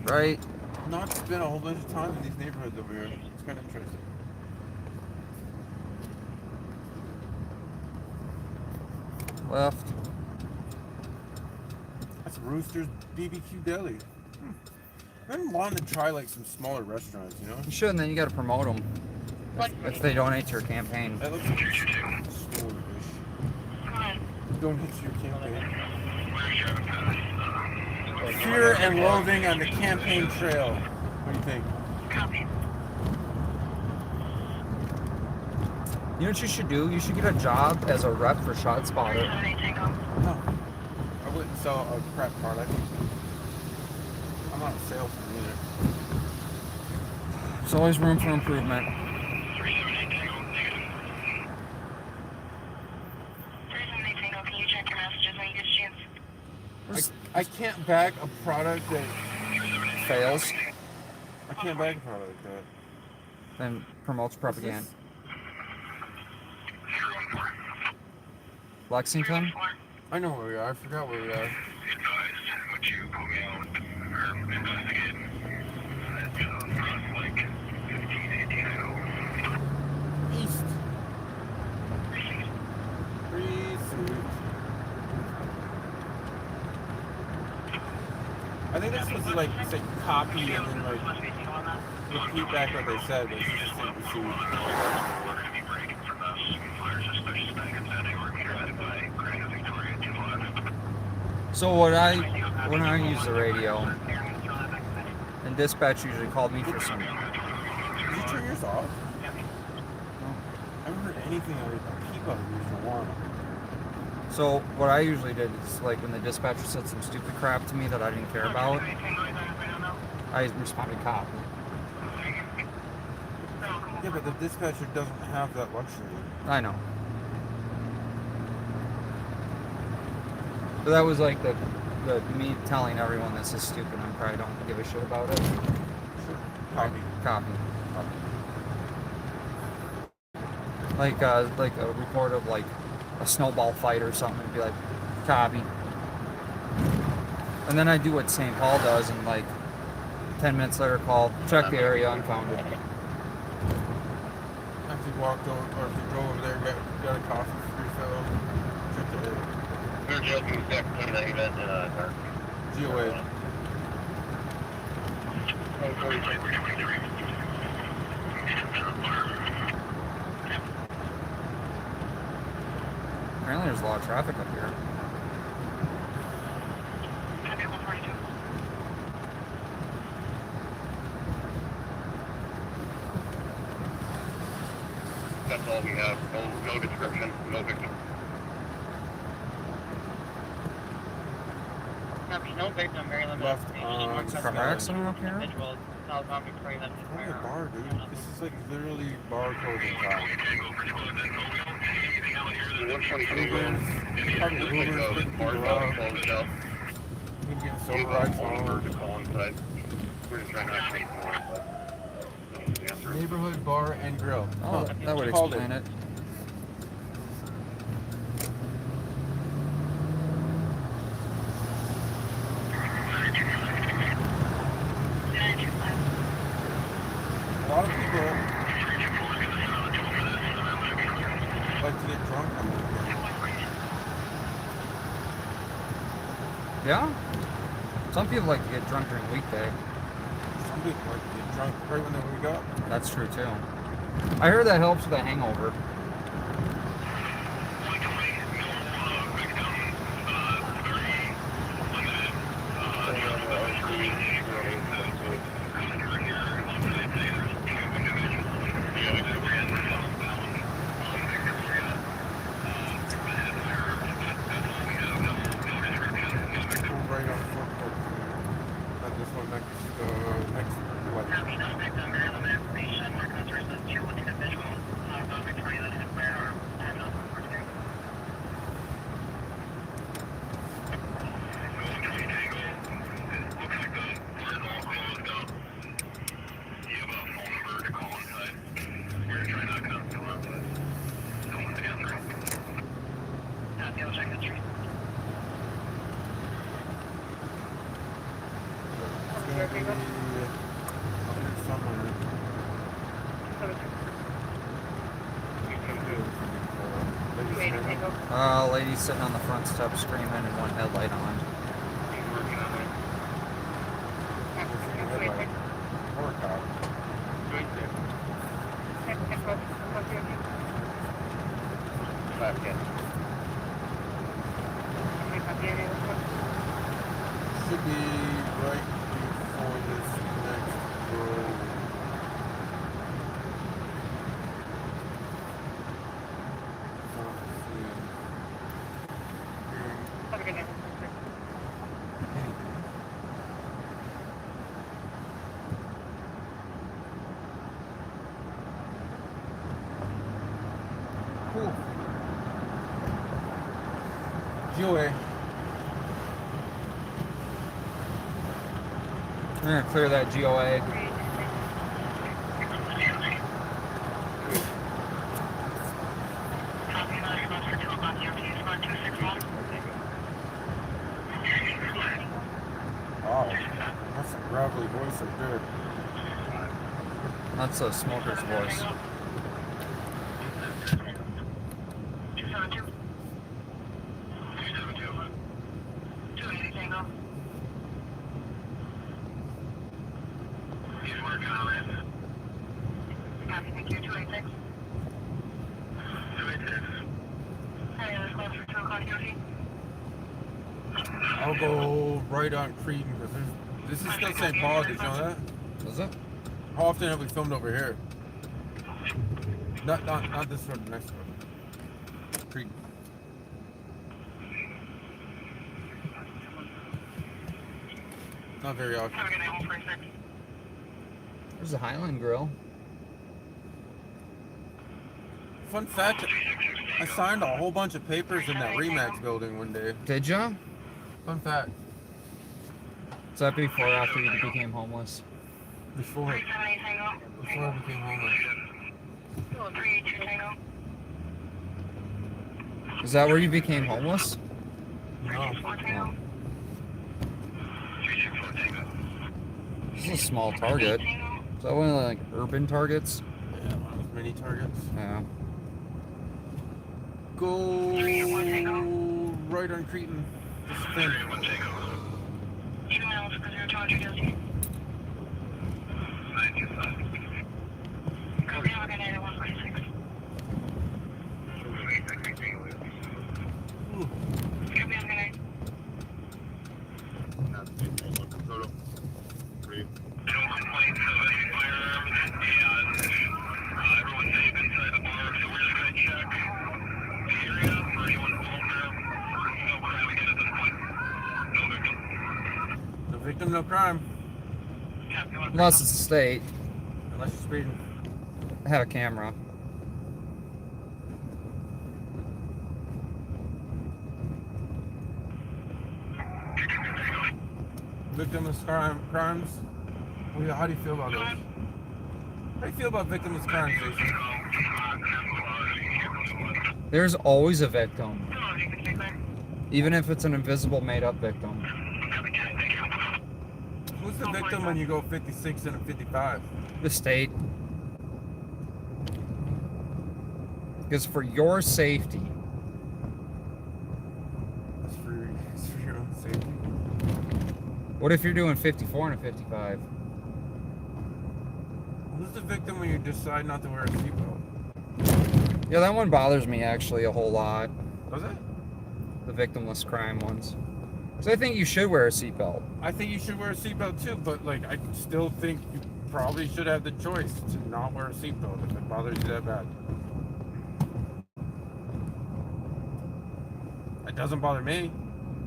Right? Not spend a whole bunch of time in these neighborhoods over here. It's kind of interesting. Left. That's Rooster's BBQ Deli. I've been wanting to try like some smaller restaurants, you know? You should, and then you gotta promote them. If they donate to your campaign. That looks like store-ish. Donate to your campaign. Fear and loathing on the campaign trail. What do you think? Copy. You know what you should do? You should get a job as a rep for Shot Spotter. 370 Tango. No. I wouldn't sell a crap product. I'm not a salesman either. There's always room for improvement. 370 Tango, negative. 370 Tango, can you check your messages when you get a chance? I can't back a product that Fails. I can't back a product like that. Then promotes propaganda. Lexington? I know where we are. I forgot where we are. Advised that you put me out or investigate East. Received. I think they're supposed to like say copy and then like repeat back what they said, but it's just saying received. So when I use the radio, and dispatch usually called me for some. Did you turn yours off? No. I haven't heard anything out of a peep out of yours in a while. So what I usually did is like when the dispatcher said some stupid crap to me that I didn't care about, I responded copy. Yeah, but the dispatcher doesn't have that luxury. I know. So that was like the me telling everyone this is stupid. I probably don't give a shit about it. Sure. Copy. Copy. Like a report of like a snowball fight or something, and be like, copy. And then I do what St. Paul does, and like 10 minutes later call, check the area, unfounded. If you walked over, or if you go over there, got a coffee for yourself, check the area. We're joking, second that event in GOA. Apparently there's a lot of traffic up here. That's all we have. No description, no victim. No victim, very limited. Left on Car accident up here? Individuals, Southbound Victoria, that's It's only a bar, dude. This is like literally bar clothing time. 122 Ubers, probably Ubers, picking people up. You can get sober rides home. We're just trying not to make more, Neighborhood bar and grill. Oh, Huh. that would Called explain it. A lot of people like to get drunk on the weekend. Yeah? Some people like to get drunk during weekday. Some people like to get drunk right when they wake up. That's true too. I heard that helps with a hangover. Right on Fort Not this one, next what? Lady sitting on the front step screaming and one headlight on. Or a cop. Should be right before this next road. Cool. GOA. We're gonna clear that GOA. Wow, that's a gravelly voice right there. That's a smoker's voice. 272. 272. 280 Tango. He's working on it. Copy, thank you. 286. 286. Hey, let's go for 2 o'clock duty. I'll go right on Cretan because this is still St. Paul. Did you know that? Is it? How often have we filmed over here? Not this road, the next road. Cretan. Not very often. Have a good night, 146. There's the Highland Grill. Fun fact, I signed a whole bunch of papers in that Remax building one day. Did ya? Fun fact. Is that before or after you became homeless? Before I became homeless. 382 Tango. Is that where you became homeless? No. 364 Tango. 364 Tango. This is a small target. Is that one of the like urban targets? Yeah, one of those mini targets. Yeah. Go right on Cretan. This thing. 2 miles for 0 guilty. 925. Copy, have a good night at 146. Copy, have a good night. No complaints of any firearms, and everyone's safe inside the bar, so we're just going to check the area for anyone home there. No crime again at this point. No victim. No victim, no crime. Copy, Unless it's a state. Unless you're speeding. I have a camera. Victimless crimes. How do you feel about those? How do you feel about victimless crimes, Jason? There's always a victim. Even if it's an invisible made-up victim. Who's the victim when you go 56 and a 55? The state. Because for your safety. It's for your own safety. What if you're doing 54 and a 55? Who's the victim when you decide not to wear a seatbelt? Yeah, that one bothers me actually a whole lot. Does it? The victimless crime ones. So I think you should wear a seatbelt. I think you should wear a seatbelt too, but like I still think you probably should have the choice to not wear a seatbelt if it bothers you that bad. It doesn't bother me.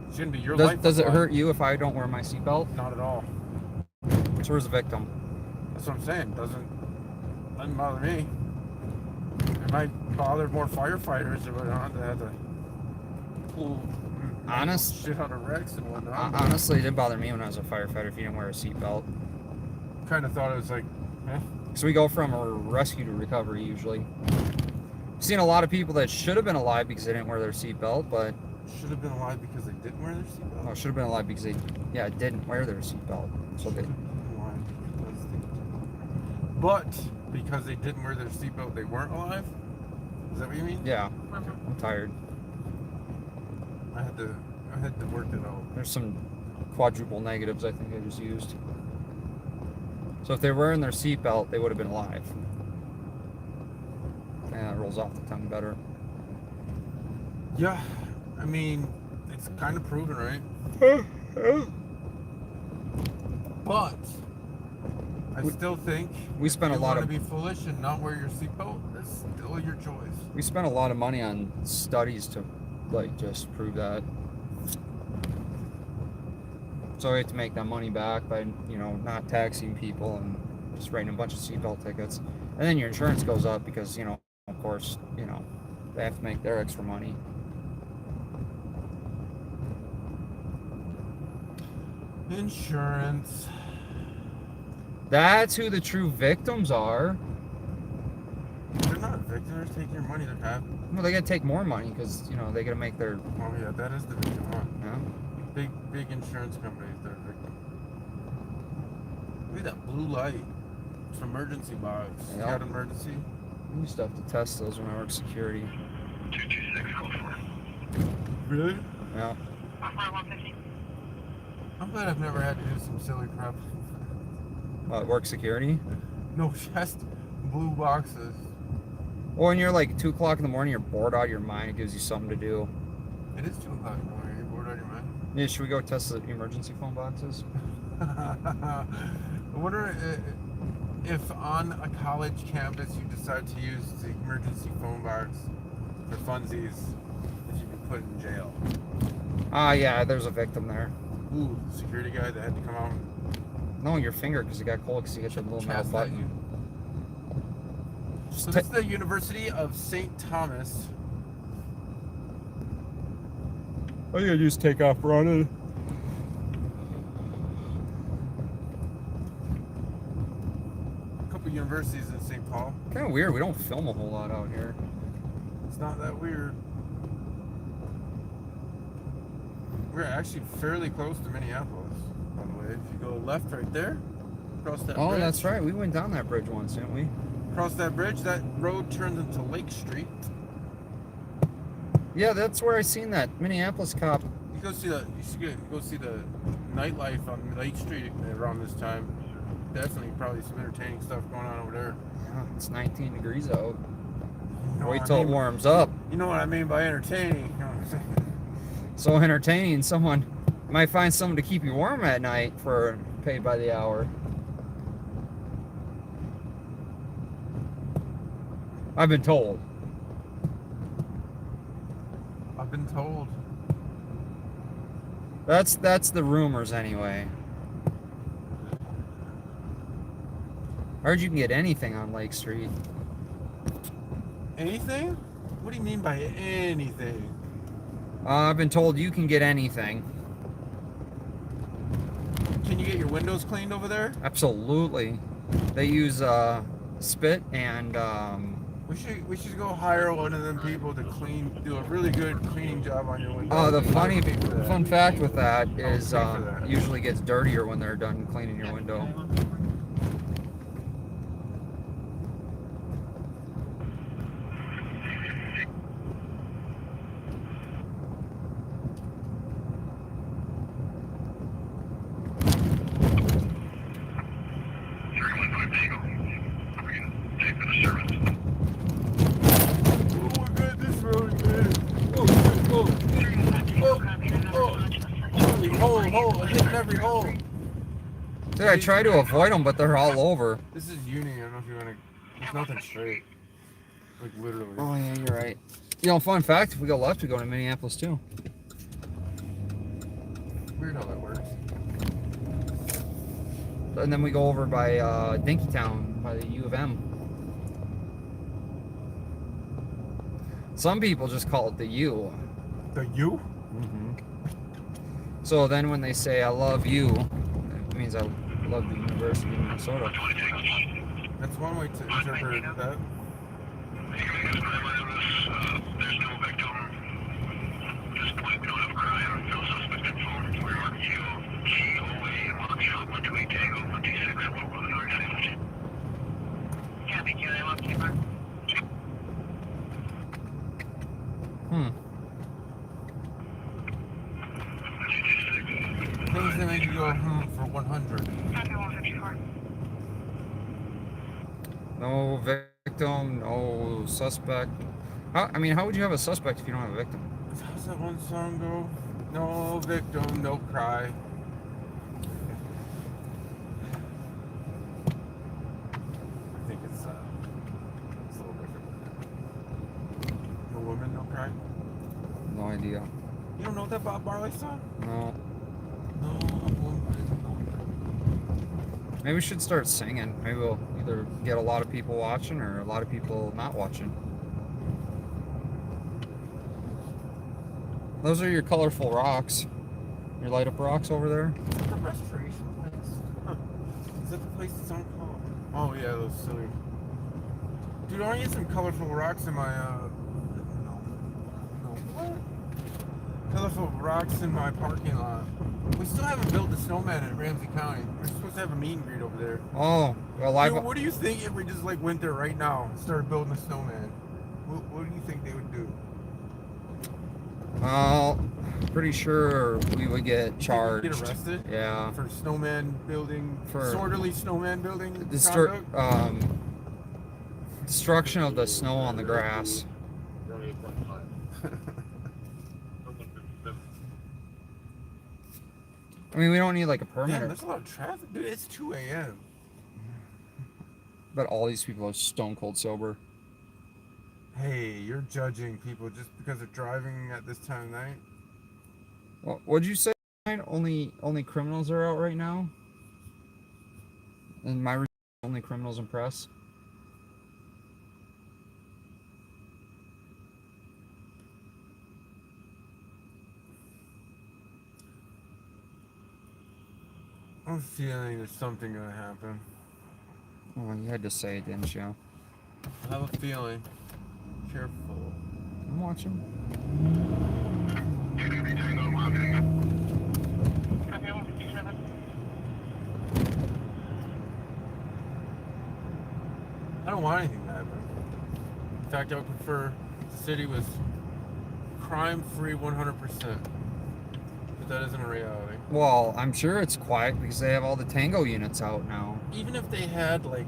It shouldn't be your life. Does it hurt you if I don't wear my seatbelt? Not at all. So where's the victim? That's what I'm saying. Doesn't bother me. It might bother more firefighters or whatnot that have to pull shit out of wrecks and whatnot. Honestly, it didn't bother me when I was a firefighter if you didn't wear a seatbelt. Kind of thought it was like, eh. So we go from a rescue to recovery usually. I've seen a lot of people that should have been alive because they didn't wear their seatbelt, but Should have been alive because they didn't wear their seatbelt? no, should have been alive because they, didn't wear their seatbelt. So they, But because they didn't wear their seatbelt, they weren't alive? Is that what you mean? yeah, I'm tired. I had to work it out. There's some quadruple negatives I think I just used. So if they were wearing their seatbelt, they would have been alive. Yeah, it rolls off the tongue better. Yeah, I mean, it's kind of proven, right? But I still think we spent if a lot you of want to be foolish and not wear your seatbelt, that's still your choice. We spent a lot of money on studies to like just prove that. So we have to make that money back by not taxing people and just writing a bunch of seatbelt tickets, and then your insurance goes up because of course they have to make their extra money. Insurance. That's who the true victims are. They're not victims. They're taking your money. They're happy. Well, they gotta take more money because they gotta make their. Oh yeah, that is the victim one. Yeah. Big insurance companies. They're victim. Look at that blue light. It's an emergency box. Yeah. Cat emergency. We used to have to test those when I worked security. 226, call for. Really? Yeah. I'm glad I've never had to do some silly crap. Work security? No, just blue boxes. Well, when you're like 2 o'clock in the morning, you're bored out of your mind. It gives you something to do. It is 2 o'clock in the morning. You're bored out of your mind. Yeah, should we go test the emergency phone boxes? I wonder if on a college campus you decide to use the emergency phone box for funsies, if you'd be put in jail. Yeah, there's a victim there. Ooh, security guy that had to come out. No, your finger, because you got cold because you hit the little metal Chastise button. you. So this is the University of St. Thomas. I think I just take off running. A couple universities in St. Paul. Kind of weird. We don't film a whole lot out here. It's not that weird. We're actually fairly close to Minneapolis, by the way. If you go left right there, across that bridge. That's right. We went down that bridge once, didn't we? Across that bridge, that road turns into Lake Street. Yeah, that's where I seen that Minneapolis cop. You go see the nightlife on Lake Street around this time. Definitely, probably some entertaining stuff going on over there. Yeah, it's 19 degrees out. You know Wait what till I it mean? warms up. You know what I mean by entertaining. You know what I'm saying? So entertaining. Someone might find someone to keep you warm at night for paid by the hour. I've been told. I've been told. That's the rumors anyway. I heard you can get anything on Lake Street. Anything? What do you mean by anything? I've been told you can get anything. Can you get your windows cleaned over there? Absolutely. They use spit and We should go hire one of them people to do a really good cleaning job on your windows. the fun fact with that is pay for that. usually gets dirtier when they're done cleaning your window. Hitting every hole. Dude, I try to avoid them, but they're all over. This is uni. I don't know if you want to. There's nothing straight. Like literally. Oh yeah, you're right. You know, fun fact: if we go left, we go to Minneapolis too. Weird how that works. And then we go over by Dinkytown, by the U of M. Some people just call it the U. The U? Mm-hmm. So then when they say I love you, it means I love the University of Minnesota. That's one way to interpret that. There's no victim. At this point, we don't have a crime. No suspect informed. We're on QGOA workshop 128 Tango 126. What will the organization? Copy, Julie, one keeper. Things that make you go for 100. Copy, 154. No victim, no suspect. How would you have a suspect if you don't have a victim? How's that one song go? No victim, no cry. I think it's a little different. No woman, no cry. No idea. You don't know that Bob Marley song? No. No woman, no cry. Maybe we should start singing. Maybe we'll either get a lot of people watching or a lot of people not watching. Those are your colorful rocks. Your light up rocks over there. Is that the restoration place? Huh. Is that the place that's on call? Oh yeah, those silly. Dude, I want to get some colorful rocks in my No. What? colorful rocks in my parking lot. We still haven't built the snowman in Ramsey County. We're supposed to have a meet and greet over there. Oh, well, Dude, what do you think if we just like went there right now and started building a snowman? What do you think they would do? Well, pretty sure we would get charged. Get arrested? Yeah. For snowman building, For disorderly snowman building conduct? Destruction of the snow on the grass. I mean, we don't need like a permit. Damn, there's a lot of traffic. Dude, it's 2 a.m. But all these people are stone cold sober. Hey, you're judging people just because they're driving at this time of night? What'd you say? Only criminals are out right now? And my only criminals and press? I'm feeling there's something gonna happen. Oh, you had to say it, didn't you? I have a feeling. Careful. I'm watching. I don't want anything to happen. In fact, I would prefer the city was crime-free 100%. But that isn't a reality. Well, I'm sure it's quiet because they have all the Tango units out now. Even if they had like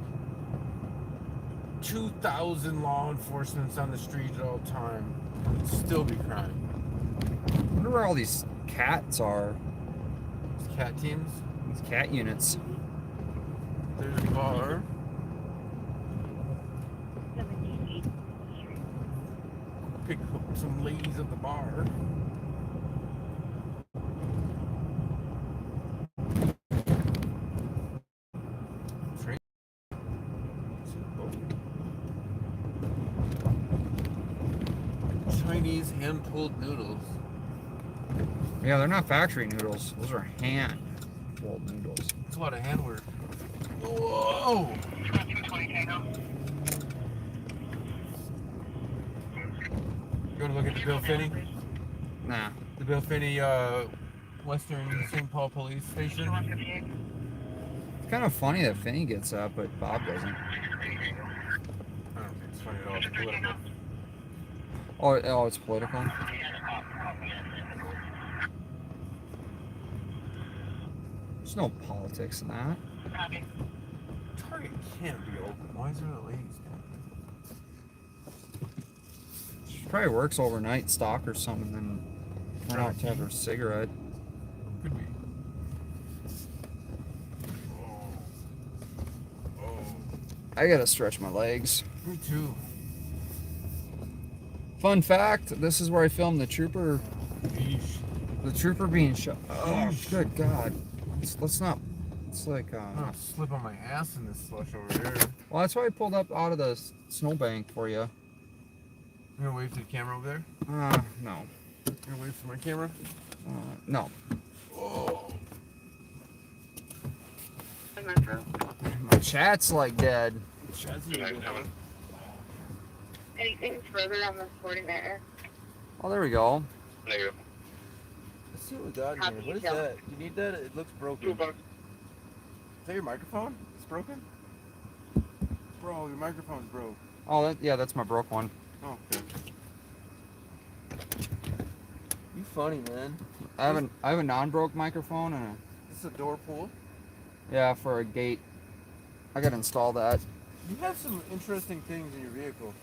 2,000 law enforcement on the street at all time, it'd still be crime. I wonder where all these cats are. These cat teams? These cat units. There's a bar. Pick up some ladies at the bar. Chinese hand-pulled noodles. Yeah, they're not factory noodles. Those are hand-pulled noodles. It's a lot of hand work. Whoa! You want to look at the Bill Finney? Nah. The Bill Finney, Western St. Paul Police Station. It's kind of funny that Finney gets that, but Bob doesn't. I don't think it's funny at all. It's political. Oh, it's political? There's no politics in that. Target can't be open. Why is there a ladies' She probably works overnight stock or something and then went out to have her cigarette. Could be. I gotta stretch my legs. Me too. Fun fact, this is where I filmed the trooper. Yeesh. The trooper being shot. Oh, good God. Let's not. It's like, I'm gonna slip on my ass in this slush over here. Well, that's why I pulled up out of the snowbank for you. You gonna wave to the camera over there? No. You gonna wave to my camera? No. Oh. My chat's like dead. Chat's Anything further on the recording there? Oh, there we go. Negative. Let's see what we got in here. What is that? Do you need that? It looks broken. Is that your microphone? It's broken? Bro, your microphone's broke. Oh, yeah, that's my broke one. Oh, okay. You funny, man. I have a non-broke microphone and This is a door pull. yeah, for a gate. I gotta install that. You have some interesting things in your vehicle.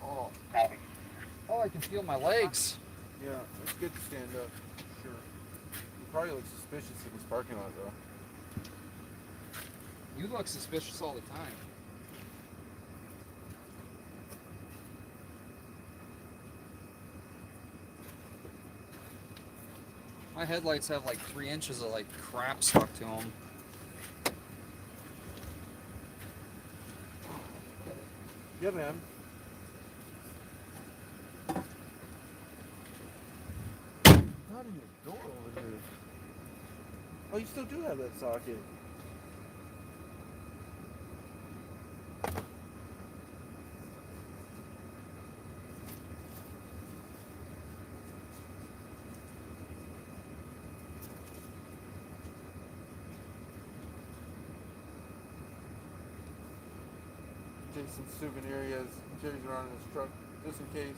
Oh, I can feel my legs. Yeah, it's good to stand up. Sure. You probably look suspicious in this parking lot, though. You look suspicious all the time. My headlights have like 3 inches of like crap stuck to them. Yeah, man. Not in your door over here. Oh, you still do have that socket. in some souvenir he carries around in his truck, just in case.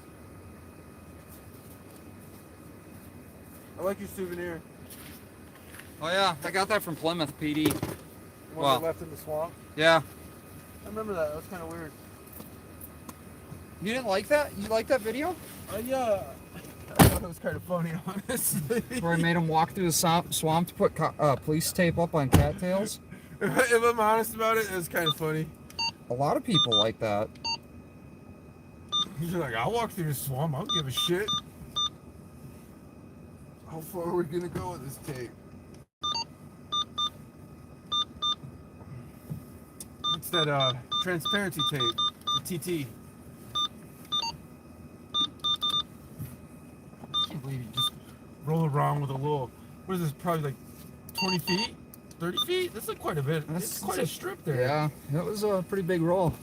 I like your souvenir. Oh yeah, I got that from Plymouth PD. The one Wow. that left in the swamp. Yeah. I remember that. That was kind of weird. You didn't like that? You like that video? Yeah. I thought it was kind of funny, honestly. Where I made him walk through the swamp to put police tape up on cattails? If I'm honest about it, it was kind of funny. A lot of people like that. He's like, I'll walk through the swamp. I don't give a shit. How far are we gonna go with this tape? What's that transparency tape? The TT. I can't believe you just roll around with a little, what is this, probably like 20 feet? 30 feet? That's like quite a bit. That's quite a strip there. Yeah, that was a pretty big roll.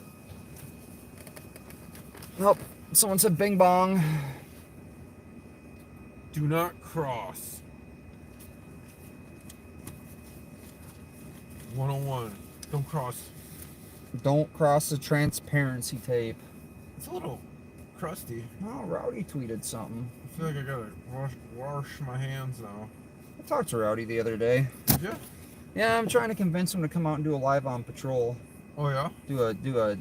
Nope. Someone said bing bong. Do not cross. 101. Don't cross. Don't cross the transparency tape. It's a little crusty. Oh, Rowdy tweeted something. I feel like I gotta wash my hands now. I talked to Rowdy the other day. Did you? Yeah, I'm trying to convince him to come out and do a live on patrol. Oh yeah? Do a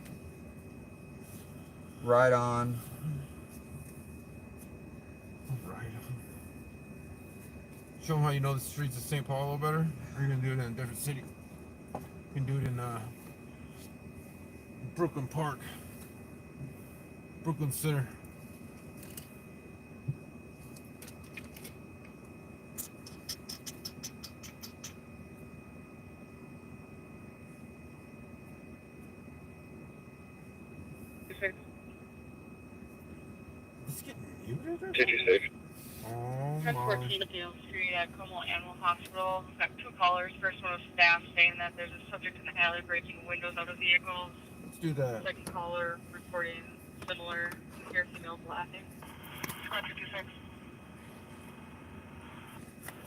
ride on. Right. Show them how you know the streets of St. Paul a little better. Or you're gonna do it in a different city. You can do it in Brooklyn Park. Brooklyn Center. It's getting muted or Did you safe? Oh my. 1014 Dale Street at Como Animal Hospital. We've got two callers. First one was staff saying that there's a subject in the alley breaking windows out of vehicles. Let's do that. Second caller reporting similar. You hear females laughing. Squad 56.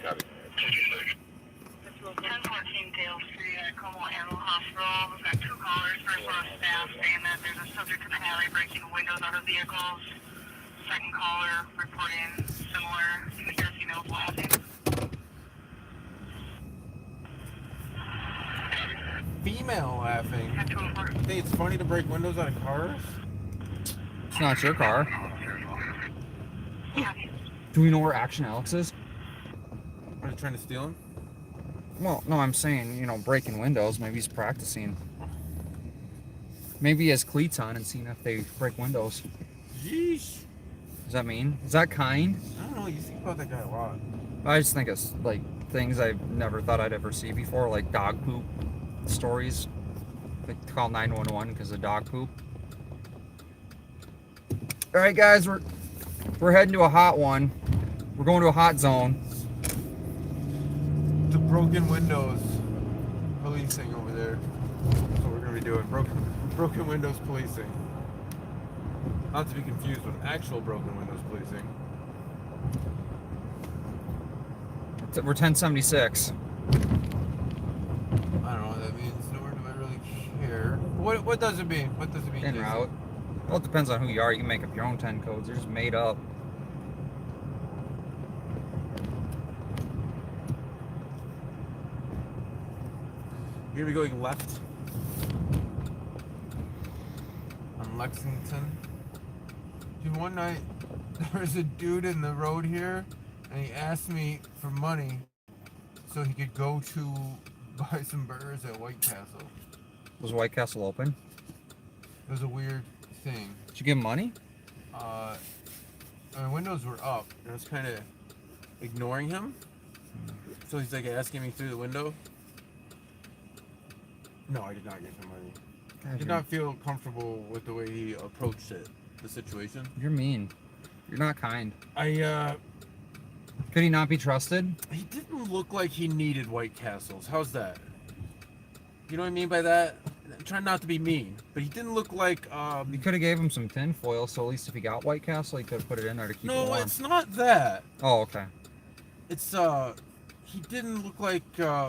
Copy. 1014 Dale Street at Como Animal Hospital. We've got two callers. First one was staff saying that there's a subject in the alley breaking windows out of vehicles. Second caller reporting similar. You hear females laughing. Female laughing. Got two of them. You think it's funny to break windows out of cars? It's not your car. Yeah. Do we know where Action Alex is? Are you trying to steal him? Well, no, I'm saying, you know, breaking windows. Maybe he's practicing. Maybe he has cleats on and seeing if they break windows. Yeesh. Does that mean? Is that kind? I don't know. You think about that guy a lot. I just think it's like things I've never thought I'd ever see before, like dog poop stories. Like to call 911 because of dog poop. All right, guys, we're heading to a hot one. We're going to a hot zone. The broken windows policing over there. That's what we're gonna be doing. Broken windows policing. Not to be confused with actual broken windows policing. We're 1076. I don't know what that means. Nor do I really care. What does it mean? What does it mean? En Jason? route. Well, it depends on who you are. You can make up your own 10 codes. They're just made up. You're gonna be going left on Lexington. Dude, one night there was a dude in the road here, and he asked me for money so he could go to buy some burgers at White Castle. Was White Castle open? It was a weird thing. Did you give him money? My windows were up, and I was kind of ignoring him. So he's like asking me through the window. No, I did not give him money. I did not feel comfortable with the way he approached it, the situation. You're mean. You're not kind. Could he not be trusted? He didn't look like he needed White Castles. How's that? You know what I mean by that? I'm trying not to be mean, but he didn't look like. You could have gave him some tin foil, so at least if he got White Castle, he could have put it in there to keep it warm. No, it's not that. Oh, okay. It's he didn't look like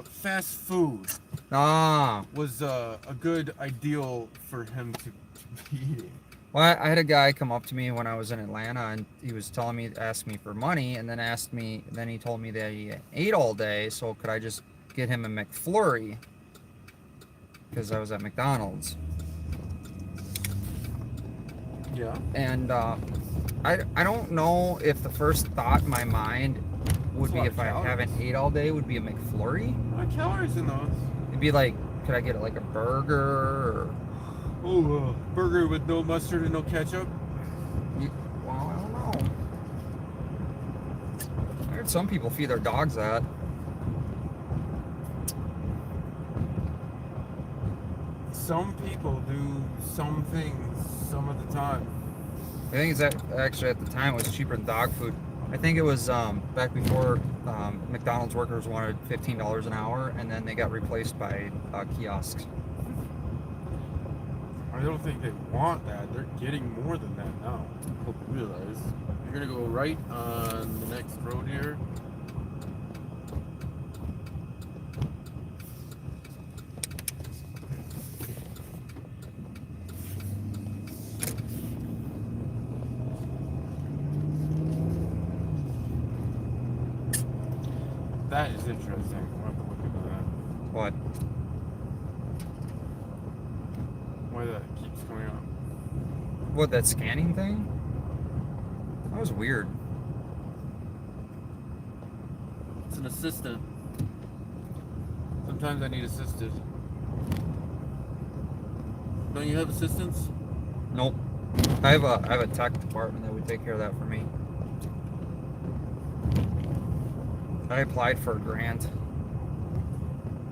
fast food. Ah. Was a good ideal for him to beating. Well, I had a guy come up to me when I was in Atlanta, and he was telling me, asked me for money, and then he told me that he ate all day, so could I just get him a McFlurry? Because I was at McDonald's. Yeah. And I don't know if the first thought in my mind would be, if I haven't ate all day, would be a McFlurry. What calories in those? It'd be like, could I get like a burger? Or, Burger with no mustard and no ketchup? well, I don't know. I heard some people feed their dogs that. Some people do some things some of the time. I think it's actually at the time it was cheaper than dog food. I think it was back before McDonald's workers wanted $15 an hour, and then they got replaced by kiosks. I don't think they want that. They're getting more than that now. I hope you realize. You're gonna go right on the next road here. That is interesting. We'll have to look into that. What? Why that keeps coming up. What, that scanning thing? That was weird. It's an assistant. Sometimes I need assisted. Don't you have assistants? Nope. I have a tech department that would take care of that for me. I applied for a grant.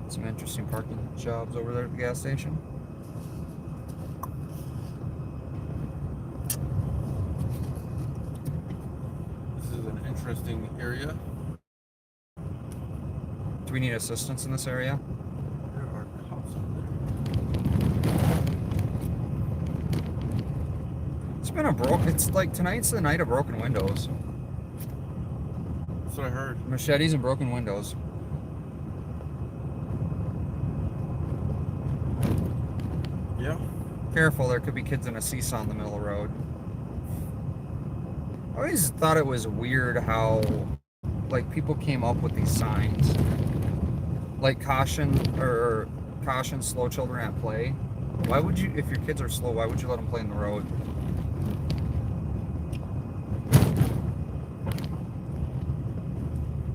Some interesting parking jobs over there at the gas station. This is an interesting area. Do we need assistance in this area? There are cops over there. It's like tonight's the night of broken windows. That's what I heard. Machetes and broken windows. Yeah. Careful, there could be kids in a seesaw in the middle of the road. I always thought it was weird how, like, people came up with these signs. Like caution, slow children at play. Why would you, if your kids are slow, why would you let them play in the road?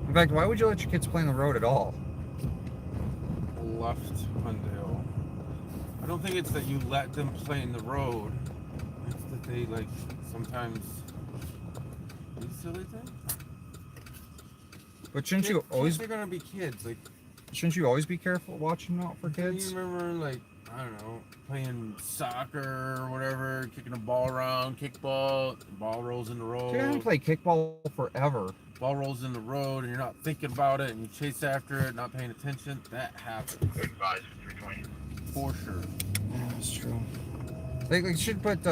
In fact, why would you let your kids play in the road at all? Left Hundale. I don't think it's that you let them play in the road. It's that they, like, sometimes do silly things. But shouldn't you always? They're gonna be kids. Like, shouldn't you always be careful watching out for kids? you remember, like, I don't know, playing soccer or whatever, kicking a ball around, kickball, the ball rolls in the road. Dude, I haven't played kickball forever. Ball rolls in the road and you're not thinking about it and you chase after it, not paying attention. That happens. Advise 320. For sure. Yeah, that's true. They should put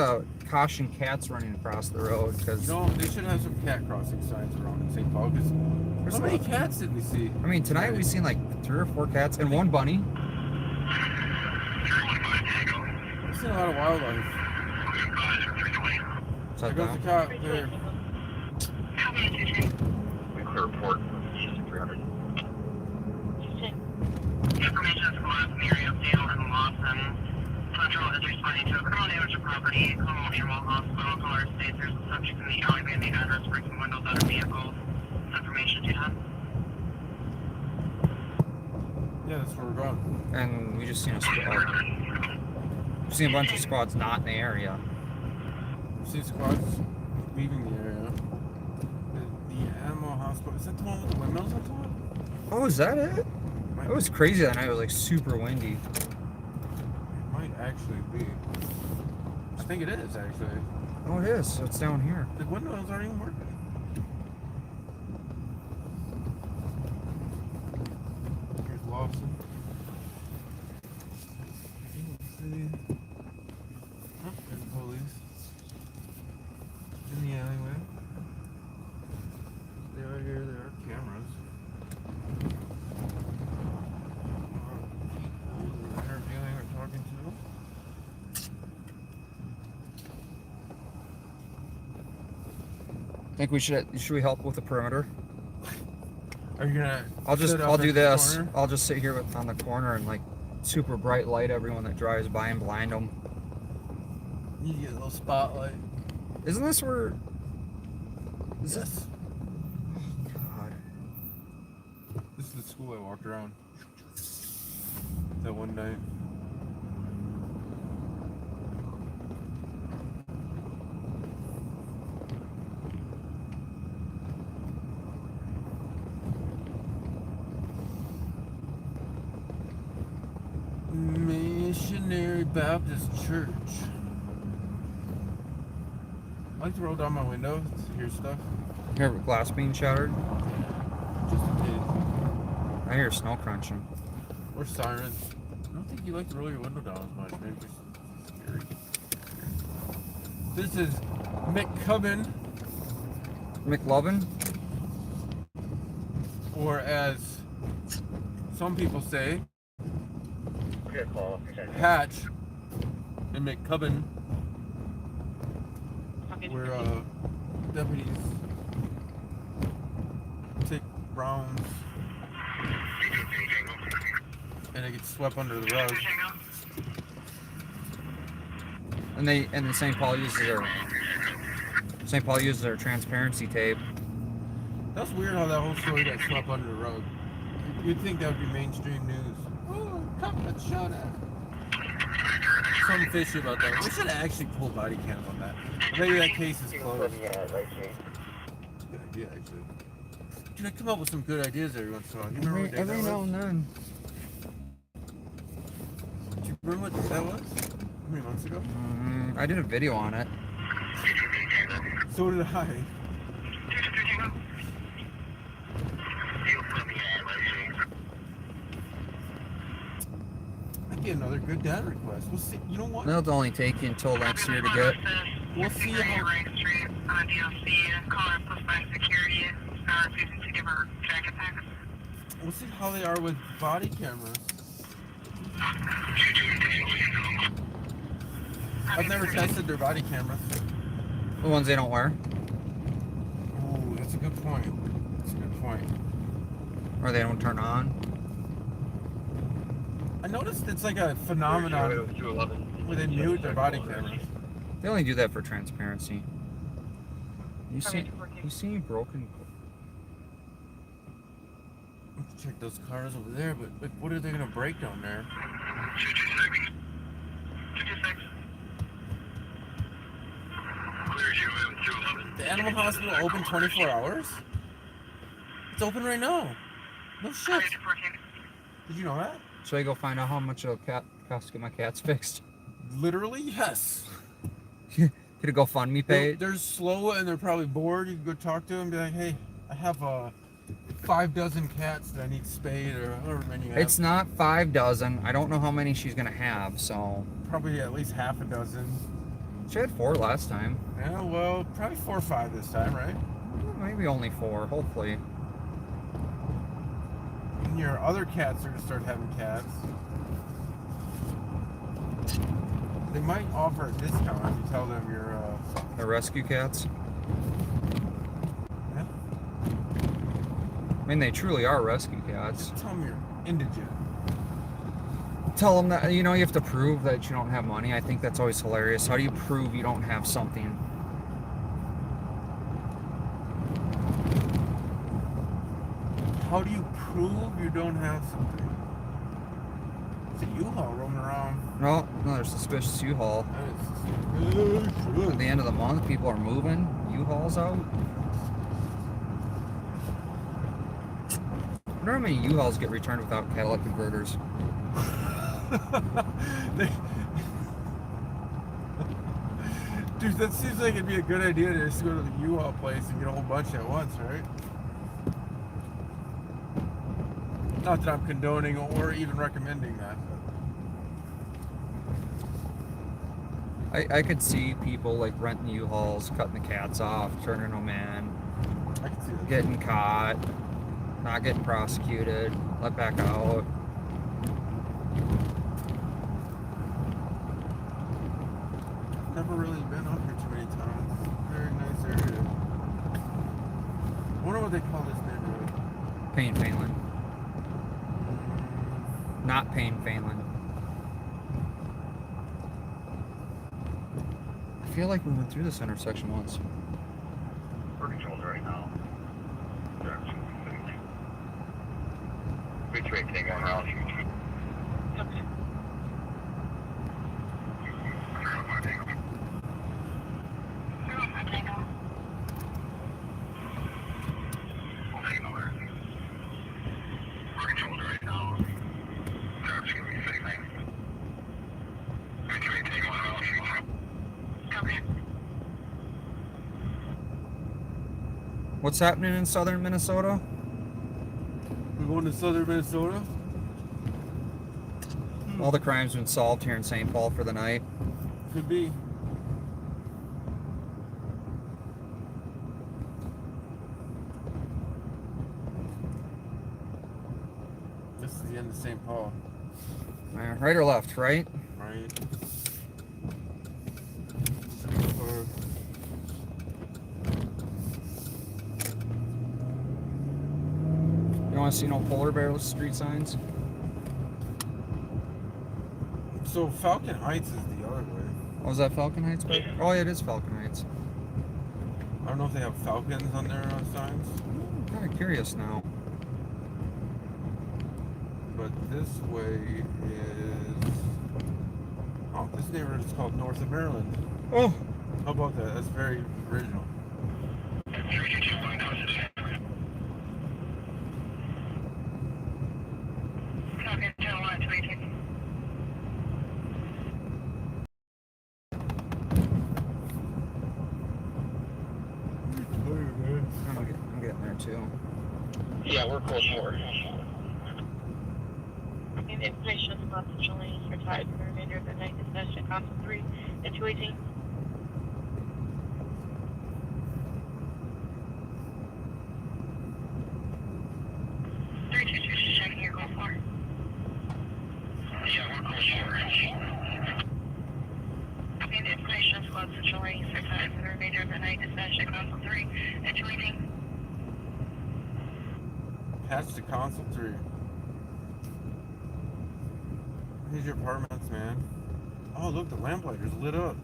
caution cats running across the road, because You know, they should have some cat crossing signs around in St. Paul, because how many cats did we see? I mean, tonight we've seen like 3 or 4 cats and 1 bunny. We've seen a lot of wildlife. There goes the cop there. We clear report from 300. Information squad from the area of Dale and Lawson. Central is responding to a criminal damage to property. Call Animal Hospital. Caller states there's a subject in the alleyway and the address breaking windows out of vehicles. This information to you have? Yeah, that's where we're going. And we just seen a squad. We've seen a bunch of squads not in the area. We've seen squads leaving the area. The Animal Hospital. Is that the one with the windmills on top? Oh, is that it? It was crazy that night. It was like super windy. It might actually be. I think it is, actually. Oh, it is. So it's down here. The windmills aren't even working. Here's Lawson. Oh, there's the police. In the alleyway. They are here. There are cameras. Interviewing or talking to. Think we should we help with the perimeter? Are you gonna? I'll sit up I'll in do the this. corner? I'll just sit here on the corner and like super bright light everyone that drives by and blind them. You get a little spotlight. Isn't this where? Is Yes. this? Oh God. This is the school I walked around. That one night. Missionary Baptist Church. I like to roll down my window to hear stuff. Hear glass being shattered? Just in case. I hear snow crunching. Or sirens. I don't think you like to roll your window down as much. Maybe it's scary. This is McCubbin, McLovin? or as some people say, Hatch and McCubbin, where deputies take rounds and it gets swept under the rug. And then St. Paul uses their transparency tape. That's weird how that whole story got swept under the rug. You'd think that would be mainstream news. Oh, cop got shot at. Something fishy about that. We should actually pull body cams on that. Maybe that case is closed. Good idea, actually. Dude, I come up with some good ideas every once in a while. You remember what day Every that now was? and then. Do you remember what that was? How many months ago? I did a video on it. So did I. I'd get another good data request. We'll see. You know what? It'll only take you until next year to get. We'll see how. Right Street on DLC, calling pushed by security, refusing to give her jacket back. We'll see how they are with body cameras. I've never tested their body cameras. The ones they don't wear. Ooh, that's a good point. That's a good point. Or they don't turn on. I noticed it's like a phenomenon where they mute their body cameras. They only do that for transparency. You see broken. Let's check those cars over there, but like, what are they gonna break down there? 56. 56. Clear 211. The animal hospital open 24 hours? It's open right now. No shit. Did you know that? Should I go find out how much a cat costs to get my cats fixed? Literally, yes. Get a GoFundMe page. They're slow and they're probably bored. You can go talk to them and be like, hey, I have 5 dozen cats that I need spayed or however many you have. It's not 5 dozen. I don't know how many she's gonna have, so. Probably at least half a dozen. She had 4 last time. Yeah, well, probably 4 or 5 this time, right? Maybe only 4, hopefully. And your other cats are gonna start having cats. They might offer a discount if you tell them you're The rescue cats. yeah. I mean, they truly are rescue cats. Tell them you're indigent. Tell them that, you know, you have to prove that you don't have money. I think that's always hilarious. How do you prove you don't have something? How do you prove you don't have something? It's a U-Haul roaming around. Well, another suspicious U-Haul. At the end of the month, people are moving. U-Hauls out. I wonder how many U-Hauls get returned without catalytic converters. Dude, that seems like it'd be a good idea to just go to the U-Haul place and get a whole bunch at once, right? Not that I'm condoning or even recommending that. I could see people like renting U-Hauls, cutting the cats off, turning them in, I can see that. getting caught, not getting prosecuted, let back out. Never really been up here too many times. Very nice area. wonder what they call this neighborhood. Payne Phelan. Not Payne Phelan. I feel like we went through this intersection once. We're controlled right now. Drivers can be 328 Tango around. Okay. We're controlled right now. Drivers can be 328 Tango around. Okay. What's happening in southern Minnesota? We're going to southern Minnesota. All the crimes been solved here in St. Paul for the night. Could be. This is the end of St. Paul, Right or left? Right? right? You want to see no polar bear street signs? So Falcon Heights is the other way. Oh, is that Falcon Heights? Oh, yeah, it is Falcon Heights. I don't know if they have falcons on their signs, I'm kind of curious now. but this way is. Oh, this neighborhood is called North of Maryland. Oh, How about that? That's very original. Okay, channel 1, 22. I'm getting there too. Yeah, we're close for it. And information is constantly retired for the remainder of the night. Destination Council 3 and 218. Just checking your goal for. Yeah, we're close for it. And information is constantly retired for the remainder of the night. Destination Council 3 and 218. Patch to Console 3. Here's your apartments, man. Oh, look, the lamplighter's lit up.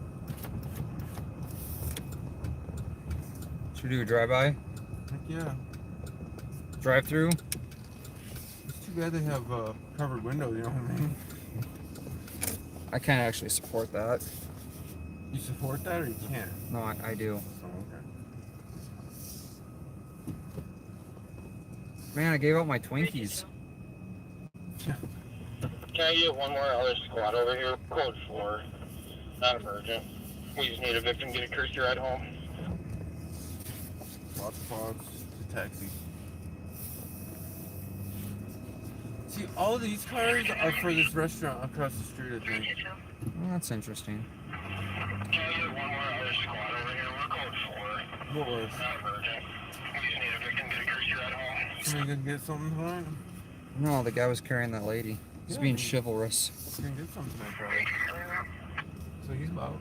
Should we do a drive-by? Heck yeah. Drive-through? It's too bad they have covered windows, you know what I mean? I can't actually support that. You support that or you can't? No, I do. Oh, okay. Man, I gave out my Twinkies. Can I get one more other squad over here? Code 4. Not emergent. We just need a victim, get a courtesy ride home. Lots of fogs to taxi. See, all these cars are for this restaurant across the street, I think. Oh, that's interesting. Can I get one more other squad over here? We're code 4. What was? Not emergent. We just need a victim, get a courtesy ride home. Somebody gonna get something tonight? No, the guy was carrying that lady. He's being he- chivalrous. He's gonna get something tonight, probably. So he's about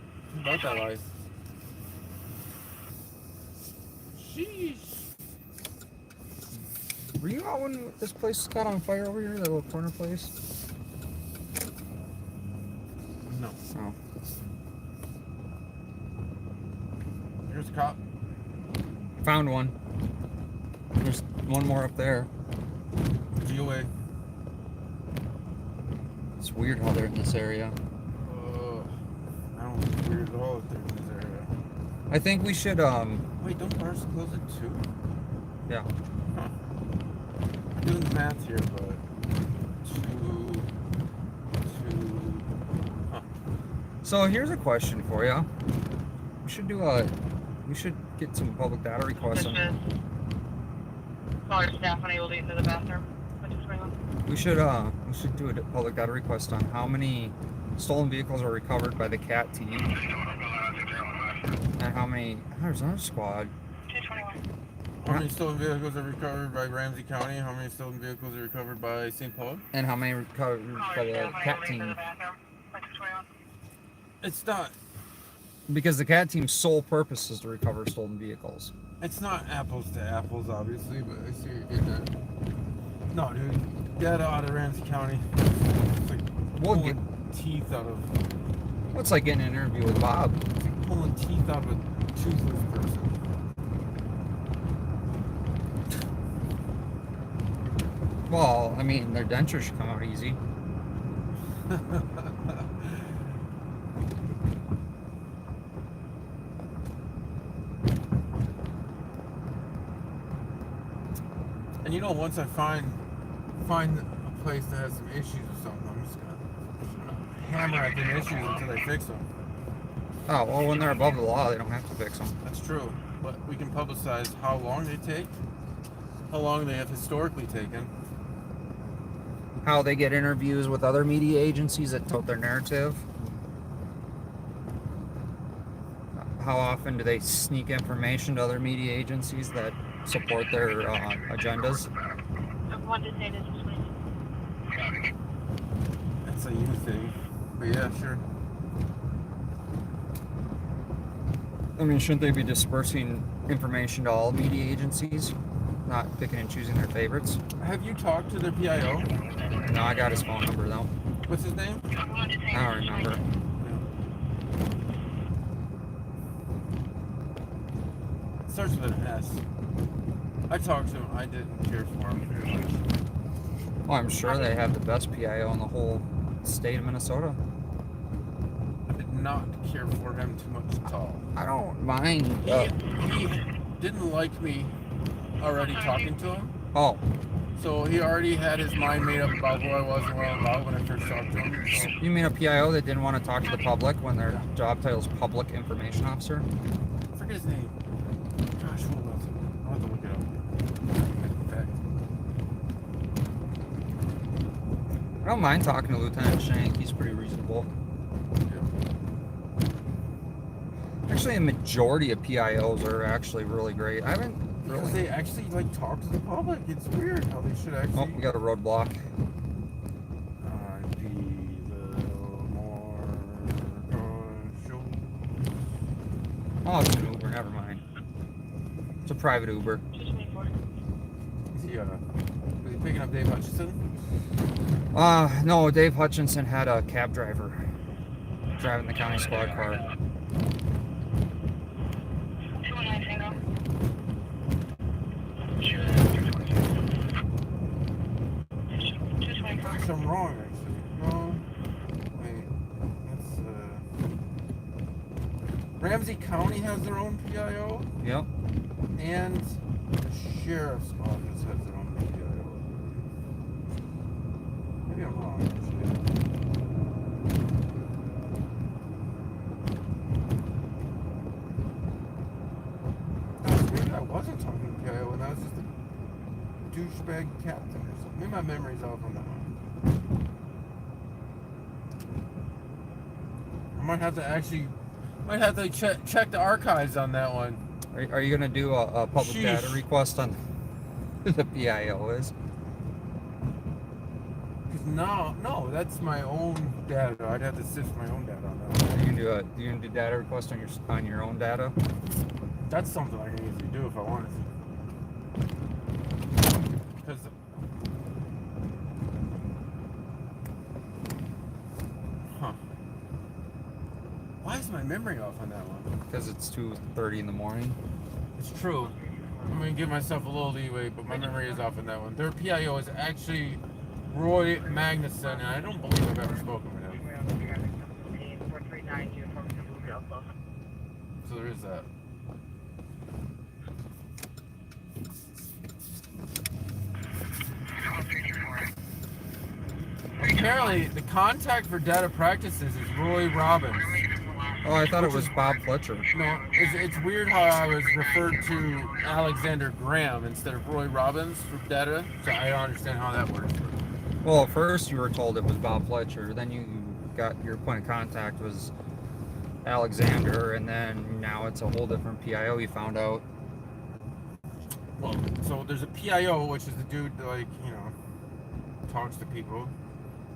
that life. Sheesh. Were you out when this place got on fire over here? That little corner place? No. Oh. Here's a cop. Found one. There's one more up there. GOA. It's weird how they're in this area. I don't think it's weird at all if they're in this area. I think we should, Wait, don't bars close at 2? yeah. Huh. I'm doing the math here, but 2. Huh. So here's a question for you. We should get some public data requests. Suspicious. Call your staff unable to get to the bathroom. Which is going on. We should do a public data request on how many stolen vehicles are recovered by the CAT team, and how many. There's another squad. 221. How many stolen vehicles are recovered by Ramsey County? How many stolen vehicles are recovered by St. Paul? And how many recovered by the CAT team? It's not. Because the CAT team's sole purpose is to recover stolen vehicles. It's not apples to apples, obviously, but I see you get that. No, dude. Data out of Ramsey County. It's like We'll pulling teeth out of. What's like getting an interview with Bob? It's like pulling teeth out of a toothless person. Well, I mean, their dentures should come out easy. And you know, once I find a place that has some issues or something, I'm just gonna hammer at the issues until they fix them. Oh, well, when they're above the law, they don't have to fix them. That's true, but we can publicize how long they take, how long they have historically taken. How they get interviews with other media agencies that tote their narrative. How often do they sneak information to other media agencies that support their agendas? That's a you thing, but yeah, sure. I mean, shouldn't they be dispersing information to all media agencies? Not picking and choosing their favorites? Have you talked to their PIO? No, I got his phone number though. What's his name? I don't remember. It starts with an S. I talked to him. I didn't care for him very much. Well, I'm sure they have the best PIO in the whole state of Minnesota. I did not care for him too much at all. I don't mind. He didn't like me already talking to him. Oh, So he already had his mind made up about who I was and what I'm about when I first talked to him. So. you mean a PIO that didn't want to talk to the public when their job title is Public Information Officer? I forget his name. Gosh, what was it? I'll have to look it up. In fact. I don't mind talking to Lieutenant Shank. He's pretty reasonable. Yeah. Actually, a majority of PIOs are actually really great. I haven't Because really. they actually like talk to the public. It's weird how they should actually. Oh, we got a roadblock. Be little more cautious. Oh, it's an Uber. Never mind. It's a private Uber. Is he picking up Dave Hutchison? No, Dave Hutchinson had a cab driver driving the county squad car. 219 Tango. Gosh, I'm wrong actually. No. Wait. That's Ramsey County has their own PIO, Yep. and the sheriff's office has their own PIO. Maybe I'm wrong actually. Maybe I wasn't talking to PIO and I was just a douchebag captain or something. Maybe my memory's off on that one. I might have to check the archives on that one. Are you gonna do a public Sheesh. data request on who the PIO is? Cause no, that's my own data. I'd have to sift my own data on that one. You can do data request on your own data? That's something I can easily do if I wanted to. Because why is my memory off on that one? Because it's 2:30 in the morning. It's true. I'm gonna give myself a little leeway, but my memory is off on that one. Their PIO is actually Roy Magnuson, and I don't believe I've ever spoken with him. So there is that. Apparently, the contact for data practices is Roy Robbins. Oh, I thought it was Bob Fletcher. No, it's weird how I was referred to Alexander Graham instead of Roy Robbins for data, so I don't understand how that works. Well, at first you were told it was Bob Fletcher, then you got your point of contact was Alexander, and then now it's a whole different PIO you found out. Well, so there's a PIO, which is the dude that, like, you know, talks to people.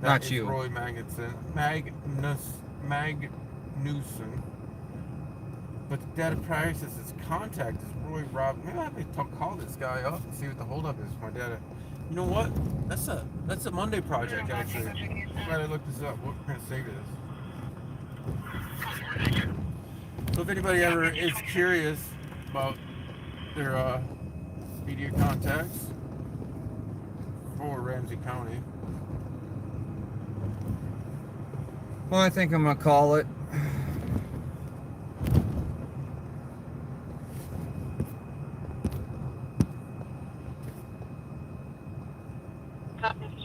That Not is you. Roy Magnuson. Magnuson. But the data practices his contact is Roy Rob. Maybe I have to call this guy up and see what the holdup is for my data. You know what? That's a Monday project actually. I'm glad I looked this up. What kind of save it is. So if anybody ever is curious about their media contacts for Ramsey County. Well, I think I'm gonna call it.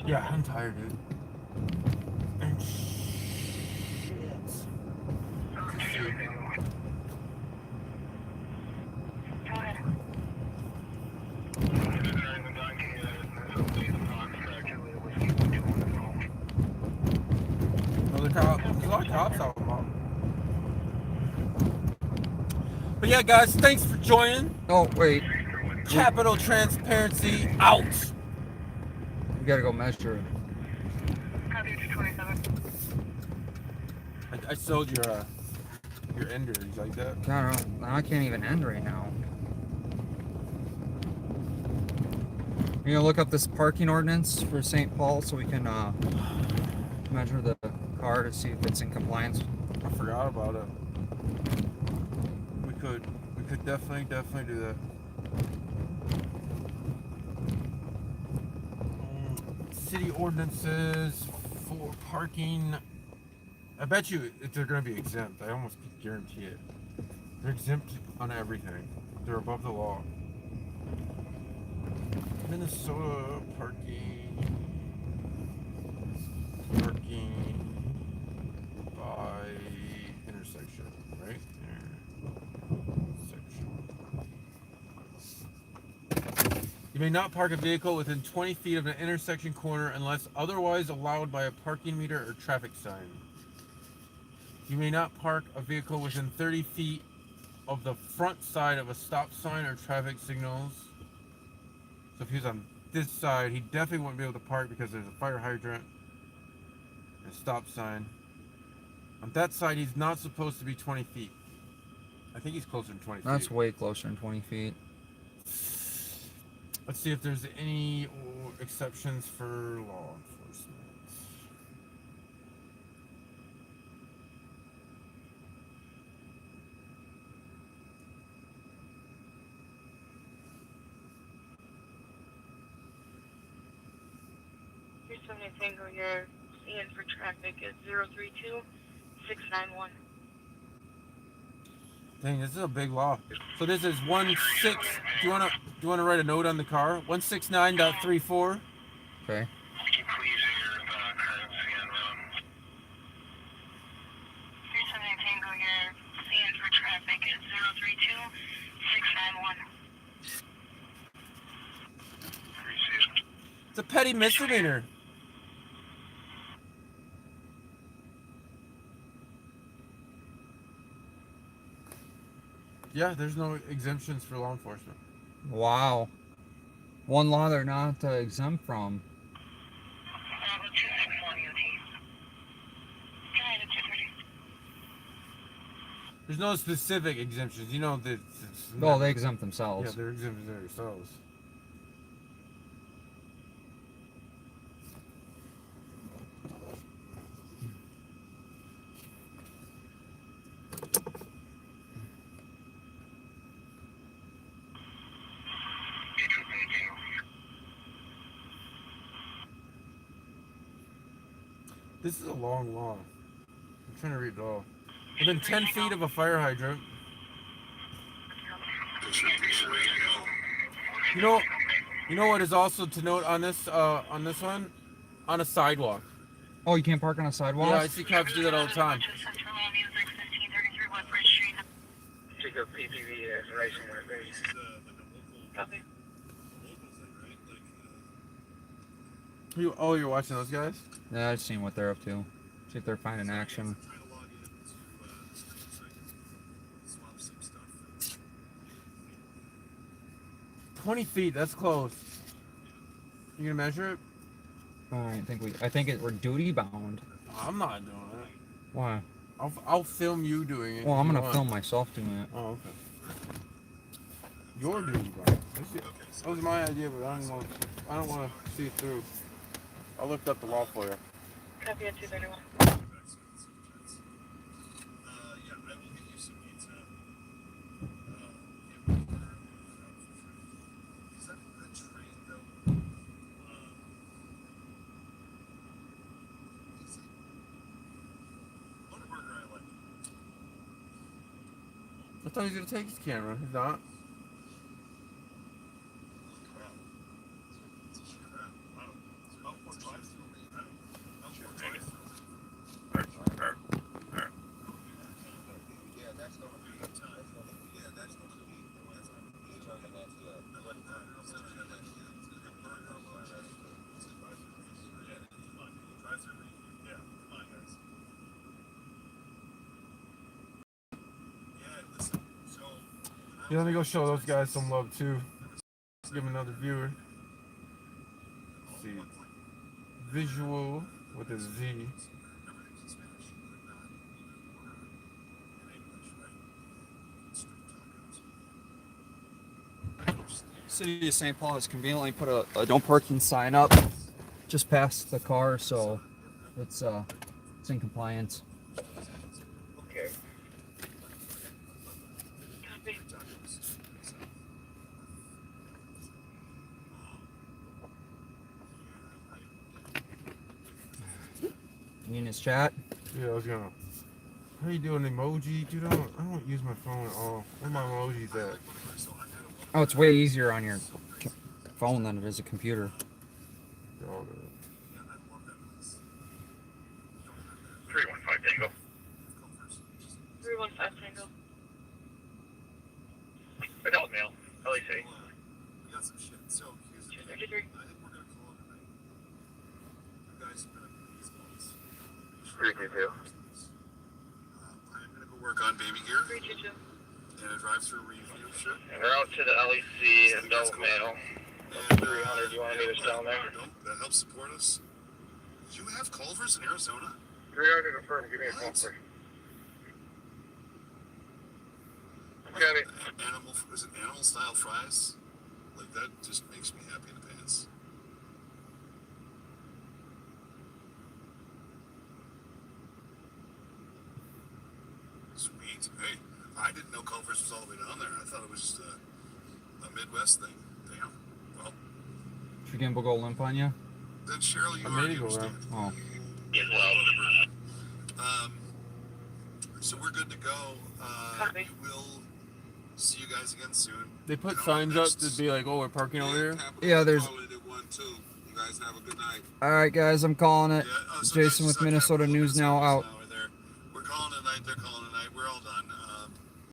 Yeah, I'm tired, dude. And shit. Go ahead. There's a lot of cops out about. But yeah, guys, thanks for joining. Oh, wait. Capital Transparency out. We gotta go measure it. Copy 227. I sold your ender. You like that? God, I can't even end right now. You gonna look up this parking ordinance for St. Paul so we can measure the car to see if it's in compliance? I forgot about it. We could definitely do that. City ordinances for parking. I bet you they're going to be exempt. I almost guarantee it. They're exempt on everything. They're above the law. Minnesota parking by intersection, right? Intersection. You may not park a vehicle within 20 feet of an intersection corner unless otherwise allowed by a parking meter or traffic sign. You may not park a vehicle within 30 feet of the front side of a stop sign or traffic signals. So if he was on this side, he definitely wouldn't be able to park because there's a fire hydrant and a stop sign. On that side, he's not supposed to be 20 feet. I think he's closer than 20 feet. That's way closer than 20 feet. Let's see if there's any exceptions for law enforcement. Here's something Tango here. Seeing for traffic is 032-691. Dang, this is a big law. So this is 16. Do you wanna write a note on the car? 169.34. Okay. Here's something Tango here. Seeing for traffic is 032-691. It's a petty misdemeanor. Yeah, there's no exemptions for law enforcement. Wow. One law they're not exempt from. There's no specific exemptions. You know that. No, they exempt themselves. Yeah, they're exempt themselves. This is a long law. I'm trying to read it all. Within 10 feet of a fire hydrant. You know what is also to note on this one? On a sidewalk. Oh, you can't park on a sidewalk? Yeah, I see cops do that all the time. Take a PPV racing with base. Copy. You're watching those guys? Yeah, I've seen what they're up to. See if they're finding action. $20 feet, that's close. You gonna measure it? I think we're duty bound. I'm not doing it. Why? I'll film you doing it. Well, if I'm you gonna want. film myself doing it. Oh, okay. Your duty, bro. That was my idea, but I don't want to see it through. I'll lift up the wall for you. Copy at 231. Yeah, I will get you some pizza. Is that a good train, though? Whataburger I like. I thought he was gonna take his camera. He's not. Yeah, let me go show those guys some love too. Give them another viewer. Let's see. Visual with a Z. City of St. Paul has conveniently put a no parking sign up just past the car, so it's in compliance. Okay. Copy. You in his chat? Yeah, I was gonna. How you doing, emoji? Dude, I don't use my phone at all. Where my emojis at? Oh, it's way easier on your phone than it is a computer. Oh, good. 315 Tango. 315 Tango. Adult male. LAC. We got some shit. So here's the thing. 233. I think we're gonna call it a night. You guys have been up in these balls. 322. I'm gonna go work on baby gear 322. and a drive-through review. Sure. And we're out to the LAC adult male. And 300, you wanna meet us down there? That helps support us. Do you have Culver's in Arizona? 300 confirm. Give me a call What? first. Copy. Animal, is it animal style fries? Like that just makes me happy in the pants. Sweet. Hey, I didn't know Culver's was all the way down there. I thought it was just a Midwest thing. Damn. Well, Should Gamble go limp on you? then Cheryl, you I already made it go understand. around. Oh. Yeah, well. Whatever. So we're good to go. Copy. We will see you guys again soon. They put signs up to be like, oh, we're parking over here. Yeah, there's. You guys have a good night. All right, guys, I'm calling it. Yeah, Jason with Minnesota News Now out. We're calling it night. They're calling